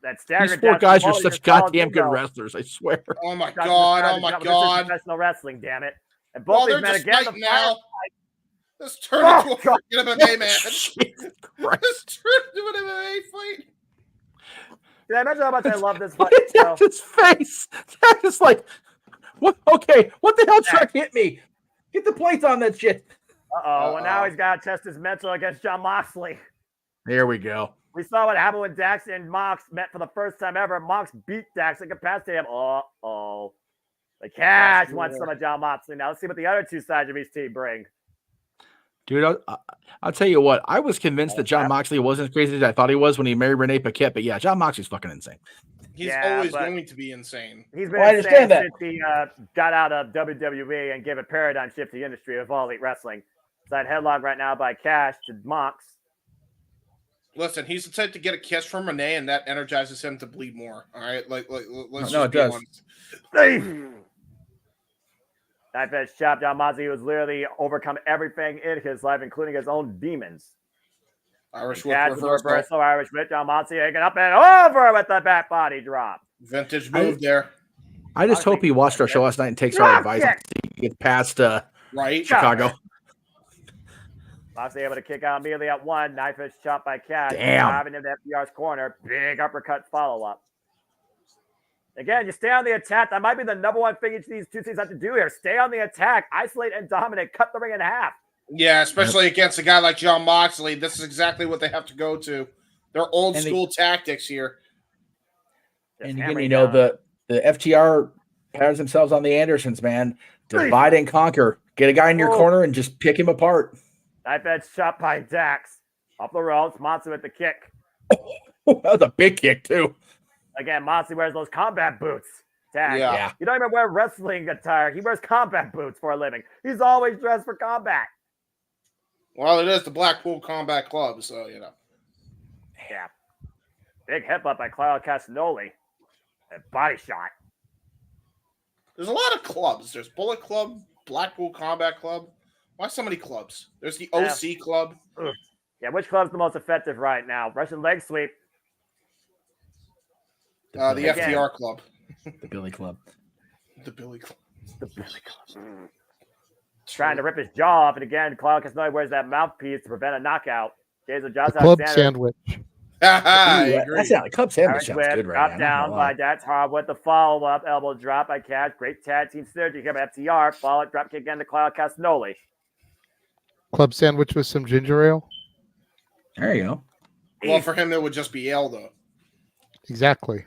That These four guys are such goddamn good wrestlers, I swear. Oh, my God. Oh, my God. Professional wrestling, damn it. And both these men again. Now. Let's turn into a freaking MMA match. Let's turn into an MMA fight. Did I mention how much I love this fight? Look at his face. That is like, what? Okay, what the hell truck hit me? Get the plates on that shit. Uh-oh. Well, now he's got to test his mental against Jon Moxley. There we go. We saw what happened when Dax and Mox met for the first time ever. Mox beat Dax and incapacitated him. Uh-oh. The Cash wants some of Jon Moxley. Now let's see what the other two sides of each team bring. Dude, I'll tell you what. I was convinced that Jon Moxley wasn't as crazy as I thought he was when he married Renee Paquette. But yeah, Jon Moxley's fucking insane. He's always going to be insane. He's been insane since he got out of WWE and gave a paradigm shift to the industry of All Elite Wrestling. Side headlock right now by Cash to Mox. Listen, he's the type to get a kiss from Renee, and that energizes him to bleed more. All right, let's no, it does. Knife edge chop. Jon Moxley was literally overcome everything in his life, including his own demons. Irish whip reversal. Irish whip. Jon Moxley taking up and over with the back body drop. Vintage move there. I just hope he watched our show last night and takes our advice to get past Chicago. Moxley able to kick out immediately at one. Knife edge chop by Cash. Damn. Driving into FDR's corner. Big uppercut follow-up. Again, you stay on the attack. That might be the number one thing each of these two teams have to do here. Stay on the attack, isolate and dominate, cut the ring in half. Yeah, especially against a guy like Jon Moxley. This is exactly what they have to go to. They're old school tactics here. And again, you know, the FTR patterns themselves on the Andersons, man. Divide and conquer. Get a guy in your corner and just pick him apart. Knife edge shot by Dax. Up the ropes, Moxley with the kick. That was a big kick, too. Again, Moxley wears those combat boots. Tag. Yeah. You don't even wear wrestling attire. He wears combat boots for a living. He's always dressed for combat. Well, it is the Blackpool Combat Club, so, you know. Yeah. Big headbutt by Claudio Castagnoli. And body shot. There's a lot of clubs. There's Bullet Club, Blackpool Combat Club. Why so many clubs? There's the OC Club. Yeah, which club's the most effective right now? Russian leg sweep. The FTR Club. The Billy Club. The Billy Club. The Billy Club. Trying to rip his jaw off, and again, Claudio Castagnoli wears that mouthpiece to prevent a knockout. Jason Johnson. Club sandwich. Club sandwich sounds good right now. Drop down by Dax Hard with the follow-up elbow drop by Cash. Great tag team synergy here by FTR. Follow drop kick again to Claudio Castagnoli. Club sandwich with some ginger ale. There you go. Well, for him, it would just be ale, though. Exactly.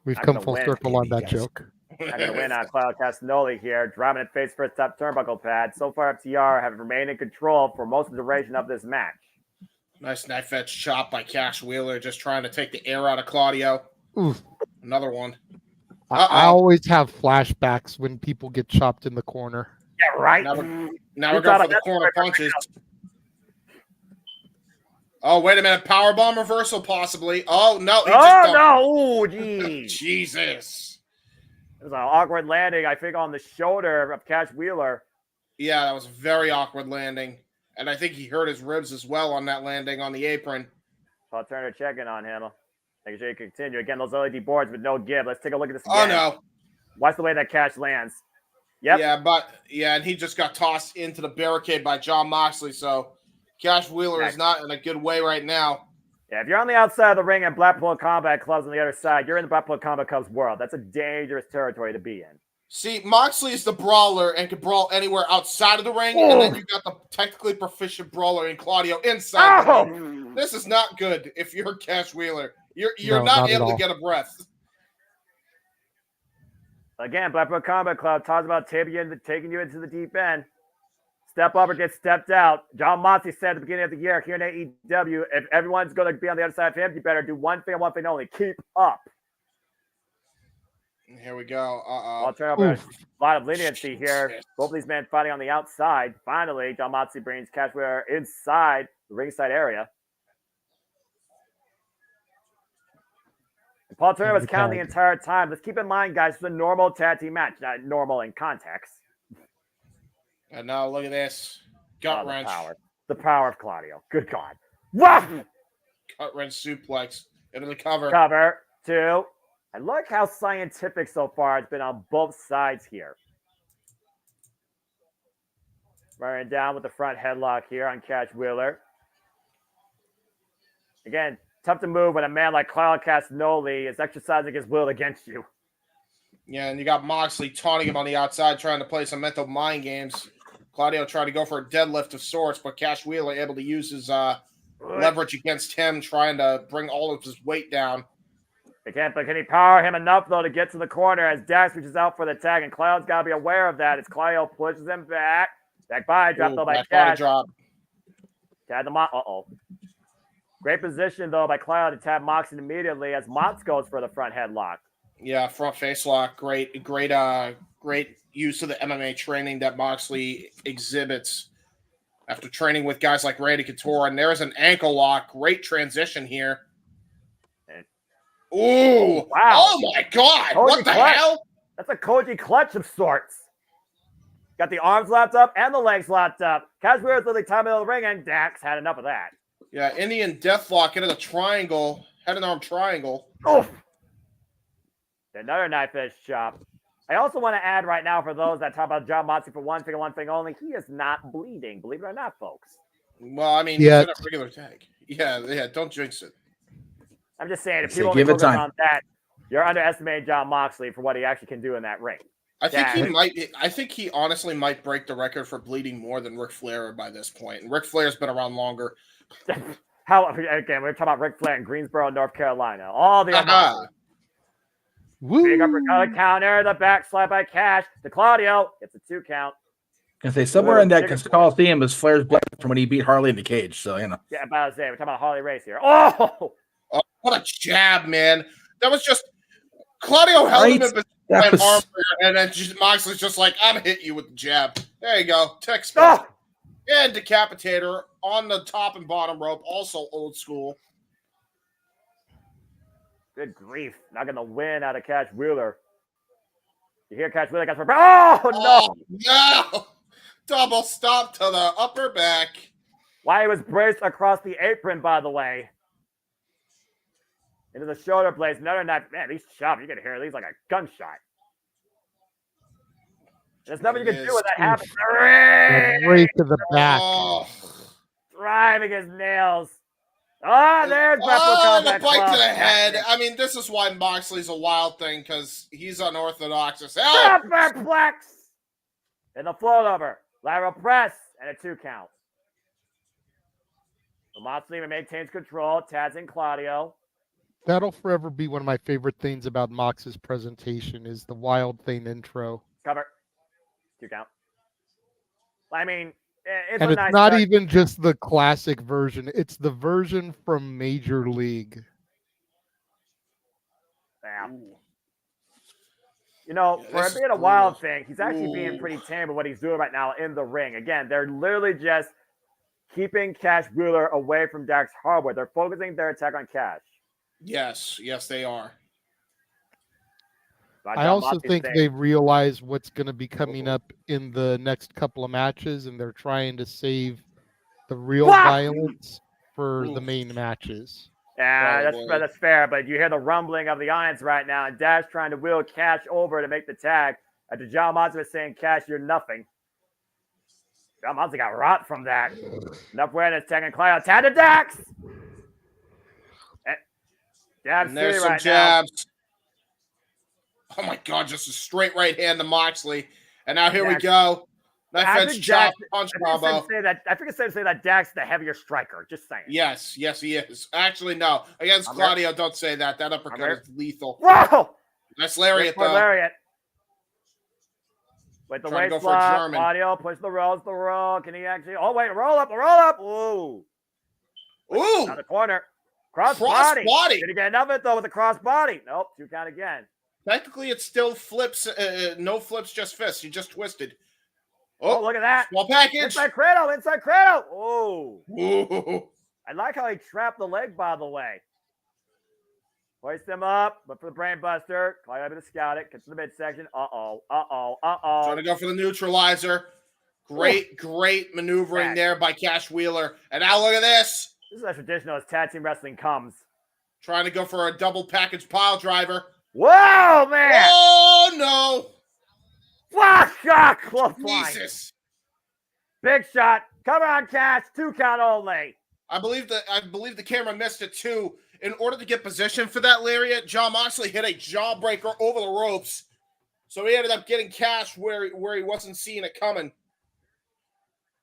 We've come full circle on that joke. I'm going to win on Claudio Castagnoli here. Driving it face first top turnbuckle pad. So far, FTR have remained in control for most of the duration of this match. Nice knife edge chop by Cash Wheeler, just trying to take the air out of Claudio. Oof. Another one. I always have flashbacks when people get chopped in the corner. Yeah, right. Now we're going for the corner punches. Oh, wait a minute. Powerbomb reversal, possibly. Oh, no. Oh, geez. Jesus. It was an awkward landing, I think, on the shoulder of Cash Wheeler. Yeah, that was a very awkward landing. And I think he hurt his ribs as well on that landing on the apron. Paul Turner checking on him. Making sure you can continue. Again, those LED boards with no give. Let's take a look at this again. Oh, no. Watch the way that Cash lands. Yep. Yeah, and he just got tossed into the barricade by Jon Moxley, so Cash Wheeler is not in a good way right now. Yeah, if you're on the outside of the ring and Blackpool Combat Club's on the other side, you're in the Blackpool Combat Club's world. That's a dangerous territory to be in. See, Moxley is the brawler and can brawl anywhere outside of the ring, and then you got the technically proficient brawler in Claudio inside the ring. This is not good if you're Cash Wheeler. You're not able to get a breath. Again, Blackpool Combat Club talks about taking you into the deep end. Step up or get stepped out. John Moxley said at the beginning of the year here in AEW, if everyone's going to be on the other side of him, you better do one thing and one thing only. Keep up. Here we go. I'll turn over a lot of leniency here. Both of these men fighting on the outside. Finally, John Moxley brings Cash Wheeler inside the ringside area. And Paul Turner was counting the entire time. Let's keep in mind, guys, it's a normal tag team match, not normal in context. And now look at this. Gut wrench. The power of Claudio. Good God. Woof! Gut wrench suplex into the cover. Cover. 2. I like how scientific so far it's been on both sides here. Running down with the front headlock here on Cash Wheeler. Again, tough to move when a man like Claudio Castagnoli is exercising his will against you. Yeah, and you got Moxley taunting him on the outside, trying to play some mental mind games. Claudio tried to go for a deadlift of sorts, but Cash Wheeler able to use his leverage against him, trying to bring all of his weight down. But can he power him enough, though, to get to the corner as Dax reaches out for the tag, and Claudio's got to be aware of that as Claudio pushes him back. Back body drop, though, by Cash. Tag the Uh-oh. Great position, though, by Claudio to tap Moxley immediately as Mox goes for the front headlock. Yeah, front face lock. Great use of the MMA training that Moxley exhibits after training with guys like Randy Couture. And there's an ankle lock. Great transition here. Ooh! Wow! Oh my God! Koji what the clutch. hell? That's a Koji clutch of sorts. Got the arms locked up and the legs locked up. Cash Wheeler's literally time of the ring, and Dax had enough of that. Yeah, Indian Deathlock into the triangle, head and arm triangle. Oof! Another knife edge chop. I also want to add right now for those that talk about John Moxley for one thing only, he is not bleeding. Believe it or not, folks. Well, I mean, he's in a regular tag. Yeah, don't jinx it. I'm just saying, if people only focus on that, you're underestimating John Moxley for what he actually can do in that ring. I think he honestly might break the record for bleeding more than Ric Flair by this point. And Ric Flair's been around longer. Again, we're talking about Ric Flair in Greensboro, North Carolina. All the big uppercut counter, the back slap by Cash to Claudio. It's a 2 count. I say somewhere in that Coliseum is Flair's blood from when he beat Harley in the cage. So Yeah, about to say, we're talking about Harley Race here. Oh, what a jab, man! That was just Claudio held him in an arm, and then Moxley's just like, "I'm hit you with the jab." There you go, text and decapitator on the top and bottom rope, also old school. Good grief! Not gonna win out of Cash Wheeler. You hear Cash Wheeler got for no! Double stop to the upper back. Why he was braced across the apron, by the way. Into the shoulder blades. Another knife. Man, these chops, you can hear these like a gunshot. There's nothing you can do when that happens. Right to the back. Driving his nails. There's the bite to the head. I mean, this is why Moxley's a wild thing, because he's unorthodox as hell. Superplex! And the float over. Lateral press. And a 2 count. So Moxley maintains control. Taz and Claudio. That'll forever be one of my favorite things about Mox's presentation is the Wild Thing intro. Cover. 2 count. I mean, it's not even just the classic version. It's the version from Major League. Yeah. You know, for it being a Wild Thing, he's actually being pretty tame with what he's doing right now in the ring. Again, they're literally just keeping Cash Wheeler away from Dax Harwood. They're focusing their attack on Cash. Yes, they are. I also think they realize what's going to be coming up in the next couple of matches, and they're trying to save the real violence for the main matches. Yeah, that's fair, but you hear the rumbling of the irons right now, and Dash trying to wheel Cash over to make the tag. After John Moxley was saying, Cash, you're nothing. John Moxley got rot from that. Enough awareness, taking Claudio. Tag to Dax. Jab And there's city some right jabs. Oh my God, just a straight right hand to Moxley. And now here we Dax. go. Knife I edge think chop, Dax, punch I think combo. it's safe to say that Dax is the heavier striker. Just saying. Yes, he is. Actually, no. Against Claudio, don't say that. That uppercut is lethal. Whoa! Nice lariat, though. Lariat. With the Trying to waist go for a lock, German. Claudio push the roll. Can he actually? Oh wait, roll up. Ooh. Ooh. Out the corner. Cross body. Did he get enough of it though with the cross body? Nope. 2 count again. Technically, it still flips. No flips, just fists. He just twisted. Oh, look at that. Small package. Inside cradle. Oh. Ooh. I like how he trapped the leg, by the way. Hoist him up. Look for the brain buster. Claudio able to scout it. Gets to the midsection. Uh-oh. Trying to go for the neutralizer. Great maneuvering there by Cash Wheeler. And now look at this. This is as traditional as tag team wrestling comes. Trying to go for a double package pile driver. Whoa, man! Oh, no. Fuck! Clothesline. Jesus. Big shot. Cover on Cash. 2 count only. I believe the camera missed it too. In order to get position for that lariat, John Moxley hit a jawbreaker over the ropes. So he ended up getting Cash where he wasn't seeing it coming.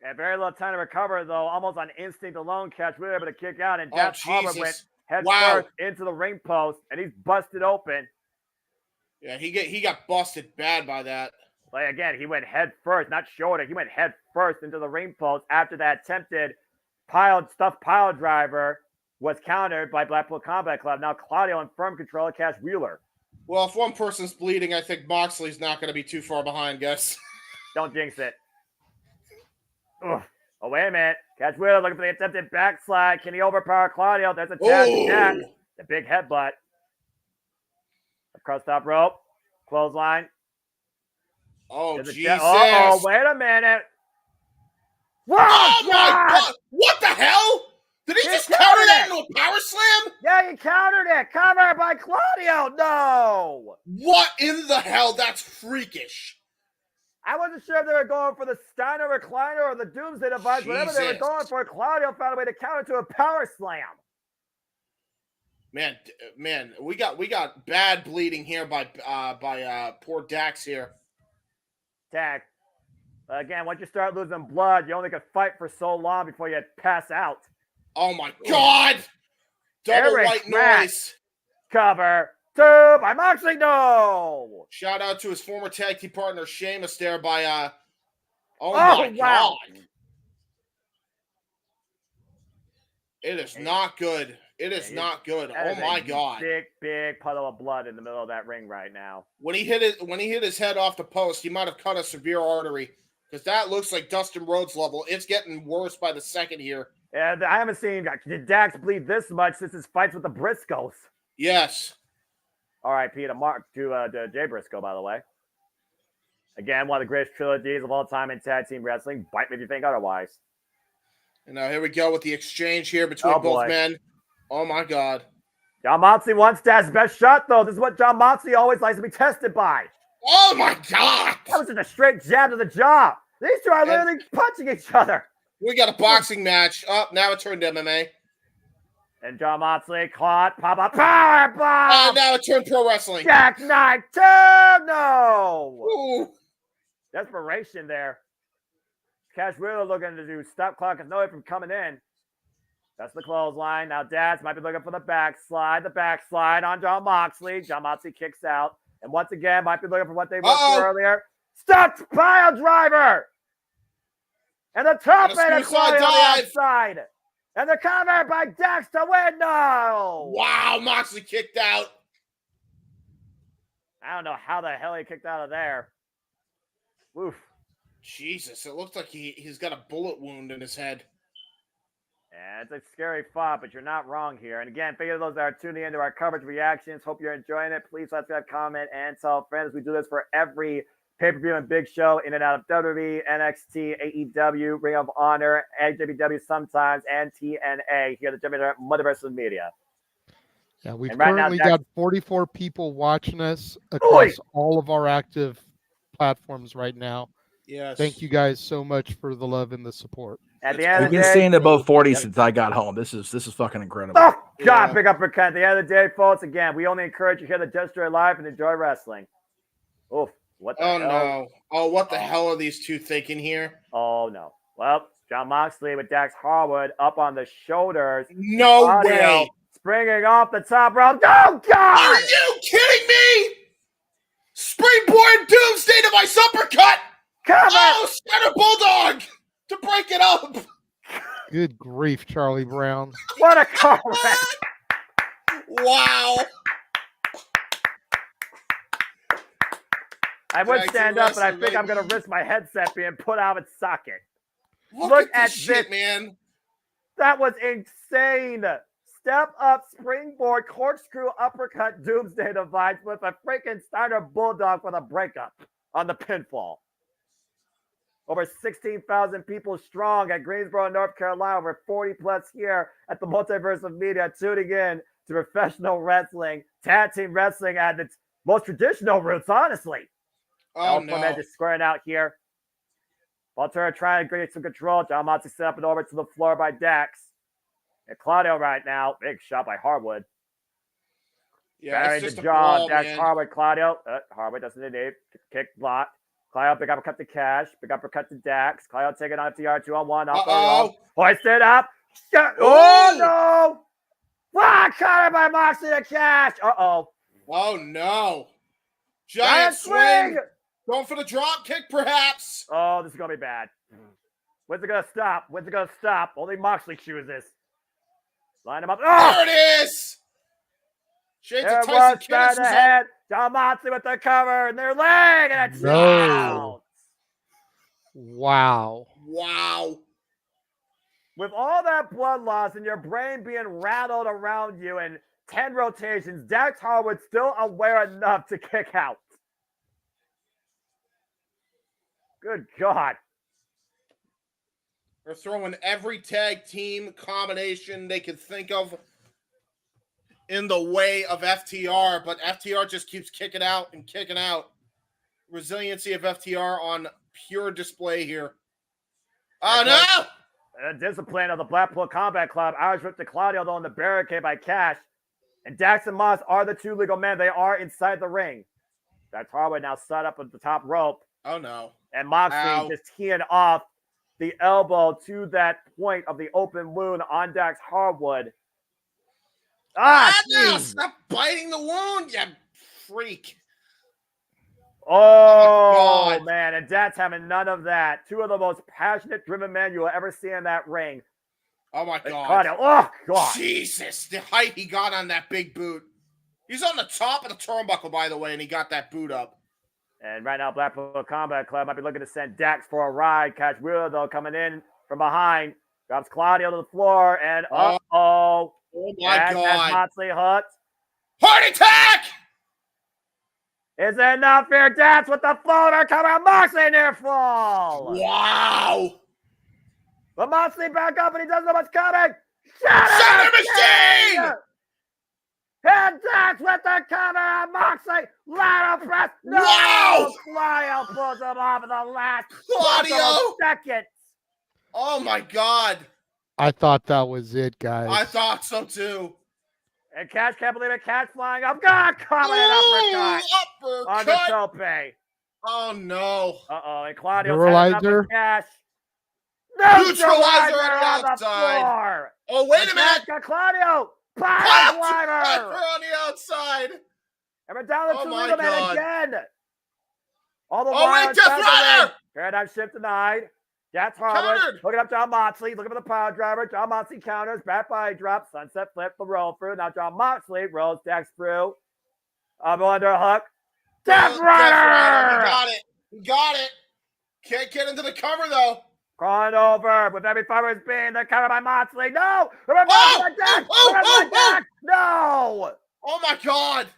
Yeah, very little time to recover, though. Almost on instinct alone, Cash was able to kick out, and Dax Harbour went head first into the ring post, and he's busted open. Yeah, he got busted bad by that. Like, again, he went head first, not shoulder. He went head first into the ring post after that attempted stuffed pile driver was countered by Blackpool Combat Club. Now Claudio in firm control of Cash Wheeler. Well, if one person's bleeding, I think Moxley's not going to be too far behind, guys. Don't jinx it. Ugh. Oh, wait a minute. Cash Wheeler looking for the attempted backslide. Can he overpower Claudio? There's a tap to Jack. The big headbutt. Across top rope. Clothesline. Oh, Jesus. Oh, wait a minute. Whoa, oh, my God. What the hell? Did he just counter that into a power slam? Yeah, he countered it. Covered by Claudio. No. What in the hell? That's freakish. I wasn't sure if they were going for the Steiner recliner or the Doomsday device. Whatever they were going for, Claudio found a way to counter to a power slam. Man, we got bad bleeding here by poor Dax here. Dax. Again, once you start losing blood, you only can fight for so long before you pass out. Oh my God! Double white noise. Cover 2 by Moxley. No. Shout out to his former tag team partner Sheamus there by oh my God. It is not good. It is not good. Oh my God. Big puddle of blood in the middle of that ring right now. When he hit his head off the post, he might have cut a severe artery. Because that looks like Dustin Rhodes level. It's getting worse by the second here. Yeah, I haven't seen Dax bleed this much since his fights with the Briscoes. Yes. R.I.P. to Jay Briscoe, by the way. Again, one of the greatest trilogies of all time in tag team wrestling. Bite me if you think otherwise. And now here we go with the exchange here between both men. Oh, my God. John Moxley wants Dax's best shot, though. This is what John Moxley always likes to be tested by. Oh, my God. That was just a straight jab to the jaw. These two are literally punching each other. We got a boxing match. Oh, now it turned MMA. And John Moxley caught, power bomb. Now it turned pro wrestling. Jackknife 2, no. Ooh. Desperation there. Cash Wheeler looking to do stop clock and no way from coming in. That's the clothesline. Now Dax might be looking for the backslide. The backslide on John Moxley. John Moxley kicks out. And once again, might be looking for what they went for earlier. Stuffed pile driver. And the top end of Claudio on the outside. And the cover by Dax to win. No. Wow, Moxley kicked out. I don't know how the hell he kicked out of there. Oof. Jesus, it looks like he's got a bullet wound in his head. Yeah, it's a scary thought, but you're not wrong here. And again, thank you to those that are tuning into our coverage reactions. Hope you're enjoying it. Please subscribe, comment, and tell friends. We do this for every pay-per-view and big show in and out of WWE, NXT, AEW, Ring of Honor, AEW sometimes, and TNA here at the JMN Multiverse of Media. Yeah, we've currently got 44 people watching us across all of our active platforms right now. Yes. Thank you guys so much for the love and the support. At the end We've of the been day, staying above 40 since I got home. This is fucking incredible. oh God, big uppercut. At the end of the day, folks, again, we only encourage you here to just enjoy life and enjoy wrestling. Oof, what the hell? No. Oh, what the hell are these two thinking here? Oh, no. Well, John Moxley with Dax Harwood up on the shoulders. No way. Springing off the top rope. Oh, God! Are you kidding me? Springboard Doomsday device uppercut! Cover! Oh, Stunner Bulldog to break it up! Good grief, Charlie Brown. What a car wreck! Wow. I would Jackson stand up, but I wrestling, think I'm baby. going to risk my headset being put out of its socket. Look at this shit, man. That was insane. Step up, springboard, corkscrew, uppercut, Doomsday device with a freaking Steiner Bulldog for the breakup on the pinfall. Over 16,000 people strong at Greensboro, North Carolina. Over 40 plus here at the Multiverse of Media tuning in to professional wrestling, tag team wrestling at its most traditional roots, honestly. Oh, no. Edge is squaring out here. Volterra trying to get some control. John Moxley set up and over to the floor by Dax. And Claudio right now. Big shot by Harwood. Yeah, it's just the a jaw. brawl, Dax man. Harwood, Claudio. Harwood doesn't need kick block. Claudio, big uppercut to Cash. Big uppercut to Dax. Claudio taking on TR 2-on-1. Hoisted up. Oh, no. Wow, counter by Moxley to Cash. Uh-oh. Oh, no. Giant swing. Going for the drop kick, perhaps. Oh, this is going to be bad. When's it going to stop? When's it going to stop? Only Moxley chooses. Line him up. Oh! There it is. Shades There of Tyson was that Kidd. ahead. John Moxley with the cover and their leg, and it's out. Wow. Wow. With all that blood loss and your brain being rattled around you and 10 rotations, Dax Harwood still aware enough to kick out. Good God. They're throwing every tag team combination they could think of in the way of FTR, but FTR just keeps kicking out and kicking out. Resiliency of FTR on pure display here. Oh, no! Discipline of the Blackpool Combat Club. Irish whip to Claudio, though, in the barricade by Cash. And Dax and Moss are the two legal men. They are inside the ring. Dax Harwood now set up at the top rope. Oh, no. And Moxley just teeing off the elbow to that point of the open wound on Dax Harwood. No, stop biting the wound, you freak. Oh man, and Dax having none of that. Two of the most passionate, driven men you will ever see in that ring. Oh, my God. Claudio. Oh, God. Jesus, the height he got on that big boot. He's on the top of the turnbuckle, by the way, and he got that boot up. And right now, Blackpool Combat Club might be looking to send Dax for a ride. Cash Wheeler, though, coming in from behind. Drops Claudio to the floor, and uh-oh. Oh, my Dax God. has Moxley hooked. Heart attack! Is it enough here? Dax with the floater coming on Moxley near fall. Wow. But Moxley back up, and he doesn't know what's coming. Shatter Machine! And Dax with the cover on Moxley. Ladder press. No! Wow! Claudio pulls him off in the last Claudio! second. Oh, my God. I thought that was it, guys. I thought so, too. And Cash can't believe it. Cash flying up. God, coming in uppercut. On the tope. Oh, no. Uh-oh. And Claudio's Neuralizer. Cash. Neutralizer on the on the outside. floor. Oh, wait a minute. Got Claudio. Driver Driver on the outside. And we're down to Oh, two my legal men God. again. All the Oh, while wait, Death Rider. Paradigm shift denied. That's Harwood. Countered. Looking up John Moxley. Looking for the power driver. John Moxley counters. Back body drop. Sunset flip. The roll through. Now John Moxley rolls Dax through. Under hook. Death Rider. He got it. He got it. Can't get into the cover, though. Crawling over with every fiber being the cover by Moxley. No! No! Oh, my God.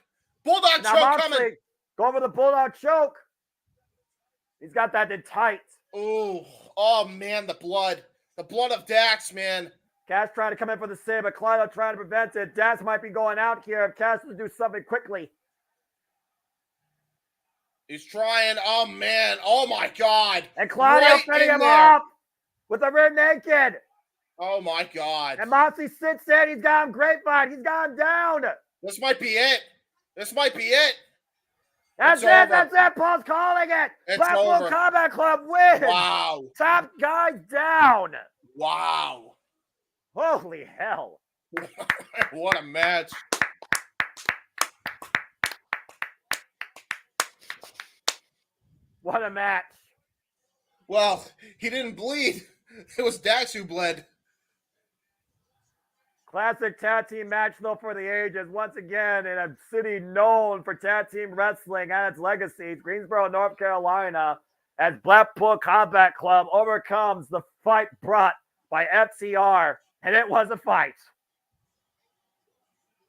Bulldog Now choke Moxley coming. going for the Bulldog choke. He's got that in tight. Oh, man, the blood. The blood of Dax, man. Cash trying to come in for the save, but Claudio trying to prevent it. Dax might be going out here if Cash will do something quickly. He's trying. Oh, man. Oh, my God. And Claudio right setting him there. up with the rear naked. Oh, my God. And Moxley sits in. He's got him grapevine. He's got him down. This might be it. This might be it. That's It's it. over. That's it. Paul's calling it. It's Blackpool over. Combat Club wins. Wow. Top guy down. Wow. Holy hell. What a match. What a match. Well, he didn't bleed. It was Dax who bled. Classic tag team match, though, for the ages. Once again, in a city known for tag team wrestling and its legacies, Greensboro, North Carolina, as Blackpool Combat Club overcomes the fight brought by FTR, and it was a fight.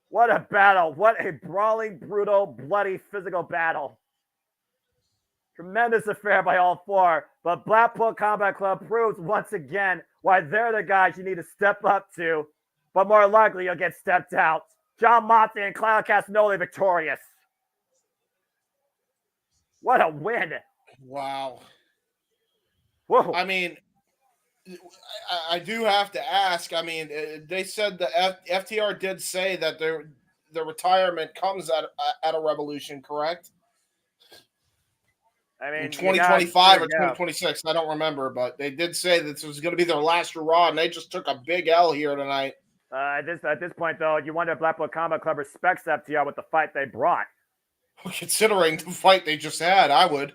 What a battle. What a brawling, brutal, bloody, physical battle. Tremendous affair by all four, but Blackpool Combat Club proves once again why they're the guys you need to step up to, but more likely you'll get stepped out. John Moxley and Kyle Castagnoli victorious. What a win. Wow. Whoa. I mean, I do have to ask. I mean, they said the FTR did say that the retirement comes at a Revolution, correct? I mean, in 2025 or 2026, I don't remember, but they did say that this was going to be their last hurrah, and they just took a big L here tonight. At this point, though, you wonder if Blackpool Combat Club respects FTR with the fight they brought. Considering the fight they just had, I would.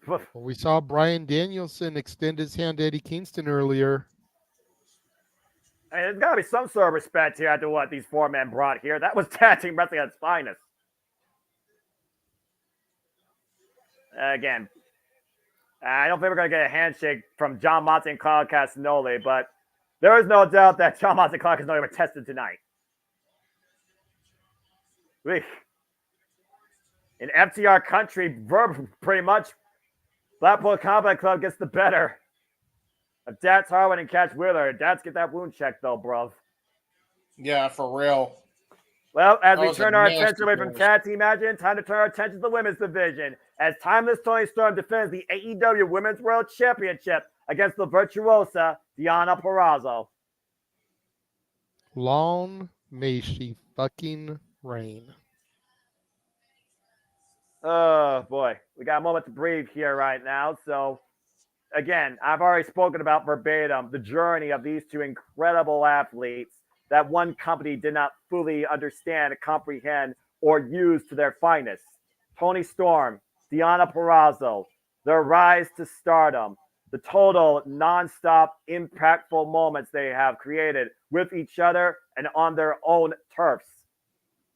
Well, we saw Bryan Danielson extend his hand to Eddie Kingston earlier. I mean, there's got to be some sort of respect here after what these four men brought here. That was tag team wrestling at its finest. Again, I don't think we're going to get a handshake from John Moxley and Kyle Castagnoli, but there is no doubt that John Moxley and Kyle Castagnoli were tested tonight. In FTR country, pretty much, Blackpool Combat Club gets the better of Dats Harwood and Catch Wheeler. Dats get that wound checked, though, bruv. Yeah, for real. Well, as we turn our attention away from tag team action, time to turn our attention to the women's division. As Timeless Toni Storm defends the AEW Women's World Championship against the virtuosa Deonna Purrazzo. Long may she fucking reign. Oh, boy. We got a moment to breathe here right now. So, again, I've already spoken about verbatim the journey of these two incredible athletes that one company did not fully understand, comprehend, or use to their finest. Toni Storm, Deonna Purrazzo, their rise to stardom, the total nonstop impactful moments they have created with each other and on their own turfs.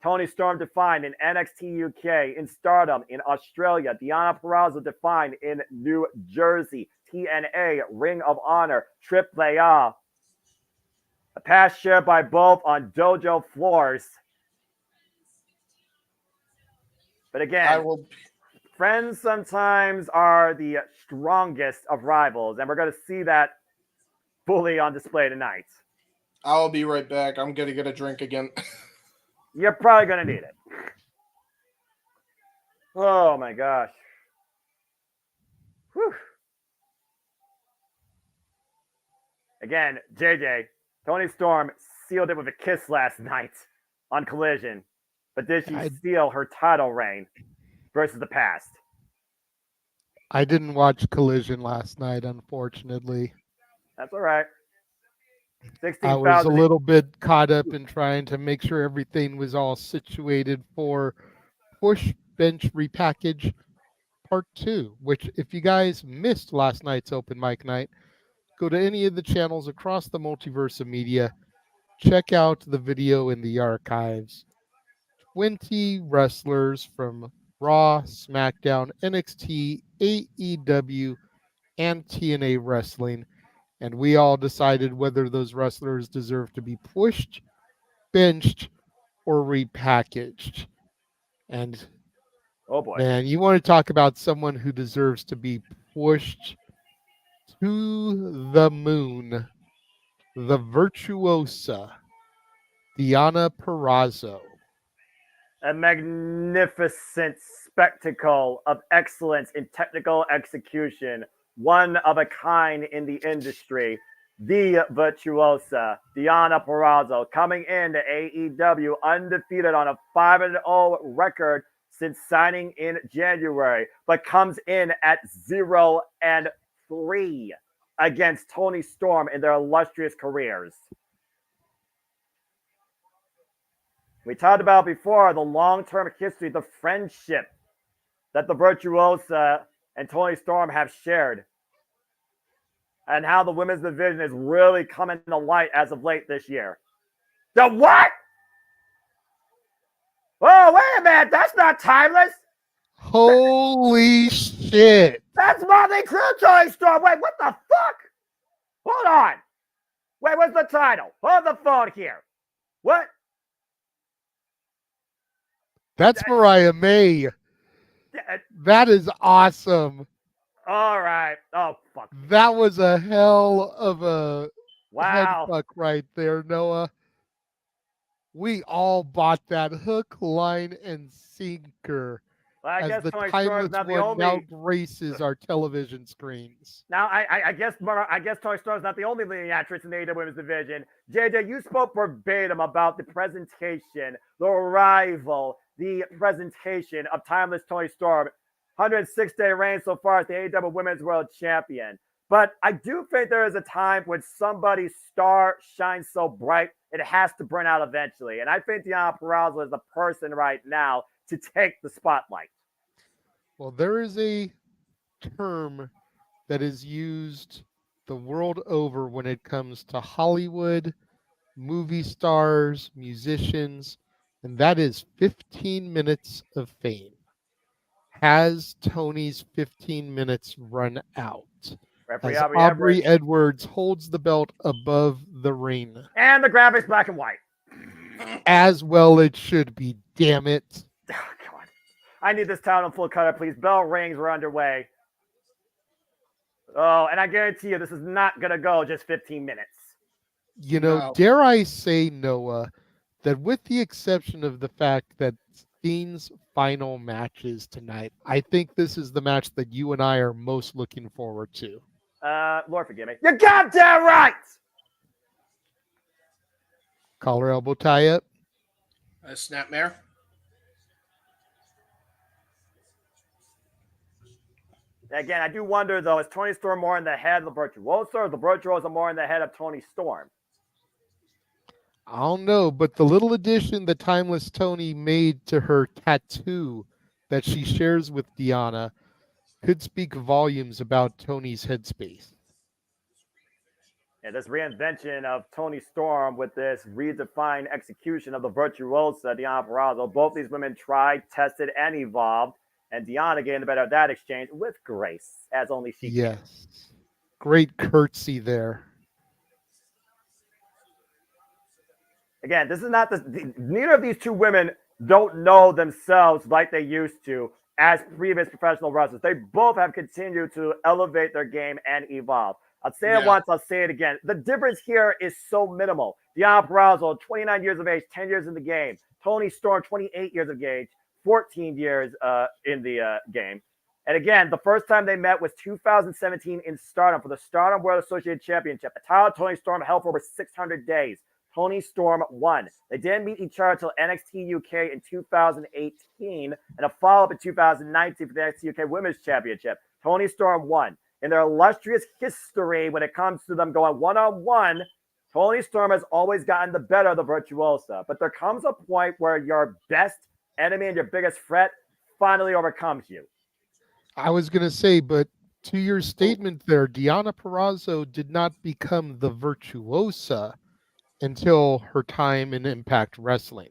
Toni Storm defined in NXT UK, in Stardom, in Australia. Deonna Purrazzo defined in New Jersey, TNA, Ring of Honor, AAA. A past shared by both on dojo floors. But again, friends sometimes are the strongest of rivals, and we're going to see that fully on display tonight. I'll be right back. I'm going to get a drink again. You're probably going to need it. Oh, my gosh. Whew. Again, JJ, Toni Storm sealed it with a kiss last night on Collision. But did she steal her title reign versus the past? I didn't watch Collision last night, unfortunately. That's all right. I was a little bit caught up in trying to make sure everything was all situated for Push Bench Repackage Part 2, which if you guys missed last night's open mic night, go to any of the channels across the multiverse of media, check out the video in the archives. 20 wrestlers from Raw, SmackDown, NXT, AEW, and TNA Wrestling. And we all decided whether those wrestlers deserve to be pushed, benched, or repackaged. And oh boy, man, you want to talk about someone who deserves to be pushed to the moon. The virtuosa, Deonna Purrazzo. A magnificent spectacle of excellence in technical execution, one of a kind in the industry, the virtuosa, Deonna Purrazzo, coming into AEW undefeated on a 5-0 record since signing in January, but comes in at 0-3 against Toni Storm in their illustrious careers. We talked about before the long-term history, the friendship that the virtuosa and Toni Storm have shared, and how the women's division is really coming to light as of late this year. The what? Oh, wait a minute. That's not Timeless. Holy shit. That's Motley Crue, Toni Storm. Wait, what the fuck? Hold on. Wait, what's the title? Hold the phone here. What? That's Mariah May. That is awesome. All right. Oh, fuck. That was a hell of a head Wow. fuck right there, Noah. We all bought that hook, line, and sinker. Well, I as guess the Toni Timeless Storm's not the one only. now graces our television screens. Now, I guess Toni Storm's not the only leading actress in the AEW Women's Division. JJ, you spoke verbatim about the presentation, the arrival, the presentation of Timeless Toni Storm. 106-day reign so far as the AEW Women's World Champion. But I do think there is a time when somebody's star shines so bright, it has to burn out eventually. And I think Deonna Purrazzo is the person right now to take the spotlight. Well, there is a term that is used the world over when it comes to Hollywood, movie stars, musicians, and that is 15 minutes of fame. Has Tony's 15 minutes run out? Referee As Aubrey Edwards holds the belt above the ring. And the graphics black and white. As well it should be, damn it. Oh, God. I need this town in full color, please. Bell rings, we're underway. Oh, and I guarantee you this is not going to go just 15 minutes. You know, dare I say, Noah, that with the exception of the fact that Dean's final matches tonight, I think this is the match that you and I are most looking forward to. Lord forgive me. You're goddamn right! Collar elbow tie up. Snapmare. Again, I do wonder, though, is Toni Storm more in the head of the Virtuoso, or the Virtuoso more in the head of Toni Storm? I don't know, but the little addition that Timeless Toni made to her tattoo that she shares with Deonna could speak volumes about Tony's headspace. Yeah, this reinvention of Toni Storm with this redefined execution of the Virtuosa, Deonna Purrazzo. Both these women tried, tested, and evolved. And Deonna getting the better of that exchange with grace, as only she can. Yes. Great curtsy there. Again, this is not neither of these two women don't know themselves like they used to as previous professional wrestlers. They both have continued to elevate their game and evolve. I'll say it once, I'll say it again. The difference here is so minimal. Deonna Purrazzo, 29 years of age, 10 years in the game. Toni Storm, 28 years of age, 14 years in the game. And again, the first time they met was 2017 in Stardom for the Stardom World Associated Championship. The title Toni Storm held for over 600 days. Toni Storm won. They didn't meet each other until NXT UK in 2018 and a follow-up in 2019 for the NXT UK Women's Championship. Toni Storm won. In their illustrious history, when it comes to them going one-on-one, Toni Storm has always gotten the better of the Virtuosa. But there comes a point where your best enemy and your biggest threat finally overcomes you. I was going to say, but to your statement there, Deonna Purrazzo did not become the Virtuosa until her time in Impact Wrestling.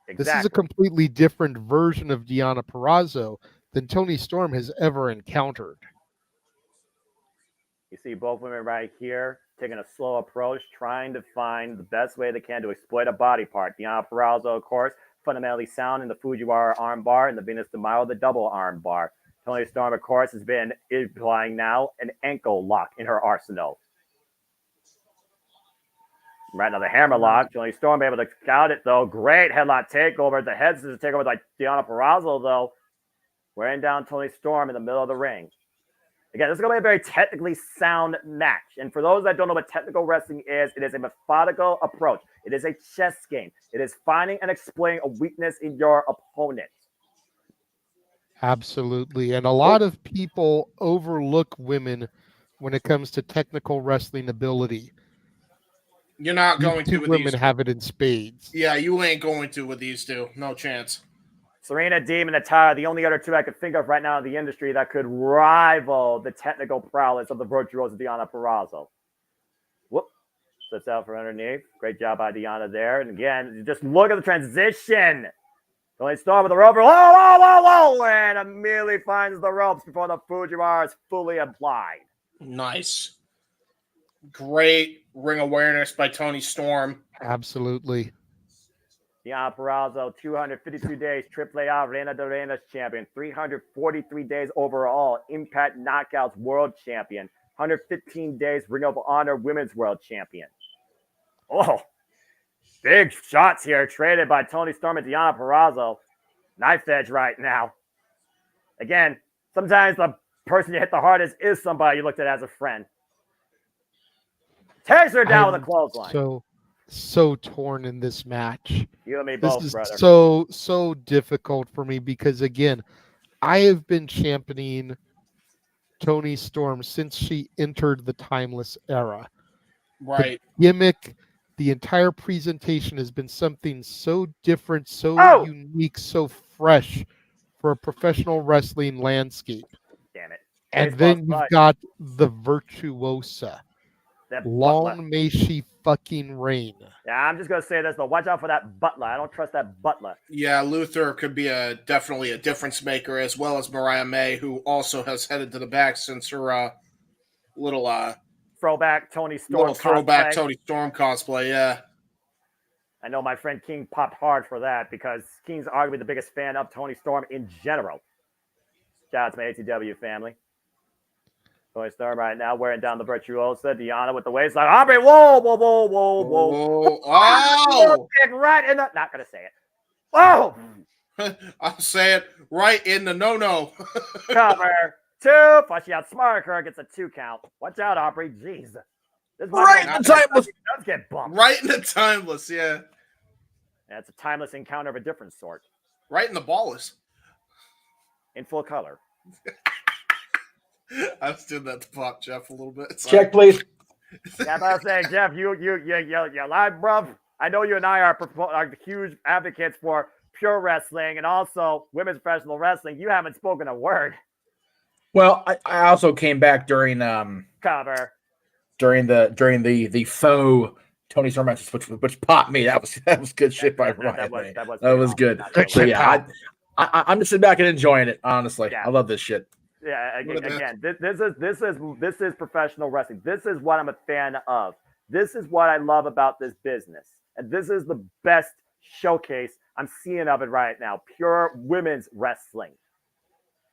Exactly. This is a completely different version of Deonna Purrazzo than Toni Storm has ever encountered. You see both women right here taking a slow approach, trying to find the best way they can to exploit a body part. Deonna Purrazzo, of course, fundamentally sound in the Fujiwara arm bar and the Venus de Milo, the double arm bar. Toni Storm, of course, has been applying now an ankle lock in her arsenal. Right now, the hammer lock. Toni Storm able to scout it, though. Great headlock takeover. The head scissors takeover like Deonna Purrazzo, though. wearing down Toni Storm in the middle of the ring. Again, this is going to be a very technically sound match. And for those that don't know what technical wrestling is, it is a methodical approach. It is a chess game. It is finding and exploiting a weakness in your opponent. Absolutely. And a lot of people overlook women when it comes to technical wrestling ability. You're not going to These with women these. have it in spades. Yeah, you ain't going to with these two. No chance. Serena Deeb and Natalia, the only other two I could think of right now in the industry that could rival the technical prowess of the virtuoso Deonna Purrazzo. Whoop. Sits out from underneath. Great job by Deonna there. And again, just look at the transition. Toni Storm with the rope. Whoa, and immediately finds the ropes before the Fujiwara is fully applied. Nice. Great ring awareness by Toni Storm. Absolutely. Deonna Purrazzo, 252 days, AAA Reina de Reinas champion, 343 days overall, Impact Knockouts world champion, 115 days Ring of Honor women's world champion. Oh, big shots here traded by Toni Storm and Deonna Purrazzo. Knife edge right now. Again, sometimes the person you hit the hardest is somebody you looked at as a friend. Takes her down with a clothesline. So torn in this match. You and me this both, is brother. So difficult for me because, again, I have been championing Toni Storm since she entered the Timeless era. Right. The gimmick, the entire presentation has been something so different, so unique, so fresh for a professional wrestling landscape. Damn it. And then you've got the virtuosa. Long may she fucking reign. Yeah, I'm just going to say this, though. Watch out for that Butler. I don't trust that Butler. Yeah, Luther could be definitely a difference maker, as well as Mariah May, who also has headed to the back since her little throwback Toni Storm throwback cosplay. Toni Storm cosplay, yeah. I know my friend King popped hard for that because King's arguably the biggest fan of Toni Storm in general. Shout out to my ATW family. Toni Storm right now wearing down the virtuosa. Deonna with the waistline. Aubrey, whoa. Oh! Kick right in the... Not going to say it. Whoa! I'll say it right in the no-no. Cover. 2. Flushy outsmarted her. Gets a 2 count. Watch out, Aubrey. Jeez. This Right in the timeless. Does get bumped. Right in the timeless, yeah. That's a timeless encounter of a different sort. Right in the ballers. In full color. I was doing that to pop Jeff a little bit. Check, please. Yeah, but I was saying, Jeff, you live, bruv. I know you and I are huge advocates for pure wrestling and also women's professional wrestling. You haven't spoken a word. Well, I also came back during cover during the faux Toni Storm matches, which popped me. That was good shit by Ryan. That was good. So yeah, I'm just sitting back and enjoying it. Honestly, I love this shit. Yeah, again, this is professional wrestling. This is what I'm a fan of. This is what I love about this business, and this is the best showcase I'm seeing of it right now. Pure women's wrestling.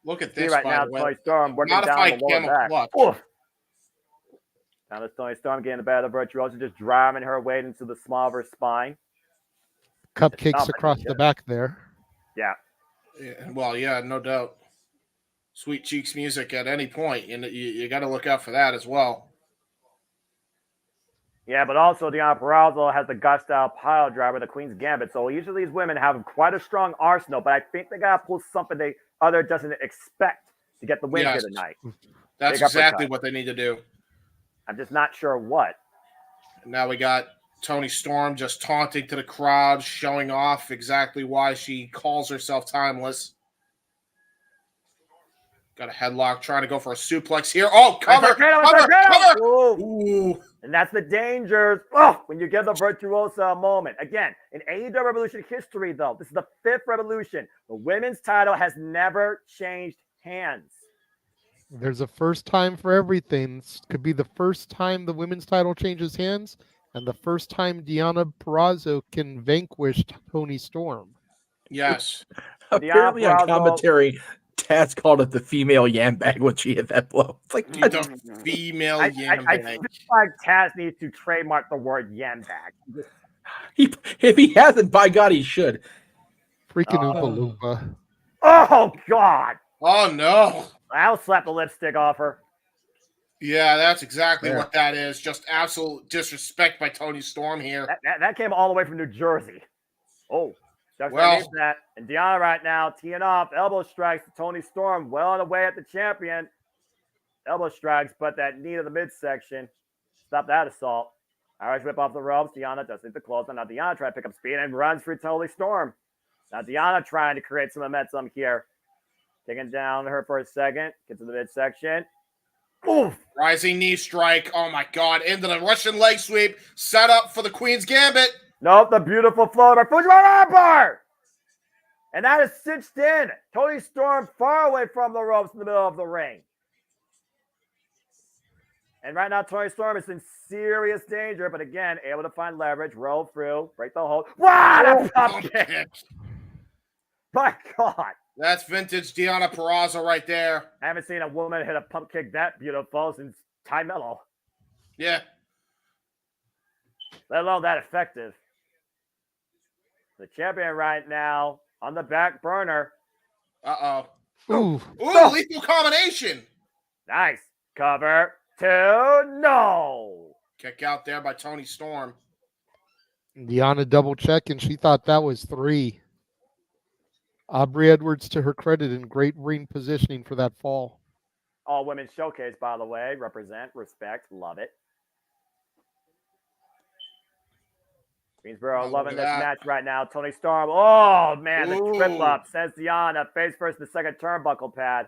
Look at this right now. Toni Storm working down the lower back. Now this Toni Storm getting the better of the virtuoso, just driving her weight into the small of her spine. Cupcakes across the back there. Yeah. Well, yeah, no doubt. Sweet Cheeks music at any point. You got to look out for that as well. Yeah, but also Deonna Purrazzo has the gut-style pile driver, the Queen's Gambit. So usually these women have quite a strong arsenal, but I think they got to pull something they other doesn't expect to get the win here tonight. That's exactly what they need to do. I'm just not sure what. Now we got Toni Storm just taunting to the crowd, showing off exactly why she calls herself timeless. Got a headlock, trying to go for a suplex here. Oh, cover! Cover! Ooh. And that's the dangers when you give the virtuoso a moment. Again, in AEW Revolution history, though, this is the 5th Revolution. The women's title has never changed hands. There's a first time for everything. This could be the first time the women's title changes hands and the first time Deonna Purrazzo can vanquish Toni Storm. Yes. Apparently on commentary, Taz called it the female yam bag when she hit that blow. It's like the female yam bag. I feel like Taz needs to trademark the word yam bag. If he hasn't, by God, he should. Freaking Oompa Loompa. Oh, God. Oh, no. I'll slap the lipstick off her. Yeah, that's exactly what that is. Just absolute disrespect by Tony Storm here. That came all the way from New Jersey. Oh, well, that. And Deanna right now teeing off. Elbow strikes to Tony Storm. Well on the way at the champion. Elbow strikes, but that knee to the midsection. Stop that assault. Irish whip off the ropes. Deanna does hit the close. Now Deanna trying to pick up speed and runs through Tony Storm. Now Deanna trying to create some momentum here. Taking down her for a second. Gets to the midsection. Oof. Rising knee strike. Oh, my God. Into the Russian leg sweep. Set up for the Queen's Gambit. Nope, the beautiful floater. Fujiwara armbar! And that is cinched in. Tony Storm far away from the ropes in the middle of the ring. And right now, Tony Storm is in serious danger, but again, able to find leverage, roll through, break the hold. Wow, a pump kick! My God. That's vintage Deanna Purrazzo right there. I haven't seen a woman hit a pump kick that beautiful since Ty Mello. Yeah. Let alone that effective. The champion right now on the back burner. Uh-oh. Ooh. Ooh, lethal combination. Nice. Cover. 2. No. Kick out there by Tony Storm. Deanna double check, and she thought that was 3. Aubrey Edwards, to her credit, in great ring positioning for that fall. All women's showcase, by the way. Represent, respect, love it. Greensboro loving this match right now. Tony Storm. Oh, man, the trip up. Sends Deanna face first in the second turnbuckle pad.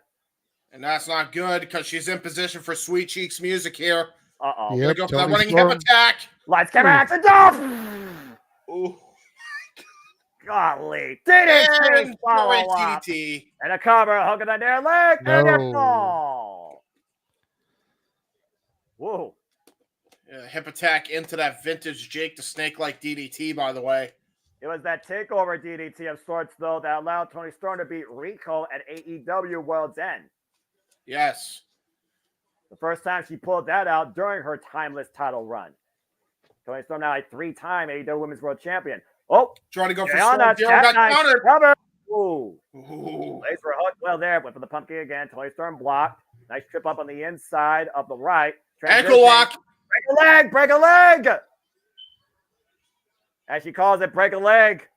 And that's not good because she's in position for Sweet Cheeks music here. Uh-oh. Yep, go for that running hip attack. Lights, camera, action, off! Ooh. Golly. DDT. DDT. And a cover. Hook of the near leg. And a fall. Whoa. Yeah, hip attack into that vintage Jake the Snake-like DDT, by the way. It was that takeover DDT of sorts, though, that allowed Tony Storm to beat Rico at AEW World's End. Yes. The first time she pulled that out during her timeless title run. Tony Storm now a 3-time AEW Women's World Champion. Oh, trying to go for Storm. Daryl got countered. Cover. Ooh. Lays for a hook. Well, there. Went for the pumpkin again. Tony Storm blocked. Nice trip up on the inside of the right. Ankle lock. Break a leg. Break a leg. As she calls it, break a leg.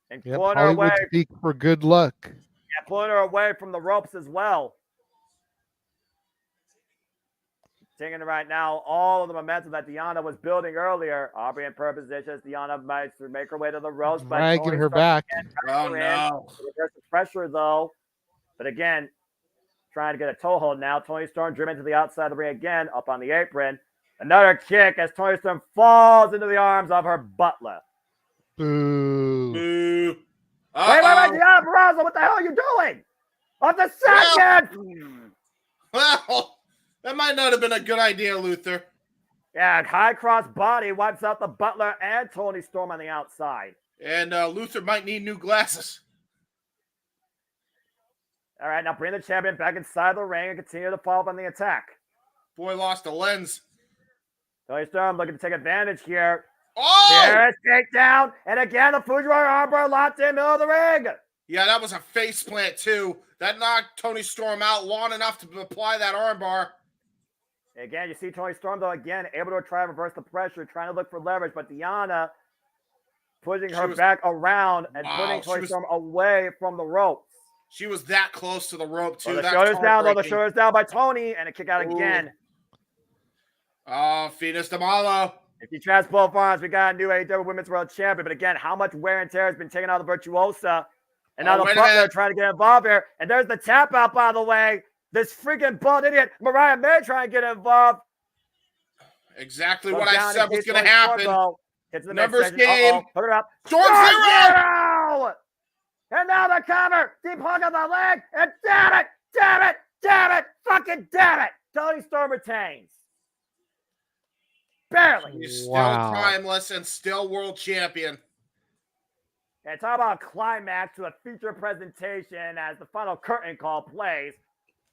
And pulling her away. Speak for good luck. Yeah, pulling her away from the ropes as well. Taking right now all of the momentum that Deanna was building earlier. Aubrey in per position as Deanna might make her way to the ropes. Dragging her back. Oh, no. Reverse the pressure, though. But again, trying to get a toe hold now. Tony Storm driven to the outside of the ring again, up on the apron. Another kick as Tony Storm falls into the arms of her butler. Boo. Boo. Wait, Deanna Purrazzo, what the hell are you doing? Off the second! Well, that might not have been a good idea, Luther. Yeah, high cross body wipes out the butler and Tony Storm on the outside. And Luther might need new glasses. All right, now bring the champion back inside the ring and continue to follow up on the attack. Boy lost a lens. Tony Storm looking to take advantage here. Oh! Here's takedown. And again, the Fujiwara armbar locked in middle of the ring. Yeah, that was a face plant, too. That knocked Tony Storm out long enough to apply that armbar. Again, you see Tony Storm, though, again, able to try to reverse the pressure, trying to look for leverage, but Deanna pushing her back around and putting Tony Storm away from the ropes. She was that close to the rope, too. Oh, the shoulder's down, though. The shoulder's down by Tony, and a kick out again. Oh, Phoenix de Malo. If you trust both arms, we got a new AEW Women's World Champion. But again, how much wear and tear has been taken out of the Virtuosa? And now the Butler trying to get involved here. And there's the tap out, by the way. This freaking bald idiot, Mariah May, trying to get involved. Exactly what I said was going to happen. Numbers game. Put it up. Storm Zero! And now the cover. Deep hook on the leg. And damn it, fucking damn it. Tony Storm retains. Barely. He's still timeless and still world champion. And talk about a climax to a feature presentation as the final curtain call plays.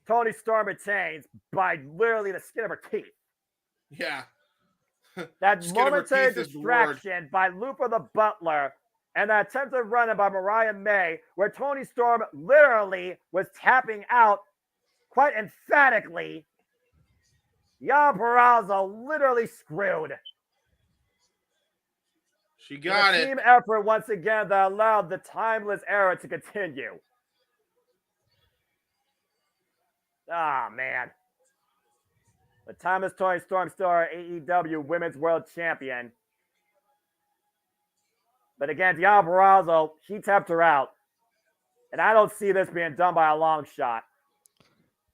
Tony Storm retains by literally the skin of her teeth. Yeah. That momentary distraction by Lupa the Butler and that attempted run by Mariah May, where Toni Storm literally was tapping out quite emphatically, Deonna Purrazzo literally screwed. She got it. Team effort once again that allowed the timeless era to continue. Ah, man. The timeless Toni Storm still our AEW Women's World Champion. But again, Deonna Purrazzo, she tapped her out. And I don't see this being done by a long shot.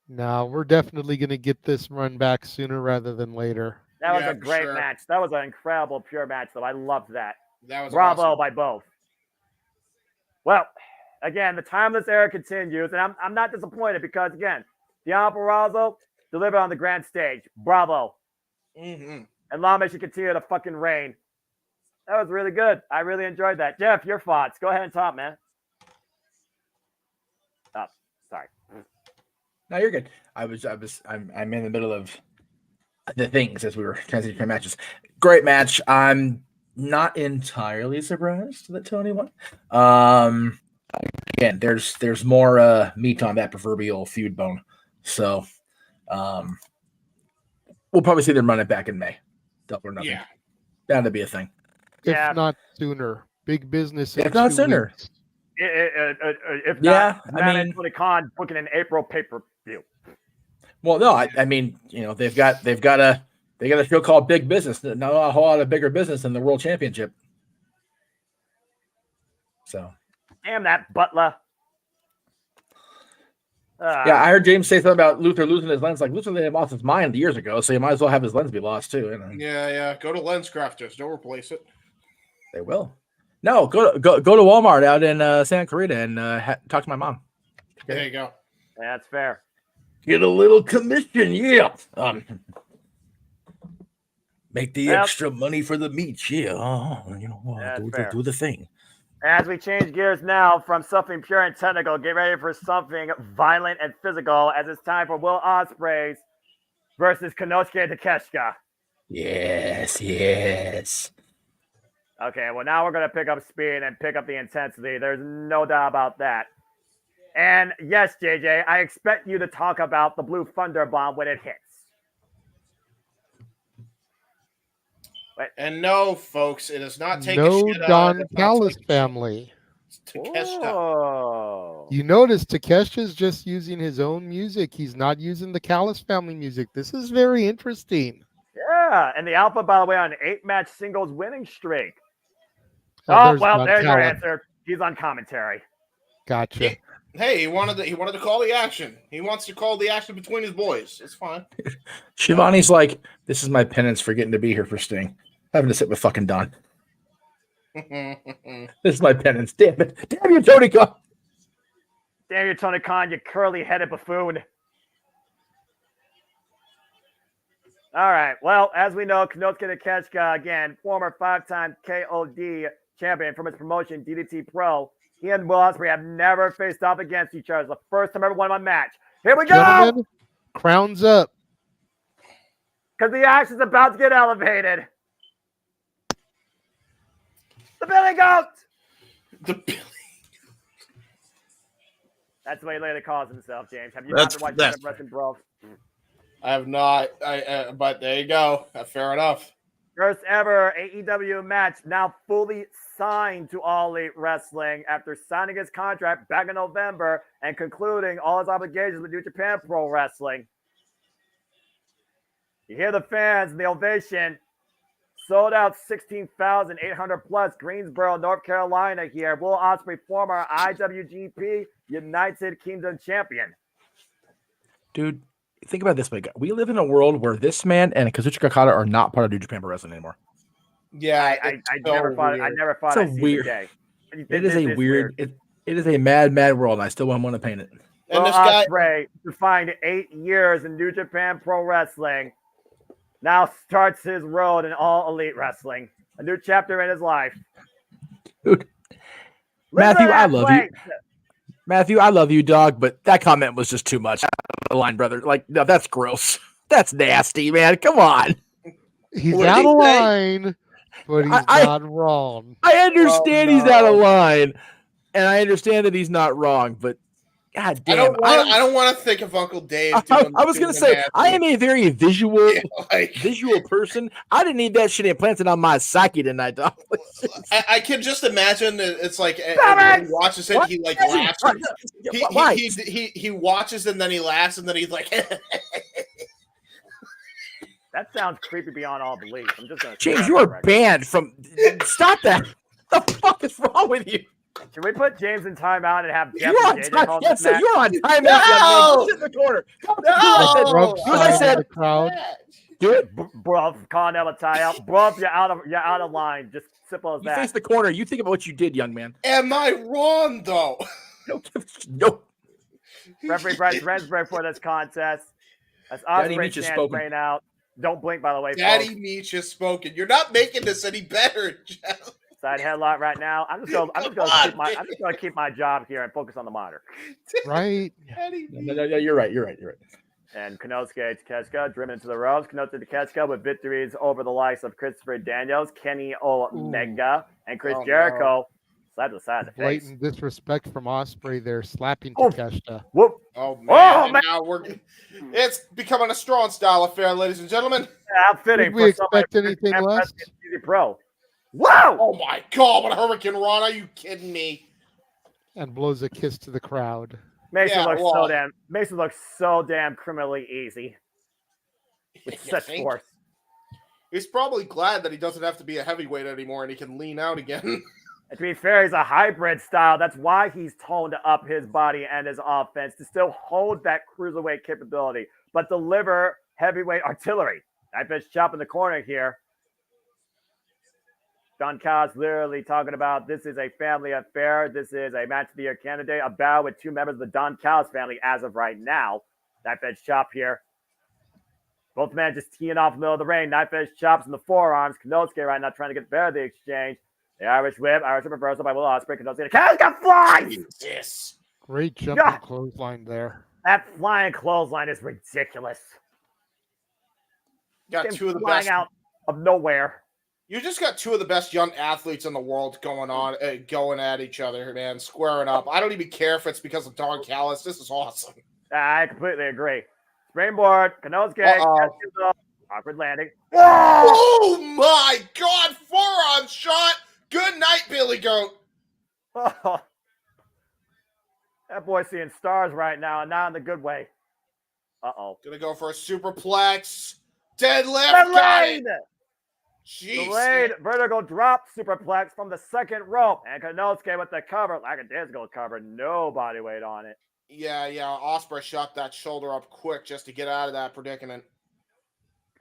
No, we're definitely going to get this run back sooner rather than later. That was a great match. That was an incredible, pure match, though. I loved that. That was bravo awesome. by both. Well, again, the timeless era continues, and I'm not disappointed because, again, Deonna Purrazzo delivered on the grand stage. Bravo. Mm-hmm. And long may she continue to fucking reign. That was really good. I really enjoyed that. Jeff, your thoughts. Go ahead and talk, man. Oh, sorry. No, you're good. I'm in the middle of the things as we were transitioning from matches. Great match. I'm not entirely surprised that Tony won. Again, there's more meat on that proverbial feud bone. So we'll probably see them run it back in May. Double or nothing. Yeah. Bound to be a thing. If not sooner. Big business. If not sooner. Weeks. If yeah, not, I mean, Tony Khan booking an April pay-per-view. Well, no, I mean, they've got a show called Big Business. Not a whole lot of bigger business than the World Championship. So, damn that Butler. Yeah, I heard James say something about Luther losing his lens. Like Luther lost his mind years ago, so you might as well have his lens be lost too. Yeah. Go to Lens Crafters. Don't replace it. They will. No, go to Walmart out in Santa Clarita and talk to my mom. Okay. There you go. Yeah, that's fair. Get a little commission, yeah. Make the extra money for the meat, yeah. Do the thing. As we change gears now from something pure and technical, get ready for something violent and physical as it's time for Will Ospreay versus Konosuke Takeshita. Yes. Okay, well, now we're going to pick up speed and pick up the intensity. There's no doubt about that. And yes, JJ, I expect you to talk about the Blue Thunder Bomb when it hits. And no, folks, it is not taking no shit Don out. Callis family. Takeshita. You notice Takeshita's just using his own music. He's not using the Callis family music. This is very interesting. Yeah, and the Alpha, by the way, on an 8-match singles winning streak. There's your Callis. answer. He's on commentary. Gotcha. Hey, he wanted to call the action. He wants to call the action between his boys. It's fine. Shivani's like, this is my penance for getting to be here for Sting. Having to sit with fucking Don. This is my penance. Damn it. Damn you, Tony Khan. Damn you, Tony Khan, you curly-headed buffoon. All right. Well, as we know, Konosuke Takeshita, again, former 5-time KOD champion from his promotion, DDT Pro. He and Will Ospreay have never faced off against each other. It's the first time ever won a match. Here we go. Gentlemen, crowns up. Because the action's about to get elevated. The Billy Goat. That's the way he later calls himself, James. Have you not been watching Wrestling Bros? I have not. But there you go. Fair enough. First ever AEW match, now fully signed to All Elite Wrestling after signing his contract back in November and concluding all his obligations with New Japan Pro Wrestling. You hear the fans, the ovation. Sold out 16,800 plus, Greensboro, North Carolina here. Will Ospreay, former IWGP United Kingdom champion. Dude, think about it this way. We live in a world where this man and Kazuchika Okada are not part of New Japan Pro Wrestling anymore. Yeah, I never thought I'd see the day. It is a weird. It is a mad world. And I still want to paint it. And Will this guy Ospreay, defined 8 years in New Japan Pro Wrestling, now starts his road in All Elite Wrestling. A new chapter in his life. Dude. Matthew, I love you. Matthew, I love you, dog, but that comment was just too much. Out of the line, brother. Like, no, that's gross. That's nasty, man. Come on. He's out of line, but he's not wrong. I understand he's out of line, and I understand that he's not wrong, but God damn, I don't want to think of Uncle Dave doing. I was going to say, I am a very visual person. I didn't need that shit implanted on my psyche tonight, dog. I can just imagine it's like he watches it, he like laughs. He watches and then he laughs and then he's like. That sounds creepy beyond all belief. I'm just gonna. James, you are banned from. Stop that! What the fuck is wrong with you? Should we put James in timeout and have Jeff You're on and JJ call this match? You're on timeout. No! Sit in the corner. No! Do what I said. Do it, bro. Can't have a tie out, bro. You're out of line. Just simple as you that. face the corner. You think about what you did, young man. Am I wrong though? No. Referee Bryce Rensburg for this contest. As Osprey chants rain out. Don't blink, by the way. Daddy folks. Meech has spoken. You're not making this any better, Jeff. Side headlock right now. I'm just gonna keep my job here and focus on the monitor. Right. No, you're right. And Konosuke Takeshita driven into the ropes. Konosuke Takeshita with victories over the likes of Christopher Daniels, Kenny Omega, and Chris Jericho. Side to side of the face. Blatant disrespect from Osprey there, slapping Takeshita. Whoop. Oh man! Now it's becoming a strong style affair, ladies and gentlemen. Yeah, fitting. Did we expect anything less? Pro. Wow! Oh my God! What a Hurricane Ron? Are you kidding me? And blows a kiss to the crowd. Makes it look so damn criminally easy. With such force. He's probably glad that he doesn't have to be a heavyweight anymore and he can lean out again. And to be fair, he's a hybrid style. That's why he's toned up his body and his offense to still hold that cruiserweight capability, but deliver heavyweight artillery. That bitch chop in the corner here. Don Callis literally talking about this is a family affair. This is a match of the year candidate. A battle with two members of the Don Callis family as of right now. Knife edge chop here. Both men just teeing off in the middle of the ring. Knife edge chops in the forearms. Konosuke right now trying to get the better of the exchange. The Irish whip reversal by Will Ospreay. Konosuke. Callis got flies! Yes. Great jumping clothesline there. That flying clothesline is ridiculous. Got two of the flying best out of nowhere. You just got two of the best young athletes in the world going at each other, man, squaring up. I don't even care if it's because of Don Callis. This is awesome. I completely agree. Springboard, Konosuke, awkward landing. Oh my God! Forearm shot. Good night, Billy Goat. Oh, that boy's seeing stars right now, and not in the good way. Uh-oh. Gonna go for a superplex. Deadlift. Got it. Jeez. Delayed vertical drop superplex from the second rope. And Konosuke with the cover. Like a disco cover. No body weight on it. Yeah. Ospreay shot that shoulder up quick just to get out of that predicament.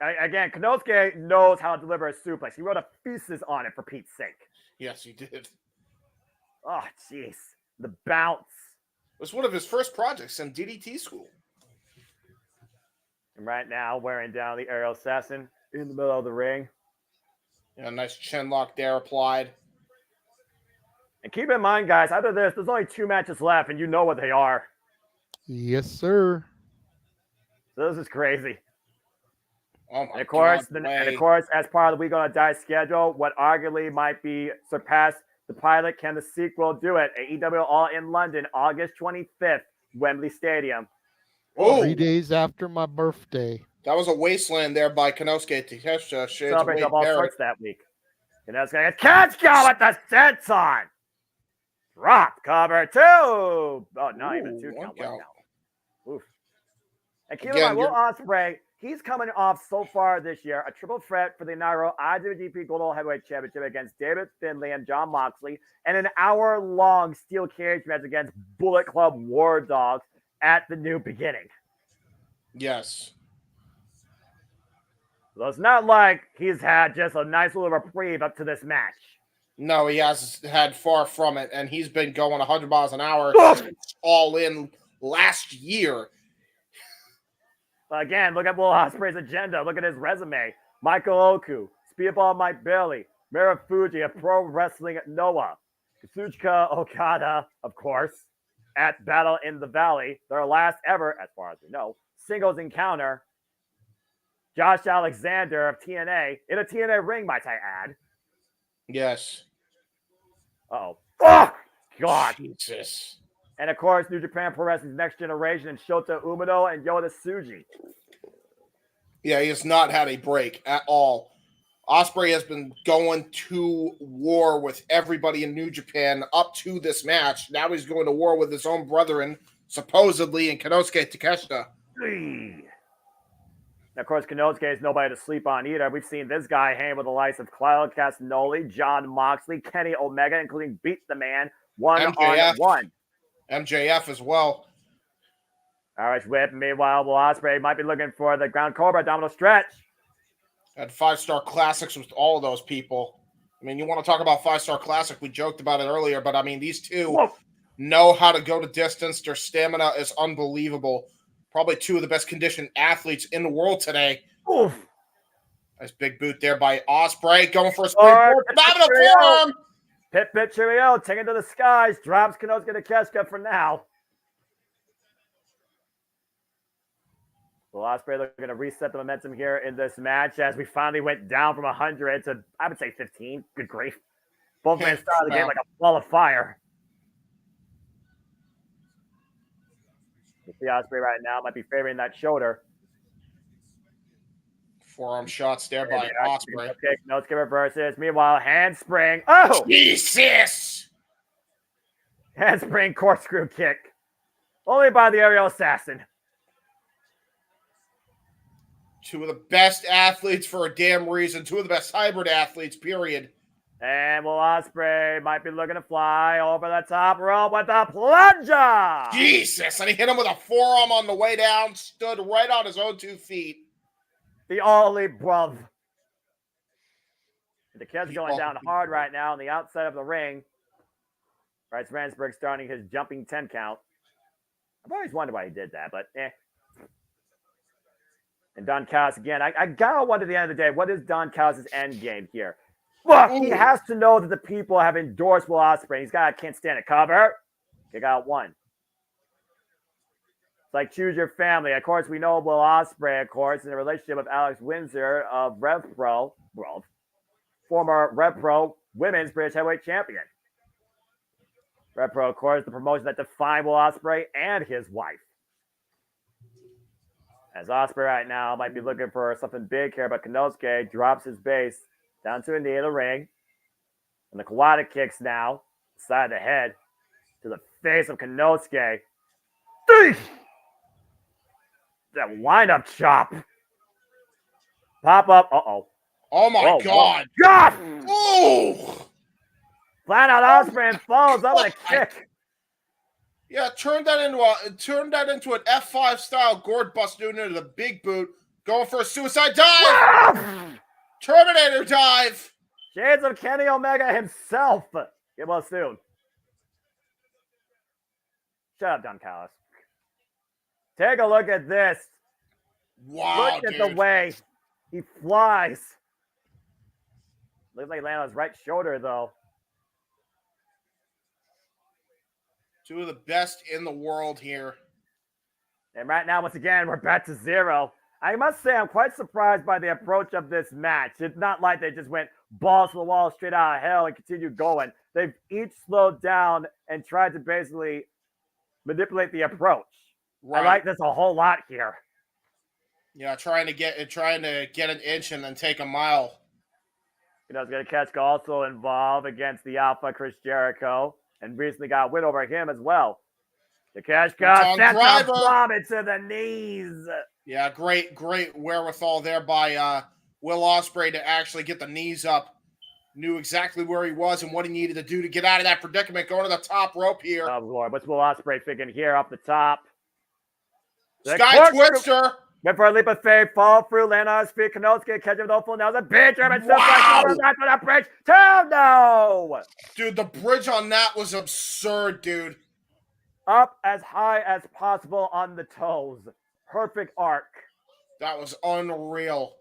Again, Konosuke knows how to deliver a suplex. He wrote a thesis on it, for Pete's sake. Yes, he did. Oh, jeez. The bounce. It was one of his first projects in DDT school. And right now, wearing down the aerial assassin in the middle of the ring. Yeah, nice chin lock there applied. And keep in mind, guys, after this, there's only 2 matches left, and you know what they are. Yes, sir. So this is crazy. Oh my and of course, God, as part of the Week on a Die schedule, what arguably might be surpassed the pilot, can the sequel do it? AEW All in London, August 25th, Wembley Stadium. Oh, 3 days after my birthday. That was a wasteland there by Konosuke Takeshita. Celebrating all sorts that week. Konosuke gets go with the sense on. Drop cover 2. Oh, not even 2 count. 1 count. Oof. And keep in mind, Will Ospreay, he's coming off so far this year a triple threat for the inaugural IWGP Global Heavyweight Championship against David Finlay and John Moxley, and an hour-long steel cage match against Bullet Club War Dogs at the New Beginning. Yes. So it's not like he's had just a nice little reprieve up to this match. No, he has had far from it, and he's been going 100 miles an hour all in last year. Again, look at Will Ospreay's agenda. Look at his resume. Michael Oku, Speedball Mike Bailey, Marufuji of Pro Wrestling Noah, Kazuchika Okada, of course, at Battle in the Valley, their last ever, as far as we know, singles encounter. Josh Alexander of TNA, in a TNA ring, might I add. Yes. Uh-oh. Oh, God. Jesus. And, of course, New Japan Pro Wrestling's Next Generation and Shota Umino and Yota Tsuji. Yeah, he has not had a break at all. Ospreay has been going to war with everybody in New Japan up to this match. Now he's going to war with his own brethren, supposedly, in Konosuke Takeshita. And of course, Konosuke is nobody to sleep on either. We've seen this guy hang with the likes of Claudio Castagnoli, John Moxley, Kenny Omega, including Beat the Man, one-on-one. MJF as well. Irish Whip. Meanwhile, Will Ospreay might be looking for the ground cobra abdominal stretch. Had 5-star classics with all of those people. I mean, you want to talk about 5-star classic? We joked about it earlier, but I mean, these two know how to go to distance. Their stamina is unbelievable. Probably two of the best conditioned athletes in the world today. Oof. Nice big boot there by Ospreay, going for a springboard. Abdominal forearm. Pit Cheerio, taking to the skies. Drops Konosuke Takeshita for now. Will Ospreay looking to reset the momentum here in this match as we finally went down from 100 to, I would say, 15. Good grief. Both men started the game like a ball of fire. You see Ospreay right now might be favoring that shoulder. Forearm shots there by Ospreay. Okay, Konosuke reverses. Meanwhile, handspring. Oh! Jesus! Handspring corkscrew kick. Only by the aerial assassin. Two of the best athletes for a damn reason. Two of the best hybrid athletes, period. And Will Ospreay might be looking to fly over the top rope with a plunger. Jesus! And he hit him with a forearm on the way down. Stood right on his own 2 feet. The only bruv. The kid's going down hard right now on the outside of the ring. Bryce Ransburg starting his jumping 10 count. I've always wondered why he did that, but eh. And Don Callis again. I gotta wonder at the end of the day, what is Don Callis' end game here? Look, he has to know that the people have endorsed Will Ospreay. He's got can't stand a cover. Kick out one. It's like choose your family. Of course, we know Will Ospreay, of course, in a relationship with Alex Windsor of Rev Pro, former Rev Pro Women's British Heavyweight Champion. Rev Pro, of course, the promotion that defined Will Ospreay and his wife. As Ospreay right now might be looking for something big here, but Konosuke drops his base down to a knee of the ring. And the Kawada kicks now, side of the head, to the face of Konosuke. That wind-up chop. Pop up. Uh-oh. Oh, my God. God! Oh! Flat out Ospreay and follows up with a kick. Yeah, turn that into an F5 style gourd bust doing into the big boot, going for a suicide dive. Terminator dive. Shades of Kenny Omega himself. Get well soon. Shut up, Don Callis. Take a look at this. Wow, look at the way he flies. Looks like he landed on his right shoulder, though. Two of the best in the world here. And right now, once again, we're back to 0. I must say, I'm quite surprised by the approach of this match. It's not like they just went balls to the wall straight out of hell and continued going. They've each slowed down and tried to basically manipulate the approach. Right. I like this a whole lot here. Yeah, trying to get an inch and then take a mile. You know, it's going to catch also involved against the Alpha Chris Jericho, and recently got a win over him as well. The cash got sent a bomb into the knees. Yeah, great wherewithal there by Will Ospreay to actually get the knees up. Knew exactly where he was and what he needed to do to get out of that predicament. Going to the top rope here. Oh, Lord. What's Will Ospreay thinking here up the top? Sky Twister. Went for a leap of faith, fall through, land on his feet. Konosuke catch him with full nails. A big German suplex. Back to the bridge. 2-0. Dude, the bridge on that was absurd, dude. Up as high as possible on the toes. Perfect arc. That was unreal.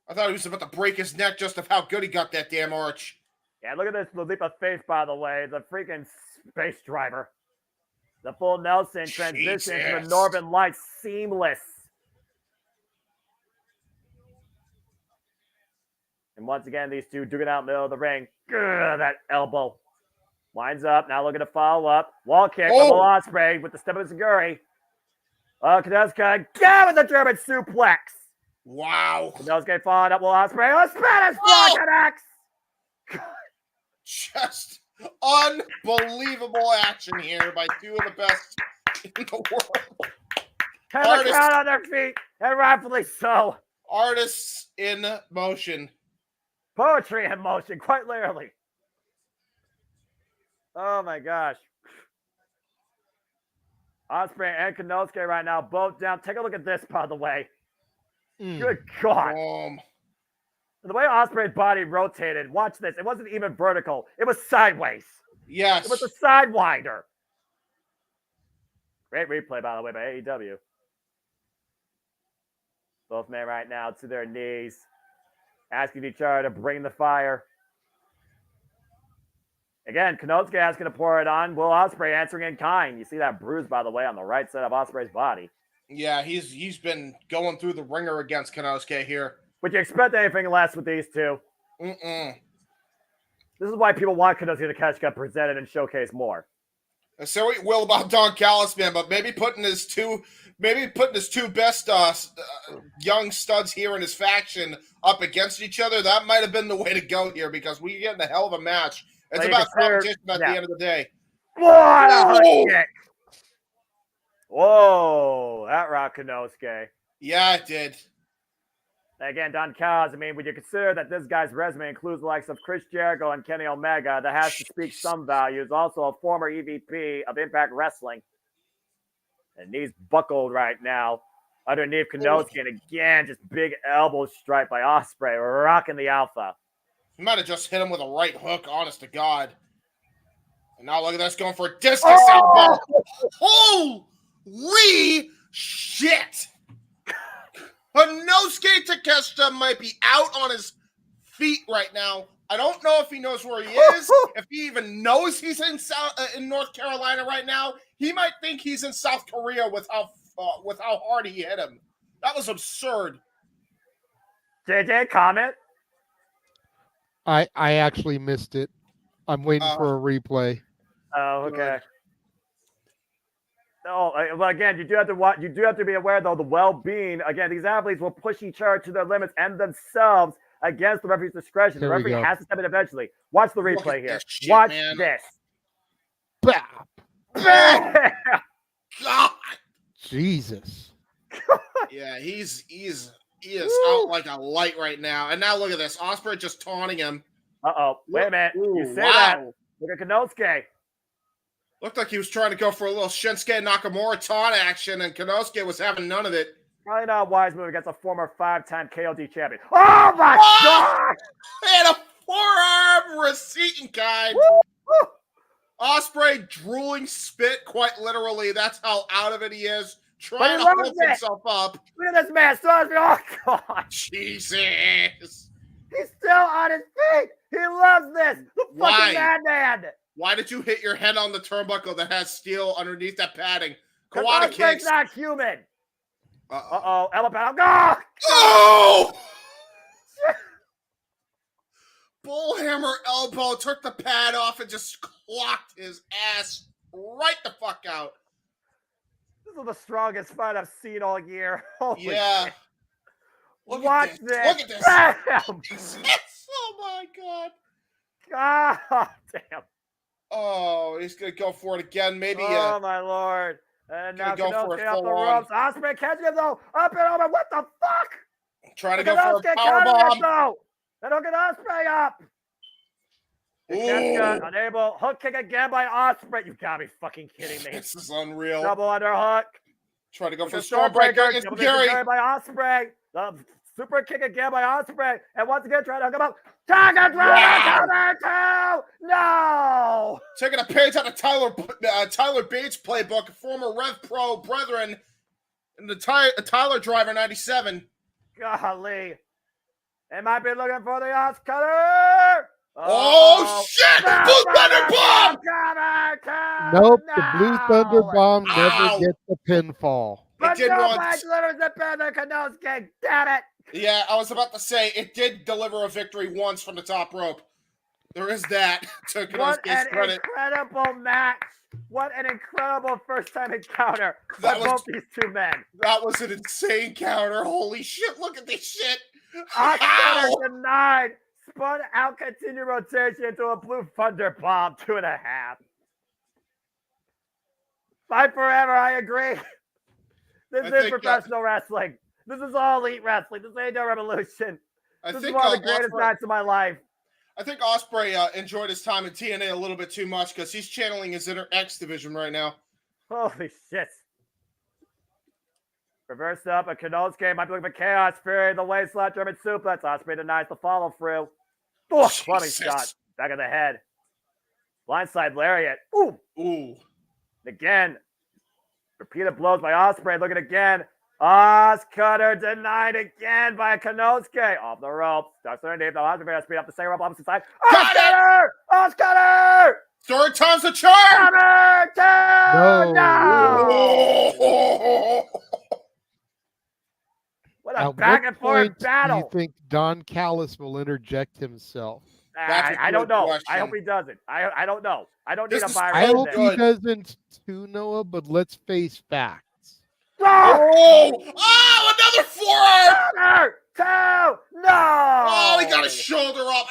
I thought he was about to break his neck just of how good he got that damn arch. Yeah, look at this leap of faith, by the way. The freaking space driver. The full Nelson transition to the Northern Lights. Seamless. And once again, these two duking out middle of the ring. Grr, that elbow. Winds up. Now looking to follow up. Wall kick from Will Ospreay with the step of Seguri. Kaneska again with the German suplex. Wow. Kaneska followed up Will Ospreay. Spanish fly connects. Just unbelievable action here by two of the best in the world. Have the crowd on their feet, and rightfully so. Artists in motion. Poetry in motion, quite literally. Oh my gosh. Ospreay and Kanosuke right now, both down. Take a look at this, by the way. Good God. The way Ospreay's body rotated, watch this. It wasn't even vertical. It was sideways. Yes. It was a sidewinder. Great replay, by the way, by AEW. Both men right now to their knees, asking each other to bring the fire. Again, Kanosuke asking to pour it on. Will Ospreay answering in kind. You see that bruise, by the way, on the right side of Ospreay's body. Yeah, he's been going through the ringer against Kanosuke here. Would you expect anything less with these two? Mm-mm. This is why people want Kanosuke to catch get presented and showcase more. I say what you will about Don Callis, man, but maybe putting his two best young studs here in his faction up against each other, that might have been the way to go here, because we're getting a hell of a match. It's about competition at the end of the day. What a hook kick! Whoa, that rocked Kanosuke. Yeah, it did. Again, Don Callis, I mean, when you consider that this guy's resume includes the likes of Chris Jericho and Kenny Omega, that has to speak some values. Also a former EVP of Impact Wrestling. And knees buckled right now underneath Kanosuke. And again, just big elbow strike by Ospreay, rocking the Alpha. He might have just hit him with a right hook, honest to God. And now look at this, going for a discus elbow. Holy shit! Inosuke Takeshita might be out on his feet right now. I don't know if he knows where he is, if he even knows he's in North Carolina right now. He might think he's in South Korea with how hard he hit him. That was absurd. JJ, comment? I actually missed it. I'm waiting for a replay. Oh, okay. Oh, well, again, you do have to watch. You do have to be aware, though, the well-being. Again, these athletes will push each other to their limits and themselves against the referee's discretion. The referee has to step in eventually. Watch the replay here. Watch this. Bap. Bam! God. Jesus. Yeah, he is out like a light right now. And now look at this. Ospreay just taunting him. Uh-oh. Wait a minute. You say that. Look at Kanosuke. Looked like he was trying to go for a little Shinsuke Nakamura taunt action, and Kanosuke was having none of it. Probably not a wise move against a former 5-time KOD champion. Oh, my God! And a forearm receipt and kind. Ospreay drooling spit, quite literally. That's how out of it he is. Trying to hold himself up. Look at this man. Oh, God. Jesus. He's still on his feet. He loves this. The fucking madman. Why did you hit your head on the turnbuckle that has steel underneath that padding? Kawada kicks. Not human. Uh-oh. Elbow battle. Oh! Bullhammer elbow, took the pad off and just clocked his ass right the fuck out. This is the strongest fight I've seen all year. Holy shit. Watch this. Look at this. Bam! Oh, my God. God damn. Oh, he's going to go for it again. Maybe. Oh, my Lord. And now go for Kanosuke a up the full-on. ropes. Ospreay catching him, though. Up and over. What the fuck? Trying to go for a powerbomb. And look at Ospreay up. Kanosuke unable. Hook kick again by Ospreay. You gotta be fucking kidding me. This is unreal. Double underhook. Trying to go for a Stormbreaker against Gary. By Ospreay. The super kick again by Ospreay. And once again, trying to hook him up. Tiger Driver counter 2. No. Taking a page out of Tyler Bates' playbook, former Rev Pro brethren, in the Tyler Driver 97. Golly. They might be looking for the Os cutter. Oh shit! Blue Thunder Bomb! Nope, the Blue Thunder Bomb never gets the pinfall. But nobody delivers the pin to Kanosuke. Damn it! Yeah, I was about to say, it did deliver a victory once from the top rope. There is that, to What Kenosuke's an credit. incredible match. What an incredible first-time encounter by That was- both these two men. That was an insane counter. Holy shit, look at this shit. Oscar denied. Spun out continued rotation into a blue thunder bomb. 2.5. Fight forever, I agree. This is professional wrestling. This is all elite wrestling. This ain't no revolution. This is one of the greatest nights of my life. I think Ospreay enjoyed his time in TNA a little bit too much because he's channeling his inner X division right now. Holy shit. Reversed up, a Kenosuke might be looking for chaos. Fury, the waistline, German suplex. Ospreay denies the follow through. Oh, funny shot. Back of the head. Blindside lariat. Ooh. Ooh. Again. Repeated blows by Ospreay. Looking again. Cutter denied again by Kenosuke. Off the ropes. Ducks underneath. The Ospreay speed up the second rope opposite side. Cutter! Cutter! Third time's a charm! Hammer! No! What a At back what and forth point battle. do you think Don Callis will interject himself? I don't know. I hope he doesn't. I don't know. I don't need a virus. I hope he doesn't too, Noah, but let's face facts. Oh! Another forearm! No! Oh, he got his shoulder up.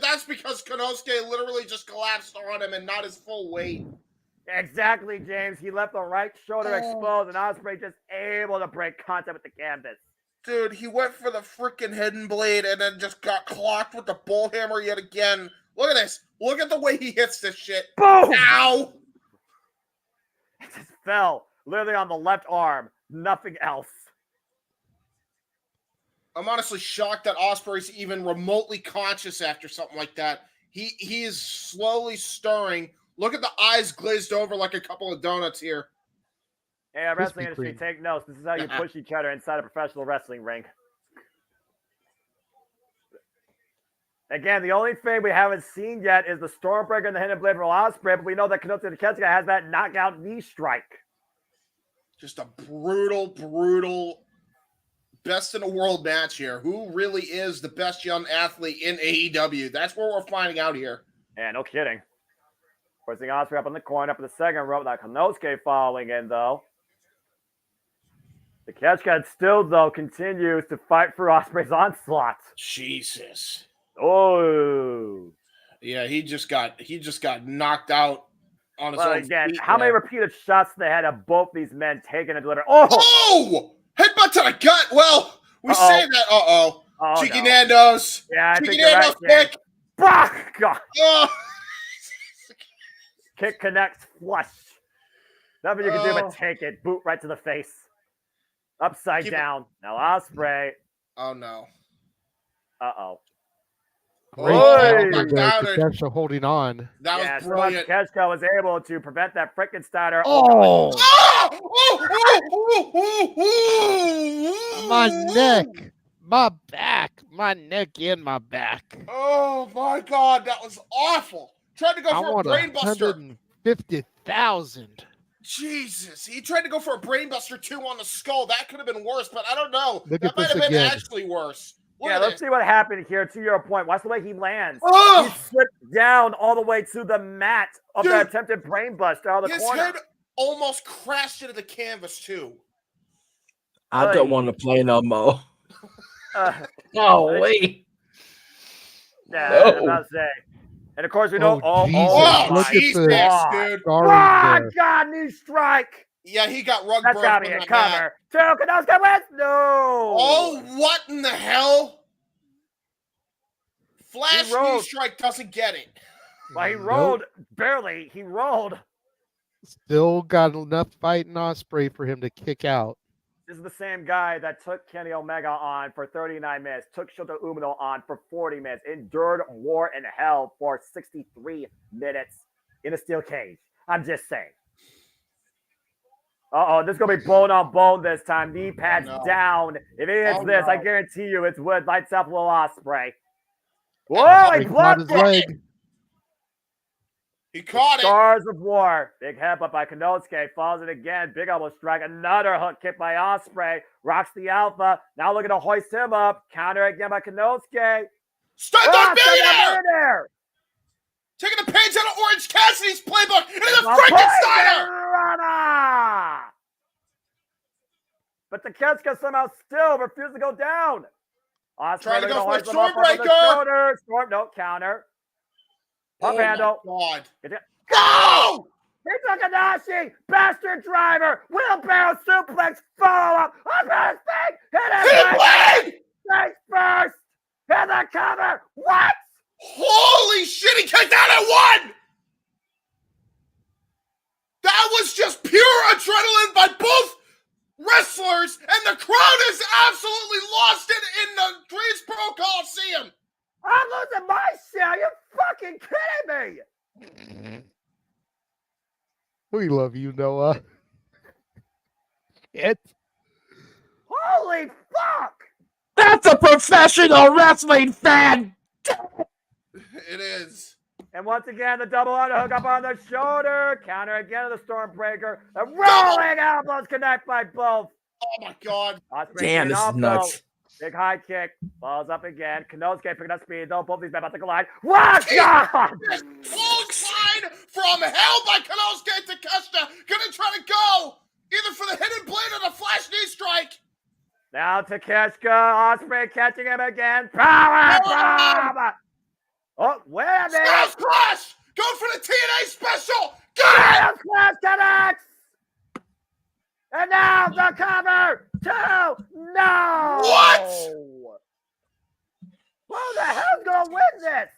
That's because Kenosuke literally just collapsed on him and not his full weight. Exactly, James. He left the right shoulder exposed, and Ospreay just able to break contact with the canvas. Dude, he went for the freaking hidden blade and then just got clocked with the bull hammer yet again. Look at this. Look at the way he hits this shit. Boom! Ow! It just fell literally on the left arm. Nothing else. I'm honestly shocked that Ospreay's even remotely conscious after something like that. He is slowly stirring. Look at the eyes glazed over like a couple of donuts here. Hey, wrestling industry, take notes. This is how you push each other inside a professional wrestling ring. Again, the only thing we haven't seen yet is the Stormbreaker and the Hidden Blade from Ospreay, but we know that Kenosuke Takeshita has that knockout knee strike. Just a brutal best in the world match here. Who really is the best young athlete in AEW? That's what we're finding out here. Yeah, no kidding. Forcing Ospreay up on the corner, up in the second rope. That Kenosuke following in, though. The Takeshita still, though, continues to fight for Ospreay's onslaught. Jesus. Oh. Yeah, he just got knocked out on his own again, feet. how many repeated shots to the head have both these men taken and delivered? Oh! Headbutt to the gut. Well, we say that. Oh, Cheeky no. Nando's. Yeah, I Cheeky think you're right, Nando's kick. God. Oh. Kick connects, flush. Nothing you can do but take it. Boot right to the face. Upside down. Now Ospreay. Oh, no. Uh-oh. Great Oy! Takeshita holding on. That was brilliant. Takeshita was able to prevent that Frankensteiner. Oh! My neck, my back, my neck, and my back. Oh my God, that was awful. Tried to go for a brain buster. 150,000. Jesus, he tried to go for a brain buster too on the skull. That could have been worse, but I don't know. Look that at might this have been again. actually worse. Let's see what happened here. To your point, watch the way he lands. Oh! He slipped down all the way to the mat of the attempted brain buster out of the His corner. head almost crashed into the canvas too. I don't want to play no more. Golly. Yeah, No. I was about to say. And of course, we know Jesus, dude. Oh, God, knee strike. Yeah, he got rug That's burned gotta from be a that cover. mat. Kenosuke wins. No. Oh, what in the hell? Flash He rolled. knee strike doesn't get it. Well, he rolled barely. He rolled. Still got enough fight in Ospreay for him to kick out. This is the same guy that took Kenny Omega on for 39 minutes, took Shota Umino on for 40 minutes, endured war in hell for 63 minutes in a steel cage. I'm just saying. This is going to be bone on bone this time. Knee pads down. If he hits this, I guarantee you it's wood. Lights up Will Ospreay. Whoa, he blocked it. He caught it. Stars of War. Big headbutt by Konosuke. Falls it again. Big elbow strike. Another hook kick by Ospreay. Rocks the Alpha. Now looking to hoist him up. Counter again by Konosuke. Stand-up millionaire! Taking the page out of Orange Cassidy's playbook. It is a Frankensteiner! But Takeshita somehow still refuses to go down. Ospreay trying to go for a Stormbreaker. No, counter. Pump handle. God. Go! Hitokanashi, bastard driver, wheelbarrow suplex, follow up. Ospreay's thing. Hit it. Face first. Hit the cover. What? Holy shit, he kicked out at 1! That was just pure adrenaline by both wrestlers, and the crowd has absolutely lost it in the Greensboro Coliseum. I'm losing my shit. Are you fucking kidding me? We love you, Noah. Shit. Holy fuck! That's a professional wrestling fan! It is. And once again, the double underhook up on the shoulder. Counter again to the Stormbreaker. The rolling elbows connect by both. Oh my God. Damn, this is nuts. Big high kick. Falls up again. Kanosuke picking up speed, though. Both these men about to collide. What? God! Clothesline from hell by Konosuke Takeshita. Gonna try to go either for the hidden blade or the flash knee strike. Now Takeshita. Ospreay catching him again. Power bomb! Oh, wait a minute. Styles Clash! Going for the TNA special! Got it! Clash connects! And now the cover! 2! No! What? Who the hell's gonna win this?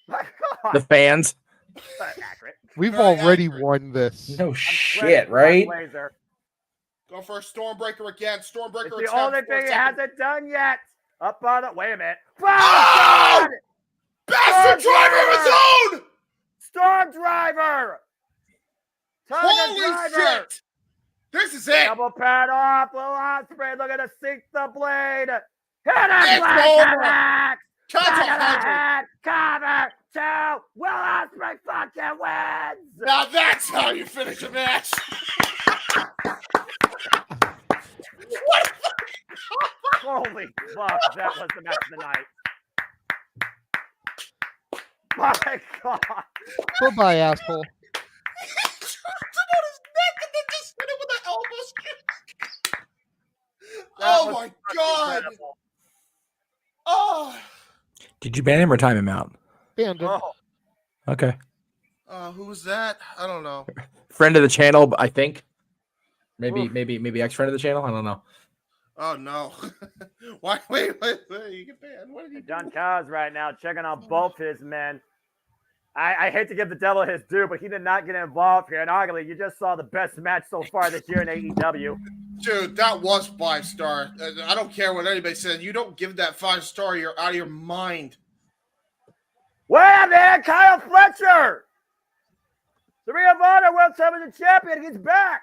My God. The fans. Accurate. We've already won this. No shit, right? Go for a Stormbreaker again. Stormbreaker It's the only thing he hasn't done yet. Up on the... Wait a minute. Oh! God! Bastard driver of his own! Storm driver! Holy shit! This is it! Double pad off. Little Ospreay looking to sink the blade. Hit it! It's over! Cover! 2! Will Ospreay fucking wins! Now that's how you finish a match! What? Holy fuck, that was the match of the night. My God. Goodbye, asshole. He dropped him on his neck and then just hit him with an elbow. Oh my God. Incredible. Oh. Did you ban him or time him out? Banned him. Oh. Okay. Who was that? I don't know. Friend of the channel, I think. Maybe ex-friend of the channel. I don't know. Oh no! Why? Wait! You get banned. What did he do? John Kaz right now checking on both his men. I hate to give the devil his due, but he did not get involved here. And arguably, you just saw the best match so far this year in AEW. Dude, that was 5-star. I don't care what anybody says. You don't give that 5-star, you're out of your mind. Wait a minute, Kyle Fletcher, the Ring of Honor World Championship champion, he's back.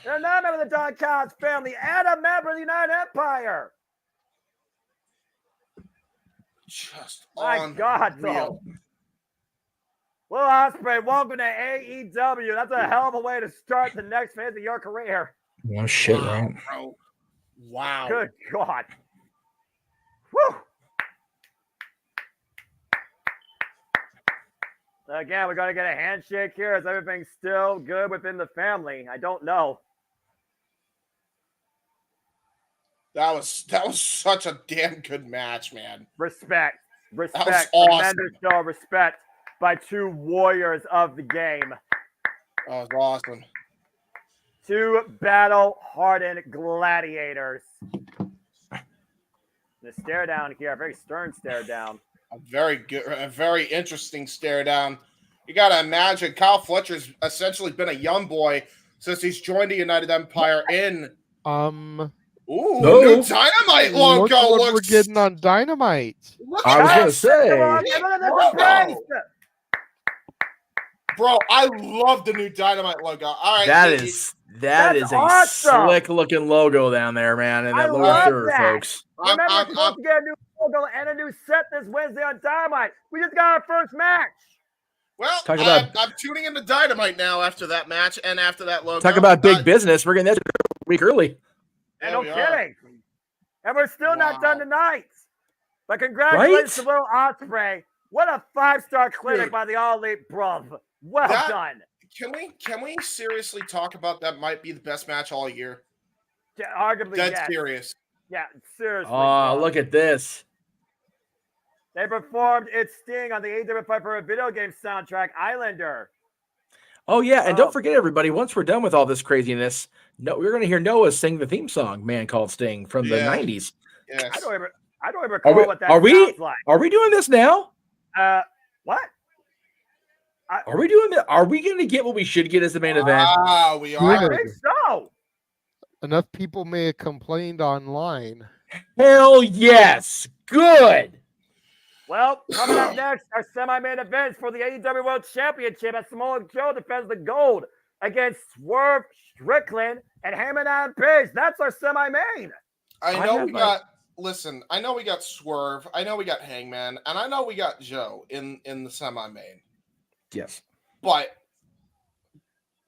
They're not a member of the Don Kaz family and a member of the United Empire. Just my God, though. Will Ospreay, welcome to AEW. That's a hell of a way to start the next phase of your career. No shit, right? Bro. Wow. Good God. Whew. Again, we're going to get a handshake here. Is everything still good within the family? I don't know. That was such a damn good match, man. Respect. That was awesome. Tremendous show of respect by two warriors of the game. That was awesome. Two battle-hardened gladiators. The stare down here, a very stern stare down. A very interesting stare down. You got to imagine Kyle Fletcher's essentially been a young boy since he's joined the United Empire in. New Dynamite logo. Look what we're getting on Dynamite. I was gonna say, bro, I love the new Dynamite logo. All right, that is a awesome. slick looking logo down there, man, in that lower third, folks. Remember, we're supposed to get a new logo and a new set this Wednesday on Dynamite. We just got our first match. Well, I'm tuning into Dynamite now after that match and after that logo. Talk about big business. We're getting that a week early. And no kidding. And we're still not done tonight. But congratulations to Will Ospreay. What a 5-star clinic by the All Elite bruv. Well done. Can we seriously talk about that might be the best match all year? Yeah, arguably, Dead serious. Yeah, seriously. Oh, look at this. They performed It's Sting on the AEW Fight for a Video Game soundtrack, Islander. Oh, yeah, and don't forget, everybody, once we're done with all this craziness, we're going to hear Noah sing the theme song, Man Called Sting, from the 90s. Yes. I don't even recall what that sounds like. Are we doing this now? What? Are we doing that? Are we going to get what we should get as the main event? We are. I think so. Enough people may have complained online. Hell yes. Good. Well, coming up next, our semi-main events for the AEW World Championship as Samoa Joe defends the gold against Swerve Strickland and Heyman Adam Page. That's our semi-main. I know we got Swerve. I know we got Hangman. And I know we got Joe in the semi-main. Yes. But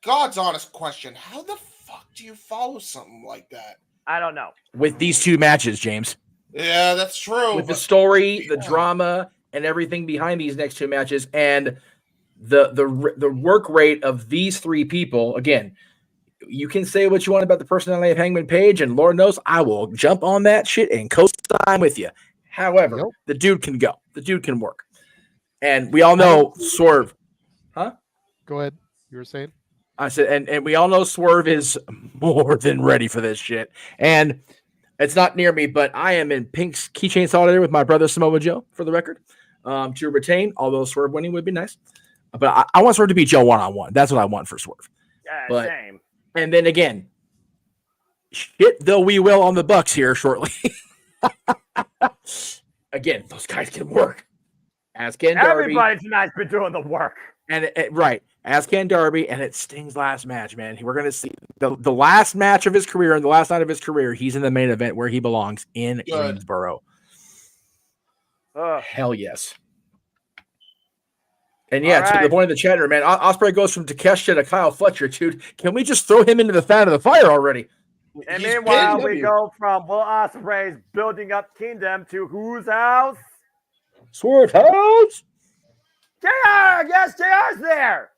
God's honest question, how the fuck do you follow something like that? I don't know. With these two matches, James. Yeah, that's true. With the story, the drama, and everything behind these next two matches, and the work rate of these three people. Again, you can say what you want about the personality of Hangman Page, and Lord knows I will jump on that shit and co-sign with you. However, the dude can go. The dude can work. And we all know Swerve. Huh? Go ahead. You were saying? I said, and we all know Swerve is more than ready for this shit. And it's not near me, but I am in Pink's keychain solidarity with my brother Samoa Joe, for the record, to retain, although Swerve winning would be nice. But I want Swerve to beat Joe one-on-one. That's what I want for Swerve. Yeah, same. And then again, shit, though we will on the Bucks here shortly. Again, those guys can work. As can Darby. Everybody tonight's been doing the work. And right, as can Darby, and it Sting's last match, man. We're going to see the last match of his career and the last night of his career. He's in the main event where he belongs in Greensboro. Hell yes. And yeah, to the point of the chatter, man, Ospreay goes from Takeshita to Kyle Fletcher, dude. Can we just throw him into the fan of the fire already? And meanwhile, we go from Will Ospreay's building up kingdom to whose house? Swerve house. JR! Yes, JR's there!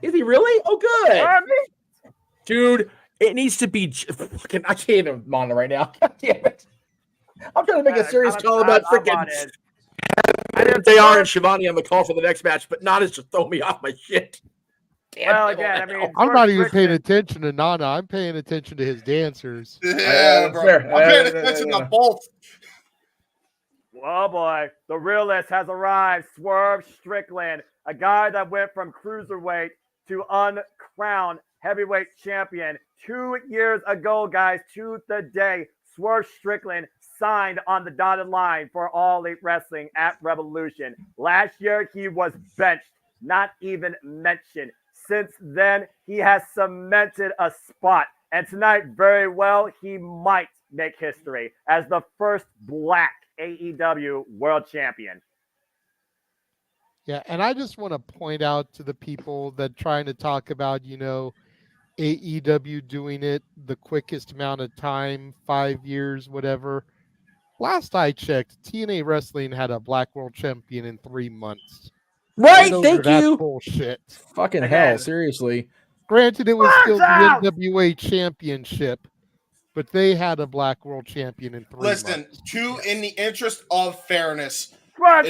Is he really? Oh, good. Dude, it needs to be fucking. I can't even monitor right now. God damn it. I'm trying to make a serious call about freaking. I didn't JR and Shivani on the call for the next match, but not just throw me off my shit. Well, again, I mean, I'm not even paying attention to Nana. I'm paying attention to his dancers. Yeah, bro. I'm paying attention to both. Oh boy, the realist has arrived. Swerve Strickland, a guy that went from cruiserweight to uncrowned heavyweight champion 2 years ago, guys, to the day. Swerve Strickland signed on the dotted line for All Elite Wrestling at Revolution. Last year, he was benched, not even mentioned. Since then, he has cemented a spot. And tonight, very well, he might make history as the first black AEW World Champion. Yeah, and I just want to point out to the people that trying to talk about, AEW doing it the quickest amount of time, 5 years, whatever. Last I checked, TNA Wrestling had a black world champion in 3 months. Right, thank you. Bullshit. Fucking hell, seriously. Granted, it was still the NWA championship, but they had a black world champion in 3 months. Listen, in the interest of fairness, and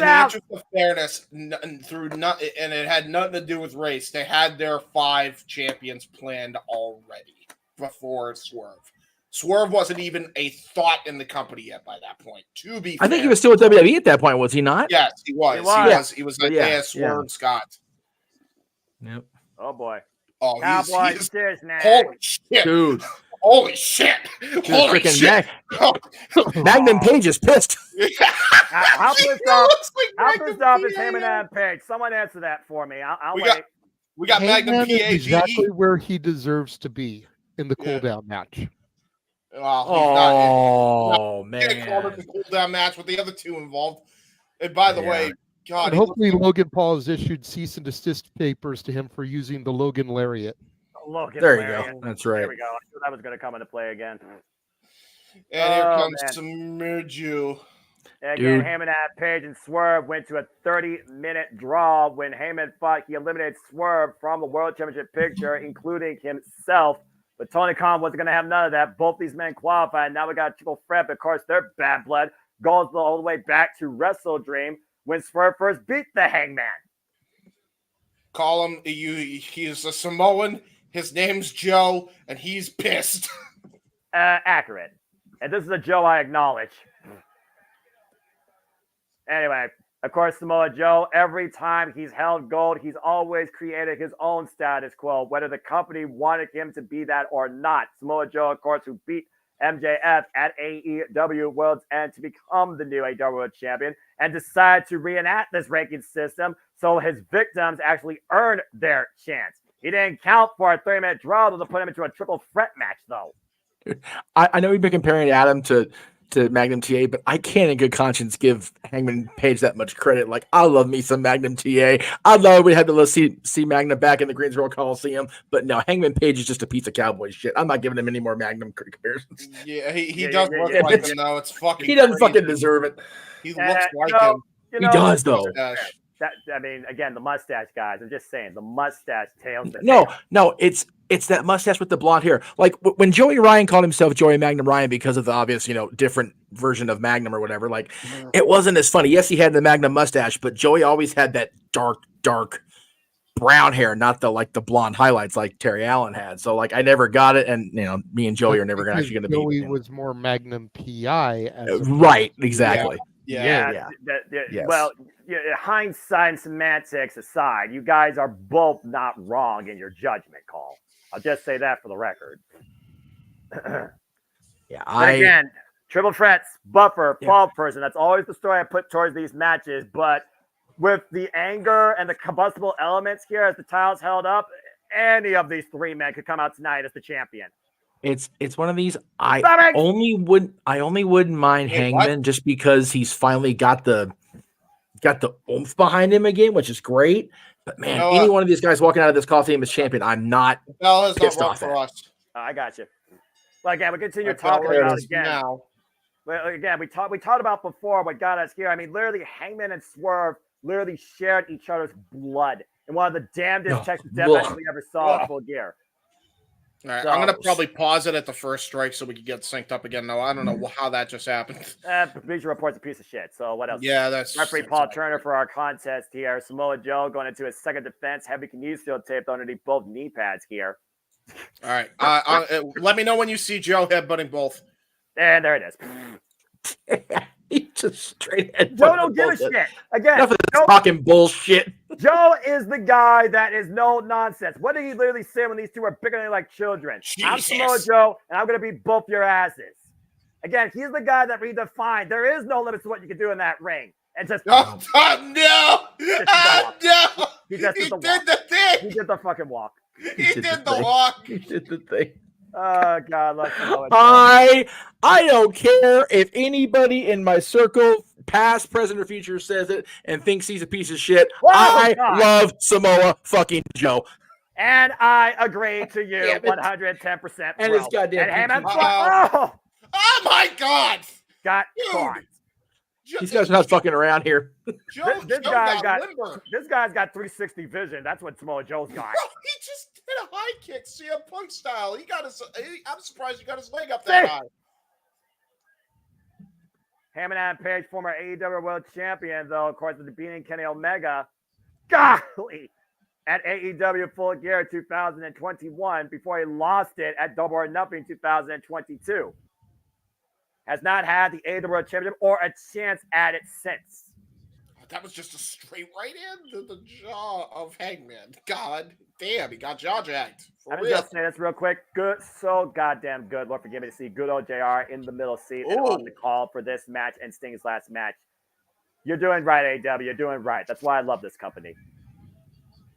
it had nothing to do with race. They had their 5 champions planned already before Swerve. Swerve wasn't even a thought in the company yet by that point. To be fair, I think he was still with WWE at that point, was he not? Yes, he was. He was Swerve Scott. Yep. Oh boy. Oh, Cowboy he's now. Holy shit, dude. Holy shit! Holy shit! Magnum Page is pissed. How pissed off is Heyman Adam Page? Someone answer that for me. I'll wait. We got Magnum Heyman Page is exactly where he deserves to be in the cool down match. Well, man! He called it the cool down match with the other two involved. And by the way, God, And hopefully Logan Paul has issued cease and desist papers to him for using the Logan Lariat. Logan There you Lariat. go. That's right. Here we go. I knew that was going to come into play again. And here comes Samoa. Again, Heyman at Page and Swerve went to a 30-minute draw when Heyman thought he eliminated Swerve from the World Championship picture, including himself. But Tony Khan wasn't going to have none of that. Both these men qualified. Now we got a triple threat. But of course, their bad blood goes all the way back to Wrestle Dream when Swerve first beat the Hangman. Call him. He's a Samoan. His name's Joe, and he's pissed. Accurate. And this is a Joe I acknowledge. Anyway, of course, Samoa Joe, every time he's held gold, he's always created his own status quo, whether the company wanted him to be that or not. Samoa Joe, of course, who beat MJF at AEW World's End to become the new AEW World Champion and decided to reenact this ranking system so his victims actually earn their chance. He didn't count for a 30-minute draw to put him into a triple threat match, though. I know we've been comparing Adam to Magnum TA, but I can't in good conscience give Hangman Page that much credit. Like, I love me some Magnum TA. I love we had to see Magnum back in the Greensboro Coliseum, but no, Hangman Page is just a piece of cowboy shit. I'm not giving him any more Magnum comparisons. Yeah, he does look like him, though. It's fucking He doesn't crazy. fucking deserve it. He looks like him. He does, though. I mean, again, the mustache, guys. I'm just saying, the mustache tails. No, it's that mustache with the blonde hair. Like when Joey Ryan called himself Joey Magnum Ryan because of the obvious, different version of Magnum or whatever. Like it wasn't as funny. Yes, he had the Magnum mustache, but Joey always had that dark brown hair, not the blonde highlights like Terry Allen had. So like I never got it, and me and Joey are never actually going to be. Joey was more Magnum PI, right? Exactly. Yeah. Yes. Well, hindsight and semantics aside, you guys are both not wrong in your judgment call. I'll just say that for the record. Again, triple threats, buffer, fall person. That's always the story I put towards these matches. But with the anger and the combustible elements here as the title's held up, any of these three men could come out tonight as the champion. It's one of these. I only wouldn't mind Hangman just because he's finally got the oomph behind him again, which is great. But man, any one of these guys walking out of this Coliseum as champion, I'm not pissed off at. I got you. Well, again, we continue talking about again. Now. Well, again, we talked about before what got us here. I mean, literally, Hangman and Swerve literally shared each other's blood in one of the damnedest Texas death matches we ever saw in full gear. All right, I'm going to probably pause it at the first strike so we can get synced up again. No, I don't know how that just happened. Bleacher Report's a piece of shit. So what else? Yeah, that's... Referee Paul Turner for our contest here. Samoa Joe going into his second defense. Heavy kinesio taped underneath both knee pads here. All right. Let me know when you see Joe headbutting both. And there it is. He just straight head. Joe don't give a shit. Again, enough of this talking bullshit. Joe is the guy that is no nonsense. What did he literally say when these two are bickering like children? Jesus. I'm Samoa Joe, and I'm going to beat both your asses. Again, he's the guy that redefined. There is no limits to what you can do in that ring. And just no! He did the thing. He did the fucking walk. He did the walk. He did the thing. Oh God! I don't care if anybody in my circle, past, present, or future, says it and thinks he's a piece of shit. I love Samoa fucking Joe. And I agree to you 110%. And it's goddamn. And oh my God! Got caught. These guys are not fucking around here. This guy's got 360 vision. That's what Samoa Joe's got. He just did a high kick, CM Punk style. I'm surprised he got his leg up that high. Hangman Page, former AEW World Champion, though, of course, beating Kenny Omega. Golly! At AEW Full Gear 2021 before he lost it at Double or Nothing 2022. Has not had the AEW World Championship or a chance at it since. That was just a straight right into the jaw of Hangman. God damn, he got jaw jacked. I'm just saying this real quick. Good, so goddamn good. Lord forgive me to see good old JR in the middle seat and on the call for this match and Sting's last match. You're doing right, AEW. You're doing right. That's why I love this company.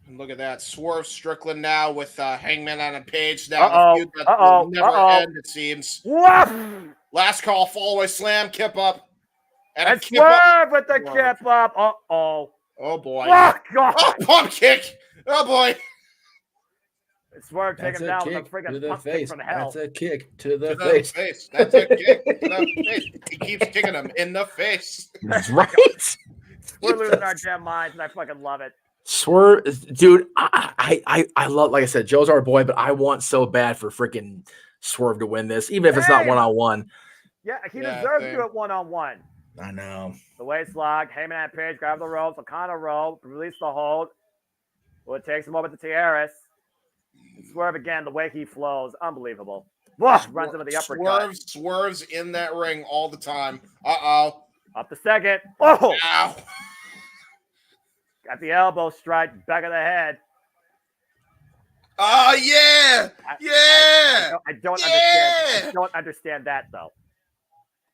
And look at that. Swerve Strickland now with Hangman on a page now. The feud that will never end, it seems. Last call, fallaway slam, kip up. And Swerve with the kip up. Oh, boy. Oh, God. Oh, pump kick. Oh, boy. Swerve take him down with a to freaking the pump face. kick from hell. That's a kick to the To face. the face. That's a kick to the face. He keeps kicking him in the face. That's right. We're losing our damn minds, and I fucking love it. Swerve, dude. I love, like I said, Joe's our boy, but I want so bad for freaking Swerve to win this, even if it's not 1-on-1. Yeah, he deserves to do it 1-on-1. I know. The waist lock, Heyman at Page, grab the ropes, O'Connor roll, release the hold. Well, it takes him over to Tierras. Swerve again, the way he flows, unbelievable. Whoa, runs into the uppercut. Swerves in that ring all the time. Uh-oh. Up the second. Oh! Ow. Got the elbow strike, back of the head. Oh, yeah! I don't understand. I don't understand that, though.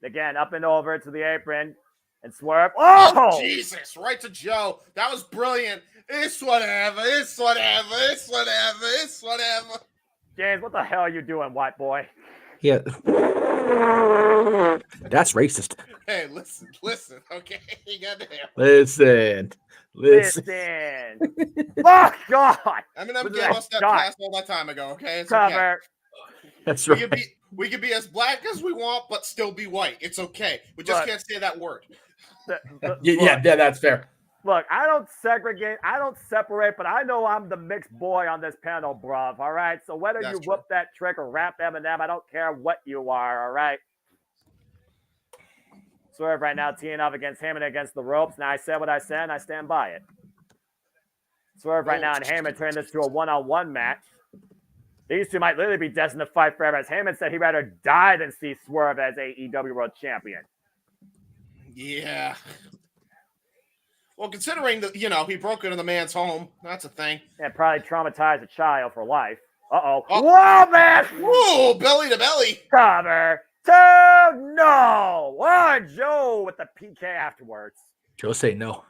Again, up and over to the apron. And Swerve. Oh! Jesus, right to Joe. That was brilliant. It's whatever. It's whatever. It's whatever. It's whatever. James, what the hell are you doing, white boy? Yeah. That's racist. Hey, listen, okay? Goddamn. Listen. Oh, God. Eminem gave us that pass all that time ago, okay? It's Cover. Okay. That's right. We can be as black as we want, but still be white. It's okay. We just can't say that word. Yeah, that's fair. Look, I don't segregate, I don't separate, but I know I'm the mixed boy on this panel, bruv, all right? So whether you whoop that trick or rap Eminem, I don't care what you are, all right? Swerve right now teeing up against Heyman against the ropes. Now, I said what I said, and I stand by it. Swerve right now and Heyman turn this to a one-on-one match. These two might literally be destined to fight forever, as Heyman said he'd rather die than see Swerve as AEW World Champion. Yeah. Well, considering that, he broke into the man's home, that's a thing. And probably traumatized a child for life. Uh-oh. Whoa, man! Whoa, belly to belly. Cover. Two, no. Oh, Joe with the PK afterwards. Joe say no.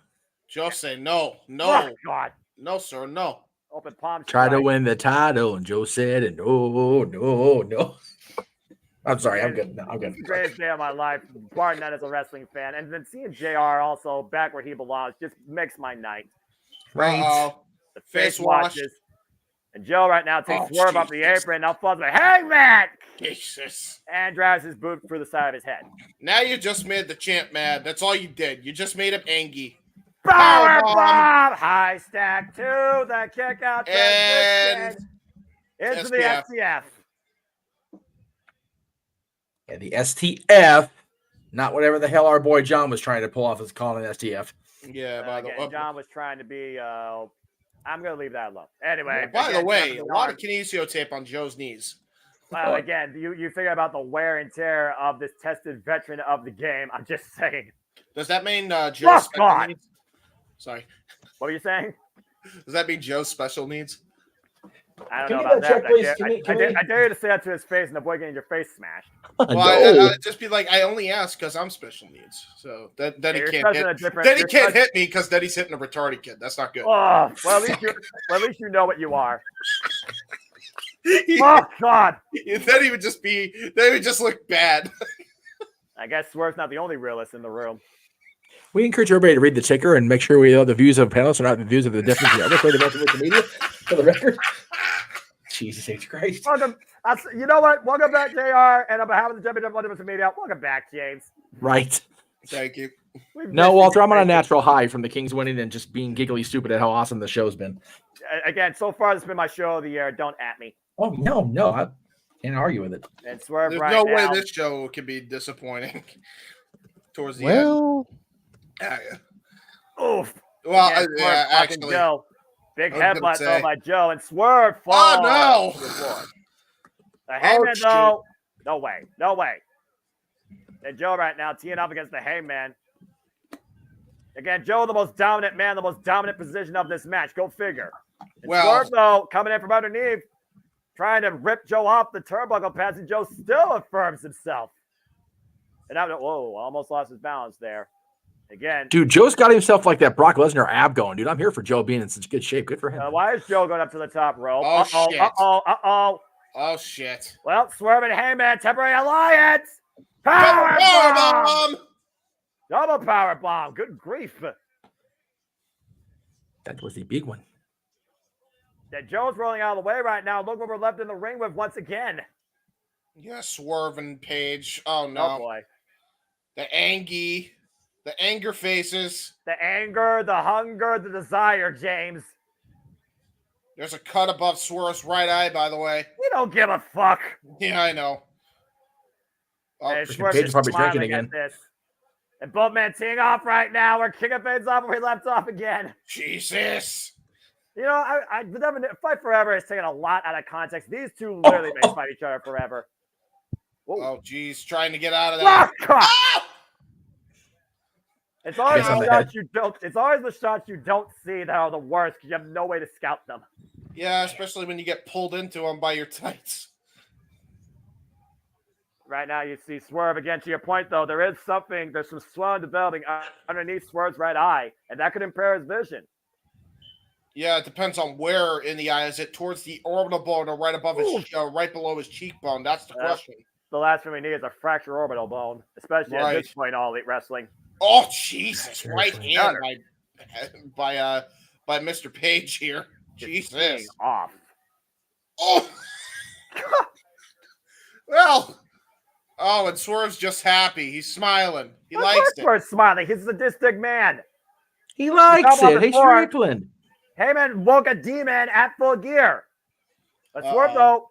Joe say no. Oh, God. No, sir, no. Open palm Try to strike. win the title, and Joe said, no. I'm sorry, I'm good. No, I'm good. Greatest day of my life, bar none as a wrestling fan. And then seeing JR also back where he belongs just makes my night. Right. The face watches. And Joe right now takes Swerve up the apron. Now falls like, hey, man! Jesus. And drives his boot through the side of his head. Now you just made the champ mad. That's all you did. You just made him angry. Powerbomb! High stack to the kick out transition. Into the STF. Yeah, the STF, not whatever the hell our boy John was trying to pull off as calling an STF. Yeah, by the way. John was trying to be, I'm going to leave that alone. Anyway. By the way, a lot of kinesio tape on Joe's knees. Well, again, you figure about the wear and tear of this tested veteran of the game. I'm just saying. Does that mean Joe's special needs? Sorry. What were you saying? Does that mean Joe's special needs? I don't know about that. I dare you to say that to his face and avoid getting your face smashed. Well, I'd just be like, I only ask because I'm special needs. So then he can't hit. Then he can't hit me because then he's hitting a retarded kid. That's not good. Oh, well, at least you know what you are. Oh, God. Then he would just look bad. I guess Swerve's not the only realist in the room. We encourage everybody to read the ticker and make sure we know the views of panelists are not the views of the different other play the Multiverse of Media for the record. Jesus H. Christ. Welcome. You know what? Welcome back, JR. And on behalf of the JMN Multiverse of Media, welcome back, James. Right. Thank you. No, Walter, I'm on a natural high from the Kings winning and just being giggly stupid at how awesome the show's been. Again, so far, this has been my show of the year. Don't at me. Oh, no. I can't argue with it. And Swerve There's right no now. way this show can be disappointing towards the end. Oof. Well, yeah, actually. Joe. Big headbutt though by Joe, and Swerve falls. Oh, no. The Heyman, though. No way. And Joe right now teeing up against the Heyman. Again, Joe, the most dominant man, the most dominant position of this match. Go figure. And Swerve, though, coming in from underneath, trying to rip Joe off the turnbuckle pads, and Joe still affirms himself. And almost lost his balance there. Again. Dude, Joe's got himself like that Brock Lesnar ab going, dude. I'm here for Joe being in such good shape. Good for him. Why is Joe going up to the top rope? Oh, shit. Well, Swerve and Heyman, temporary alliance. Power bomb! Double power bomb. Good grief. That was the big one. That Joe's rolling out of the way right now. Look what we're left in the ring with once again. Yeah, Swerve and Page. Oh, no. Oh, boy. The anger faces. The anger, the hunger, the desire, James. There's a cut above Swerve's right eye, by the way. We don't give a fuck. Yeah, I know. And Swerve is probably drinking smiling again. at this. And both men teeing off right now. We're kicking things off where we left off again. Jesus. You know, Fight Forever has taken a lot out of context. These two literally may fight each other forever. Whoa. Oh, geez. Trying to get out of that. Ah! It's always the shots you don't. It's always the shots you don't see that are the worst because you have no way to scout them. Yeah, especially when you get pulled into them by your tights. Right now, you see Swerve again. To your point, though, there's some swelling developing underneath Swerve's right eye, and that could impair his vision. Yeah, it depends on where in the eye. Is it towards the orbital bone or right above right below his cheekbone? That's the question. The last thing we need is a fractured orbital bone, especially at this point in All Elite Wrestling. Oh, Jesus! Right hand by Mr. Page here. Jesus! Off. Oh. Well. Oh, and Swerve's just happy. He's smiling. He likes it. Swerve's smiling. He's a sadistic man. He likes it. He's Strickland. Heyman woke a demon at full gear. Let's Swerve, though.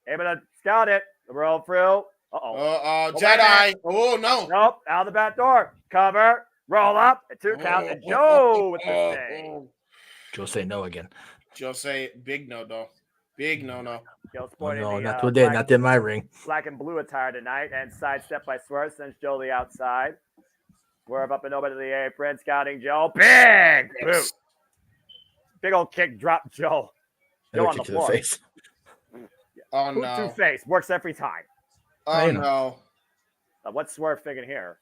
Heyman scout it. Roll through. Jedi. Oh, no. Nope. Out the back door. Cover. Roll up. A 2 count. And Joe with the save. Joe say no again. Joe say big no. Big no. No, not today. Not in my ring. Black and blue attire tonight. And sidestep by Swerve sends Joe to the outside. Swerve up and over to the apron. Scouting Joe. Big boot. Big old kick drop Joe. Joe on the floor. To the face. Oh, no. Boot to face. Works every time. Oh, no. What's Swerve thinking here?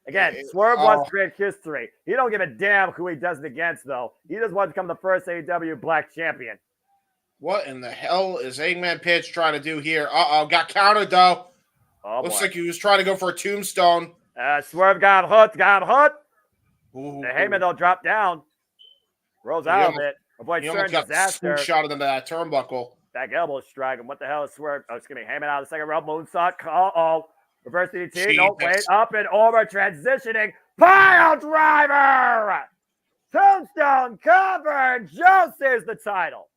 Again, Swerve wants to create history. He don't give a damn who he does it against, though. He just wants to become the first AEW Black Champion. What in the hell is Eggman Pitch trying to do here? Got countered, though. Looks like he was trying to go for a tombstone. Swerve got hooked. The Heyman, though, dropped down. Rolls out of it. Avoids certain disaster. Shot into that turnbuckle. Back elbow strike. And what the hell is Swerve? Oh, excuse me. Heyman out of the second row. Moonsault. Reverse DDT. No, wait. Up and over. Transitioning. Pile driver. Tombstone cover. Joe saves the title.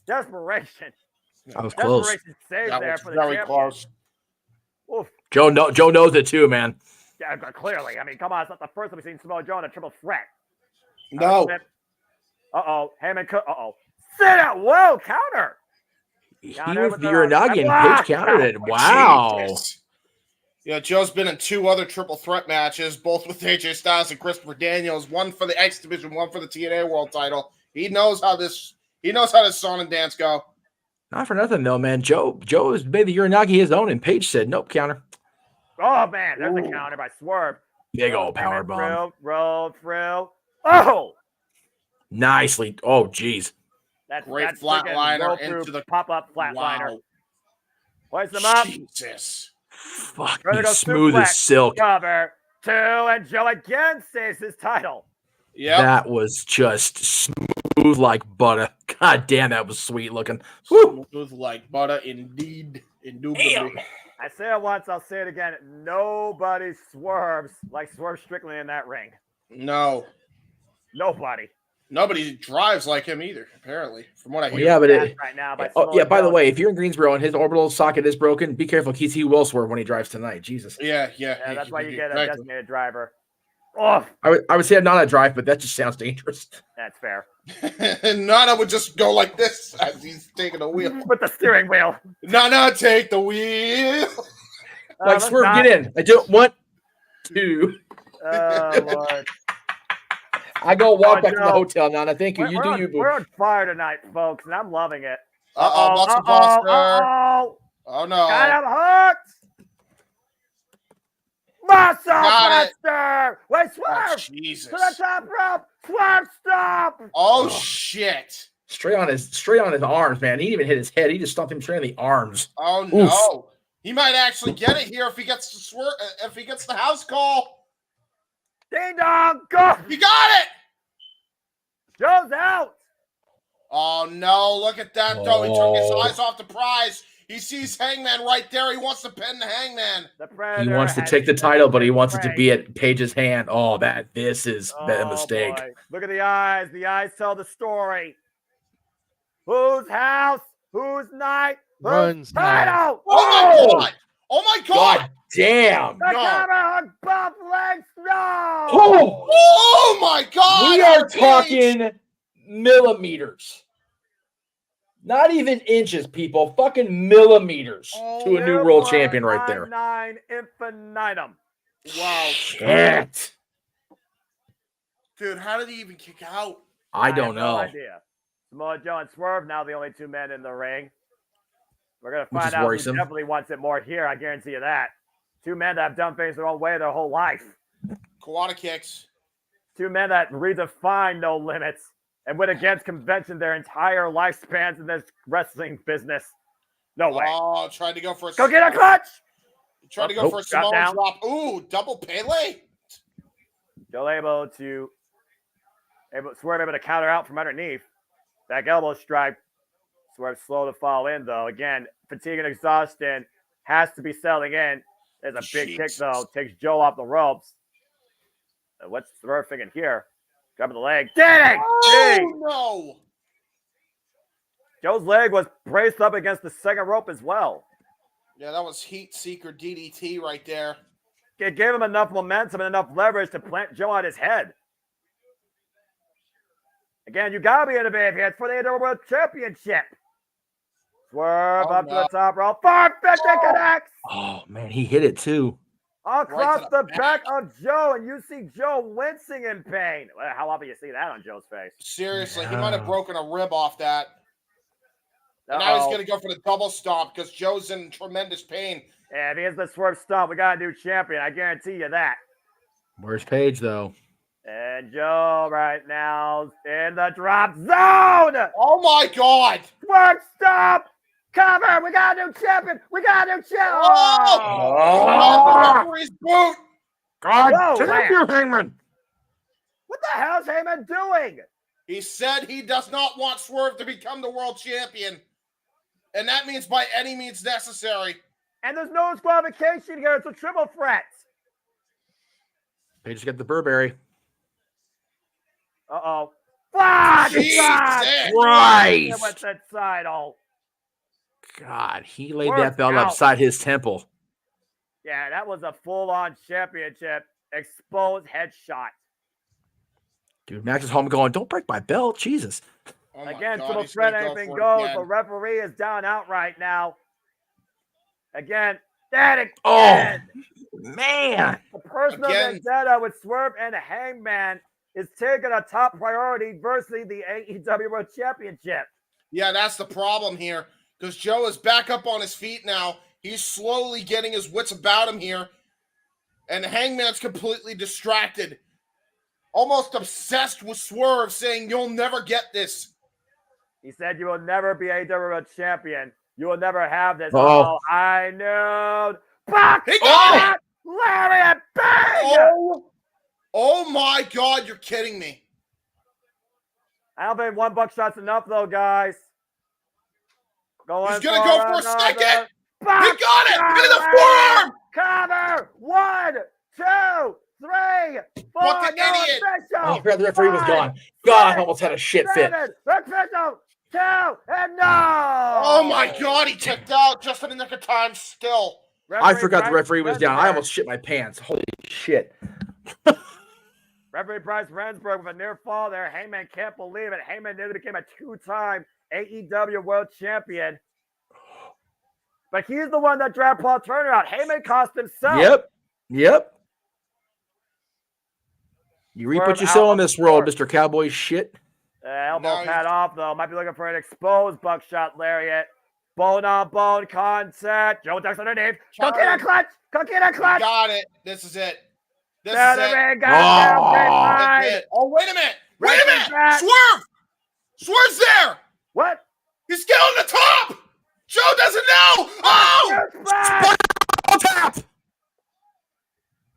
Desperation. I was close. Desperation save that there was for the very champion. close. Oof. Joe knows it too, man. Yeah, clearly. I mean, come on. It's not the first time we've seen Samoa Joe in a triple threat. No. Heyman. Sit out. Whoa, counter. He went for the Uranagi and Page countered it. Wow. Jesus. Yeah, Joe's been in 2 other triple threat matches, both with AJ Styles and Christopher Daniels. One for the X Division, one for the TNA World Title. He knows how this song and dance go. Not for nothing though, man. Joe has made the Uranagi his own, and Page said nope, counter. Oh man, there's a counter by Swerve. Big old power bomb. Roll through. Oh, nicely. Oh, geez. That's great flatliner into the pop-up flatliner. Hoist them up. Jesus. Fucking smooth as silk. Cover 2, and Joe again saves his title. Yeah. That was just smooth like butter. God damn, that was sweet looking. Woo. Smooth like butter, indeed. Indubitably. I say it once, I'll say it again. Nobody swerves like Swerve Strickland in that ring. No. Nobody. Nobody drives like him either, apparently, from what I hear. Yeah, but by the way, if you're in Greensboro and his orbital socket is broken, be careful because he will swerve when he drives tonight. Jesus. Yeah, that's why you get a designated driver. Oh. I would say not a drive, but that just sounds dangerous. That's fair. And Nana would just go like this as he's taking the wheel. With the steering wheel. Nana, take the wheel. Like, Swerve, get in. I don't want to. Oh, Lord. I go walk back to the hotel, Nana. Thank you. You do you, boo. We're on fire tonight, folks, and I'm loving it. Muscle Buster. Oh, no. Got him hooked. Muscle Buster. Wait, Swerve. Oh, Jesus. To the top rope. Swerve, stop. Oh, shit. Straight on his arms, man. He didn't even hit his head. He just stumped him straight in the arms. Oh, no. Oof. He might actually get it here if he gets the house call. Ding dong, go! He got it! Joe's out. Oh, no. Look at that, though. He took his eyes off the prize. He sees Hangman right there. He wants to pin the Hangman. He wants to take the title, but he wants it to be at Paige's hand. Oh, this is a mistake. Boy. Look at the eyes. The eyes tell the story. Whose house? Whose night? Runs title? Oh, my God. Oh, my God. God damn. The camera hook buff legs. No. Oh, my God. We are talking millimeters. Not even inches, people. Fucking millimeters to a new world champion right there. 9 infinitum. Wow. Shit. Dude, how did he even kick out? I don't know. No idea. Samoa Joe and Swerve now the only 2 men in the ring. We're going to Which find is out worrisome. who definitely wants it more here. I guarantee you that. 2 men that have done things their own way their whole life. Kawada kicks. 2 men that redefine no limits and went against convention their entire lifespans in this wrestling business. No way. Oh, tried to go for a... Go get a clutch! Tried to go for a Samoan drop. Ooh, double Pele. Joe Swerve able to counter out from underneath. Back elbow strike. Swerve slow to fall in, though. Again, fatigue and exhaustion has to be settling in. There's a big kick, though. Takes Joe off the ropes. What's Swerve thinking here? Grabbing the leg. Dang! Oh, no! Joe's leg was braced up against the second rope as well. Yeah, that was Heat Seeker DDT right there. It gave him enough momentum and enough leverage to plant Joe on his head. Again, you gotta be innovative here. It's for the AEW World Championship. Swerve up to the top rope. 450 connects! Oh, man, he hit it too. Across the back of Joe, and you see Joe wincing in pain. Well, how often you see that on Joe's face? Seriously, he might have broken a rib off that. And now he's going to go for the double stomp because Joe's in tremendous pain. Yeah, if he has the Swerve stomp, we got a new champion. I guarantee you that. Where's Paige, though? And Joe right now in the drop zone. Oh, my God. Swerve stomp. Cover. We got a new champion. We got a new champion. Oh, his boot. God damn you, Hangman. What the hell's Heyman doing? He said he does not want Swerve to become the world champion. And that means by any means necessary. And there's no disqualification here. It's a triple threat. Paige got the Burberry. Uh-oh. Fuck! Jesus Christ! What's that title? God, he laid that belt upside his temple. Yeah, that was a full-on championship exposed headshot. Dude, Max is home going, don't break my belt. Jesus. Oh again, triple threat, anything goes. The referee is down outright now. Again, that again. Oh, man. The personal vendetta with Swerve and Hangman is taking a top priority versus the AEW World Championship. Yeah, that's the problem here. Because Joe is back up on his feet now. He's slowly getting his wits about him here. And Hangman's completely distracted. Almost obsessed with Swerve, saying, you'll never get this. He said, you will never be AEW World Champion. You will never have this. Oh, I knew. Fuck! He got it! Lariat! Bang! Oh my God, you're kidding me. I don't think one buckshot's enough, though, guys. He's going to go for a second. He got it. Cover. In the forearm. Cover. 1, 2, 3, 4. What the idiot. Oh, I forgot the referee was gone. God, I almost had a shit fit. 7, official, 2, and no. Oh my God, he checked out just in the nick of time still. I forgot the referee was down. I almost shit my pants. Holy shit. Referee Bryce Rensburg with a near fall there. Heyman can't believe it. Heyman nearly became a 2-time AEW World Champion. But he's the one that dragged Paul Turner out. Heyman cost himself. Yep. You reap what you sow in this world, Mr. Cowboy shit. Elbow pad off, though. Might be looking for an exposed buckshot lariat. Bone-on-bone contact. Joe ducks underneath. Go get a clutch. Go get a clutch. Got it. This is it. This is it. Oh, wait a minute. Wait a minute. Swerve. Swerve's there. What? He's still on the top. Joe doesn't know. Oh! Tap.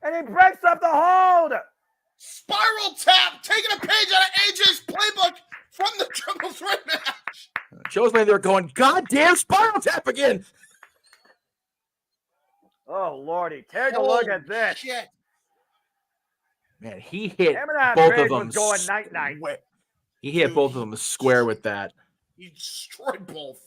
And he breaks up the hold. Spiral tap. Taking a page out of AJ's playbook. Joe's laying there going, "Goddamn Spinal Tap again!" Oh Lordy, take a look at this. Shit. Man, he hit Him and that both Page of them. was going night-night. He hit both of them square with that. He destroyed both.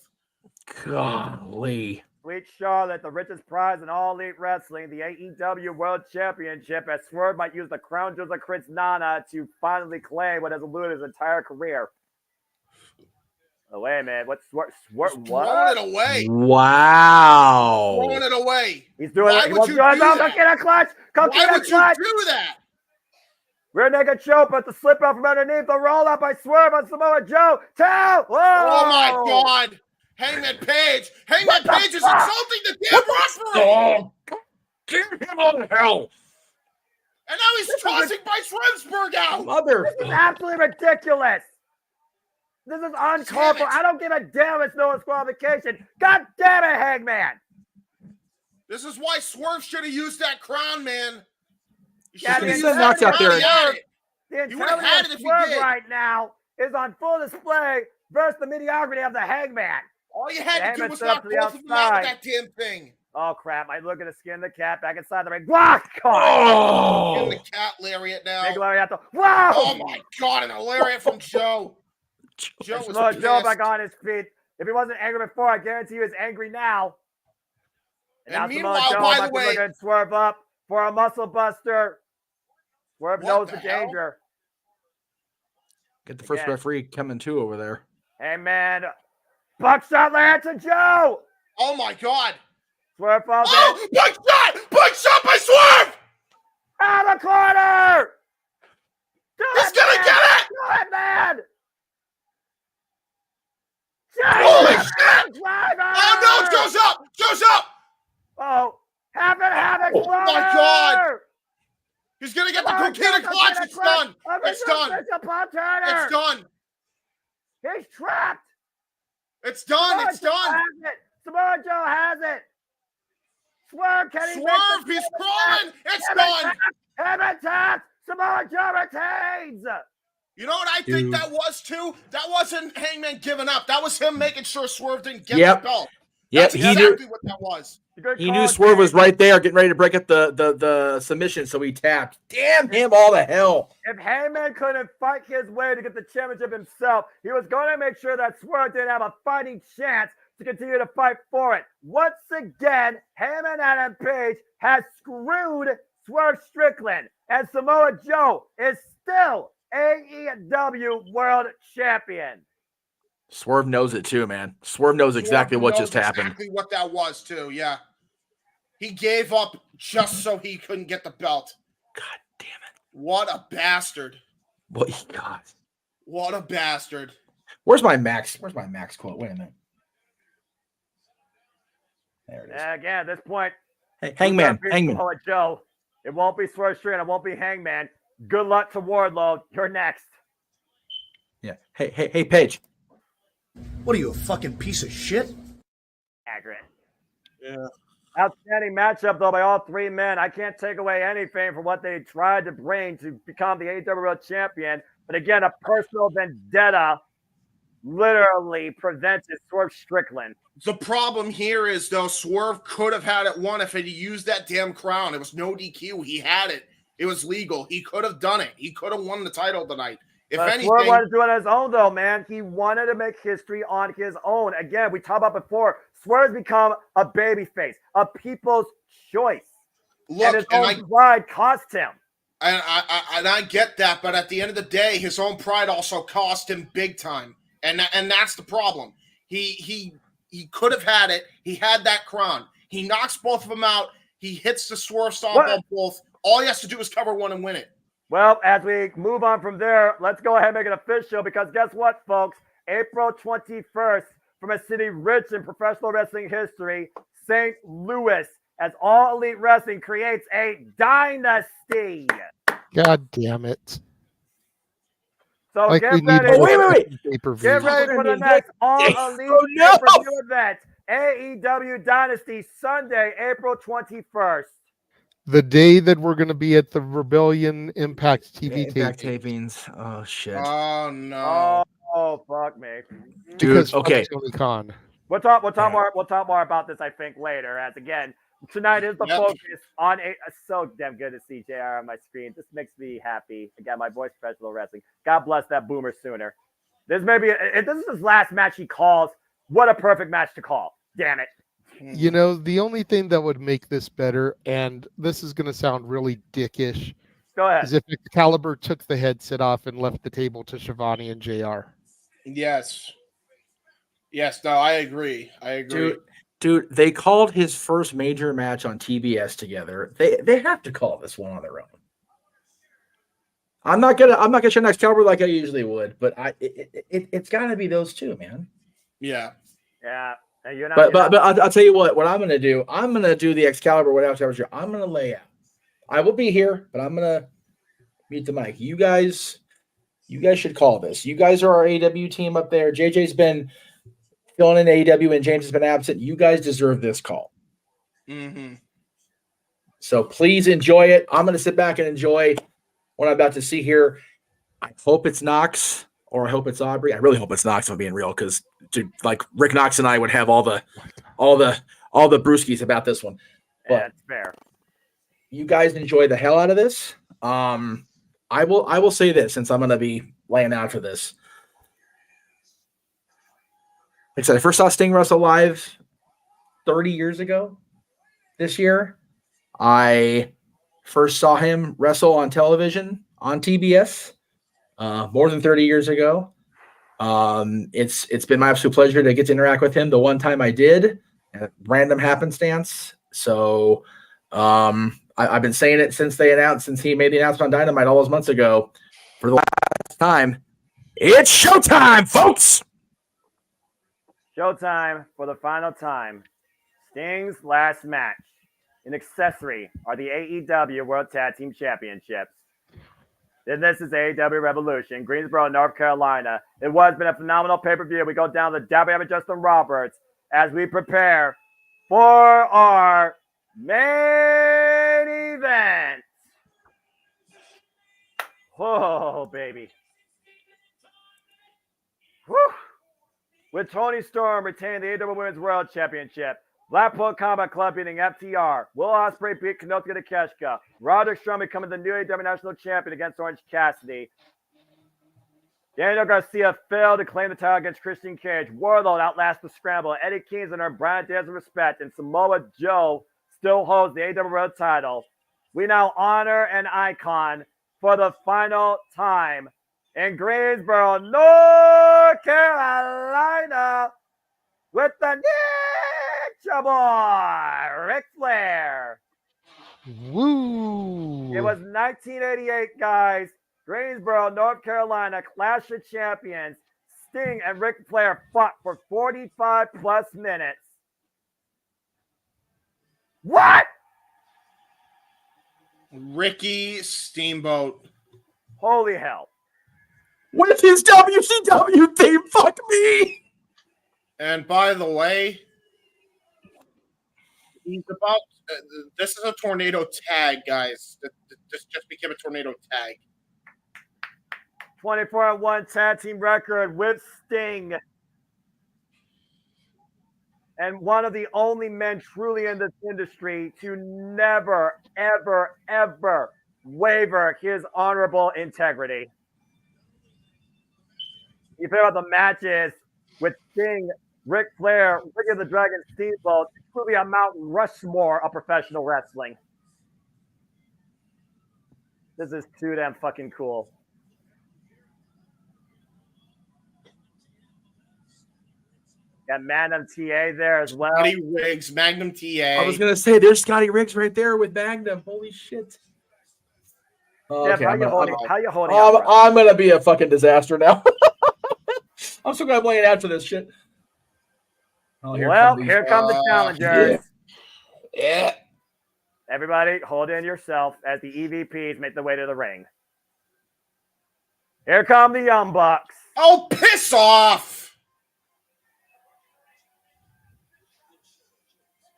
Golly. Sweet Charlotte, the richest prize in all elite wrestling, the AEW World Championship, as Swerve might use the crown jewels of Chris Nana to finally claim what has eluded his entire career. Oh, wait a minute. What's Swerve? What? Throwing it away. Wow. Throwing it away. He's doing Why it. would you do that? Get a clutch. Why would you do that? Rear naked choke, but the slip out from underneath the roll up by Swerve on Samoa Joe. Two. Whoa. Oh my God. Hangman Page. Hangman Page is insulting the damn referee. Oh, give him all the hell. And now he's tossing Bryce Remsburg out. This is absolutely ridiculous. This is uncalled for. I don't give a damn if it's no disqualification. God damn it, Hangman. This is why Swerve should have used that crown, man. Yeah, the knocks out there. The intelligence of Swerve right now is on full display versus the mediocrity of the Hangman. All you had to do was knock both of them out with that damn thing. Oh, crap. I look at the skin of the cat back inside the ring. Block! Oh! In the cat lariat now. Big lariat. Wow! Oh, my God. And a lariat from Joe. Joe was pissed. Joe back on his feet. If he wasn't angry before, I guarantee you he's angry now. And meanwhile, by the way, Swerve up for a muscle buster. Swerve knows the danger. Get the first referee coming too over there. Hey, man. Buckshot lands to Joe. Oh, my God. Swerve falls in. Buckshot! Buckshot by Swerve! Out of the corner! He's going to get it! Do it, man! Holy shit! Oh, no, it goes up! Goes up! Oh, have it, oh my God! He's gonna get the cocaine clutch. It's done. It's done. It's done. He's trapped. It's done. It's done. Samoa Joe has it. Swerve, can he Swerve, he's crawling. It's done. Heaven tap. Samoa Joe retains. You know what I think that was too? That wasn't Hangman giving up. That was him making sure Swerve didn't get the belt. Yep, That's exactly what that was. He knew Swerve was right there, getting ready to break up the submission, so he tapped. Damn him all the hell. If Hangman couldn't fight his way to get the championship himself, he was going to make sure that Swerve didn't have a fighting chance to continue to fight for it. Once again, Hangman Adam Page has screwed Swerve Strickland, and Samoa Joe is still AEW World Champion. Swerve knows it too, man. Swerve knows exactly what just happened. Exactly what that was too, yeah. He gave up just so he couldn't get the belt. God damn it. What a bastard. What he got. What a bastard. Where's my Max quote? Wait a minute. There it is. Again, at this point, hey, Hangman. Joe. It won't be Swerve Strickland. It won't be Hangman. Good luck to Wardlow. You're next. Yeah. Hey, Paige. What are you, a fucking piece of shit? Accurate. Yeah. Outstanding matchup, though, by all three men. I can't take away anything from what they tried to bring to become the AEW World Champion. But again, a personal vendetta literally prevented Swerve Strickland. The problem here is, though, Swerve could have had it won if he used that damn crown. It was no DQ. He had it. It was legal. He could have done it. He could have won the title tonight. If anything, Swerve wanted to do it on his own, though, man. He wanted to make history on his own. Again, we talked about before. Swerve's become a babyface, a people's choice. Look, and his own pride cost him. And I get that, but at the end of the day, his own pride also cost him big time, and that's the problem. He could have had it. He had that crown. He knocks both of them out. He hits the Swerve stomp on both. All he has to do is cover one and win it. Well, as we move on from there, let's go ahead and make it official because guess what, folks? April 21st, from a city rich in professional wrestling history, St. Louis, as All Elite Wrestling creates a dynasty. God damn it. So like get ready. Wait. Get ready for the next All Elite pay-per-view event. AEW Dynasty, Sunday, April 21st. The day that we're going to be at the Rebellion Impact TV tapings. Oh, shit. Oh, no. Oh, fuck me. Because Dude, okay. Tony Khan. We'll talk more about this, I think, later. As again, tonight is the focus on so damn good to see JR on my screen. This makes me happy. Again, my voice professional wrestling. God bless that Boomer Sooner. This is his last match he calls. What a perfect match to call. Damn it. You know, the only thing that would make this better, and this is going to sound really dickish, go ahead, is if Excalibur took the headset off and left the table to Shivani and JR. Yes. Yes, no, I agree. Dude, they called his first major match on TBS together. They have to call this one on their own. I'm not gonna show Excalibur like I usually would, but it's gotta be those two, man. Yeah. Yeah. But I'll tell you what I'm gonna do. I'm gonna do the Excalibur without Excalibur. I'm gonna lay out. I will be here, but I'm gonna meet the mic. You guys should call this. You guys are our AEW team up there. JJ's been filling in AEW and James has been absent. You guys deserve this call. Mm-hmm. So please enjoy it. I'm gonna sit back and enjoy what I'm about to see here. I hope it's Knox or I hope it's Aubrey. I really hope it's Knox, if I'm being real, because like Rick Knox and I would have all the brewskis about this one. But yeah, it's fair. You guys enjoy the hell out of this. I will say this, since I'm gonna be laying out for this. Like I said, I first saw Sting wrestle live 30 years ago this year. I first saw him wrestle on television on TBS more than 30 years ago. It's been my absolute pleasure to get to interact with him. The one time I did, random happenstance. So I've been saying it since he made the announcement on Dynamite all those months ago. For the last time, it's showtime, folks. Showtime for the final time. Sting's last match. An accessory are the AEW World Tag Team Championships. Then this is AEW Revolution, Greensboro, North Carolina. It has been a phenomenal pay-per-view. We go down to WW Justin Roberts as we prepare for our main event. Whoa, baby. Whew. With Tony Storm retaining the AEW Women's World Championship, Blackpool Combat Club beating FTR, Will Ospreay beat Kenosuke Takeshita, Roderick Strong becoming the new AEW National Champion against Orange Cassidy. Daniel Garcia failed to claim the title against Christian Cage. Wardlow outlasts the Scramble. Eddie Kingston earned Brian Daniels respect, and Samoa Joe still holds the AEW World title. We now honor an icon for the final time in Greensboro, North Carolina, with the Ninja Boy, Ric Flair. Woo! It was 1988, guys. Greensboro, North Carolina, Clash of Champions. Sting and Ric Flair fought for 45 plus minutes. What? Ricky Steamboat. Holy hell. With his WCW theme, fuck me. And by the way, he's about. This is a tornado tag, guys. This just became a tornado tag. 24-1 tag team record with Sting. And one of the only men truly in this industry to never, ever, ever waver his honorable integrity. You think about the matches with Sting, Ric Flair, Ricky the Dragon Steamboat, it's truly a Mount Rushmore of professional wrestling. This is too damn fucking cool. Got Magnum TA there as well. Scotty Riggs, Magnum TA. I was going to say, there's Scotty Riggs right there with Magnum. Holy shit. Jeff, Okay, how you holding I'm going to be a fucking disaster now. I'm still going to play it after this shit. Oh, here come the challengers. Yeah. Everybody, hold in yourself as the EVPs make their way to the ring. Here come the Young Bucks. Oh, piss off!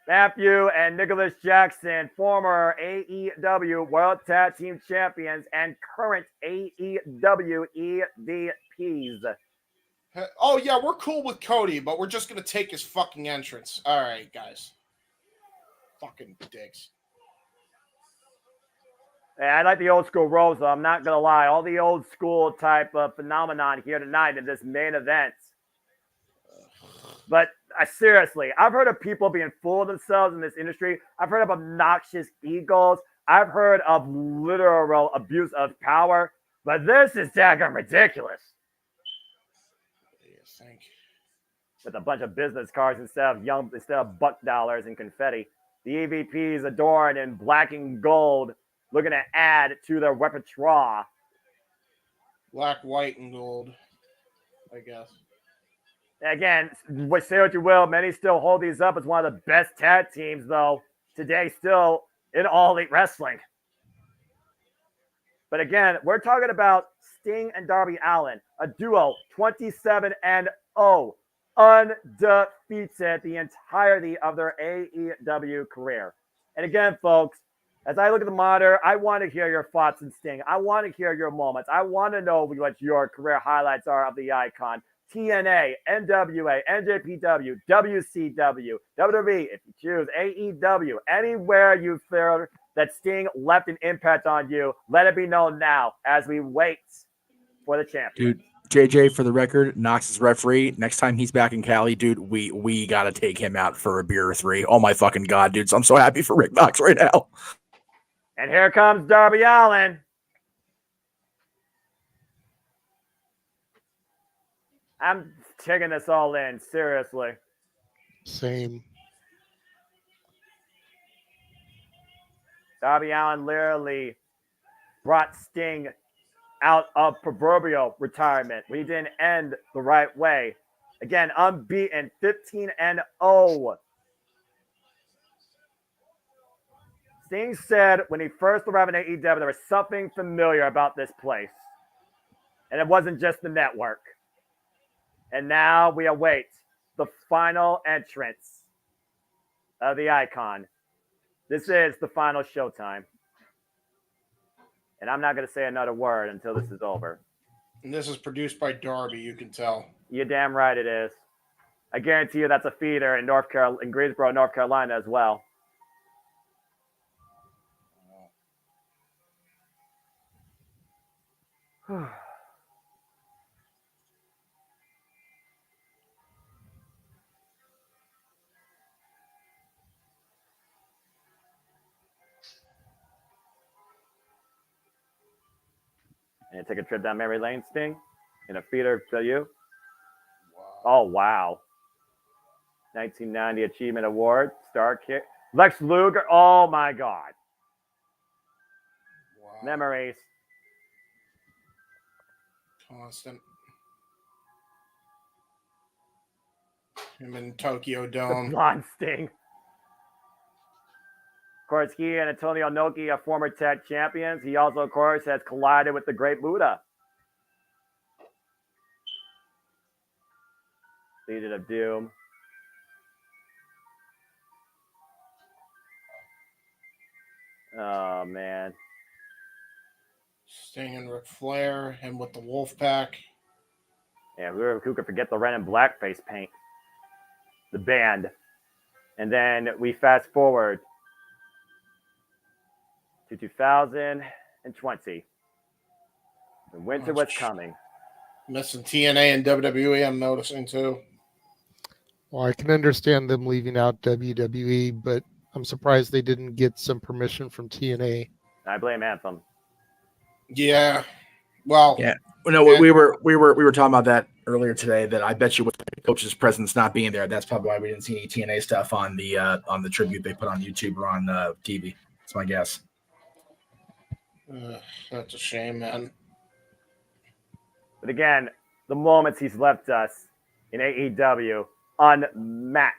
Matthew and Nicholas Jackson, former AEW World Tag Team Champions and current AEW EVPs. Oh, yeah, we're cool with Cody, but we're just going to take his fucking entrance. All right, guys. Fucking dicks. Hey, I like the old school roles, though. I'm not going to lie. All the old school type of phenomenon here tonight in this main event. But seriously, I've heard of people being full of themselves in this industry. I've heard of obnoxious egos. I've heard of literal abuse of power. But this is daggone ridiculous. With a bunch of business cards instead of buck dollars and confetti. The EVPs adorned in black and gold, looking to add to their repertoire. Black, white, and gold, I guess. Again, say what you will, many still hold these up as one of the best tag teams, though, today still in All Elite Wrestling. But again, we're talking about Sting and Darby Allin, a duo 27-0, undefeated the entirety of their AEW career. And again, folks, as I look at the monitor, I want to hear your thoughts on Sting. I want to hear your moments. I want to know what your career highlights are of the icon. TNA, NWA, NJPW, WCW, WWE, if you choose, AEW, anywhere you feel that Sting left an impact on you, let it be known now as we wait for the champion. Dude, JJ, for the record, Knox is referee. Next time he's back in Cali, dude, we got to take him out for a beer or three. Oh, my fucking God, dude. So I'm so happy for Rick Knox right now. And here comes Darby Allin. I'm taking this all in, seriously. Same. Darby Allin literally brought Sting out of proverbial retirement. We didn't end the right way. Again, unbeaten, 15-0. Sting said when he first arrived in AEW, there was something familiar about this place. And it wasn't just the network. And now we await the final entrance of the icon. This is the final Showtime. And I'm not going to say another word until this is over. And this is produced by Darby, you can tell. You're damn right it is. I guarantee you that's a feeder in in Greensboro, North Carolina as well. And take a trip down memory lane, Sting, in a feeder to you. Wow. Oh, wow. 1990 Achievement Award, Star Kick. Lex Luger, oh my God. Wow. Memories. Constant. Him in Tokyo Dome. The blonde Sting. Of course, he and Antonio Inoki are former tag champions. He also, of course, has collided with the Great Buddha. Legion of Doom. Oh, man. Sting and Ric Flair, him with the Wolfpack. Yeah, who could forget the red and black face paint? The band. And then we fast forward to 2020. The winter was coming. Missing TNA and WWE, I'm noticing too. Well, I can understand them leaving out WWE, but I'm surprised they didn't get some permission from TNA. I blame Anthem. Yeah. Well, yeah. No, we were talking about that earlier today. That I bet you with the coach's presence not being there, that's probably why we didn't see any TNA stuff on the tribute they put on YouTube or on TV. That's my guess. That's a shame, man. But again, the moments he's left us in AEW, unmatched.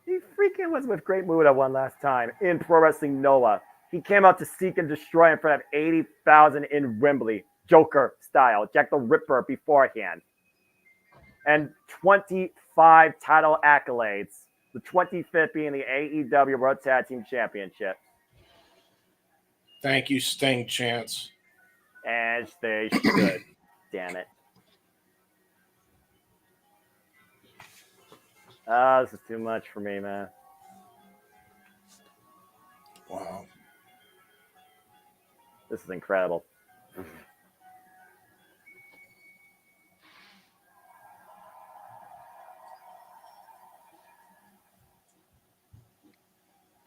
He freaking was with Great Muta one last time in Pro Wrestling Noah. He came out to seek and destroy in front of 80,000 in Wembley, Joker style, Jack the Ripper beforehand. And 25 title accolades, the 25th being the AEW World Tag Team Championship. Thank you, Sting Chance. As they should. damn it. Ah, this is too much for me, man. Wow. This is incredible.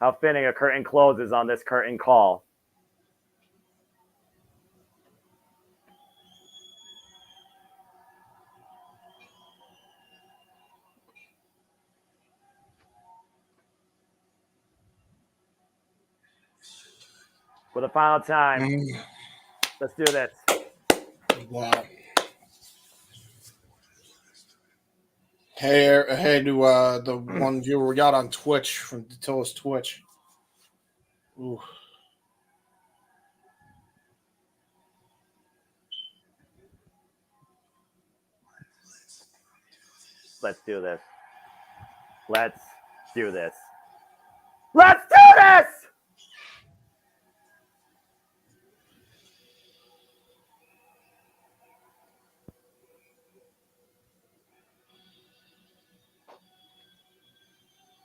How fitting a curtain closes on this curtain call. For the final time. Let's do this. Wow. Hey to the one viewer we got on Twitch from Datilla's Twitch. Ooh. Let's do this. Let's do this. Let's do this!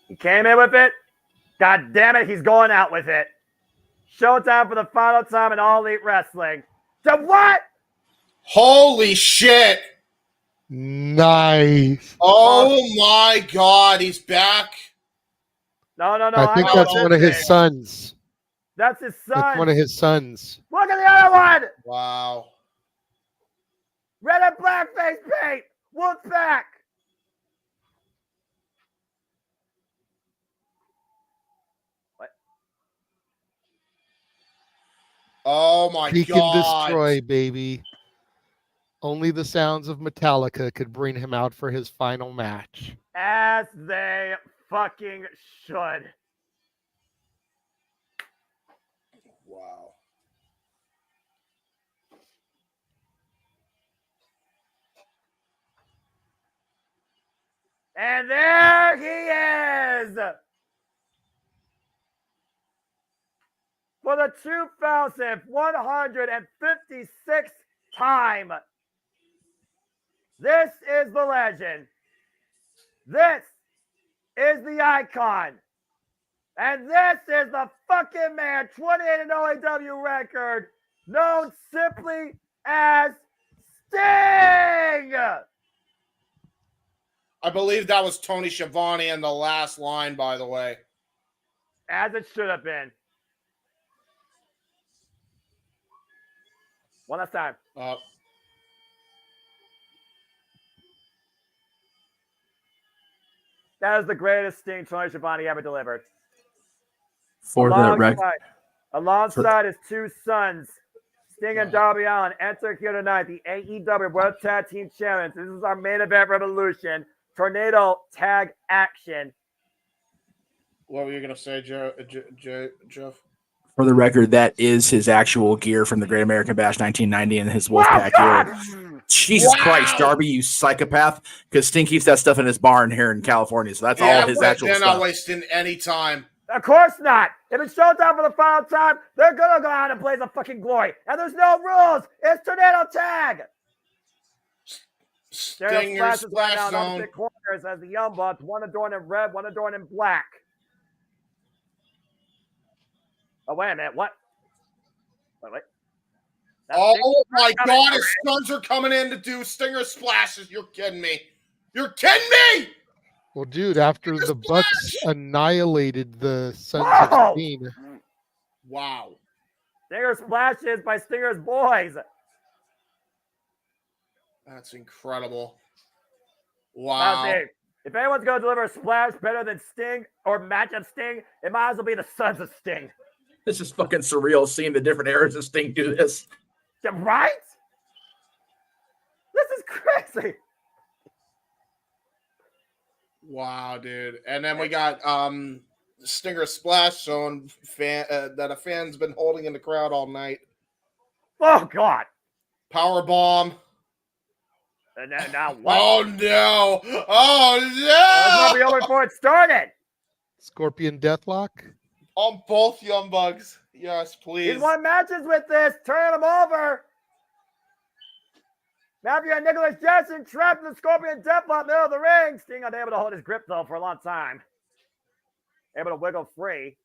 He came in with it. God damn it, he's going out with it. Showtime for the final time in All Elite Wrestling. To what? Holy shit! Nice. Oh my God, he's back. No. I think that's one of his sons. That's his son. That's one of his sons. Look at the other one. Wow. Red and black face paint. Wolf's back. What? Oh my He God. can destroy, baby. Only the sounds of Metallica could bring him out for his final match. As they fucking should. Wow. And there he is. For the 2,156th time. This is the legend. This is the icon. And this is the fucking man, 28 AEW record, known simply as Sting! I believe that was Tony Schiavone in the last line, by the way. As it should have been. One last time. That is the greatest Sting Tony Schiavone ever delivered. For the record. Alongside his two sons, Sting and Darby Allin, enter here tonight the AEW World Tag Team Champions. This is our main event revolution. Tornado tag action. What were you going to say, Jeff? For the record, that is his actual gear from the Great American Bash 1990 and his Wolfpack gear. Jesus Christ, Darby, you psychopath. Because Sting keeps that stuff in his barn here in California. So that's all his actual they're stuff. not wasting any time. Of course not. If it's Showtime for the final time, they're going to go out and blaze a fucking glory. And there's no rules. It's Tornado tag. Stinger splash down zone. opposite corners as the Young Bucks, one adorned in red, one adorned in black. Oh, wait a minute. What? Wait. Oh, my God. His sons are coming in to do Stinger splashes. You're kidding me. You're kidding me. Well, dude, after the Bucks annihilated the Sons of Steen. Wow. Stinger splashes by Stinger's boys. That's incredible. Wow. If anyone's going to deliver a splash better than Sting or match up Sting, it might as well be the Sons of Sting. This is fucking surreal seeing the different eras of Sting do this. Yeah, right? This is crazy. Wow, dude. And then we got Stinger splash zone that a fan's been holding in the crowd all night. Oh, God. Power bomb. And now what? Oh, no. Oh, no. That's not over before it started. Scorpion Deathlock. On both Young Bucks. Yes, please. He's won matches with this. Turn him over. Matthew and Nicholas Jackson trapped in the Scorpion Deathlock middle of the ring. Sting unable to hold his grip, though, for a long time. Able to wiggle free.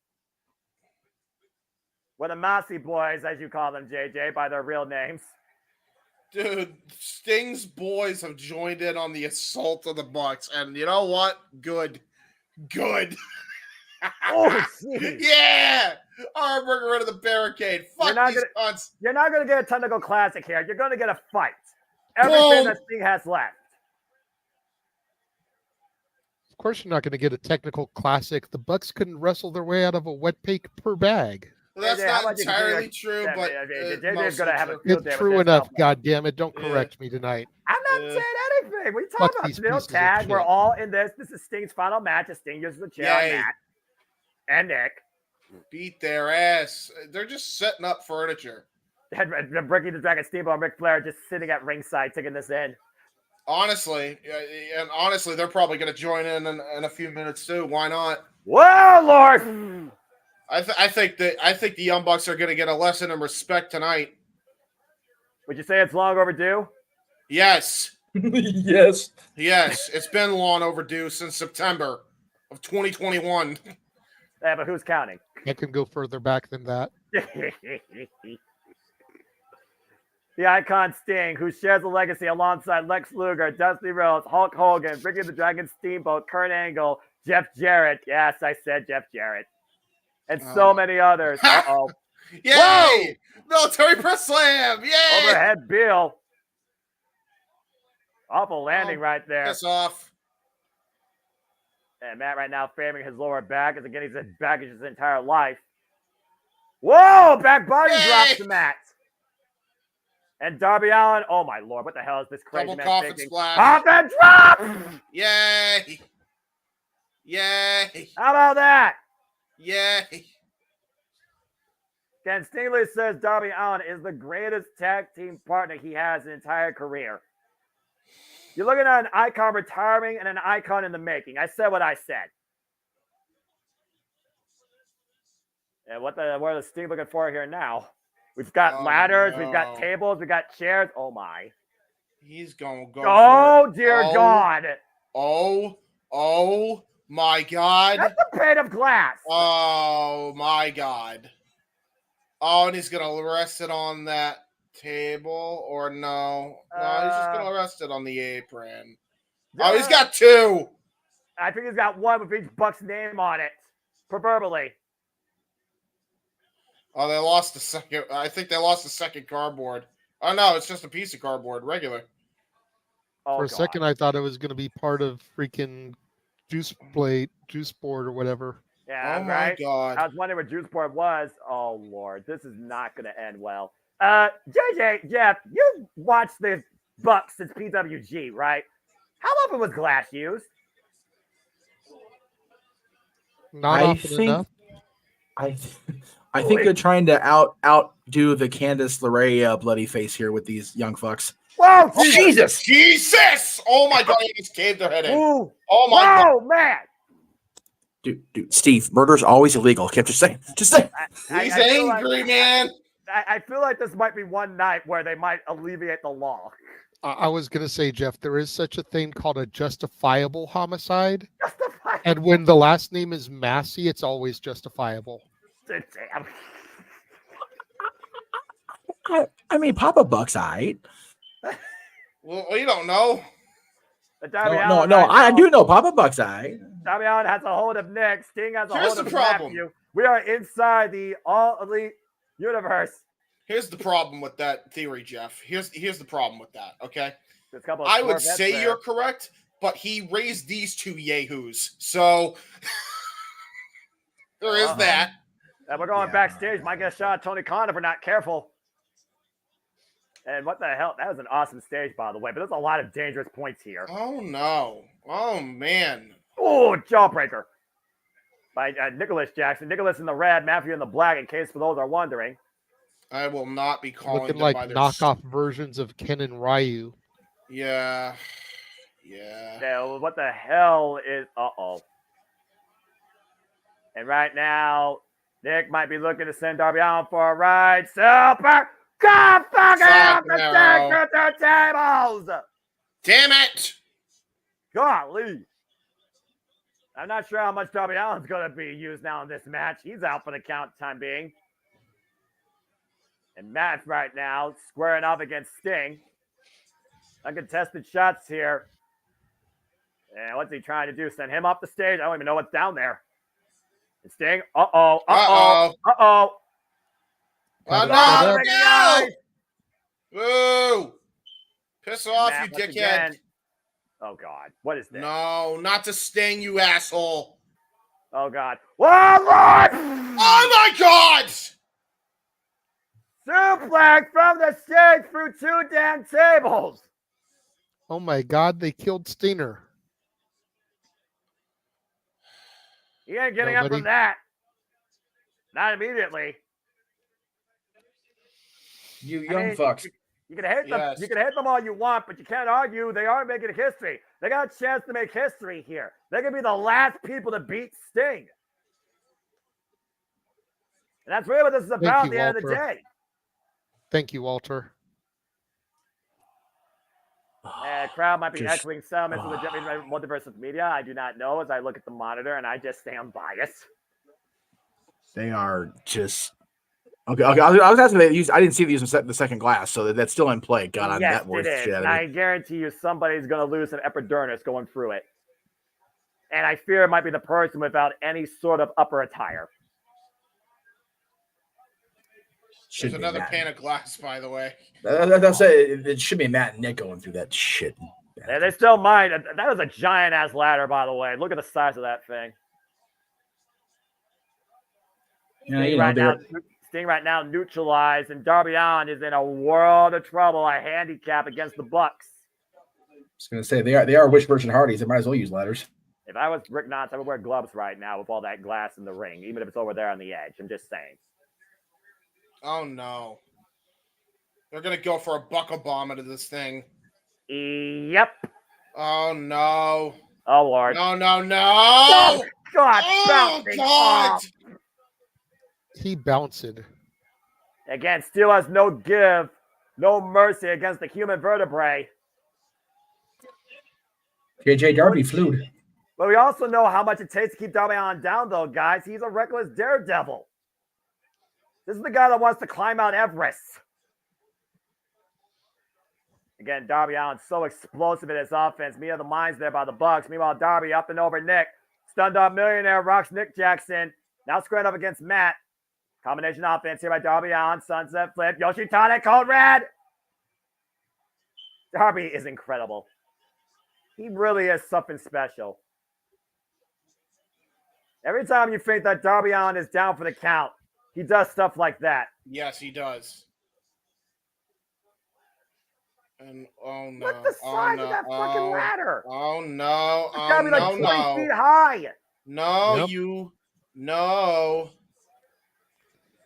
With the Mossy Boys, as you call them, JJ, by their real names. Dude, Sting's boys have joined in on the assault of the Bucks, and you know what? Good. Oh, geez. Yeah! All right, we're getting rid of the barricade. Fuck these cunts. You're not going to get a technical classic here. You're going to get a fight. Everything that Sting has left. Of course you're not going to get a technical classic. The Bucks couldn't wrestle their way out of a wet paper bag. Well, that's not entirely true, but it's true enough. God damn it! Don't correct me tonight. I'm not saying anything. We talk about Bill Tag. We're all in this. This is Sting's final match. Sting uses the chair on Matt and Nick. Beat their ass. They're just setting up furniture. And Ricky the Dragon Steamboat and Ric Flair just sitting at ringside taking this in. Honestly, they're probably going to join in a few minutes too. Why not? Well, Lord. I think the Young Bucks are going to get a lesson in respect tonight. Would you say it's long overdue? Yes. Yes. Yes, it's been long overdue since September of 2021. Yeah, but who's counting? I can go further back than that. The icon Sting, who shares a legacy alongside Lex Luger, Dusty Rhodes, Hulk Hogan, Ricky the Dragon Steamboat, Kurt Angle, Jeff Jarrett. Yes, I said Jeff Jarrett. And so many others. Uh-oh. Yay! Whoa! Military press slam! Yay! Overhead Bill. Awful landing right there. Piss off. And Matt right now framing his lower back as again he's had baggage his entire life. Whoa! Back body drops to Matt. And Darby Allin. Oh my Lord! What the hell is this crazy Double man coffin thinking? splash. Pop and drop! Yay! Yay! How about that? Yay! Ken Stingley says Darby Allin is the greatest tag team partner he has in his entire career. You're looking at an icon retiring and an icon in the making. I said what I said. And what are the Sting looking for here now? We've got ladders, we've got tables, we've got chairs. Oh my. He's gonna go. Oh dear God. Oh my God. That's a pane of glass. Oh my God. Oh, and he's gonna rest it on that table, or no? No, he's just gonna rest it on the apron. Oh, he's got two. I think he's got one with each Buck's name on it, proverbially. Oh, they lost the second. I think they lost the second cardboard. Oh no, it's just a piece of cardboard, regular. For a second, I thought it was going to be part of freaking juice board or whatever. Yeah, oh right? my God. I was wondering what juice board was. Oh Lord, this is not going to end well. JJ, Jeff, you watched the Bucks since PWG, right? How often was glass used? Not often enough. I think they're trying to outdo the Candice LeRae bloody face here with these young fucks. Whoa, Jesus! Jesus! Oh my God, he just caved their head in. Ooh. Oh my God. Oh man! Dude, Steve, murder's always illegal. Kept just saying. Just saying. He's angry, man. I feel like this might be one night where they might alleviate the law. I was going to say, Jeff, there is such a thing called a justifiable homicide. Justifiable. And when the last name is Massey, it's always justifiable. Damn. I mean, Papa Buck's right. Well, you don't know. No, I do know Papa Buck's right. Darby Allin has a hold of Nick. Sting has a Here's hold the of problem. Matthew. We are inside the All Elite universe. Here's the problem with that theory, Jeff. Here's the problem with that, okay? I would say you're correct, but he raised these two yahoos. So there is that. And we're going backstage. Might get a shot at Tony Khan if we're not careful. And what the hell? That was an awesome stage, by the way. But there's a lot of dangerous points here. Oh, no. Oh, man. Oh, jawbreaker. By Nicholas Jackson. Nicholas in the red, Matthew in the black, in case for those are wondering. I will not be calling looking them like by their... knockoff versions of Ken and Ryu. Yeah. Yeah, what the hell is... Uh-oh. And right now... Nick might be looking to send Darby Allin for a ride. Super! Come fucking out the turntables! Damn it! Golly. I'm not sure how much Darby Allin's going to be used now in this match. He's out for the count time being. And Matt right now squaring up against Sting. Uncontested shots here. And what's he trying to do? Send him off the stage? I don't even know what's down there. And Sting. Uh-oh. Uh-oh. Uh-oh. Oh, no! Woo! Piss off, Matt, you once dickhead. again. Oh, God. What is this? No, not to Sting, you asshole. Oh, God. One more! Oh, my God! Suplex from the stage through 2 damn tables. Oh, my God. They killed Stinger. He ain't getting up from that. Not immediately. You young fucks. You can hate them. You can hate them all you want, but you can't argue they are making history. They got a chance to make history here. They're gonna be the last people to beat Sting, and that's really what this is about at the end of the day. Thank you, Walter. Crowd might be echoing sentiments of the JMN Multiverse of Media. I do not know as I look at the monitor, and I just stay unbiased. They are just okay. I was asking. I didn't see these in the second glass, so that's still in play. God, yes, that worth it is. shit. And I guarantee you, somebody's going to lose an epidermis going through it, and I fear it might be the person without any sort of upper attire. There's another pane of glass, by the way. I'll say it should be Matt and Nick going through that shit. And they still might. That was a giant ass ladder, by the way. Look at the size of that thing. Yeah, Sting right now neutralized, and Darby Allin is in a world of trouble. A handicap against the Bucks. I was going to say they are Wish Merchant Hardys. They might as well use ladders. If I was Rick Knox, I would wear gloves right now with all that glass in the ring, even if it's over there on the edge. I'm just saying. Oh no! They're gonna go for a buckle bomb into this thing. Yep. Oh no! Oh Lord! No! Oh, God! Oh God! He bounced. Again, Steel has no give, no mercy against the human vertebrae. JJ Darby flued. But we also know how much it takes to keep Darby Allin down, though, guys. He's a reckless daredevil. This is the guy that wants to climb Mount Everest. Again, Darby Allin so explosive in his offense. Me of the minds there by the Bucks. Meanwhile, Darby up and over Nick. Stunned up millionaire rocks Nick Jackson. Now squared up against Matt. Combination offense here by Darby Allin. Sunset flip. Yoshitane code red. Darby is incredible. He really is something special. Every time you think that Darby Allin is down for the count, he does stuff like that. Yes, he does. And oh no! What's the size of that fucking ladder? Oh no! It's gotta be like 20 feet high. No, Yep. No.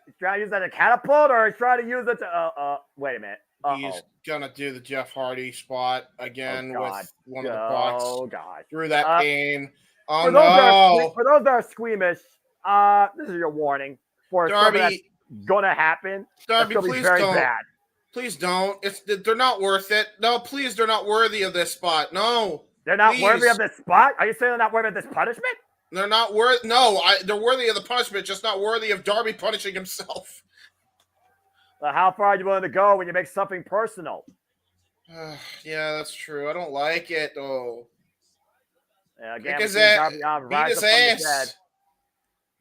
He's trying to use that as a catapult, or he's trying to use it to wait a minute. He's gonna do the Jeff Hardy spot again with one of the Bucks. Bucks. Oh god! Through that pain. Oh for no! For those that are squeamish, this is your warning for something that's gonna happen. Darby, that's gonna be please very don't. bad. Please don't. They're not worth it. No, please, they're not worthy of this spot. No. They're not worthy of this spot? Are you saying they're not worthy of this punishment? They're not worth. No, they're worthy of the punishment, just not worthy of Darby punishing himself. Well, how far are you willing to go when you make something personal? Yeah, that's true. I don't like it, though. Yeah, again, Beat his Darby Allin rise up from the dead.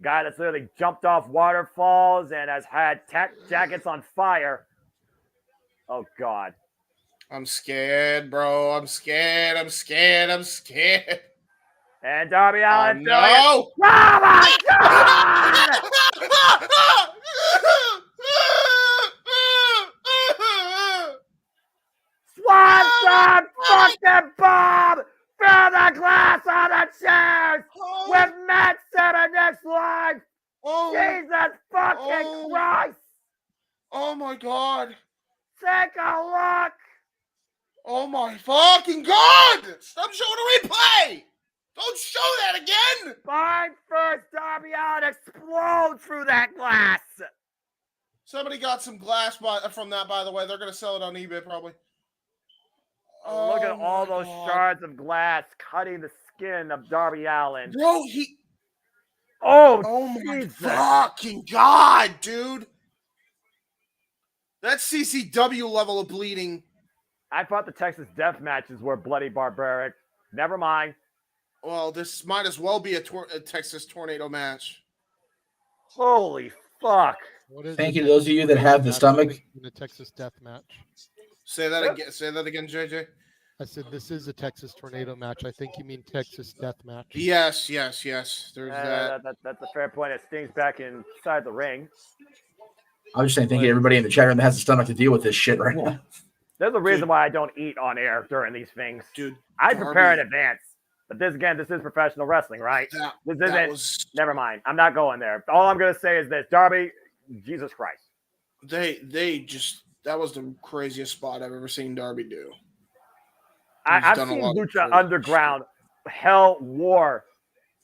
Guy that's literally jumped off waterfalls and has had tech jackets on fire. Oh, God. I'm scared, bro. I'm scared. And Darby Allin. No! Oh, my God! Swanson! Fuck that bomb! Throw the glass on the chairs! With Matt Center next line! Jesus fucking Christ! Oh, my God. Take a look! Oh, my fucking God! Stop showing a replay! Don't show that again! Spine first, Darby Allin explodes through that glass! Somebody got some glass from that, by the way. They're going to sell it on eBay, probably. Look at all those shards of glass cutting the skin of Darby Allin. Bro, Oh my Jesus. fucking God, dude. That's CCW level of bleeding. I thought the Texas death matches were bloody barbaric. Never mind. Well, this might as well be a Texas tornado match. Holy fuck. Thank you to those of you that have the stomach. In a Texas death match. Say that again. Say that again, JJ. I said this is a Texas tornado match. I think you mean Texas death match. Yes. There's that. That's a fair point. It Sting's back inside the ring. I'm just saying, thank you to everybody in the chat room that has the stomach to deal with this shit right now. There's a reason why I don't eat on air during these things. Dude, I prepare in advance. But this is professional wrestling, right? Never mind. I'm not going there. All I'm going to say is this. Darby, Jesus Christ. That was the craziest spot I've ever seen Darby do. I've seen Lucha Underground, Hell War.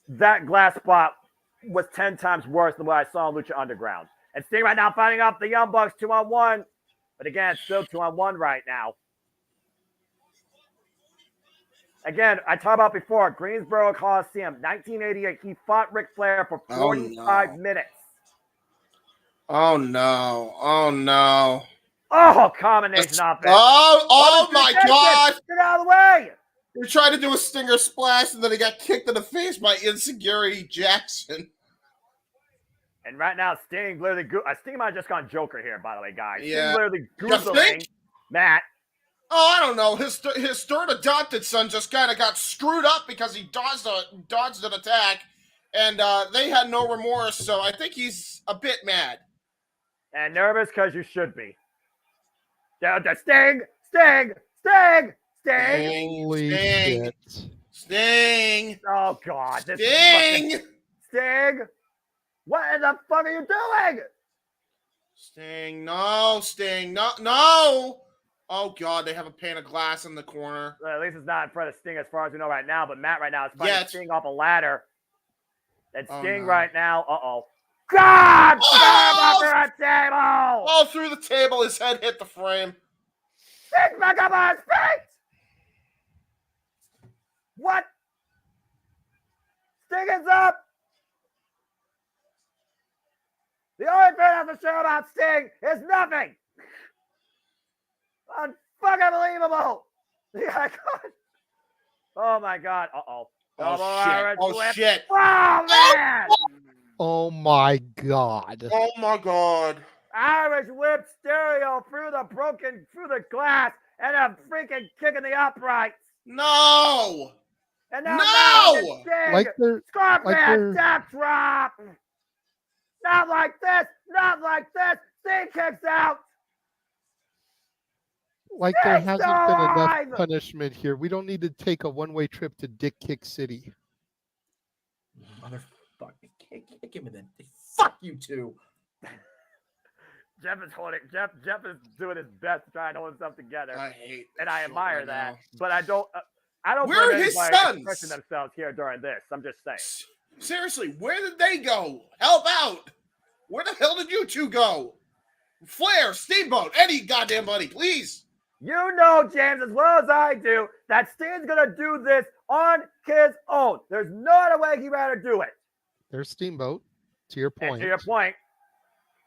That glass spot was 10 times worse than what I saw in Lucha Underground. And Sting right now fighting off the Young Bucks 2-on-1. But again, it's still 2-on-1 right now. Again, I talked about before, Greensboro Coliseum, 1988. He fought Ric Flair for 45 minutes. Oh, no. Oh, combination offense. Oh my God. Get out of the way. He tried to do a stinger splash, and then he got kicked in the face by Insecurity Jackson. And right now, Sting literally... Sting might have just gone Joker here, by the way, guys. Yeah. Sting literally googling Matt. Oh, I don't know. His third adopted son just kind of got screwed up because he dodged an attack, and they had no remorse, so I think he's a bit mad. And nervous because you should be. Sting! Holy shit. Sting! Oh, God. Sting! Sting! What in the fuck are you doing? Sting, no, Sting, no! Oh, God, they have a pane of glass in the corner. Well, at least it's not in front of Sting as far as we know right now, but Matt right now is fighting Sting off a ladder. And Sting right now, God! Oh! Under a table! Oh, through the table, his head hit the frame. Sting back up on his feet! What? Sting is up! The only thing I have to share about Sting is nothing! Unfucking believable! Oh my God! Oh shit! Oh man! Oh my God! Oh my God! Irish whip stereo through the glass and a freaking kick in the uprights. No! And now No! Scorpion death drop. Not like this! Sting kicks out. Like there hasn't been enough punishment here. We don't need to take a one-way trip to Dick Kick City. Motherfucker, kick him in the fuck you two. Jeff is doing his best to try and hold himself together. I admire that. now. But I don't Where are blame his anybody sons? expressing themselves here during this. I'm just saying. Seriously, where did they go? Help out! Where the hell did you two go? Flair, Steamboat, any goddamn buddy, please. You know, James, as well as I do, that Sting's gonna do this on his own. There's no other way he'd rather do it. There's Steamboat. To your point. And to your point.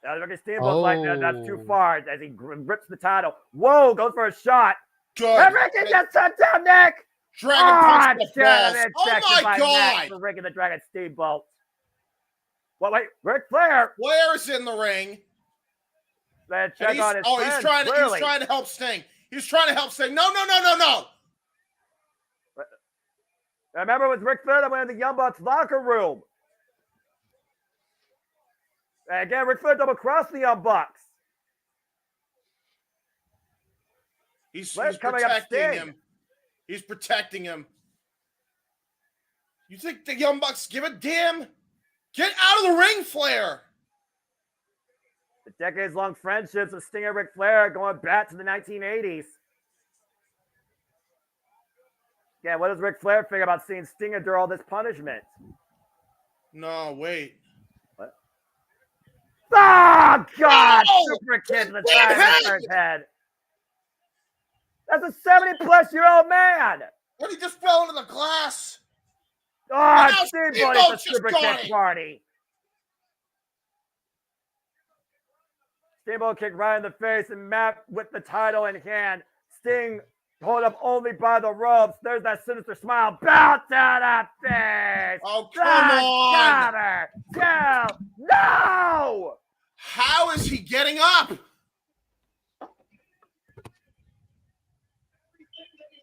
Look at Steamboat like that's too far as he rips the title. Whoa, goes for a shot. Good. Everything gets sent down, Nick. Dragon punch the balls. Oh my God. For Rick and the Dragon Steamboat. Wait, Ric Flair. Flair's in the ring. Then check on his friends, he's trying to help Sting. He's trying to help Sting. No. Remember, it was Ric Flair that went in the Young Bucks locker room. And again, Ric Flair double-crossed the Young Bucks. He's protecting him. He's protecting him. You think the Young Bucks give a damn? Get out of the ring, Flair. The decades-long friendships of Sting and Ric Flair going back to the 1980s. Yeah, what does Ric Flair think about seeing Sting endure all this punishment? No, wait. What? Oh, God! No! Super kick to the side of his head. That's That's a 70-plus-year-old man. What, he just fell into the glass? Oh, now Steamboat is a Steamboat's super just kick going. party. Steamboat kicked right in the face, and Matt with the title in hand. Sting hold up only by the ropes. There's that sinister smile. Bounce to the face. Oh, come on. Cover. 2. No! How is he getting up?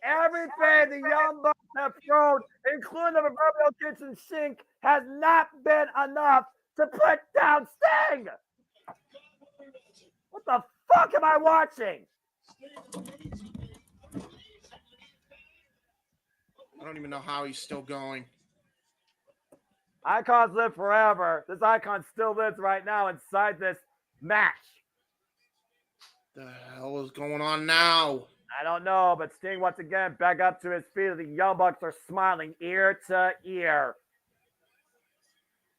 Everything the Young Bucks have thrown, including the proverbial kitchen sink, has not been enough to put down Sting. What the fuck am I watching? I don't even know how he's still going. Icons live forever. This icon still lives right now inside this match. The hell is going on now? I don't know, but Sting once again back up to his feet. The Young Bucks are smiling ear to ear.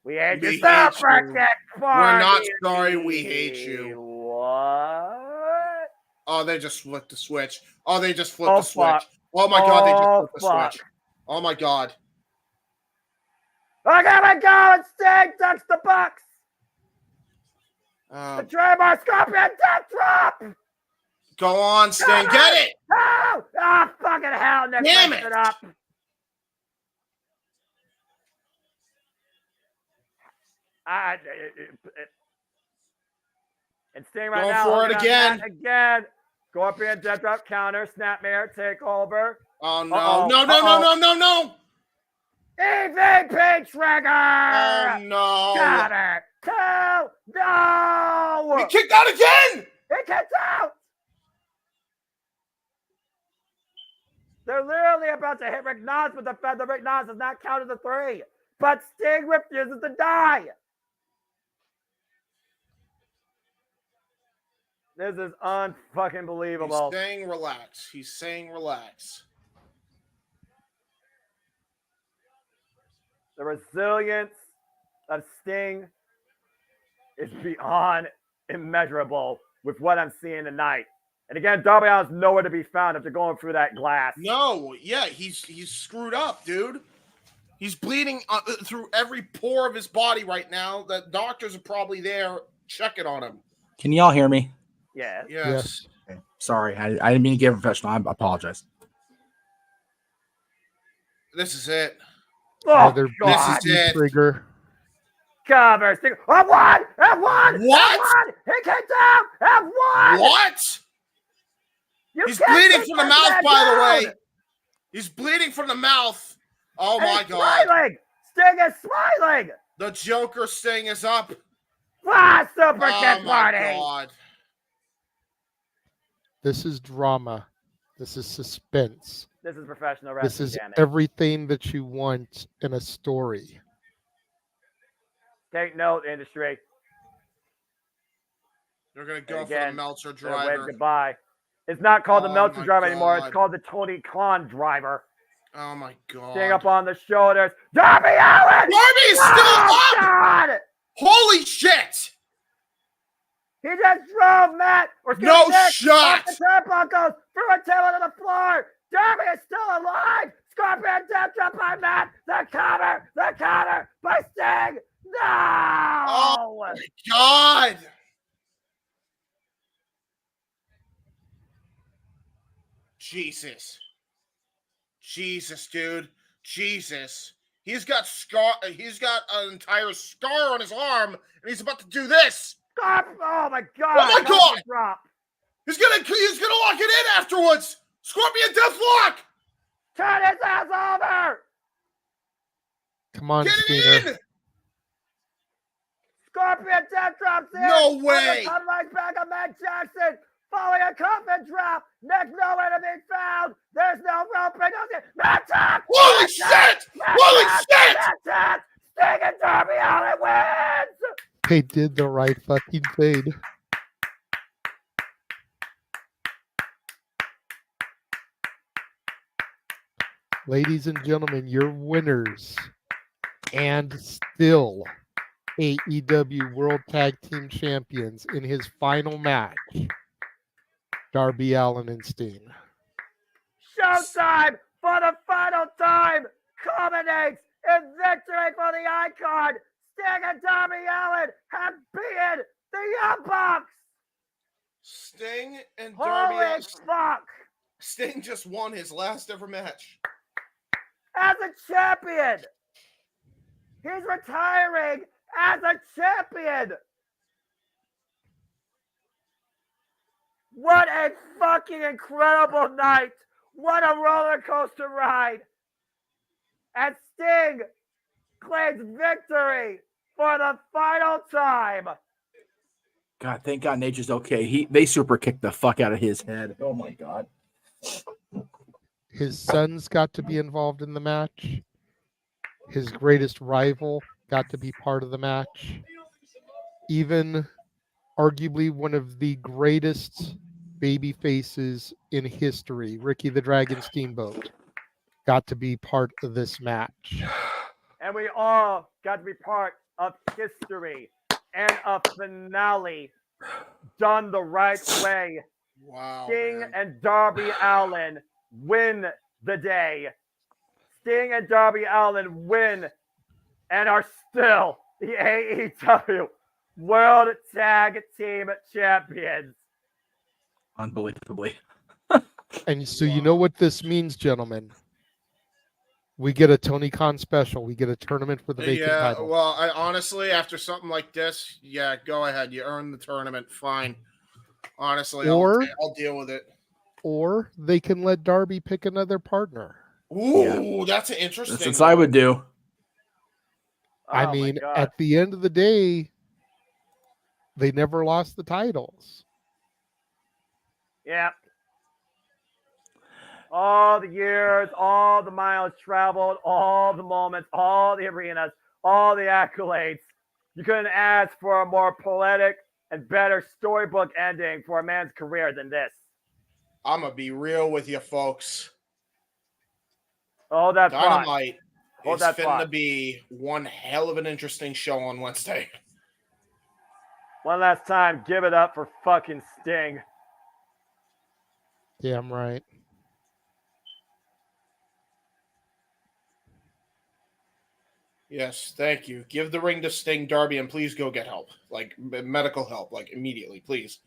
We hate you, super kick party. We're not sorry. We hate you. What? Oh, they just flipped the switch. Oh, they just flipped the switch. Fuck. Oh my god, they just flipped the Fuck. switch. Oh my god. I gotta go, and Sting ducks the Bucks. The trademark Scorpion death drop. Go on, Sting. Get it. Oh, fucking hell. Nick Damn messed it. it up. And Sting right Going now. for it again. Again. Scorpion death drop counter. Snapmare takeover. Oh, no. No. EVP trigger. Oh, no. Got it. 2. No. He kicked out again. He kicked out. They're literally about to hit Rick Knox, but the fact that Rick Knox does not count as a 3. But Sting refuses to die. This is unfucking believable. He's saying relax. He's saying relax. The resilience of Sting is beyond immeasurable with what I'm seeing tonight. And again, Darby Allin's nowhere to be found after going through that glass. No, yeah, he's screwed up, dude. He's bleeding through every pore of his body right now. The doctors are probably there checking on him. Can y'all hear me? Yeah. Yes. Okay. Sorry, I didn't mean to get professional. I apologize. This is it. Oh, Another God. This is it. trigger. Cover. Sting. F1! F1! What? F1! He kicked out! F1! What? He's bleeding from the mouth, by the way. He's bleeding from the mouth. Oh, my God. Smiling! Sting is smiling! The Joker Sting is up. Super kick party! God. This is drama. This is suspense. This is professional wrestling. This is damn it. everything that you want in a story. Take note, industry. They're going to go for the Meltzer they're waving driver. Goodbye. It's not called the Meltzer my driver anymore. God. It's called the Tony Khan driver. Oh, my God. Sting up on the shoulders. Darby Allin! Darby is still up! God! Holy shit! He just drove Matt. No Nick shot! off the turnbuckles, threw a table to the floor. Darby is still alive. Scorpion death drop by Matt. The counter by Sting. No! Oh my God! Jesus, dude, Jesus. He's got an entire scar on his arm, and he's about to do this. Oh my God! Oh my God! Drop. He's gonna lock it in afterwards. Scorpion Deathlock. Turn his ass over. Come on, Get Steiner. it in. Scorpion death drops in. No way. Come right back on Matt Jackson. Following a coffin drop. Nick nowhere to be found. There's no roping. Matt Jackson. Holy shit! Holy shit! Matt Jackson. Sting and Darby Allin wins. They did the right fucking thing. Ladies and gentlemen, your winners and still AEW World Tag Team Champions in his final match, Darby Allin and Sting. Showtime for the final time culminates in victory for the Icon. Sting and Darby Allin have beaten the Young Bucks. Sting and Darby Holy Allin. fuck! Sting just won his last ever match. As a champion! He's retiring as a champion! What a fucking incredible night! What a roller coaster ride! And Sting claims victory for the final time. God, thank God Nature's okay. They super kicked the fuck out of his head. Oh my God. His sons got to be involved in the match. His greatest rival got to be part of the match. Even arguably one of the greatest baby faces in history, Ricky the Dragon Steamboat, got to be part of this match. And we all got to be part of history and a finale done the right way. Wow. Sting Man. and Darby Allin win the day. Sting and Darby Allin win and are still the AEW World Tag Team Champions. Unbelievably. And so you know what this means, gentlemen. We get a Tony Khan special. We get a tournament for the vacant title. Well, I honestly, after something like this, go ahead. You earn the tournament. Fine. Honestly, I'll deal with it. Or they can let Darby pick another partner. Ooh, that's an interesting That's what I would do. I mean, at the end of the day, they never lost the titles. Yeah. All the years, all the miles traveled, all the moments, all the arenas, all the accolades. You couldn't ask for a more poetic and better storybook ending for a man's career than this. I'm going to be real with you, folks. Oh, that's Dynamite is finna to be one hell of an interesting show on Wednesday. One last time, give it up for fucking Sting. Damn right. Yes, thank you. Give the ring to Sting, Darby, and please go get help. Like medical help, like immediately, please.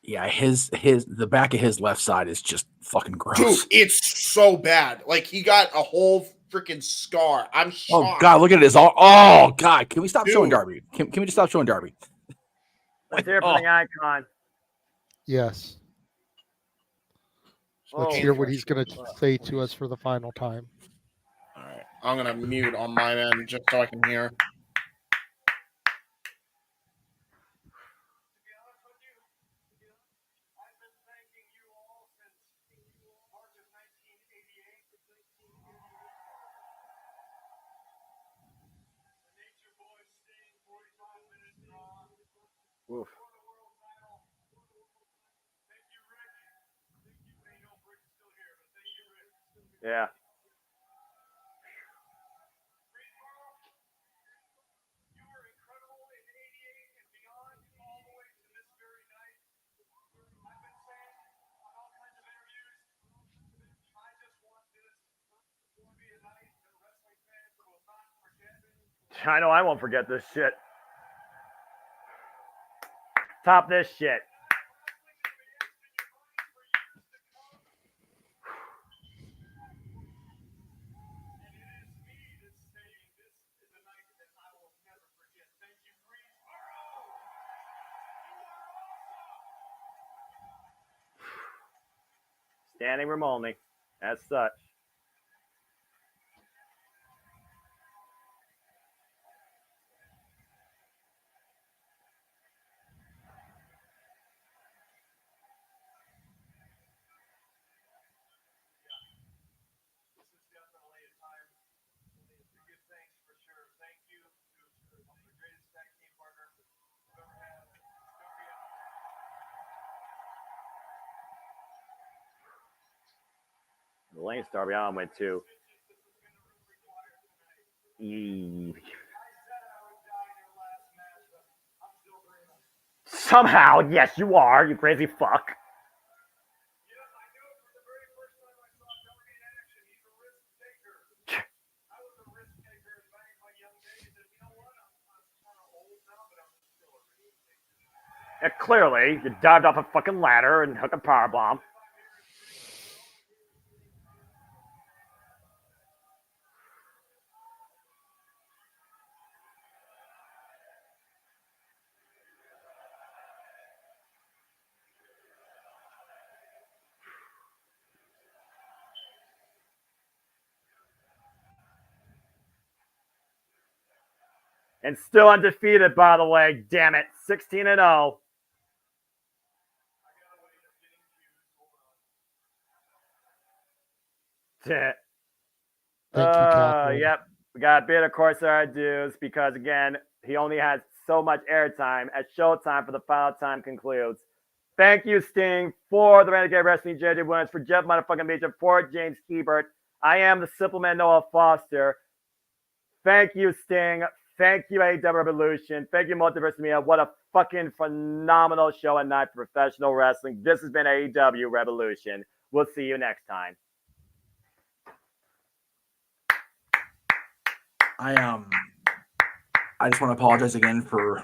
Yeah, the back of his left side is just fucking gross. Dude, it's so bad. Like he got a whole freaking scar. I'm shocked. Oh God, look at this. Oh God, can we stop showing Darby? Can we just stop showing Darby? Let's hear from the Icon. Yes. Let's hear what he's going to say to us for the final time. All right. I'm going to mute on my end just so I can hear. Oof. Yeah. I know I won't forget this shit. Top this shit. Standing room only, as such. The lanes Darby Allin went to. Somehow, yes, you are, you crazy fuck. Yeah, clearly, you dived off a fucking ladder and hooked a power bomb. And still undefeated, by the way. Damn it. 16-0. Thank you, Catherine. Yep. We got a bit of Corsair dues because, again, he only has so much airtime as Showtime for the final time concludes. Thank you, Sting, for the Renegade Wrestling JJ Williams, for Jeff motherfucking Beecher, for James Hebert. I am the simple man Noah Foster. Thank you, Sting. Thank you, AEW Revolution. Thank you, Multiverse of Media. What a fucking phenomenal show and night for professional wrestling. This has been AEW Revolution. We'll see you next time. I just want to apologize again for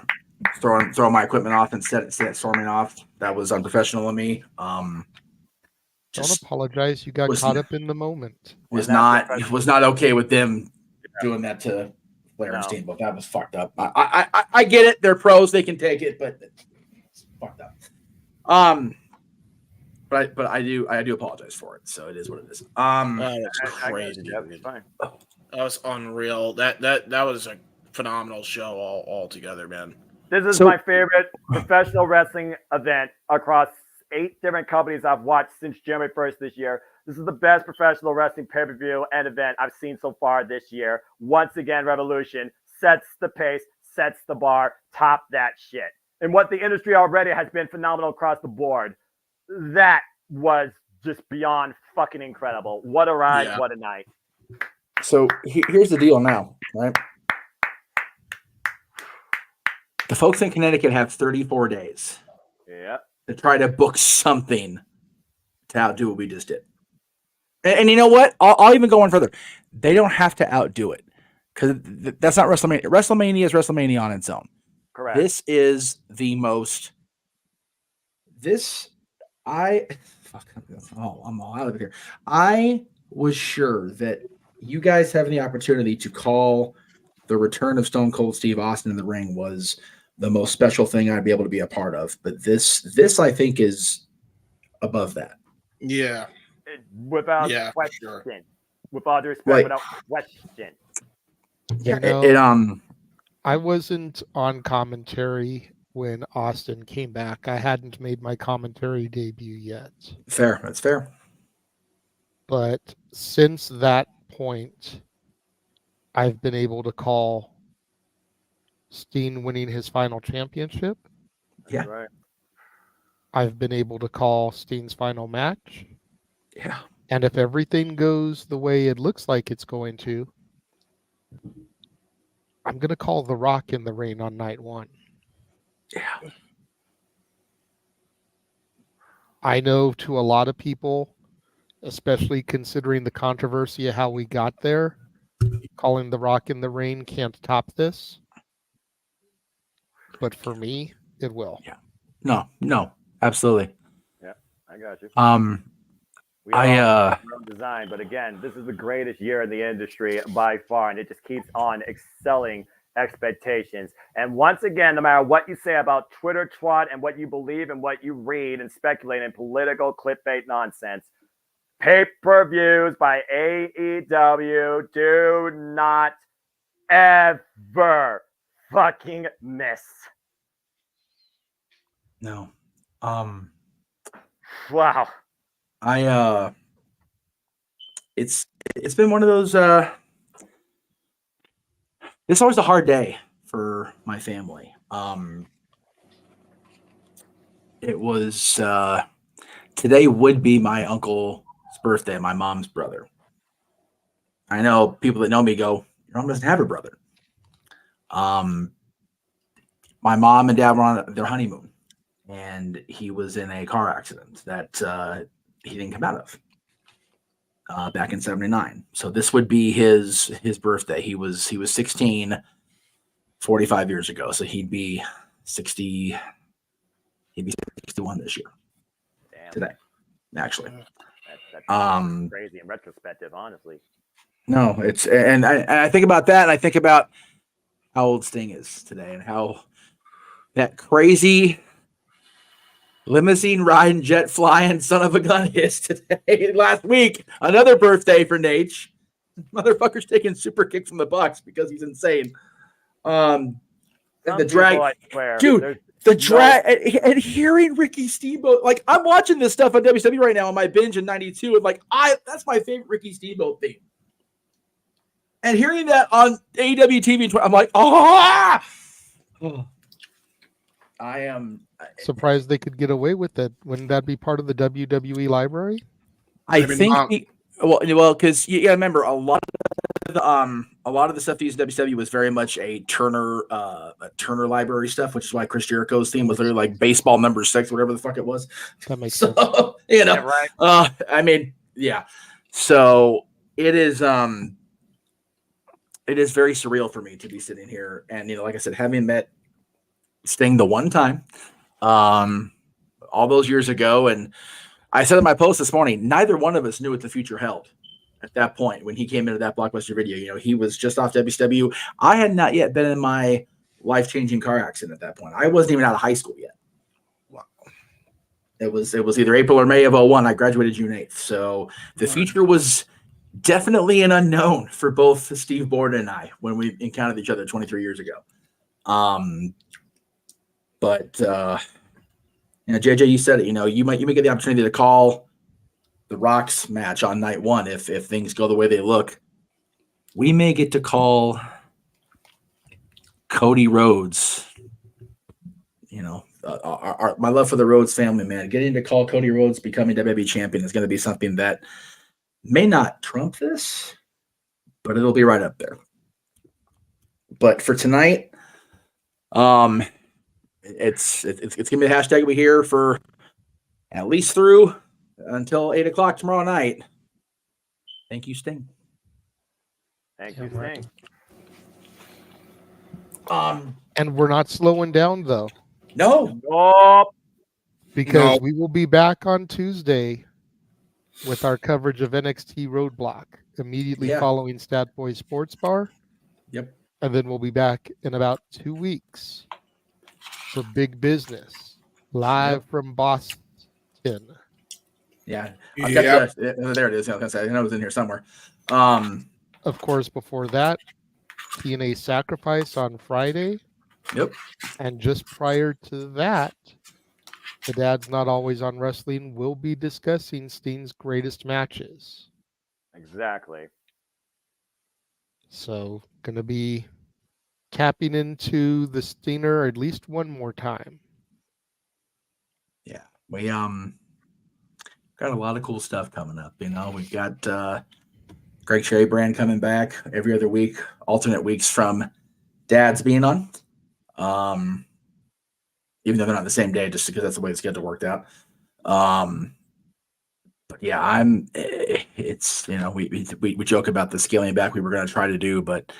throwing my equipment off and set it storming off. That was unprofessional of me. Don't apologize. You got caught up in the moment. Was not okay with them doing that to Flair and Steamboat. That was fucked up. I get it. They're pros. They can take it, but it's fucked up. But I do apologize for it. So it is what it is. That's crazy. Fine. That was unreal. That was a phenomenal show altogether, man. This is my favorite professional wrestling event across 8 different companies I've watched since January 1st this year. This is the best professional wrestling pay-per-view and event I've seen so far this year. Once again, Revolution sets the pace, sets the bar, top that shit. And what the industry already has been phenomenal across the board, that was just beyond fucking incredible. What a ride, what a night. So here's the deal now, right? The folks in Connecticut have 34 days to try to book something to outdo what we just did. And you know what? I'll even go one further. They don't have to outdo it because that's not WrestleMania. WrestleMania is WrestleMania on its own. Correct. This is the most. I'm all out of here. I was sure that you guys having the opportunity to call the return of Stone Cold Steve Austin in the ring was the most special thing I'd be able to be a part of. But this I think is above that. Yeah. Without question. Sure. With all due respect, Right. without question. Yeah, I wasn't on commentary when Austin came back. I hadn't made my commentary debut yet. Fair. That's fair. But since that point, I've been able to call Steen winning his final championship. Yeah. Right. I've been able to call Steen's final match. Yeah. And if everything goes the way it looks like it's going to, I'm going to call The Rock in the ring on night 1. Yeah. I know to a lot of people, especially considering the controversy of how we got there, calling The Rock in the ring can't top this. But for me, it will. Yeah. No, absolutely. Yeah, I got you. We design, but again, this is the greatest year in the industry by far, and it just keeps on excelling expectations. And once again, no matter what you say about Twitter twat and what you believe and what you read and speculate in political clickbait nonsense, pay-per-views by AEW do not ever fucking miss. No. Wow. It's been one of those it's always a hard day for my family. It was today would be my uncle's birthday, my mom's brother. I know people that know me go, your mom doesn't have a brother. My mom and dad were on their honeymoon, and he was in a car accident that he didn't come out of back in '79. So this would be his birthday. He was 16 45 years ago. So he'd be 60. He'd be 61 this year. Damn. Today, actually. That's crazy in retrospective, honestly. No, it's and I think about that, and I think about how old Sting is today, and how that crazy limousine riding, jet flying son of a gun is today. Last week, another birthday for Nate. Motherfucker's taking super kick from the Bucks because he's insane. Some the drag, I swear, dude. The drag and hearing Ricky Steamboat, like I'm watching this stuff on WCW right now on my binge in '92, and like that's my favorite Ricky Steamboat theme. And hearing that on AEW TV, I'm like, I am surprised they could get away with that. Wouldn't that be part of the WWE library? I think well, because you gotta remember a lot of the stuff they used in WCW was very much a Turner library stuff, which is why Chris Jericho's theme was literally like baseball number 6, whatever the fuck it was. That makes sense. You know, right. I mean, yeah. So it is very surreal for me to be sitting here, and like I said, having met Sting the one time, all those years ago, and I said in my post this morning, neither one of us knew what the future held at that point when he came into that Blockbuster Video. He was just off WCW. I had not yet been in my life-changing car accident at that point. I wasn't even out of high school yet. Wow. It was either April or May of 2001. I graduated June 8th. So the future was definitely an unknown for both Steve Borden and I when we encountered each other 23 years ago. But JJ, you said it. You might get the opportunity to call the Rock's match on night 1 if things go the way they look. We may get to call Cody Rhodes. My love for the Rhodes family, man. Getting to call Cody Rhodes becoming WWE champion is going to be something that may not trump this, but it'll be right up there. But for tonight, it's gonna be the hashtag we hear for at least through until 8:00 tomorrow night. Thank you, Sting. Thank you, Sting. And we're not slowing down though. No. Nope. Because we will be back on Tuesday with our coverage of NXT Roadblock immediately following Stat Boy Sports Bar. Yep. And then we'll be back in about 2 weeks for Big Business live from Boston. Yeah. I've got there it is. I was gonna say, I know it was in here somewhere. Of course, before that, TNA Sacrifice on Friday. Yep. And just prior to that, the Dad's Not Always on Wrestling will be discussing Sting's greatest matches. Exactly. So, going to be tapping into the Stinger at least one more time. Yeah. We got a lot of cool stuff coming up. We've got Greg Cherry Brand coming back every other week, alternate weeks from Dad's being on. Even though they're not the same day, just because that's the way the schedule worked out. But yeah, we joke about the scaling back we were going to try to do, but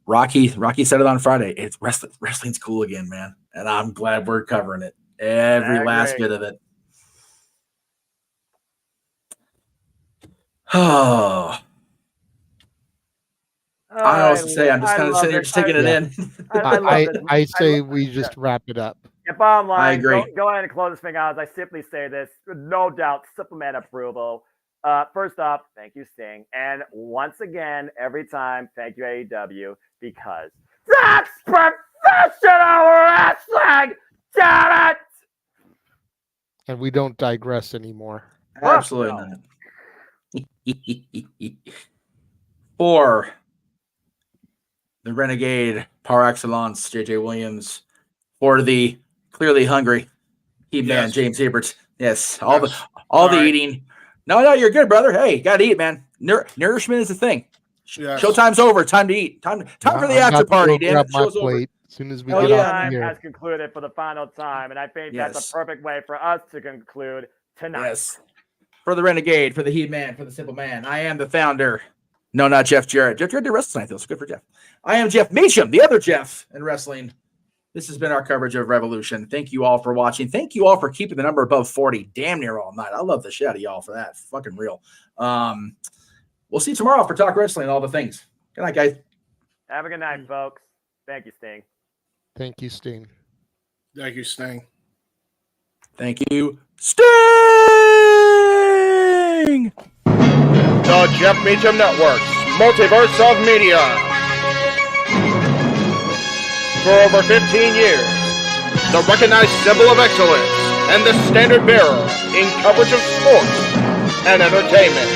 Rocky said it on Friday. It's wrestling's cool again, man. And I'm glad we're covering it. Every last bit of it. Oh, I don't know what to say. I'm just kind of sitting here, just taking it in. I say we just wrap it up. Yeah, bottom line, I agree. Go ahead and close this thing out as I simply say this. No doubt, Superman approval. First off, thank you, Sting. And once again, every time, thank you, AEW, because that's professional wrestling! Damn it! And we don't digress anymore. Absolutely not. For the Renegade par excellence, JJ Williams. For the clearly hungry He-Man, James Hebert. Yes, all the eating. No, you're good, brother. Hey, gotta eat, man. Nourishment is the thing. Yes. Showtime's over. Time to eat. Time for the after party. Damn it. Show's over. As soon as we get out here. Has concluded for the final time, and I think that's a perfect way for us to conclude tonight. Yes. For the Renegade, for the He-Man, for the Simple Man, I am the founder. No, not Jeff Jarrett. Jeff Jarrett did wrestle tonight, though, so good for Jeff. I am Jeff Meacham, the other Jeff in wrestling. This has been our coverage of Revolution. Thank you all for watching. Thank you all for keeping the number above 40 damn near all night. I love the shit out of y'all for that. Fucking real. We'll see you tomorrow for Talk Wrestling and all the things. Good night, guys. Have a good night, folks. Thank you, Sting. Thank you, Sting. Thank you, Sting. Thank you, Sting! The Jeff Meacham Network's Multiverse of Media. For over 15 years, the recognized symbol of excellence and the standard bearer in coverage of sports and entertainment.